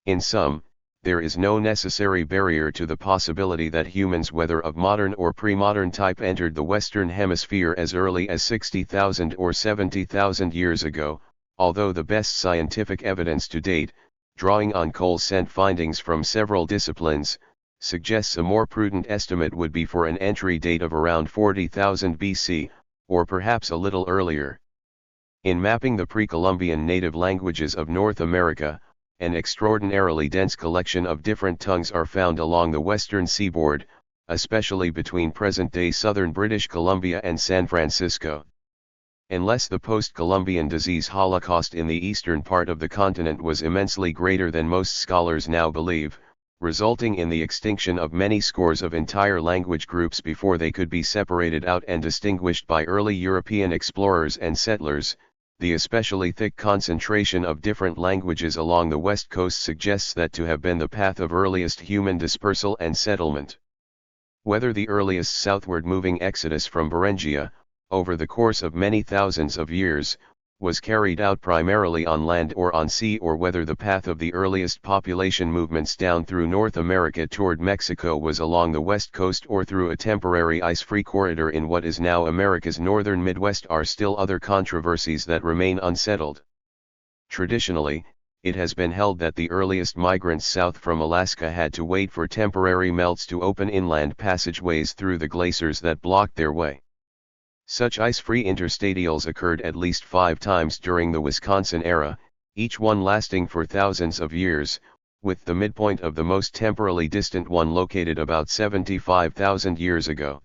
In sum, there is no necessary barrier to the possibility that humans, whether of modern or pre-modern type, entered the Western Hemisphere as early as 60,000 or 70,000 years ago, although the best scientific evidence to date, drawing on coal scent findings from several disciplines, suggests a more prudent estimate would be for an entry date of around 40,000 BC, or perhaps a little earlier. In mapping the pre-Columbian native languages of North America, an extraordinarily dense collection of different tongues are found along the western seaboard, especially between present-day southern British Columbia and San Francisco. Unless the post-Columbian disease holocaust in the eastern part of the continent was immensely greater than most scholars now believe, resulting in the extinction of many scores of entire language groups before they could be separated out and distinguished by early European explorers and settlers, The especially thick concentration of different languages along the west coast suggests that to have been the path of earliest human dispersal and settlement. Whether the earliest southward moving exodus from Beringia, over the course of many thousands of years, was carried out primarily on land or on sea, or whether the path of the earliest population movements down through North America toward Mexico was along the west coast or through a temporary ice-free corridor in what is now America's northern Midwest, are still other controversies that remain unsettled. Traditionally, it has been held that the earliest migrants south from Alaska had to wait for temporary melts to open inland passageways through the glaciers that blocked their way. Such ice-free interstadials occurred at least 5 times during the Wisconsin era, each one lasting for thousands of years, with the midpoint of the most temporally distant one located about 75,000 years ago.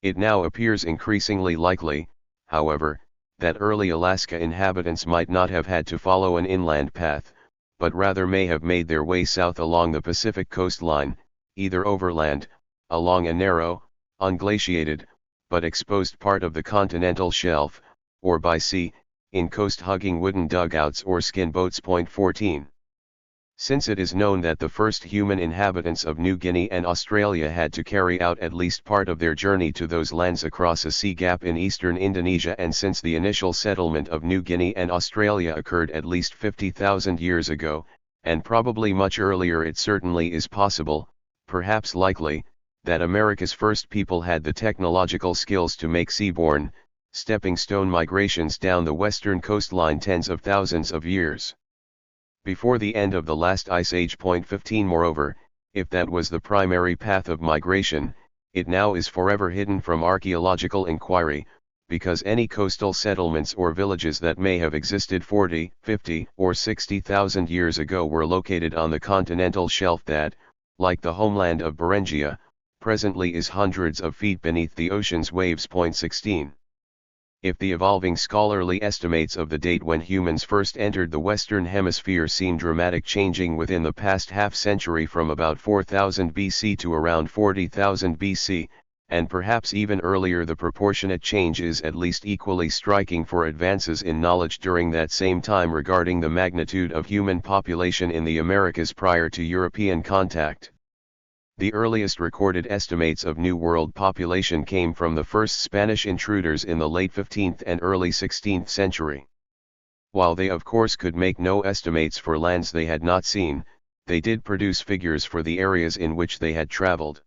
It now appears increasingly likely, however, that early Alaska inhabitants might not have had to follow an inland path, but rather may have made their way south along the Pacific coastline, either overland, along a narrow, unglaciated, but exposed part of the continental shelf, or by sea, in coast-hugging wooden dugouts or skin boats. 14. Since it is known that the first human inhabitants of New Guinea and Australia had to carry out at least part of their journey to those lands across a sea gap in eastern Indonesia, and since the initial settlement of New Guinea and Australia occurred at least 50,000 years ago, and probably much earlier, it certainly is possible, perhaps likely, that America's first people had the technological skills to make seaborne, stepping stone migrations down the western coastline tens of thousands of years before the end of the last ice age. 15. Moreover, if that was the primary path of migration, it now is forever hidden from archaeological inquiry, because any coastal settlements or villages that may have existed 40, 50, or 60,000 years ago were located on the continental shelf that, like the homeland of Beringia, presently is hundreds of feet beneath the ocean's waves. 16. If the evolving scholarly estimates of the date when humans first entered the Western Hemisphere seem dramatic, changing within the past half-century from about 4000 BC to around 40,000 BC, and perhaps even earlier, the proportionate change is at least equally striking for advances in knowledge during that same time regarding the magnitude of human population in the Americas prior to European contact. The earliest recorded estimates of New World population came from the first Spanish intruders in the late 15th and early 16th century. While they of course could make no estimates for lands they had not seen, they did produce figures for the areas in which they had traveled.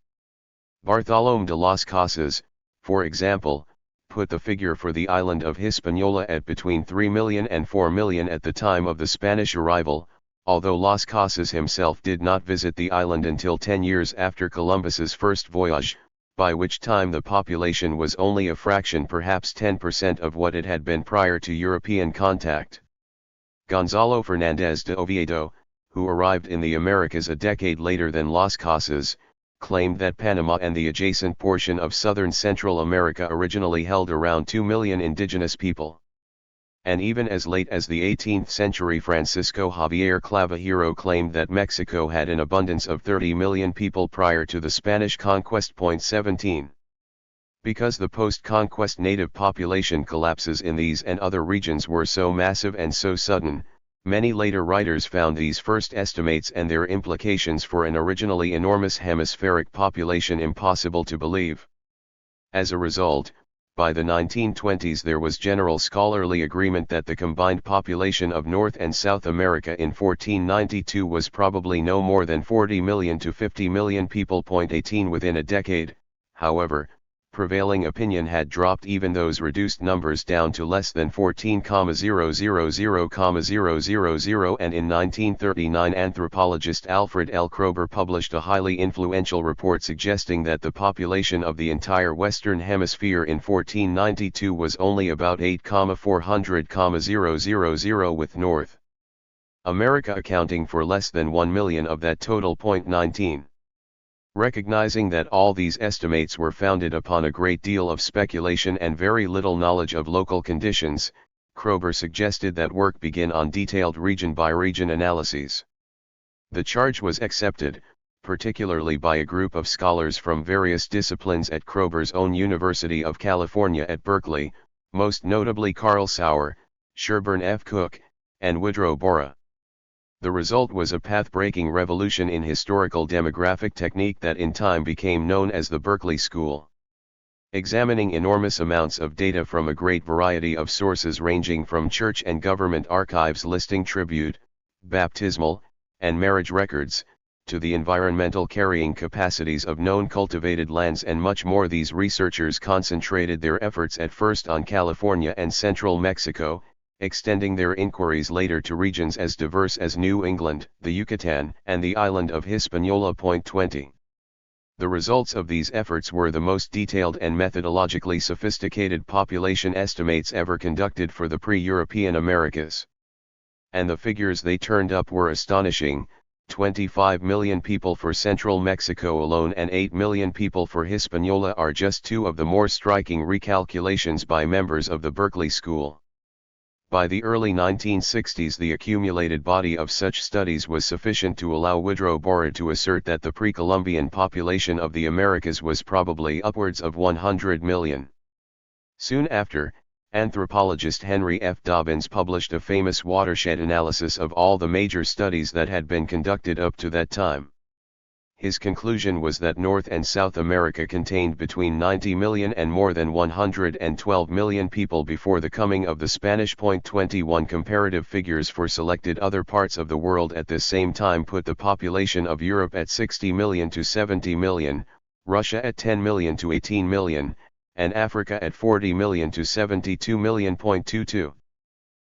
Bartolomé de las Casas, for example, put the figure for the island of Hispaniola at between 3 million and 4 million at the time of the Spanish arrival, although Las Casas himself did not visit the island until 10 years after Columbus's first voyage, by which time the population was only a fraction, perhaps 10% of what it had been prior to European contact. Gonzalo Fernández de Oviedo, who arrived in the Americas a decade later than Las Casas, claimed that Panama and the adjacent portion of southern Central America originally held around 2 million indigenous people. And even as late as the 18th century, Francisco Javier Clavijero claimed that Mexico had an abundance of 30 million people prior to the Spanish conquest. 17. Because the post-conquest native population collapses in these and other regions were so massive and so sudden, many later writers found these first estimates and their implications for an originally enormous hemispheric population impossible to believe. As a result, by the 1920s there was general scholarly agreement that the combined population of North and South America in 1492 was probably no more than 40 million to 50 million people. 18. Within a decade, however, prevailing opinion had dropped even those reduced numbers down to less than 14,000,000, and in 1939 anthropologist Alfred L. Kroeber published a highly influential report suggesting that the population of the entire Western Hemisphere in 1492 was only about 8,400,000, with North America accounting for less than 1 million of that total. 19. Recognizing that all these estimates were founded upon a great deal of speculation and very little knowledge of local conditions, Kroeber suggested that work begin on detailed region-by-region analyses. The charge was accepted, particularly by a group of scholars from various disciplines at Kroeber's own University of California at Berkeley, most notably Carl Sauer, Sherburne F. Cook, and Woodrow Borah. The result was a path-breaking revolution in historical demographic technique that in time became known as the Berkeley School. Examining enormous amounts of data from a great variety of sources ranging from church and government archives listing tribute, baptismal, and marriage records, to the environmental carrying capacities of known cultivated lands and much more, these researchers concentrated their efforts at first on California and central Mexico, extending their inquiries later to regions as diverse as New England, the Yucatan, and the island of Hispaniola. 20. The results of these efforts were the most detailed and methodologically sophisticated population estimates ever conducted for the pre-European Americas. And the figures they turned up were astonishing: 25 million people for central Mexico alone and 8 million people for Hispaniola are just two of the more striking recalculations by members of the Berkeley School. By the early 1960s, the accumulated body of such studies was sufficient to allow Woodrow Borah to assert that the pre-Columbian population of the Americas was probably upwards of 100 million. Soon after, anthropologist Henry F. Dobbins published a famous watershed analysis of all the major studies that had been conducted up to that time. His conclusion was that North and South America contained between 90 million and more than 112 million people before the coming of the Spanish. 21 Comparative figures for selected other parts of the world at this same time put the population of Europe at 60 million to 70 million, Russia at 10 million to 18 million, and Africa at 40 million to 72 million. 22.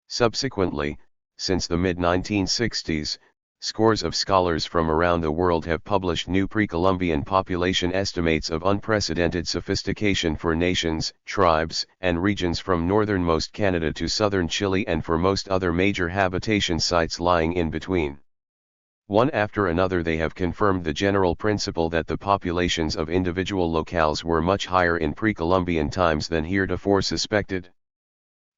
Subsequently, since the mid-1960s, scores of scholars from around the world have published new pre-Columbian population estimates of unprecedented sophistication for nations, tribes, and regions from northernmost Canada to southern Chile and for most other major habitation sites lying in between. One after another they have confirmed the general principle that the populations of individual locales were much higher in pre-Columbian times than heretofore suspected.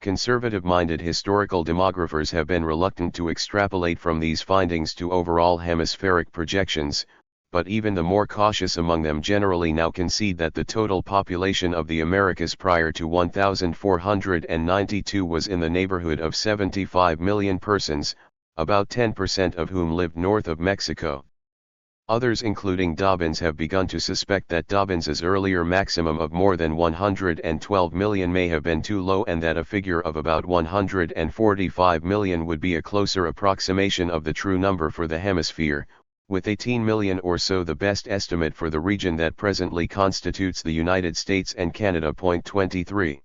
Conservative-minded historical demographers have been reluctant to extrapolate from these findings to overall hemispheric projections, but even the more cautious among them generally now concede that the total population of the Americas prior to 1492 was in the neighborhood of 75 million persons, about 10% of whom lived north of Mexico. Others, including Dobbins, have begun to suspect that Dobbins's earlier maximum of more than 112 million may have been too low, and that a figure of about 145 million would be a closer approximation of the true number for the hemisphere, with 18 million or so the best estimate for the region that presently constitutes the United States and Canada. 23.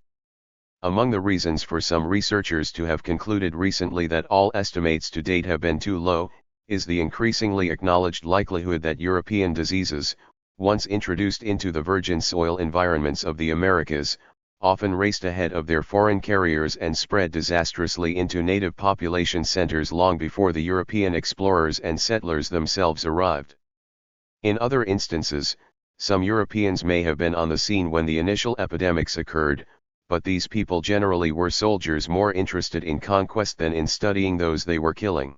Among the reasons for some researchers to have concluded recently that all estimates to date have been too low, is the increasingly acknowledged likelihood that European diseases, once introduced into the virgin soil environments of the Americas, often raced ahead of their foreign carriers and spread disastrously into native population centers long before the European explorers and settlers themselves arrived. In other instances, some Europeans may have been on the scene when the initial epidemics occurred, but these people generally were soldiers more interested in conquest than in studying those they were killing.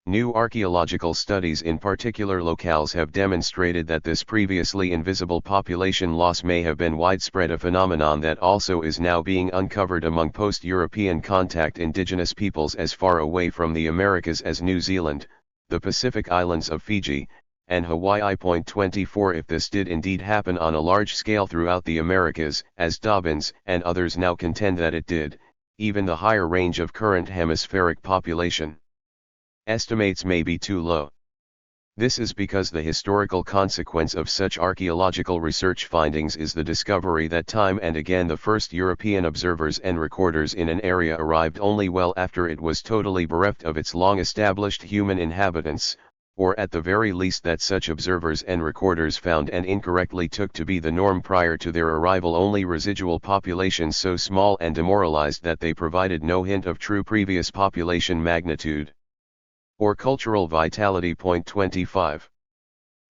New archaeological studies in particular locales have demonstrated that this previously invisible population loss may have been widespread, a phenomenon that also is now being uncovered among post-European contact indigenous peoples as far away from the Americas as New Zealand, the Pacific islands of Fiji, and Hawaii. 24 If this did indeed happen on a large scale throughout the Americas, as Dobbins and others now contend that it did, even the higher range of current hemispheric population estimates may be too low. This is because the historical consequence of such archaeological research findings is the discovery that time and again the first European observers and recorders in an area arrived only well after it was totally bereft of its long-established human inhabitants, or at the very least that such observers and recorders found and incorrectly took to be the norm prior to their arrival only residual populations so small and demoralized that they provided no hint of true previous population magnitude or cultural vitality. 25.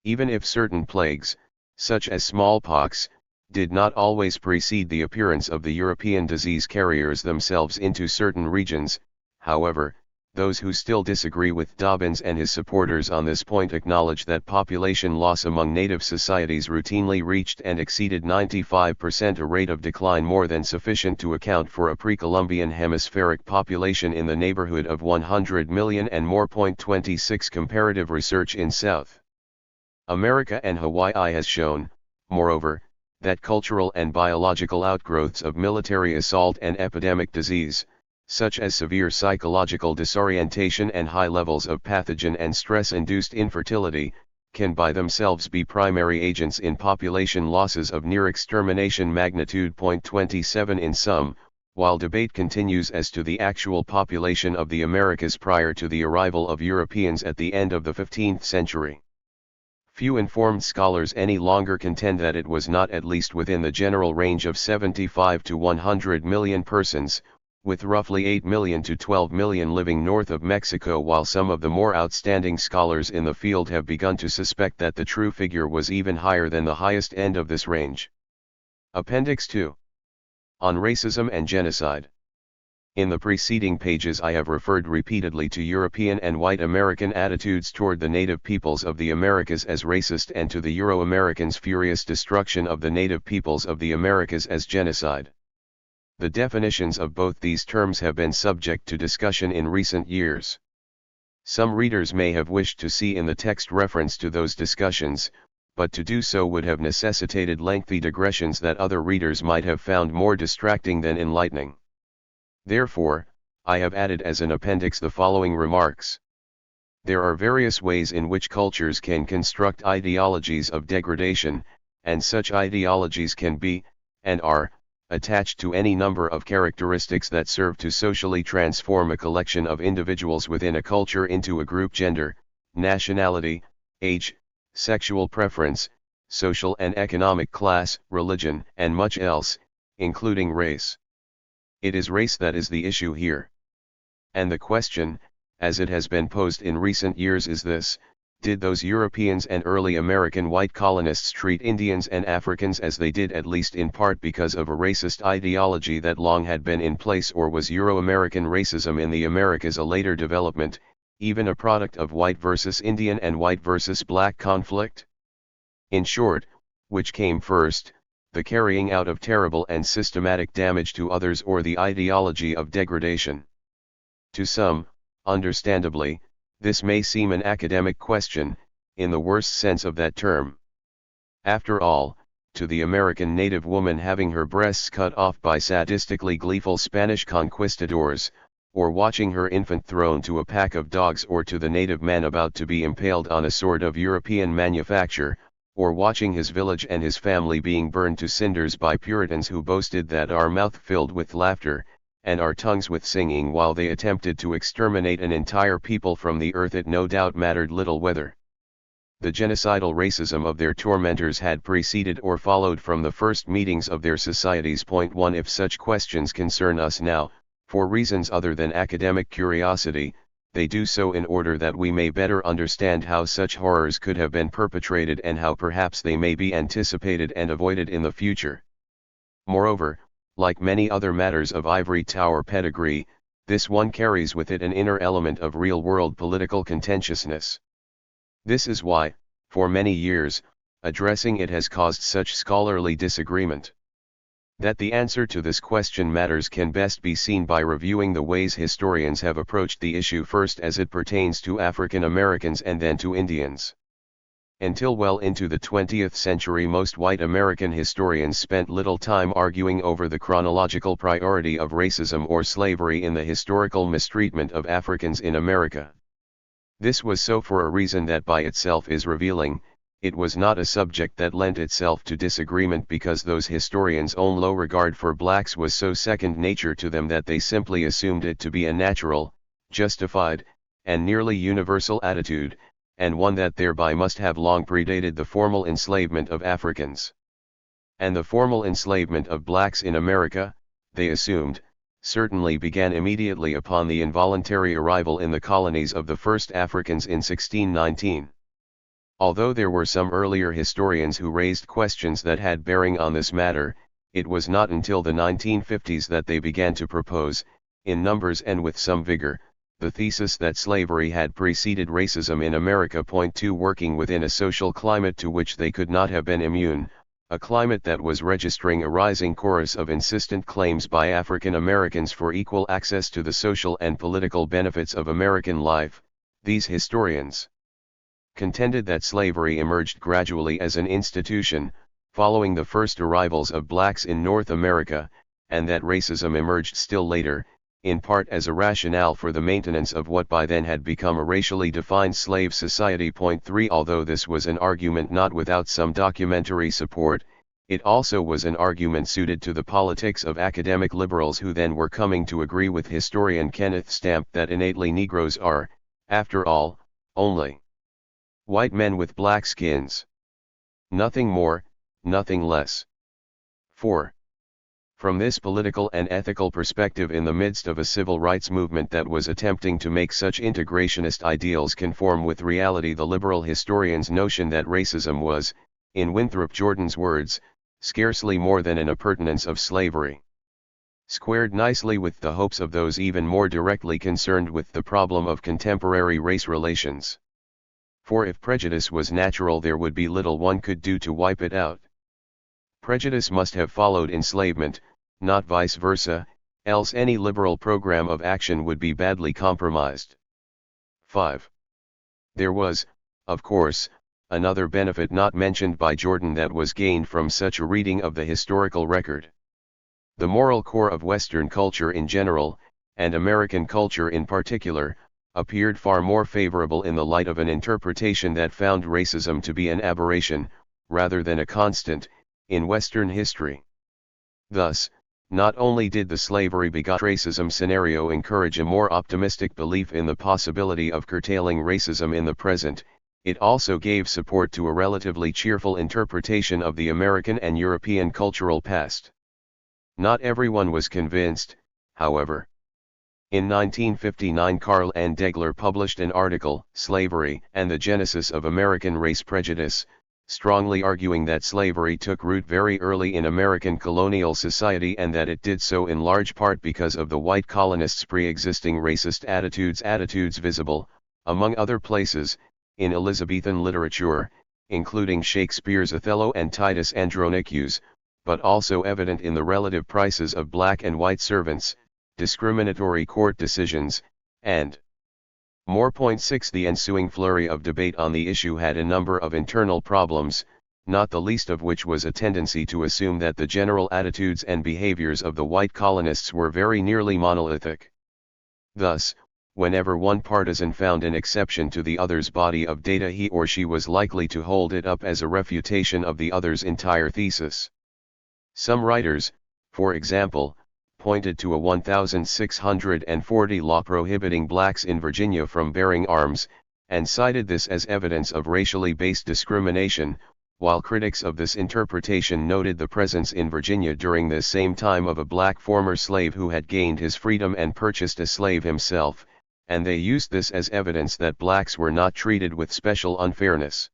Even if certain plagues, such as smallpox, did not always precede the appearance of the European disease carriers themselves into certain regions, however, Those who still disagree with Dobbins and his supporters on this point acknowledge that population loss among native societies routinely reached and exceeded 95%, a rate of decline more than sufficient to account for a pre-Columbian hemispheric population in the neighborhood of 100 million and more. 26 Comparative research in South America and Hawaii has shown, moreover, that cultural and biological outgrowths of military assault and epidemic disease, such as severe psychological disorientation and high levels of pathogen and stress-induced infertility, can by themselves be primary agents in population losses of near extermination magnitude. 27 In sum, while debate continues as to the actual population of the Americas prior to the arrival of Europeans at the end of the 15th century, few informed scholars any longer contend that it was not at least within the general range of 75 to 100 million persons, with roughly 8 million to 12 million living north of Mexico, while some of the more outstanding scholars in the field have begun to suspect that the true figure was even higher than the highest end of this range. Appendix 2. On Racism and Genocide. In the preceding pages I have referred repeatedly to European and white American attitudes toward the native peoples of the Americas as racist and to the Euro-Americans' furious destruction of the native peoples of the Americas as genocide. The definitions of both these terms have been subject to discussion in recent years. Some readers may have wished to see in the text reference to those discussions, but to do so would have necessitated lengthy digressions that other readers might have found more distracting than enlightening. Therefore, I have added as an appendix the following remarks. There are various ways in which cultures can construct ideologies of degradation, and such ideologies can be, and are, attached to any number of characteristics that serve to socially transform a collection of individuals within a culture into a group: gender, nationality, age, sexual preference, social and economic class, religion, and much else, including race. It is race that is the issue here. And the question, as it has been posed in recent years, is this: did those Europeans and early American white colonists treat Indians and Africans as they did, at least in part because of a racist ideology that long had been in place, or was Euro-American racism in the Americas a later development, even a product of white versus Indian and white versus black conflict? In short, which came first, the carrying out of terrible and systematic damage to others, or the ideology of degradation? To some, understandably, this may seem an academic question, in the worst sense of that term. After all, to the American native woman having her breasts cut off by sadistically gleeful Spanish conquistadors, or watching her infant thrown to a pack of dogs, or to the native man about to be impaled on a sword of European manufacture, or watching his village and his family being burned to cinders by Puritans who boasted that our mouth filled with laughter, and our tongues with singing, while they attempted to exterminate an entire people from the earth, it no doubt mattered little whether the genocidal racism of their tormentors had preceded or followed from the first meetings of their societies. 1. If such questions concern us now, for reasons other than academic curiosity, they do so in order that we may better understand how such horrors could have been perpetrated, and how perhaps they may be anticipated and avoided in the future. Moreover, like many other matters of ivory tower pedigree, this one carries with it an inner element of real-world political contentiousness. This is why, for many years, addressing it has caused such scholarly disagreement. That the answer to this question matters can best be seen by reviewing the ways historians have approached the issue, first as it pertains to African Americans and then to Indians. Until well into the 20th century, most white American historians spent little time arguing over the chronological priority of racism or slavery in the historical mistreatment of Africans in America. This was so for a reason that by itself is revealing. It was not a subject that lent itself to disagreement because those historians' own low regard for blacks was so second nature to them that they simply assumed it to be a natural, justified, and nearly universal attitude, and one that thereby must have long predated the formal enslavement of Africans. And the formal enslavement of blacks in America, they assumed, certainly began immediately upon the involuntary arrival in the colonies of the first Africans in 1619. Although there were some earlier historians who raised questions that had bearing on this matter, it was not until the 1950s that they began to propose, in numbers and with some vigor, the thesis that slavery had preceded racism in America point to working within a social climate to which they could not have been immune, a climate that was registering a rising chorus of insistent claims by African Americans for equal access to the social and political benefits of American life. These historians contended that slavery emerged gradually as an institution, following the first arrivals of blacks in North America, and that racism emerged still later, in part as a rationale for the maintenance of what by then had become a racially defined slave society. Point 3 Although this was an argument not without some documentary support, it also was an argument suited to the politics of academic liberals who then were coming to agree with historian Kenneth Stamp that innately Negroes are, after all, only white men with black skins. Nothing more, nothing less. 4. From this political and ethical perspective, in the midst of a civil rights movement that was attempting to make such integrationist ideals conform with reality, the liberal historian's notion that racism was, in Winthrop Jordan's words, scarcely more than an appurtenance of slavery, squared nicely with the hopes of those even more directly concerned with the problem of contemporary race relations. For if prejudice was natural, there would be little one could do to wipe it out. Prejudice must have followed enslavement, not vice versa, else any liberal program of action would be badly compromised. 5. There was, of course, another benefit not mentioned by Jordan that was gained from such a reading of the historical record. The moral core of Western culture in general, and American culture in particular, appeared far more favorable in the light of an interpretation that found racism to be an aberration, rather than a constant, in Western history. Thus, not only did the slavery-begot racism scenario encourage a more optimistic belief in the possibility of curtailing racism in the present, it also gave support to a relatively cheerful interpretation of the American and European cultural past. Not everyone was convinced, however. In 1959, Carl and Degler published an article, Slavery and the Genesis of American Race Prejudice, strongly arguing that slavery took root very early in American colonial society and that it did so in large part because of the white colonists' pre-existing racist attitudes visible, among other places, in Elizabethan literature, including Shakespeare's Othello and Titus Andronicus, but also evident in the relative prices of black and white servants, discriminatory court decisions, and more. 6 The ensuing flurry of debate on the issue had a number of internal problems, not the least of which was a tendency to assume that the general attitudes and behaviors of the white colonists were very nearly monolithic. Thus, whenever one partisan found an exception to the other's body of data, he or she was likely to hold it up as a refutation of the other's entire thesis. Some writers, for example, pointed to a 1640 law prohibiting blacks in Virginia from bearing arms, and cited this as evidence of racially based discrimination, while critics of this interpretation noted the presence in Virginia during this same time of a black former slave who had gained his freedom and purchased a slave himself, and they used this as evidence that blacks were not treated with special unfairness.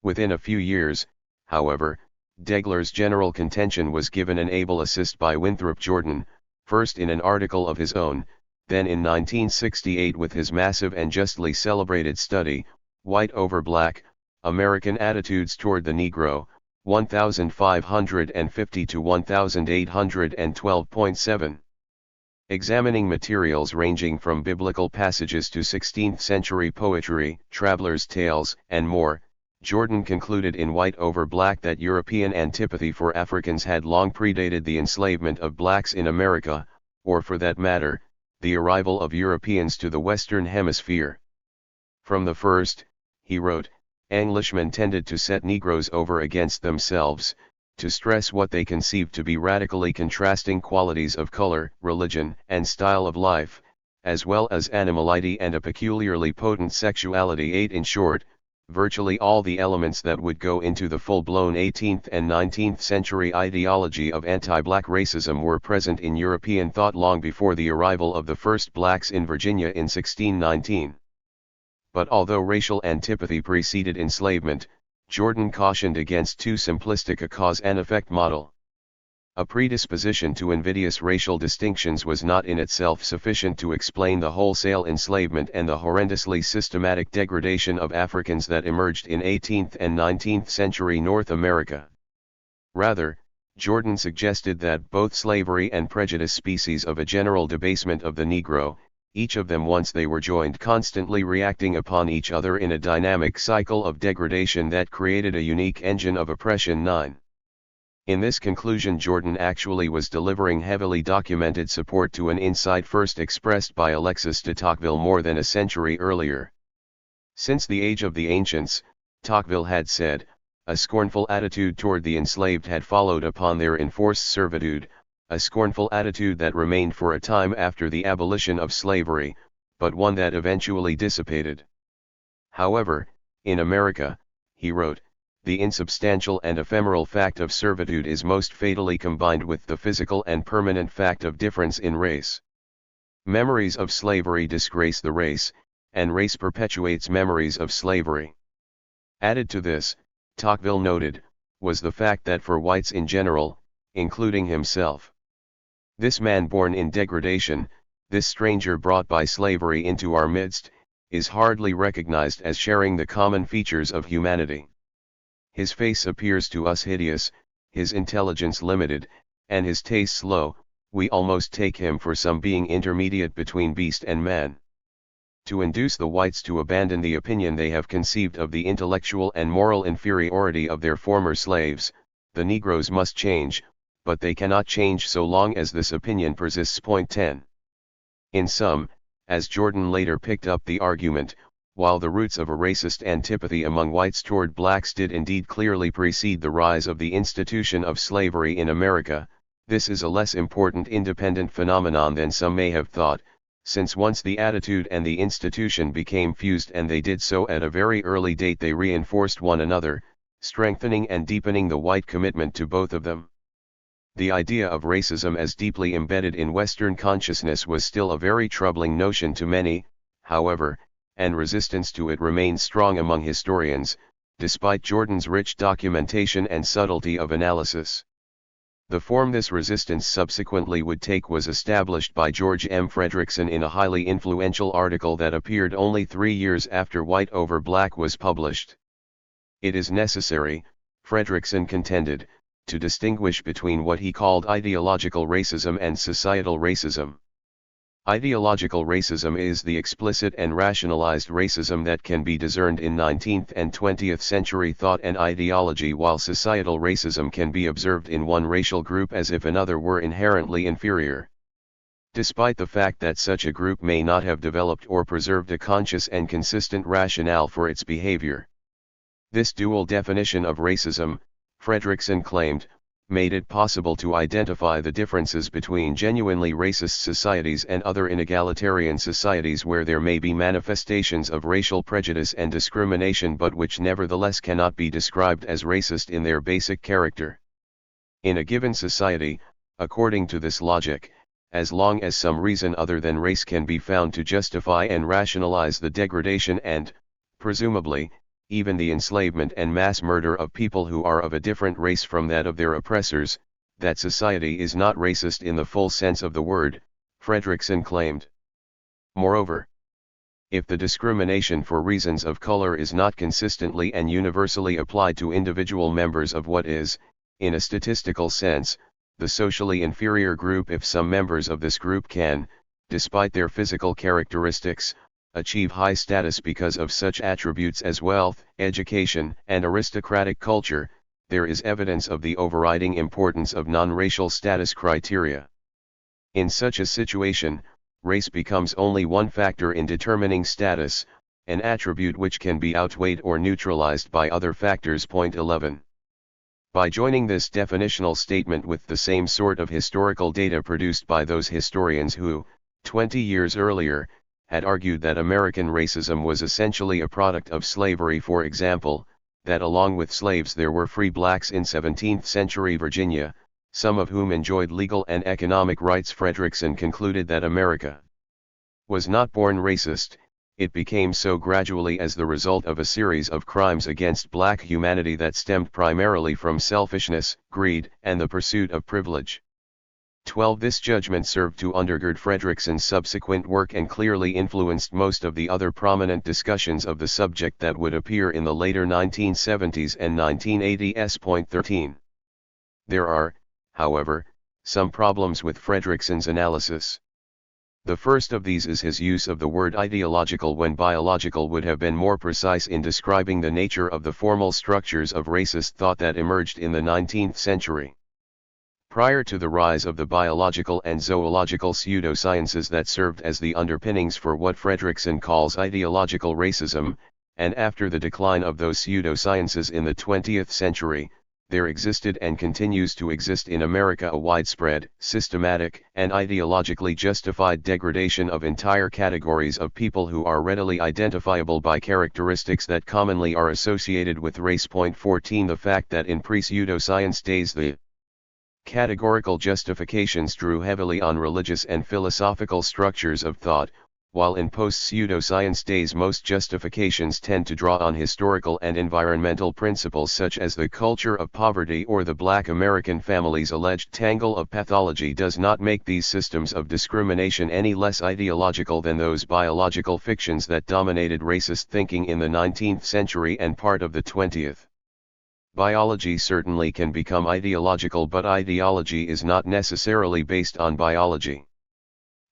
Within a few years, however, Degler's general contention was given an able assist by Winthrop Jordan, first in an article of his own, then in 1968 with his massive and justly celebrated study, White Over Black, American Attitudes Toward the Negro, 1550 to 1812.7. Examining materials ranging from biblical passages to 16th-century poetry, travelers' tales, and more, Jordan concluded in White Over Black that European antipathy for Africans had long predated the enslavement of blacks in America, or for that matter, the arrival of Europeans to the Western Hemisphere. From the first, he wrote, Englishmen tended to set Negroes over against themselves, to stress what they conceived to be radically contrasting qualities of color, religion, and style of life, as well as animality and a peculiarly potent sexuality. 8 In short, virtually all the elements that would go into the full-blown 18th and 19th century ideology of anti-black racism were present in European thought long before the arrival of the first blacks in Virginia in 1619. But although racial antipathy preceded enslavement, Jordan cautioned against too simplistic a cause and effect model. A predisposition to invidious racial distinctions was not in itself sufficient to explain the wholesale enslavement and the horrendously systematic degradation of Africans that emerged in 18th and 19th century North America. Rather, Jordan suggested that both slavery and prejudice species of a general debasement of the Negro, each of them once they were joined constantly reacting upon each other in a dynamic cycle of degradation that created a unique engine of oppression. 9. In this conclusion, Jordan actually was delivering heavily documented support to an insight first expressed by Alexis de Tocqueville more than a century earlier. Since the age of the ancients, Tocqueville had said, a scornful attitude toward the enslaved had followed upon their enforced servitude, a scornful attitude that remained for a time after the abolition of slavery, but one that eventually dissipated. However, in America, he wrote, the insubstantial and ephemeral fact of servitude is most fatally combined with the physical and permanent fact of difference in race. Memories of slavery disgrace the race, and race perpetuates memories of slavery. Added to this, Tocqueville noted, was the fact that for whites in general, including himself, this man born in degradation, this stranger brought by slavery into our midst, is hardly recognized as sharing the common features of humanity. His face appears to us hideous, his intelligence limited, and his tastes low. We almost take him for some being intermediate between beast and man. To induce the whites to abandon the opinion they have conceived of the intellectual and moral inferiority of their former slaves, the Negroes must change, but they cannot change so long as this opinion persists. 10. In sum, as Jordan later picked up the argument, while the roots of a racist antipathy among whites toward blacks did indeed clearly precede the rise of the institution of slavery in America, this is a less important independent phenomenon than some may have thought, since once the attitude and the institution became fused, and they did so at a very early date, they reinforced one another, strengthening and deepening the white commitment to both of them. The idea of racism as deeply embedded in Western consciousness was still a very troubling notion to many, however, and resistance to it remains strong among historians, despite Jordan's rich documentation and subtlety of analysis. The form this resistance subsequently would take was established by George M. Fredrickson in a highly influential article that appeared only 3 years after White Over Black was published. It is necessary, Fredrickson contended, to distinguish between what he called ideological racism and societal racism. Ideological racism is the explicit and rationalized racism that can be discerned in 19th and 20th century thought and ideology, while societal racism can be observed in one racial group as if another were inherently inferior. Despite the fact that such a group may not have developed or preserved a conscious and consistent rationale for its behavior. This dual definition of racism, Fredrickson claimed, made it possible to identify the differences between genuinely racist societies and other inegalitarian societies where there may be manifestations of racial prejudice and discrimination but which nevertheless cannot be described as racist in their basic character. In a given society, according to this logic, as long as some reason other than race can be found to justify and rationalize the degradation and, presumably, even the enslavement and mass murder of people who are of a different race from that of their oppressors, that society is not racist in the full sense of the word, Fredrickson claimed. Moreover, if the discrimination for reasons of color is not consistently and universally applied to individual members of what is, in a statistical sense, the socially inferior group, if some members of this group can, despite their physical characteristics, achieve high status because of such attributes as wealth, education, and aristocratic culture, there is evidence of the overriding importance of non-racial status criteria. In such a situation, race becomes only one factor in determining status, an attribute which can be outweighed or neutralized by other factors. 11. By joining this definitional statement with the same sort of historical data produced by those historians who, 20 years earlier, had argued that American racism was essentially a product of slavery, for example, that along with slaves there were free blacks in 17th century Virginia, some of whom enjoyed legal and economic rights, Fredrickson concluded that America was not born racist, It became so gradually as the result of a series of crimes against black humanity that stemmed primarily from selfishness, greed, and the pursuit of privilege. 12. This judgment served to undergird Fredrickson's subsequent work and clearly influenced most of the other prominent discussions of the subject that would appear in the later 1970s and 1980s. 13. There are, however, some problems with Fredrickson's analysis. The first of these is his use of the word ideological when biological would have been more precise in describing the nature of the formal structures of racist thought that emerged in the 19th century. Prior to the rise of the biological and zoological pseudosciences that served as the underpinnings for what Fredrickson calls ideological racism, and after the decline of those pseudosciences in the 20th century, there existed and continues to exist in America a widespread, systematic, and ideologically justified degradation of entire categories of people who are readily identifiable by characteristics that commonly are associated with race. 14. The fact that in pre-pseudoscience days the categorical justifications drew heavily on religious and philosophical structures of thought, while in post-pseudoscience days most justifications tend to draw on historical and environmental principles such as the culture of poverty or the Black American family's alleged tangle of pathology, does not make these systems of discrimination any less ideological than those biological fictions that dominated racist thinking in the 19th century and part of the 20th. Biology certainly can become ideological, but ideology is not necessarily based on biology.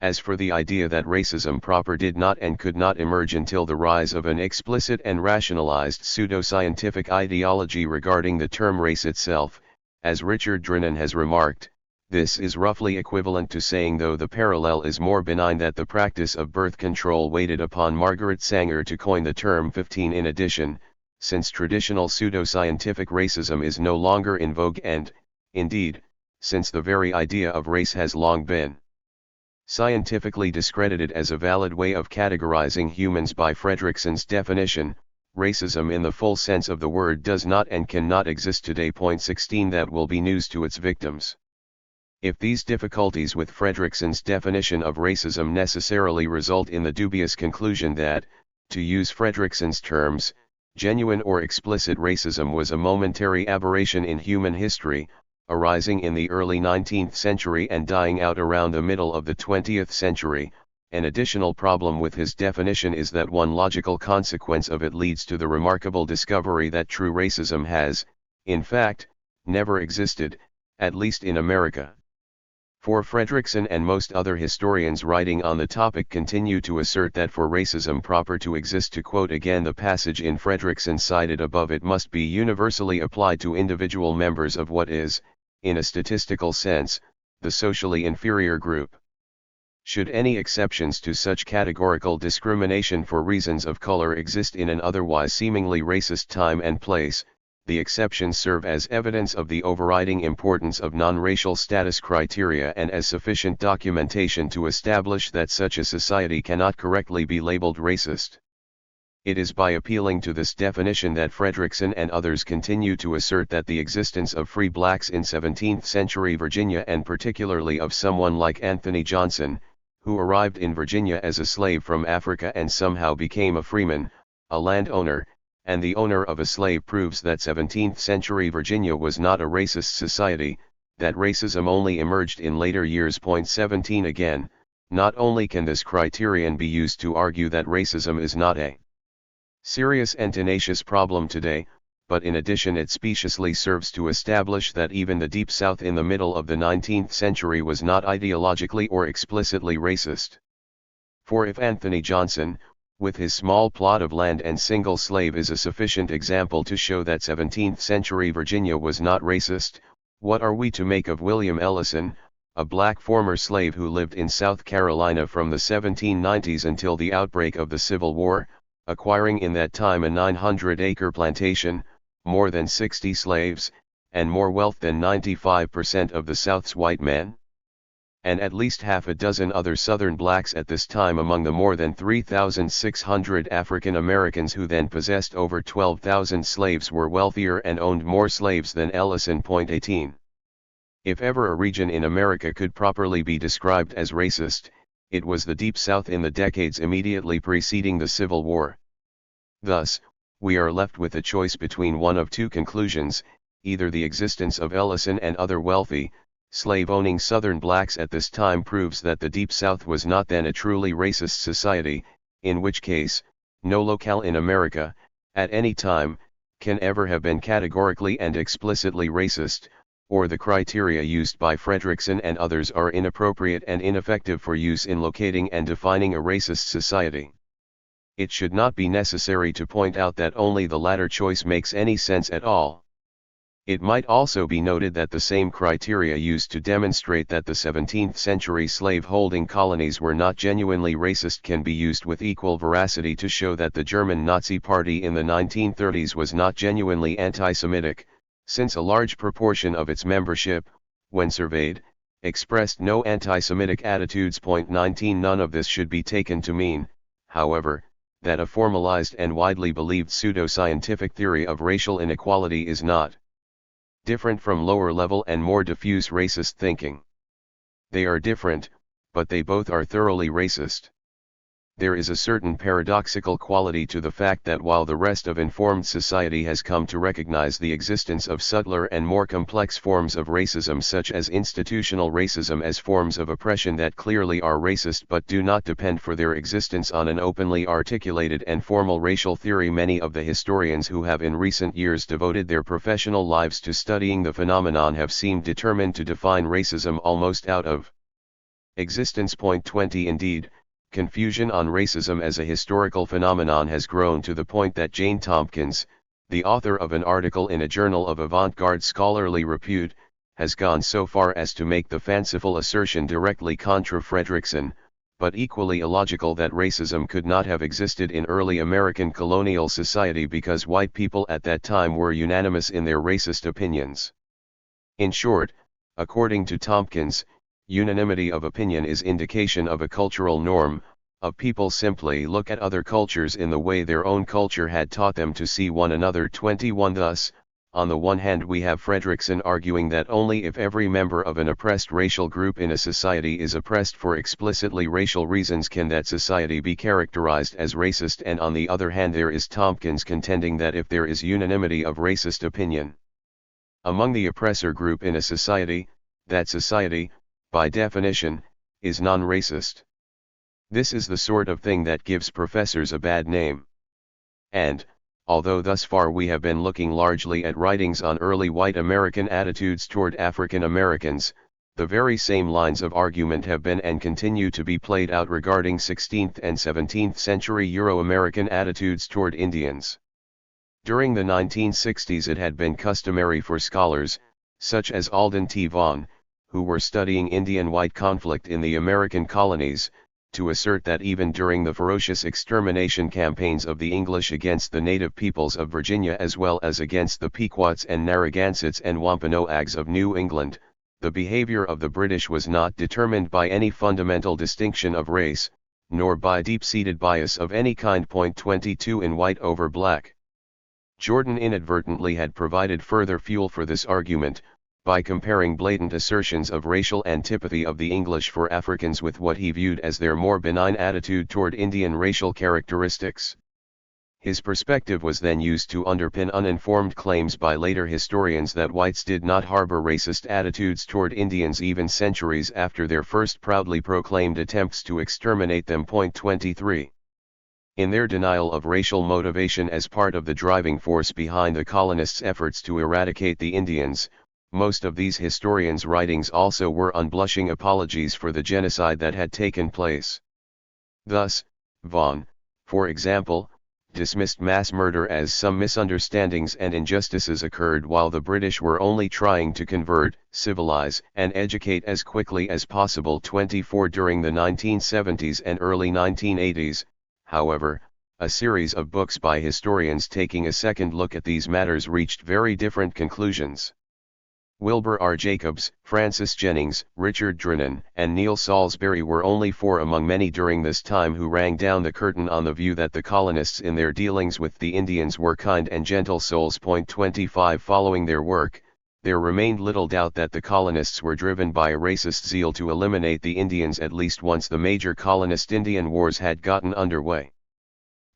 As for the idea that racism proper did not and could not emerge until the rise of an explicit and rationalized pseudoscientific ideology regarding the term race itself, as Richard Drennan has remarked, this is roughly equivalent to saying, though the parallel is more benign, that the practice of birth control waited upon Margaret Sanger to coin the term 15. In addition, since traditional pseudoscientific racism is no longer in vogue and, indeed, since the very idea of race has long been scientifically discredited as a valid way of categorizing humans by Fredrickson's definition, racism in the full sense of the word does not and cannot exist today. 16. That will be news to its victims. If these difficulties with Fredrickson's definition of racism necessarily result in the dubious conclusion that, to use Fredrickson's terms, genuine or explicit racism was a momentary aberration in human history, arising in the early 19th century and dying out around the middle of the 20th century, an additional problem with his definition is that one logical consequence of it leads to the remarkable discovery that true racism has, in fact, never existed, at least in America. For Fredrickson and most other historians writing on the topic continue to assert that for racism proper to exist, to quote again the passage in Fredrickson cited above, it must be universally applied to individual members of what is, in a statistical sense, the socially inferior group. Should any exceptions to such categorical discrimination for reasons of color exist in an otherwise seemingly racist time and place, the exceptions serve as evidence of the overriding importance of non-racial status criteria and as sufficient documentation to establish that such a society cannot correctly be labeled racist. It is by appealing to this definition that Fredrickson and others continue to assert that the existence of free blacks in 17th century Virginia, and particularly of someone like Anthony Johnson, who arrived in Virginia as a slave from Africa and somehow became a freeman, a landowner, and the owner of a slave, proves that 17th century Virginia was not a racist society, that racism only emerged in later years. 17 Again, not only can this criterion be used to argue that racism is not a serious and tenacious problem today, but in addition it speciously serves to establish that even the Deep South in the middle of the 19th century was not ideologically or explicitly racist. For if Anthony Johnson, with his small plot of land and single slave, is a sufficient example to show that 17th century Virginia was not racist, what are we to make of William Ellison, a black former slave who lived in South Carolina from the 1790s until the outbreak of the Civil War, acquiring in that time a 900-acre plantation, more than 60 slaves, and more wealth than 95% of the South's white men? And at least half a dozen other Southern blacks at this time among the more than 3,600 African Americans who then possessed over 12,000 slaves were wealthier and owned more slaves than Ellison. 18. If ever a region in America could properly be described as racist, it was the Deep South in the decades immediately preceding the Civil War. Thus, we are left with a choice between one of two conclusions: either the existence of Ellison and other wealthy, slave-owning Southern blacks at this time proves that the Deep South was not then a truly racist society, in which case, no locale in America, at any time, can ever have been categorically and explicitly racist, or the criteria used by Fredrickson and others are inappropriate and ineffective for use in locating and defining a racist society. It should not be necessary to point out that only the latter choice makes any sense at all. It might also be noted that the same criteria used to demonstrate that the 17th century slave-holding colonies were not genuinely racist can be used with equal veracity to show that the German Nazi Party in the 1930s was not genuinely anti-Semitic, since a large proportion of its membership, when surveyed, expressed no anti-Semitic attitudes. 19 None of this should be taken to mean, however, that a formalized and widely believed pseudo-scientific theory of racial inequality is not different from lower-level and more diffuse racist thinking. They are different, but they both are thoroughly racist. There is a certain paradoxical quality to the fact that while the rest of informed society has come to recognize the existence of subtler and more complex forms of racism such as institutional racism as forms of oppression that clearly are racist but do not depend for their existence on an openly articulated and formal racial theory, many of the historians who have in recent years devoted their professional lives to studying the phenomenon have seemed determined to define racism almost out of existence. 20 Indeed, confusion on racism as a historical phenomenon has grown to the point that Jane Tompkins, the author of an article in a journal of avant-garde scholarly repute, has gone so far as to make the fanciful assertion directly contra Fredrickson, but equally illogical, that racism could not have existed in early American colonial society because white people at that time were unanimous in their racist opinions. In short, according to Tompkins, unanimity of opinion is indication of a cultural norm, of people simply look at other cultures in the way their own culture had taught them to see one another. 21 Thus, on the one hand we have Fredrickson arguing that only if every member of an oppressed racial group in a society is oppressed for explicitly racial reasons can that society be characterized as racist, and on the other hand there is Tompkins contending that if there is unanimity of racist opinion among the oppressor group in a society, that society, by definition, is non-racist. This is the sort of thing that gives professors a bad name. And, although thus far we have been looking largely at writings on early white American attitudes toward African Americans, the very same lines of argument have been and continue to be played out regarding 16th and 17th century Euro-American attitudes toward Indians. During the 1960s it had been customary for scholars, such as Alden T. Vaughan, who were studying Indian-white conflict in the American colonies, to assert that even during the ferocious extermination campaigns of the English against the native peoples of Virginia as well as against the Pequots and Narragansetts and Wampanoags of New England, the behavior of the British was not determined by any fundamental distinction of race, nor by deep-seated bias of any kind. 22 In white over black. Jordan inadvertently had provided further fuel for this argument, by comparing blatant assertions of racial antipathy of the English for Africans with what he viewed as their more benign attitude toward Indian racial characteristics. His perspective was then used to underpin uninformed claims by later historians that whites did not harbor racist attitudes toward Indians even centuries after their first proudly proclaimed attempts to exterminate them. 23. In their denial of racial motivation as part of the driving force behind the colonists' efforts to eradicate the Indians, most of these historians' writings also were unblushing apologies for the genocide that had taken place. Thus, Vaughan, for example, dismissed mass murder as some misunderstandings and injustices occurred while the British were only trying to convert, civilize, and educate as quickly as possible. 24 During the 1970s and early 1980s, however, a series of books by historians taking a second look at these matters reached very different conclusions. Wilbur R. Jacobs, Francis Jennings, Richard Drennan, and Neil Salisbury were only four among many during this time who rang down the curtain on the view that the colonists in their dealings with the Indians were kind and gentle souls. 25 Following their work, there remained little doubt that the colonists were driven by a racist zeal to eliminate the Indians at least once the major colonist-Indian wars had gotten underway.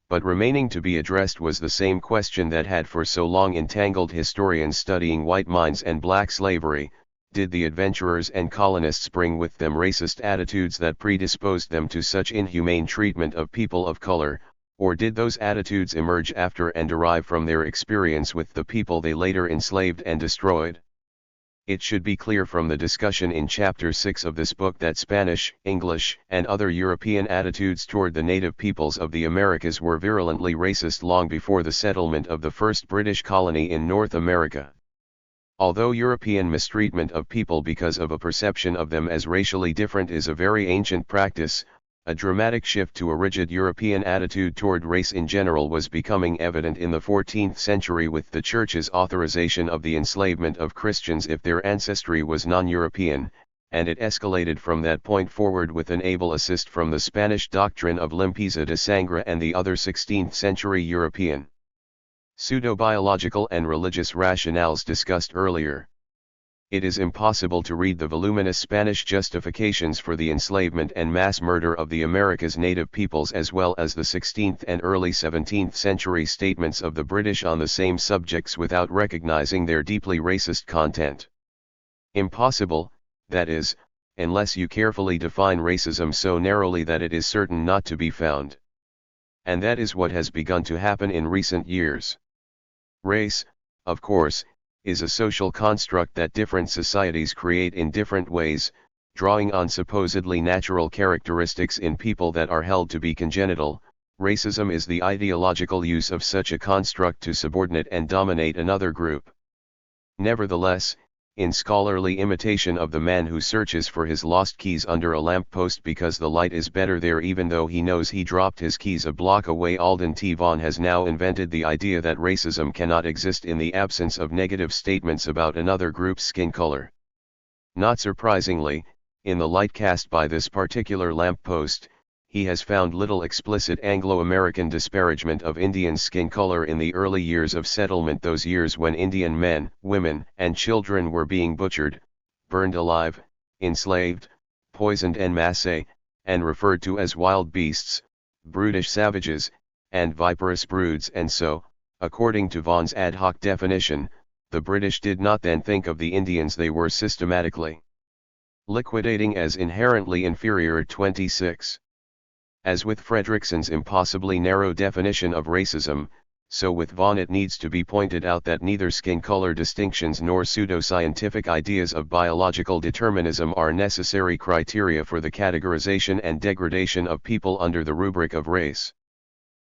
But remaining to be addressed was the same question that had for so long entangled historians studying white minds and black slavery: did the adventurers and colonists bring with them racist attitudes that predisposed them to such inhumane treatment of people of color, or did those attitudes emerge after and derive from their experience with the people they later enslaved and destroyed? It should be clear from the discussion in Chapter 6 of this book that Spanish, English, and other European attitudes toward the native peoples of the Americas were virulently racist long before the settlement of the first British colony in North America. Although European mistreatment of people because of a perception of them as racially different is a very ancient practice, a dramatic shift to a rigid European attitude toward race in general was becoming evident in the 14th century with the Church's authorization of the enslavement of Christians if their ancestry was non-European, and it escalated from that point forward with an able assist from the Spanish doctrine of limpieza de sangre and the other 16th century European pseudo-biological and religious rationales discussed earlier. It is impossible to read the voluminous Spanish justifications for the enslavement and mass murder of the Americas' native peoples as well as the 16th and early 17th century statements of the British on the same subjects without recognizing their deeply racist content. Impossible, that is, unless you carefully define racism so narrowly that it is certain not to be found. And that is what has begun to happen in recent years. Race, of course, is a social construct that different societies create in different ways, drawing on supposedly natural characteristics in people that are held to be congenital. Racism is the ideological use of such a construct to subordinate and dominate another group. Nevertheless, in scholarly imitation of the man who searches for his lost keys under a lamppost because the light is better there even though he knows he dropped his keys a block away, Alden T. Vaughan has now invented the idea that racism cannot exist in the absence of negative statements about another group's skin color. Not surprisingly, in the light cast by this particular lamppost, he has found little explicit Anglo-American disparagement of Indian skin color in the early years of settlement, those years when Indian men, women, and children were being butchered, burned alive, enslaved, poisoned en masse, and referred to as wild beasts, brutish savages, and viperous broods, and so, according to Vaughan's ad hoc definition, the British did not then think of the Indians they were systematically liquidating as inherently inferior. 26. As with Fredrickson's impossibly narrow definition of racism, so with Vaughan it needs to be pointed out that neither skin color distinctions nor pseudo-scientific ideas of biological determinism are necessary criteria for the categorization and degradation of people under the rubric of race.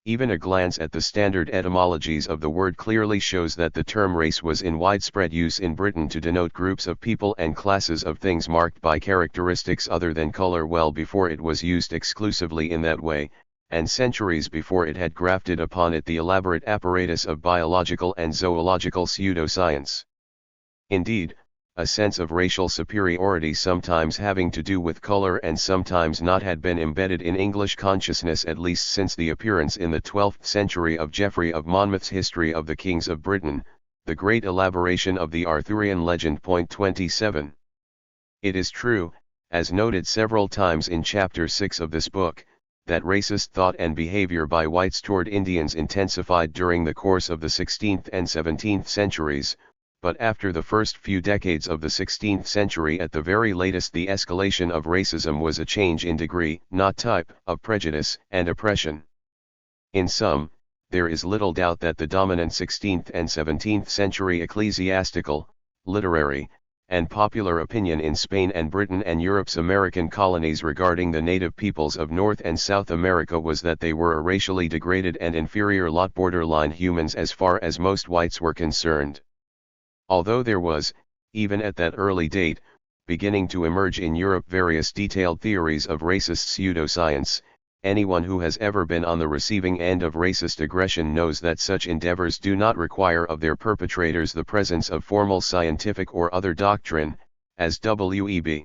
Even a glance at the standard etymologies of the word clearly shows that the term race was in widespread use in Britain to denote groups of people and classes of things marked by characteristics other than color well before it was used exclusively in that way, and centuries before it had grafted upon it the elaborate apparatus of biological and zoological pseudoscience. Indeed, a sense of racial superiority sometimes having to do with color and sometimes not had been embedded in English consciousness at least since the appearance in the 12th century of Geoffrey of Monmouth's History of the Kings of Britain, the great elaboration of the Arthurian legend. 27. It is true, as noted several times in Chapter 6 of this book, that racist thought and behavior by whites toward Indians intensified during the course of the 16th and 17th centuries, but after the first few decades of the 16th century at the very latest the escalation of racism was a change in degree, not type, of prejudice and oppression. In sum, there is little doubt that the dominant 16th and 17th century ecclesiastical, literary, and popular opinion in Spain and Britain and Europe's American colonies regarding the native peoples of North and South America was that they were a racially degraded and inferior lot, borderline humans as far as most whites were concerned. Although there was, even at that early date, beginning to emerge in Europe various detailed theories of racist pseudoscience, anyone who has ever been on the receiving end of racist aggression knows that such endeavors do not require of their perpetrators the presence of formal scientific or other doctrine, as W.E.B.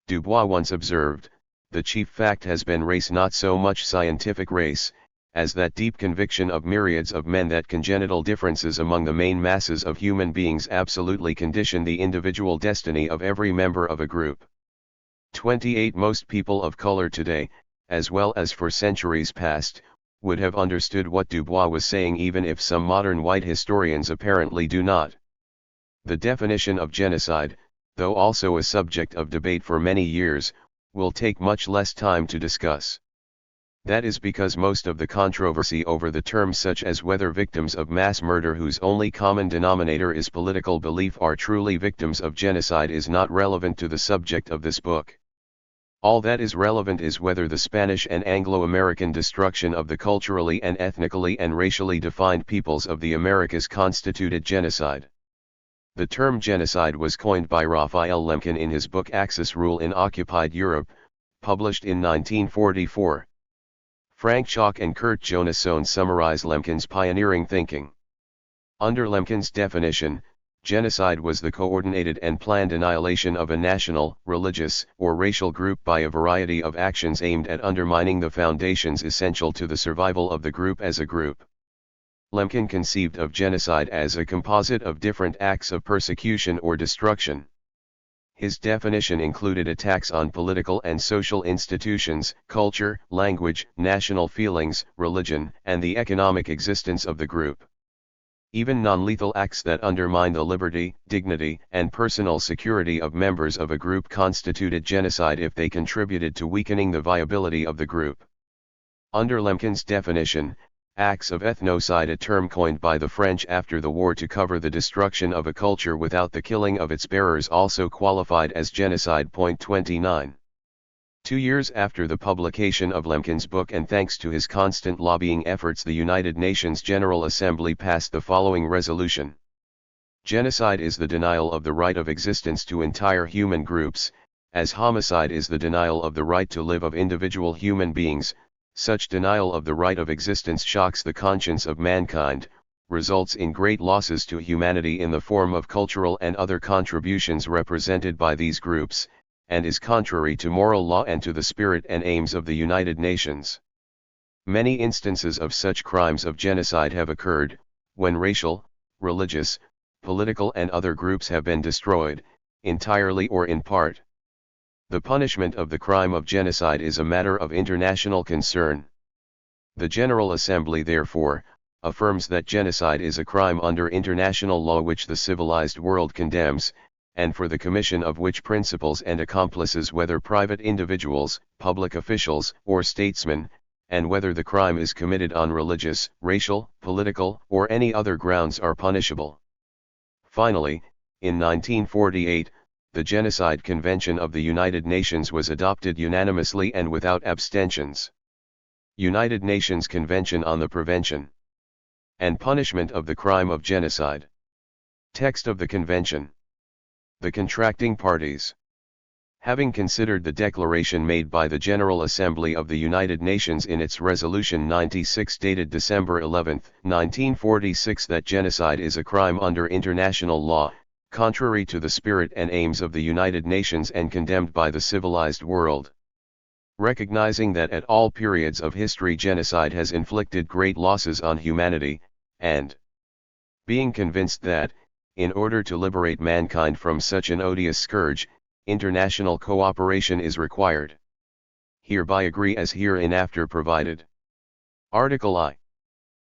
Du Bois once observed. The chief fact has been race, not so much scientific race, as that deep conviction of myriads of men that congenital differences among the main masses of human beings absolutely condition the individual destiny of every member of a group. 28. Most people of color today, as well as for centuries past, would have understood what Du Bois was saying even if some modern white historians apparently do not. The definition of genocide, though also a subject of debate for many years, will take much less time to discuss. That is because most of the controversy over the term, such as whether victims of mass murder whose only common denominator is political belief are truly victims of genocide, is not relevant to the subject of this book. All that is relevant is whether the Spanish and Anglo-American destruction of the culturally and ethnically and racially defined peoples of the Americas constituted genocide. The term genocide was coined by Raphael Lemkin in his book Axis Rule in Occupied Europe, published in 1944. Frank Chalk and Kurt Jonassohn summarize Lemkin's pioneering thinking. Under Lemkin's definition, genocide was the coordinated and planned annihilation of a national, religious, or racial group by a variety of actions aimed at undermining the foundations essential to the survival of the group as a group. Lemkin conceived of genocide as a composite of different acts of persecution or destruction. His definition included attacks on political and social institutions, culture, language, national feelings, religion, and the economic existence of the group. Even non-lethal acts that undermine the liberty, dignity, and personal security of members of a group constituted genocide if they contributed to weakening the viability of the group. Under Lemkin's definition, acts of ethnocide, a term coined by the French after the war to cover the destruction of a culture without the killing of its bearers, also qualified as genocide. 29. 2 years after the publication of Lemkin's book and thanks to his constant lobbying efforts, the United Nations General Assembly passed the following resolution. Genocide is the denial of the right of existence to entire human groups, as homicide is the denial of the right to live of individual human beings. Such denial of the right of existence shocks the conscience of mankind, results in great losses to humanity in the form of cultural and other contributions represented by these groups, and is contrary to moral law and to the spirit and aims of the United Nations. Many instances of such crimes of genocide have occurred, when racial, religious, political and other groups have been destroyed, entirely or in part. The punishment of the crime of genocide is a matter of international concern. The General Assembly, therefore, affirms that genocide is a crime under international law which the civilized world condemns, and for the commission of which principals and accomplices, whether private individuals, public officials, or statesmen, and whether the crime is committed on religious, racial, political, or any other grounds, are punishable. Finally, in 1948, the Genocide Convention of the United Nations was adopted unanimously and without abstentions. United Nations Convention on the Prevention and Punishment of the Crime of Genocide. Text of the Convention. The contracting parties. Having considered the declaration made by the General Assembly of the United Nations in its Resolution 96 dated December 11, 1946, that genocide is a crime under international law, contrary to the spirit and aims of the United Nations and condemned by the civilized world. Recognizing that at all periods of history genocide has inflicted great losses on humanity, and being convinced that, in order to liberate mankind from such an odious scourge, international cooperation is required, hereby agree as hereinafter provided. Article I.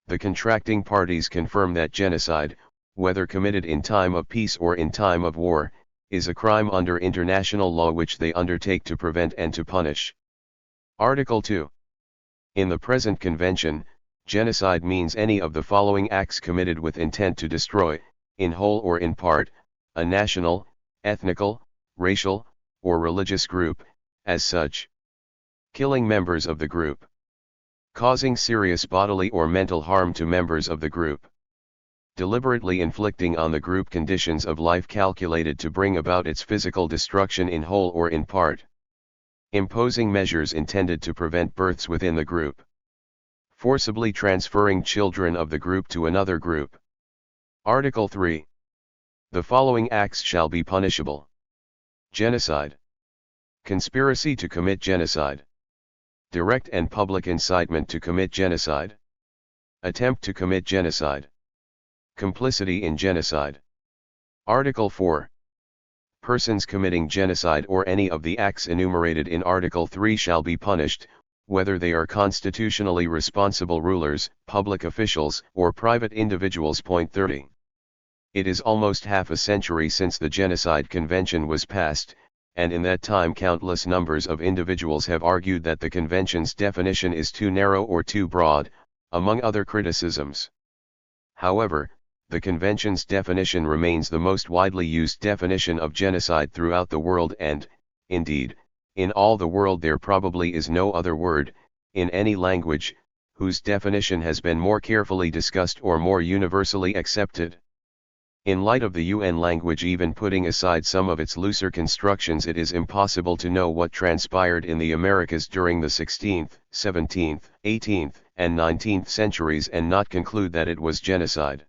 The contracting parties confirm that genocide, whether committed in time of peace or in time of war, is a crime under international law which they undertake to prevent and to punish. Article 2. In the present convention, genocide means any of the following acts committed with intent to destroy, in whole or in part, a national, ethnical, racial, or religious group, as such. Killing members of the group. Causing serious bodily or mental harm to members of the group. Deliberately inflicting on the group conditions of life calculated to bring about its physical destruction in whole or in part. Imposing measures intended to prevent births within the group. Forcibly transferring children of the group to another group. Article 3. The following acts shall be punishable. Genocide. Conspiracy to commit genocide. direct and public incitement to commit genocide, attempt to commit genocide, complicity in genocide. Article 4. Persons committing genocide or any of the acts enumerated in Article 3 shall be punished, whether they are constitutionally responsible rulers, public officials, or private individuals. Point 30. It is almost half a century since the Genocide Convention was passed, and in that time countless numbers of individuals have argued that the Convention's definition is too narrow or too broad, among other criticisms. However, the Convention's definition remains the most widely used definition of genocide throughout the world and, indeed, in all the world there probably is no other word, in any language, whose definition has been more carefully discussed or more universally accepted. In light of the UN language, even putting aside some of its looser constructions, it is impossible to know what transpired in the Americas during the 16th, 17th, 18th, and 19th centuries and not conclude that it was genocide.